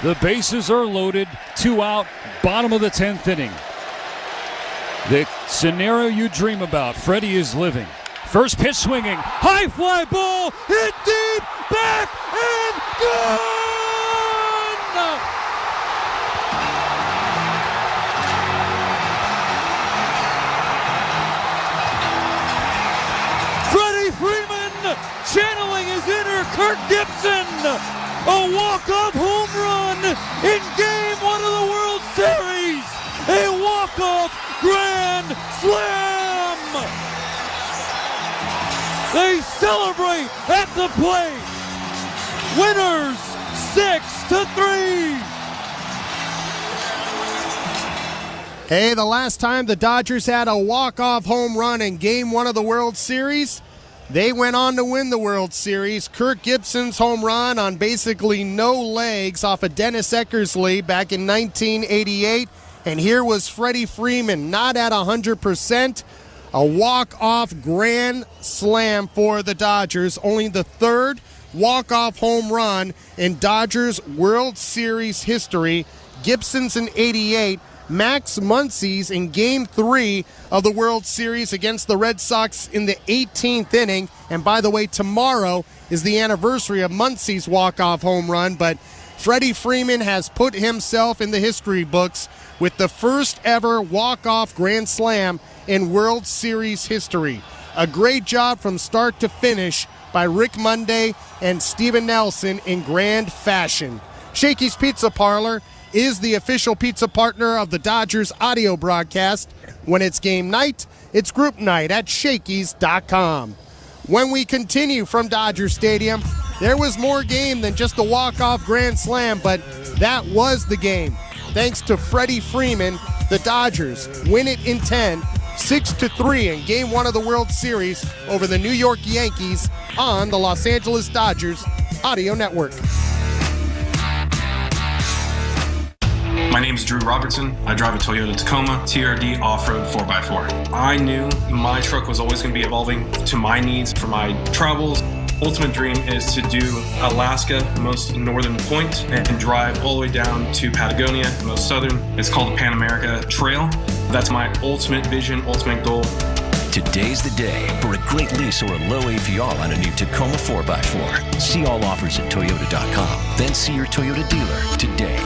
The bases are loaded, 2 out, bottom of the 10th inning. The scenario you dream about, Freddie is living. First pitch swinging, high fly ball, hit deep, back, and gone! Freddie Freeman channeling his inner Kirk Gibson. A walk-off home run in Game 1 of the World Series. A walk-off grand slam. They celebrate at the plate. Winners 6-3. Hey, the last time the Dodgers had a walk-off home run in Game 1 of the World Series, they went on to win the World Series. Kirk Gibson's home run on basically no legs off of Dennis Eckersley back in 1988. And here was Freddie Freeman, not at 100%. A walk-off grand slam for the Dodgers. Only the third walk-off home run in Dodgers World Series history. Gibson's in 88. Max Muncy's in Game 3 of the World Series against the Red Sox in the 18th inning. And by the way, tomorrow is the anniversary of Muncy's walk-off home run. But Freddie Freeman has put himself in the history books with the first ever walk-off grand slam in World Series history. A great job from start to finish by Rick Monday and Steven Nelson in grand fashion. Shakey's Pizza Parlor is the official pizza partner of the Dodgers audio broadcast. When it's game night, it's group night at Shakey's.com. When we continue from Dodger Stadium, there was more game than just a walk-off grand slam, but that was the game. Thanks to Freddie Freeman, the Dodgers win it in 10, 6-3 in Game 1 of the World Series over the New York Yankees on the Los Angeles Dodgers Audio Network. My name is Drew Robertson. I drive a Toyota Tacoma TRD off-road 4x4. I knew my truck was always going to be evolving to my needs for my travels. Ultimate dream is to do Alaska, most northern point, and drive all the way down to Patagonia, most southern. It's called the Pan America Trail. That's my ultimate vision, ultimate goal. Today's the day for a great lease or a low APR on a new Tacoma 4x4. See all offers at Toyota.com. Then see your Toyota dealer today.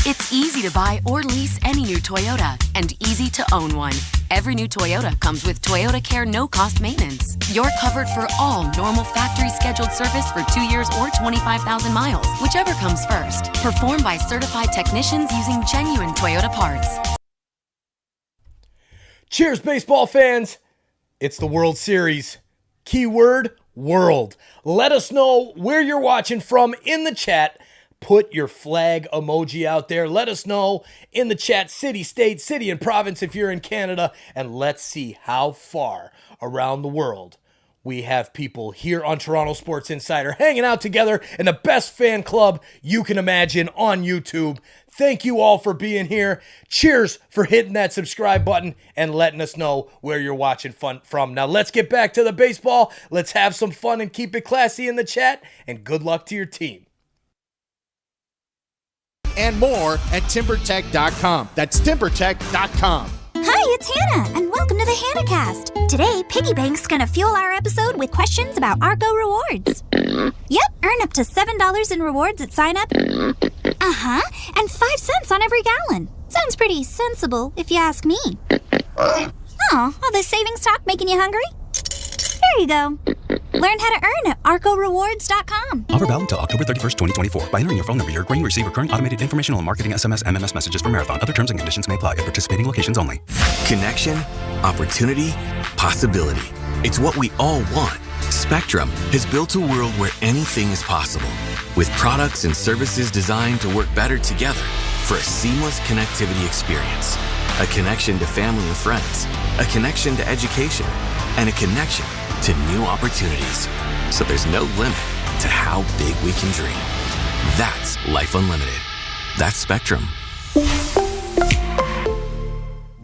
It's easy to buy or lease any new Toyota and easy to own one. Every new Toyota comes with Toyota Care no-cost maintenance. You're covered for all normal factory scheduled service for 2 years or 25,000 miles, whichever comes first. Performed by certified technicians using genuine Toyota parts. Cheers, baseball fans. It's the World Series. Keyword, world. Let us know where you're watching from in the chat. Put your flag emoji out there. Let us know in the chat, city, state, city, and province if you're in Canada. And let's see how far around the world we have people here on Toronto Sports Insider hanging out together in the best fan club you can imagine on YouTube. Thank you all for being here. Cheers for hitting that subscribe button and letting us know where you're watching from. Now let's get back to the baseball. Let's have some fun and keep it classy in the chat. And good luck to your team. And more at TimberTech.com. That's TimberTech.com. Hi, it's Hannah, and welcome to the HannahCast. Today, Piggy Bank's gonna fuel our episode with questions about Argo rewards. Yep, earn up to $7 in rewards at sign up. Uh-huh, and 5 cents on every gallon. Sounds pretty sensible, if you ask me. Oh, all this savings talk making you hungry? There you go. Learn how to earn at arcorewards.com. Offer valid until October 31st, 2024. By entering your phone number, you're agreeing to receive recurring automated informational and marketing SMS, MMS messages from Marathon. Other terms and conditions may apply at participating locations only. Connection, opportunity, possibility. It's what we all want. Spectrum has built a world where anything is possible, with products and services designed to work better together for a seamless connectivity experience. A connection to family and friends, a connection to education, and a connection to new opportunities. So there's no limit to how big we can dream. That's Life Unlimited. That's Spectrum.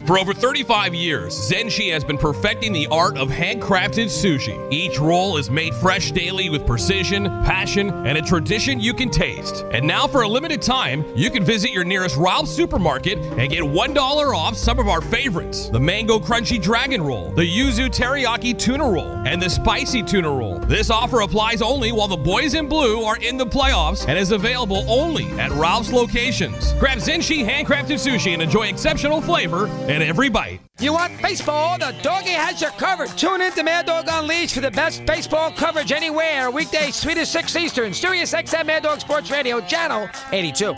For over 35 years, Zenshi has been perfecting the art of handcrafted sushi. Each roll is made fresh daily with precision, passion, and a tradition you can taste. And now for a limited time, you can visit your nearest Ralph's supermarket and get $1 off some of our favorites. The Mango Crunchy Dragon Roll, the Yuzu Teriyaki Tuna Roll, and the Spicy Tuna Roll. This offer applies only while the boys in blue are in the playoffs and is available only at Ralph's locations. Grab Zenshi handcrafted sushi and enjoy exceptional flavor and every bite. You want baseball? The doggy has you covered. Tune in to Mad Dog Unleashed for the best baseball coverage anywhere. Weekdays 3 to 6 Eastern. Sirius XM Mad Dog Sports Radio, Channel 82.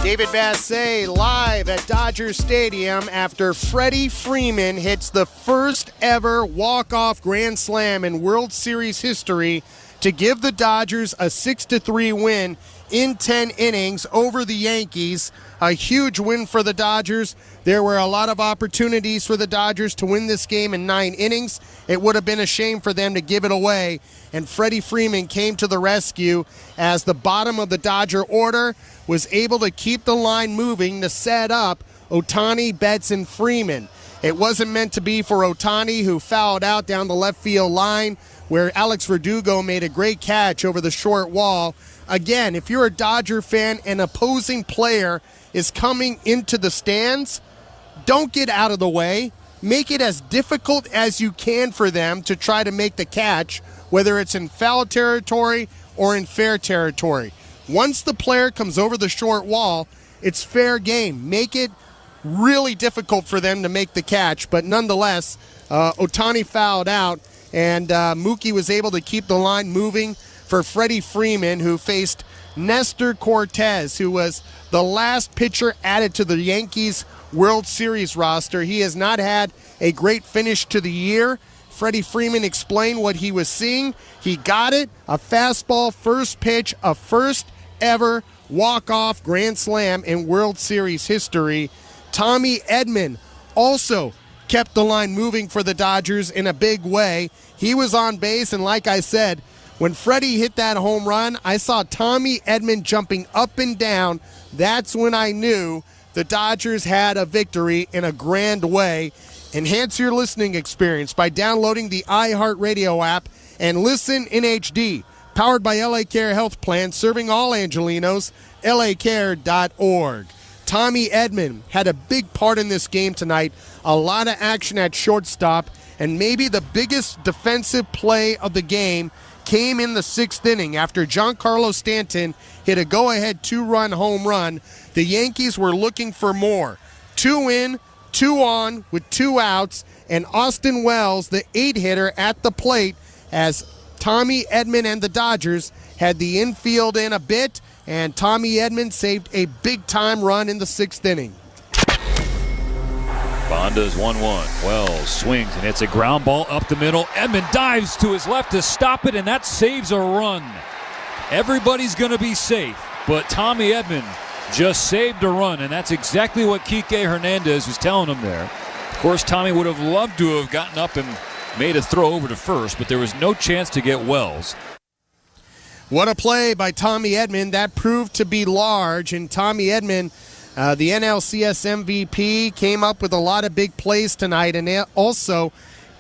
David Bassett live at Dodger Stadium after Freddie Freeman hits the first ever walk-off grand slam in World Series history to give the Dodgers a 6-3 win in 10 innings over the Yankees. A huge win for the Dodgers. There were a lot of opportunities for the Dodgers to win this game in 9 innings. It would have been a shame for them to give it away. And Freddie Freeman came to the rescue as the bottom of the Dodger order was able to keep the line moving to set up Ohtani, Betts, and Freeman. It wasn't meant to be for Ohtani, who fouled out down the left field line, where Alex Verdugo made a great catch over the short wall. Again, if you're a Dodger fan and opposing player is coming into the stands, don't get out of the way. Make it as difficult as you can for them to try to make the catch, whether it's in foul territory or in fair territory. Once the player comes over the short wall, it's fair game. Make it really difficult for them to make the catch, but nonetheless, Ohtani fouled out, and Mookie was able to keep the line moving for Freddie Freeman, who faced Nestor Cortez, who was the last pitcher added to the Yankees World Series roster. He has not had a great finish to the year. Freddie Freeman explained what he was seeing. He got it, a fastball first pitch, a first ever walk-off grand slam in World Series history. Tommy Edman also kept the line moving for the Dodgers in a big way. He was on base, and like I said, when Freddie hit that home run, I saw Tommy Edman jumping up and down. That's when I knew the Dodgers had a victory in a grand way. Enhance your listening experience by downloading the iHeartRadio app and listen in HD. Powered by LA Care Health Plan, serving all Angelinos, lacare.org. Tommy Edman had a big part in this game tonight. A lot of action at shortstop, and maybe the biggest defensive play of the game came in the 6th inning after Giancarlo Stanton hit a go-ahead 2-run home run. The Yankees were looking for more. 2 in, 2 on with 2 outs, and Austin Wells, the 8-hitter, at the plate as Tommy Edman and the Dodgers had the infield in a bit, and Tommy Edman saved a big-time run in the 6th inning. Bonda's 1-1. Wells swings and hits a ground ball up the middle. Edman dives to his left to stop it, and that saves a run. Everybody's going to be safe, but Tommy Edman just saved a run, and that's exactly what Kike Hernandez was telling him there. Of course, Tommy would have loved to have gotten up and made a throw over to first, but there was no chance to get Wells. What a play by Tommy Edman. That proved to be large, and Tommy Edman, the NLCS MVP, came up with a lot of big plays tonight, and also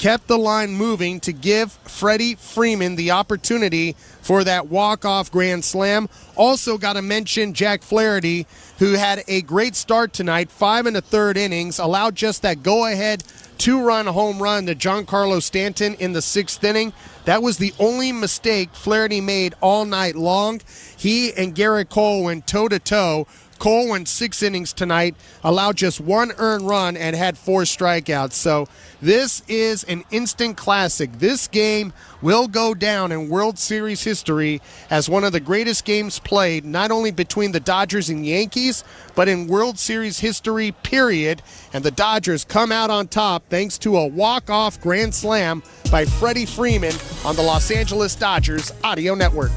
kept the line moving to give Freddie Freeman the opportunity for that walk-off grand slam. Also got to mention Jack Flaherty, who had a great start tonight, 5 1/3 innings, allowed just that go-ahead 2-run home run to Giancarlo Stanton in the 6th inning. That was the only mistake Flaherty made all night long. He and Garrett Cole went toe-to-toe. Cole went 6 innings tonight, allowed just 1 earned run, and had 4 strikeouts. So this is an instant classic. This game will go down in World Series history as one of the greatest games played, not only between the Dodgers and Yankees, but in World Series history, period. And the Dodgers come out on top thanks to a walk-off grand slam by Freddie Freeman on the Los Angeles Dodgers Audio Network.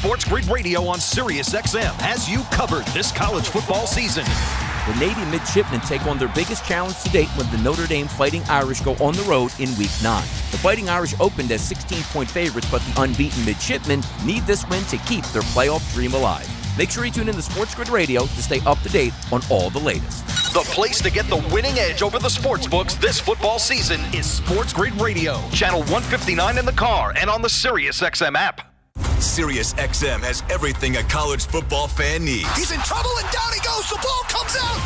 Sports Grid Radio on Sirius XM has you covered this college football season. The Navy midshipmen take on their biggest challenge to date when the Notre Dame Fighting Irish go on the road in Week 9. The Fighting Irish opened as 16-point favorites, but the unbeaten midshipmen need this win to keep their playoff dream alive. Make sure you tune in to Sports Grid Radio to stay up to date on all the latest. The place to get the winning edge over the sports books this football season is Sports Grid Radio, channel 159 in the car and on the Sirius XM app. Sirius XM has everything a college football fan needs. He's in trouble and down he goes. The ball comes out.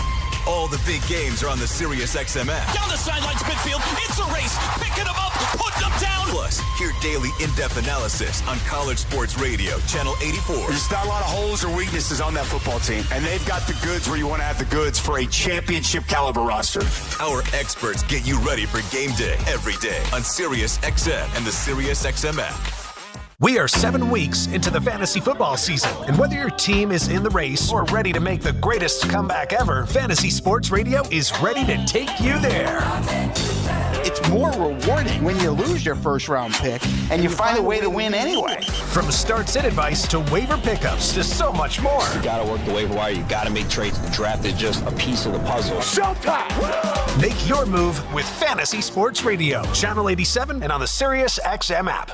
All the big games are on the Sirius XM app. Down the sidelines, midfield. It's a race. Picking them up, putting them down. Plus, hear daily in-depth analysis on College Sports Radio, channel 84. There's not a lot of holes or weaknesses on that football team, and they've got the goods where you want to have the goods for a championship caliber roster. Our experts get you ready for game day every day on Sirius XM and the Sirius XM app. We are 7 weeks into the fantasy football season, and whether your team is in the race or ready to make the greatest comeback ever, Fantasy Sports Radio is ready to take you there. It's more rewarding when you lose your first-round pick and you find a way to win anyway. From start-sit advice to waiver pickups to so much more. You got to work the waiver wire. You got to make trades. The draft is just a piece of the puzzle. Showtime! Make your move with Fantasy Sports Radio, channel 87, and on the Sirius XM app.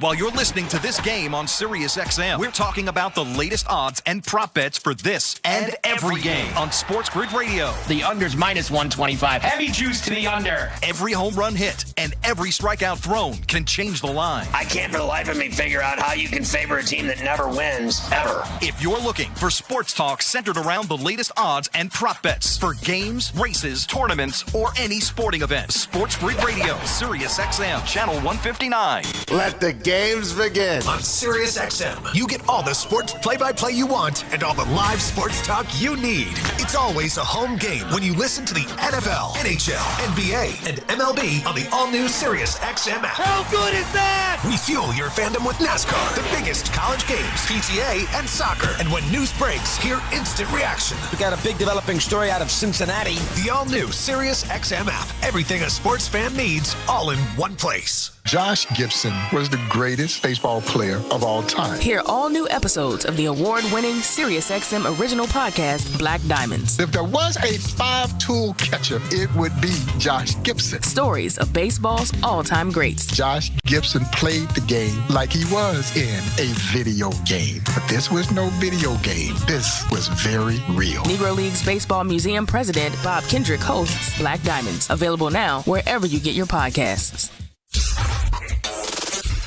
While you're listening to this game on Sirius XM, we're talking about the latest odds and prop bets for this and every game on Sports Grid Radio. The under's minus 125. Heavy juice to the under. Every home run hit and every strikeout thrown can change the line. I can't for the life of me figure out how you can favor a team that never wins, ever. If you're looking for sports talk centered around the latest odds and prop bets for games, races, tournaments, or any sporting event, Sports Grid Radio, Sirius XM, channel 159. Let the games begin. On Sirius XM, you get all the sports play-by-play you want and all the live sports talk you need. It's always a home game when you listen to the NFL, NHL, NBA, and MLB on the all-new Sirius XM app. How good is that? We fuel your fandom with NASCAR, the biggest college games, PGA, and soccer. And when news breaks, hear instant reaction. We got a big developing story out of Cincinnati. The all-new Sirius XM app. Everything a sports fan needs, all in one place. Josh Gibson was the greatest baseball player of all time. Hear all new episodes of the award-winning SiriusXM original podcast, Black Diamonds. If there was a 5-tool catcher, it would be Josh Gibson. Stories of baseball's all-time greats. Josh Gibson played the game like he was in a video game. But this was no video game. This was very real. Negro Leagues Baseball Museum President Bob Kendrick hosts Black Diamonds. Available now wherever you get your podcasts.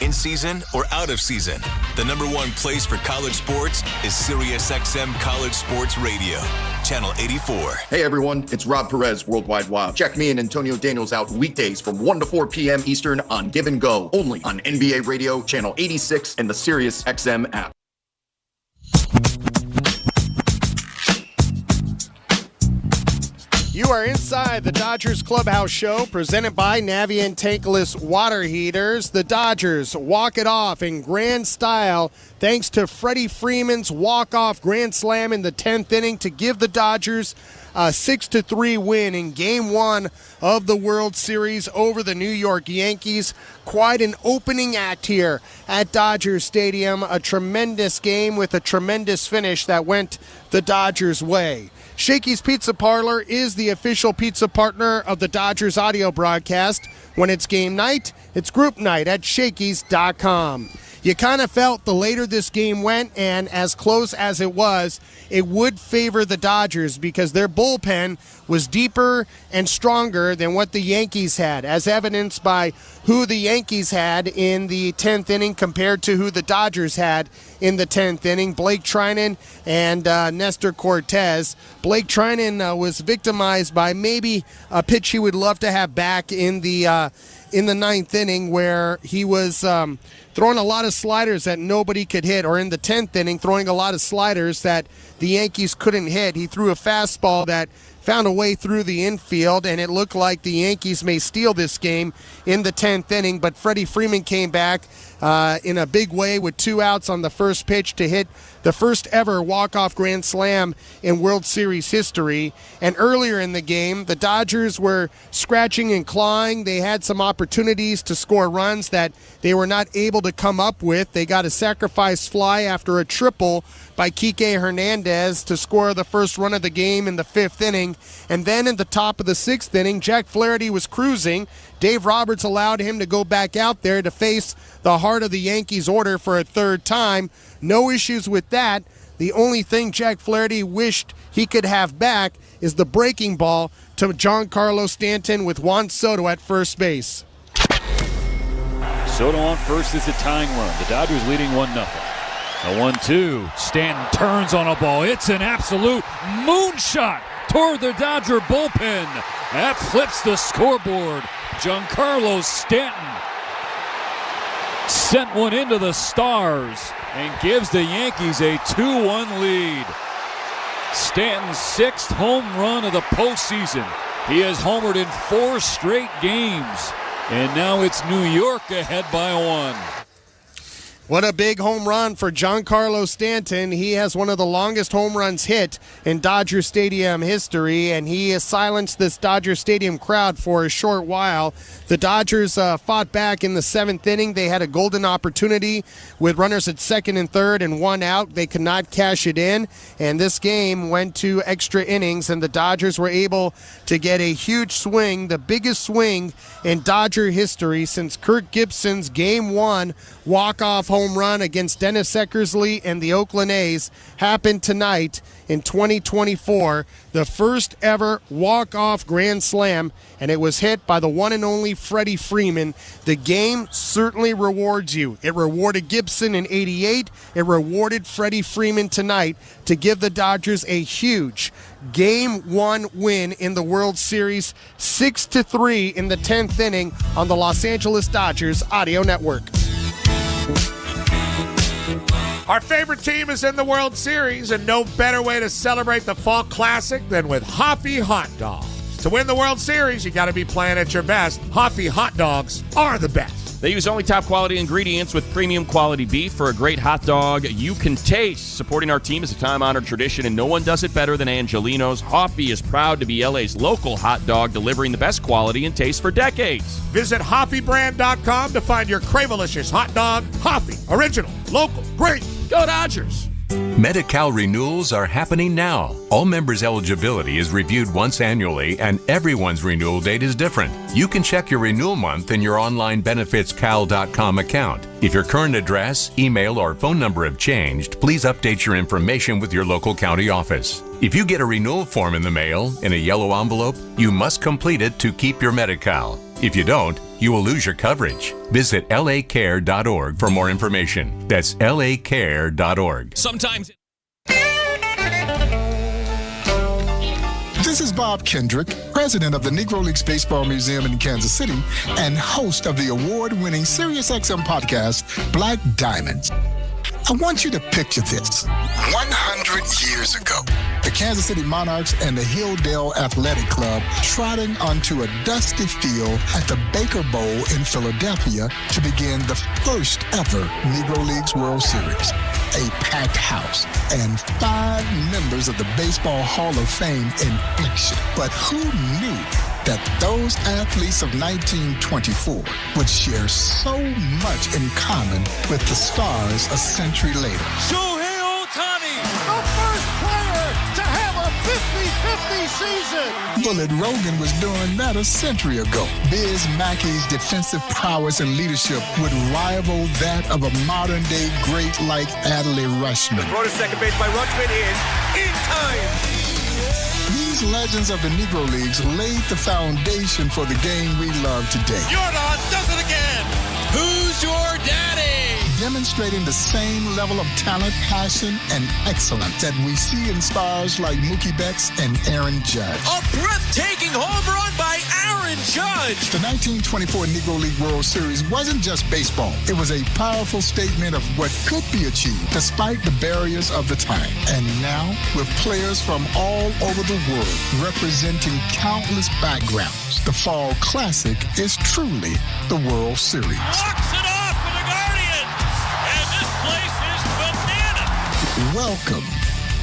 In season or out of season, the number one place for college sports is SiriusXM College Sports Radio, channel 84. Hey everyone, it's Rob Perez, Worldwide Wild. Check me and Antonio Daniels out weekdays from 1 to 4 p.m. Eastern on Give and Go, only on NBA Radio, channel 86 and the SiriusXM app. You are inside the Dodgers Clubhouse Show, presented by Navient Tankless Water Heaters. The Dodgers walk it off in grand style thanks to Freddie Freeman's walk-off grand slam in the 10th inning to give the Dodgers a 6-3 win in Game 1 of the World Series over the New York Yankees. Quite an opening act here at Dodger Stadium. A tremendous game with a tremendous finish that went the Dodgers' way. Shakey's Pizza Parlor is the official pizza partner of the Dodgers audio broadcast. When it's game night, it's group night at Shakey's.com. you kind of felt the later this game went, and as close as it was, it would favor the Dodgers because their bullpen was deeper and stronger than what the Yankees had, as evidenced by who the Yankees had in the 10th inning compared to who the Dodgers had in the 10th inning. Blake Trinan and Nestor Cortez. Blake Trinan was victimized by maybe a pitch he would love to have back in the 9th inning, where he was throwing a lot of sliders that nobody could hit, or in the 10th inning throwing a lot of sliders that the Yankees couldn't hit. He threw a fastball that found a way through the infield, and it looked like the Yankees may steal this game in the 10th inning, but Freddie Freeman came back in a big way with 2 outs on the first pitch to hit the first ever walk-off grand slam in World Series history. And earlier in the game, the Dodgers were scratching and clawing. They had some opportunities to score runs that they were not able to come up with. They got a sacrifice fly after a triple by Kike Hernandez to score the first run of the game in the 5th inning. And then in the top of the 6th inning, Jack Flaherty was cruising. Dave Roberts allowed him to go back out there to face the heart of the Yankees order for a 3rd time. No issues with that. The only thing Jack Flaherty wished he could have back is the breaking ball to Giancarlo Stanton with Juan Soto at first base. Soto on first is the tying run. The Dodgers leading 1-0. A 1-2. Stanton turns on a ball. It's an absolute moonshot toward the Dodger bullpen. That flips the scoreboard. Giancarlo Stanton sent one into the stars and gives the Yankees a 2-1 lead. Stanton's 6th home run of the postseason. He has homered in 4 straight games. And now it's New York ahead by 1. What a big home run for Giancarlo Stanton. He has one of the longest home runs hit in Dodger Stadium history, and he has silenced this Dodger Stadium crowd for a short while. The Dodgers fought back in the 7th inning. They had a golden opportunity with runners at 2nd and 3rd and 1 out. They could not cash it in, and this game went to extra innings, and the Dodgers were able to get a huge swing, the biggest swing in Dodger history since Kirk Gibson's Game 1 walk-off home run against Dennis Eckersley and the Oakland A's happened tonight in 2024, the first ever walk-off grand slam, and it was hit by the one and only Freddie Freeman. The game certainly rewards you. It rewarded Gibson in '88. It rewarded Freddie Freeman tonight to give the Dodgers a huge Game 1 win in the World Series, 6-3 in the 10th inning on the Los Angeles Dodgers Audio Network. Our favorite team is in the World Series, and no better way to celebrate the Fall Classic than with Hoffy Hot Dogs. To win the World Series, you got to be playing at your best. Hoffy Hot Dogs are the best. They use only top quality ingredients with premium quality beef for a great hot dog you can taste. Supporting our team is a time-honored tradition, and no one does it better than Angelino's. Hoffy is proud to be LA's local hot dog, delivering the best quality and taste for decades. Visit HoffyBrand.com to find your Cravelicious hot dog. Hoffy, original, local, great. Go Dodgers! Medi-Cal renewals are happening now. All members' eligibility is reviewed once annually, and everyone's renewal date is different. You can check your renewal month in your online benefitscal.com account. If your current address, email, or phone number have changed, please update your information with your local county office. If you get a renewal form in the mail in a yellow envelope, you must complete it to keep your Medi-Cal. If you don't, you will lose your coverage. Visit lacare.org for more information. That's lacare.org. Sometimes. This is Bob Kendrick, president of the Negro Leagues Baseball Museum in Kansas City and host of the award-winning SiriusXM podcast, Black Diamonds. I want you to picture this. 100 years ago, the Kansas City Monarchs and the Hilldale Athletic Club trotting onto a dusty field at the Baker Bowl in Philadelphia to begin the first ever Negro Leagues World Series. A packed house and 5 members of the Baseball Hall of Fame in action. But who knew that those athletes of 1924 would share so much in common with the stars a century later? Shohei Ohtani, the first player to have a 50-50 season. Bullet Rogan was doing that a century ago. Biz Mackey's defensive prowess and leadership would rival that of a modern-day great like Adley Rushman. Throw to second base by Rushman in time. These legends of the Negro Leagues laid the foundation for the game we love today. Jordan does it again. Who's your daddy? Demonstrating the same level of talent, passion, and excellence that we see in stars like Mookie Betts and Aaron Judge. A breathtaking home run by Aaron Judge. The 1924 Negro League World Series wasn't just baseball. It was a powerful statement of what could be achieved despite the barriers of the time. And now, with players from all over the world representing countless backgrounds, the Fall Classic is truly the World Series. Walks it off for the Guardians. And this place is bananas. Welcome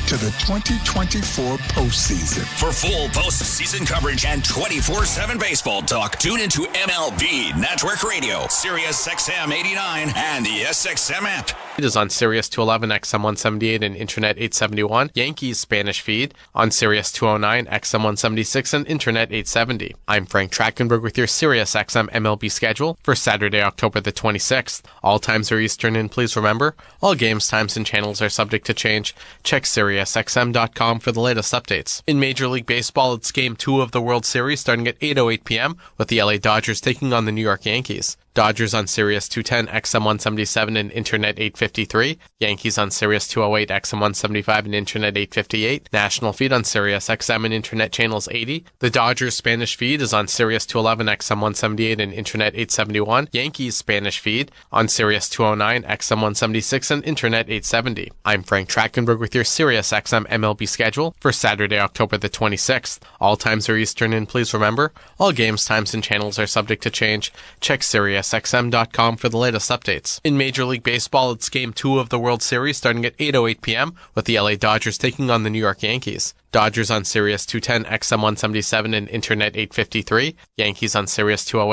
to the 2024 postseason. For full postseason coverage and 24/7 baseball talk, tune into MLB Network Radio, Sirius XM 89, and the SXM app. It is on Sirius 211, XM 178, and Internet 871. Yankees Spanish feed on Sirius 209, XM 176, and Internet 870. I'm Frank Trachtenberg with your Sirius XM MLB schedule for Saturday, October the 26th. All times are Eastern, and please remember, all games, times, and channels are subject to change. Check SiriusXM.com for the latest updates. In Major League Baseball, it's Game 2 of the World Series starting at 8:08 p.m. with the LA Dodgers taking on the New York Yankees. Dodgers on Sirius 210, XM 177, and Internet 853. Yankees on Sirius 208, XM 175, and Internet 858. National feed on Sirius XM and Internet channels 80. The Dodgers Spanish feed is on Sirius 211, XM 178, and Internet 871. Yankees Spanish feed on Sirius 209, XM 176, and Internet 870. I'm Frank Trachtenberg with your Sirius XM MLB schedule for Saturday, October the 26th. All times are Eastern, and please remember, all games, times, and channels are subject to change. Check SiriusXM.com for the latest updates. In Major League Baseball, it's Game 2 of the World Series starting at 8:08 p.m. with the LA Dodgers taking on the New York Yankees. Dodgers on Sirius 210, XM 177, and Internet 853. Yankees on Sirius 208.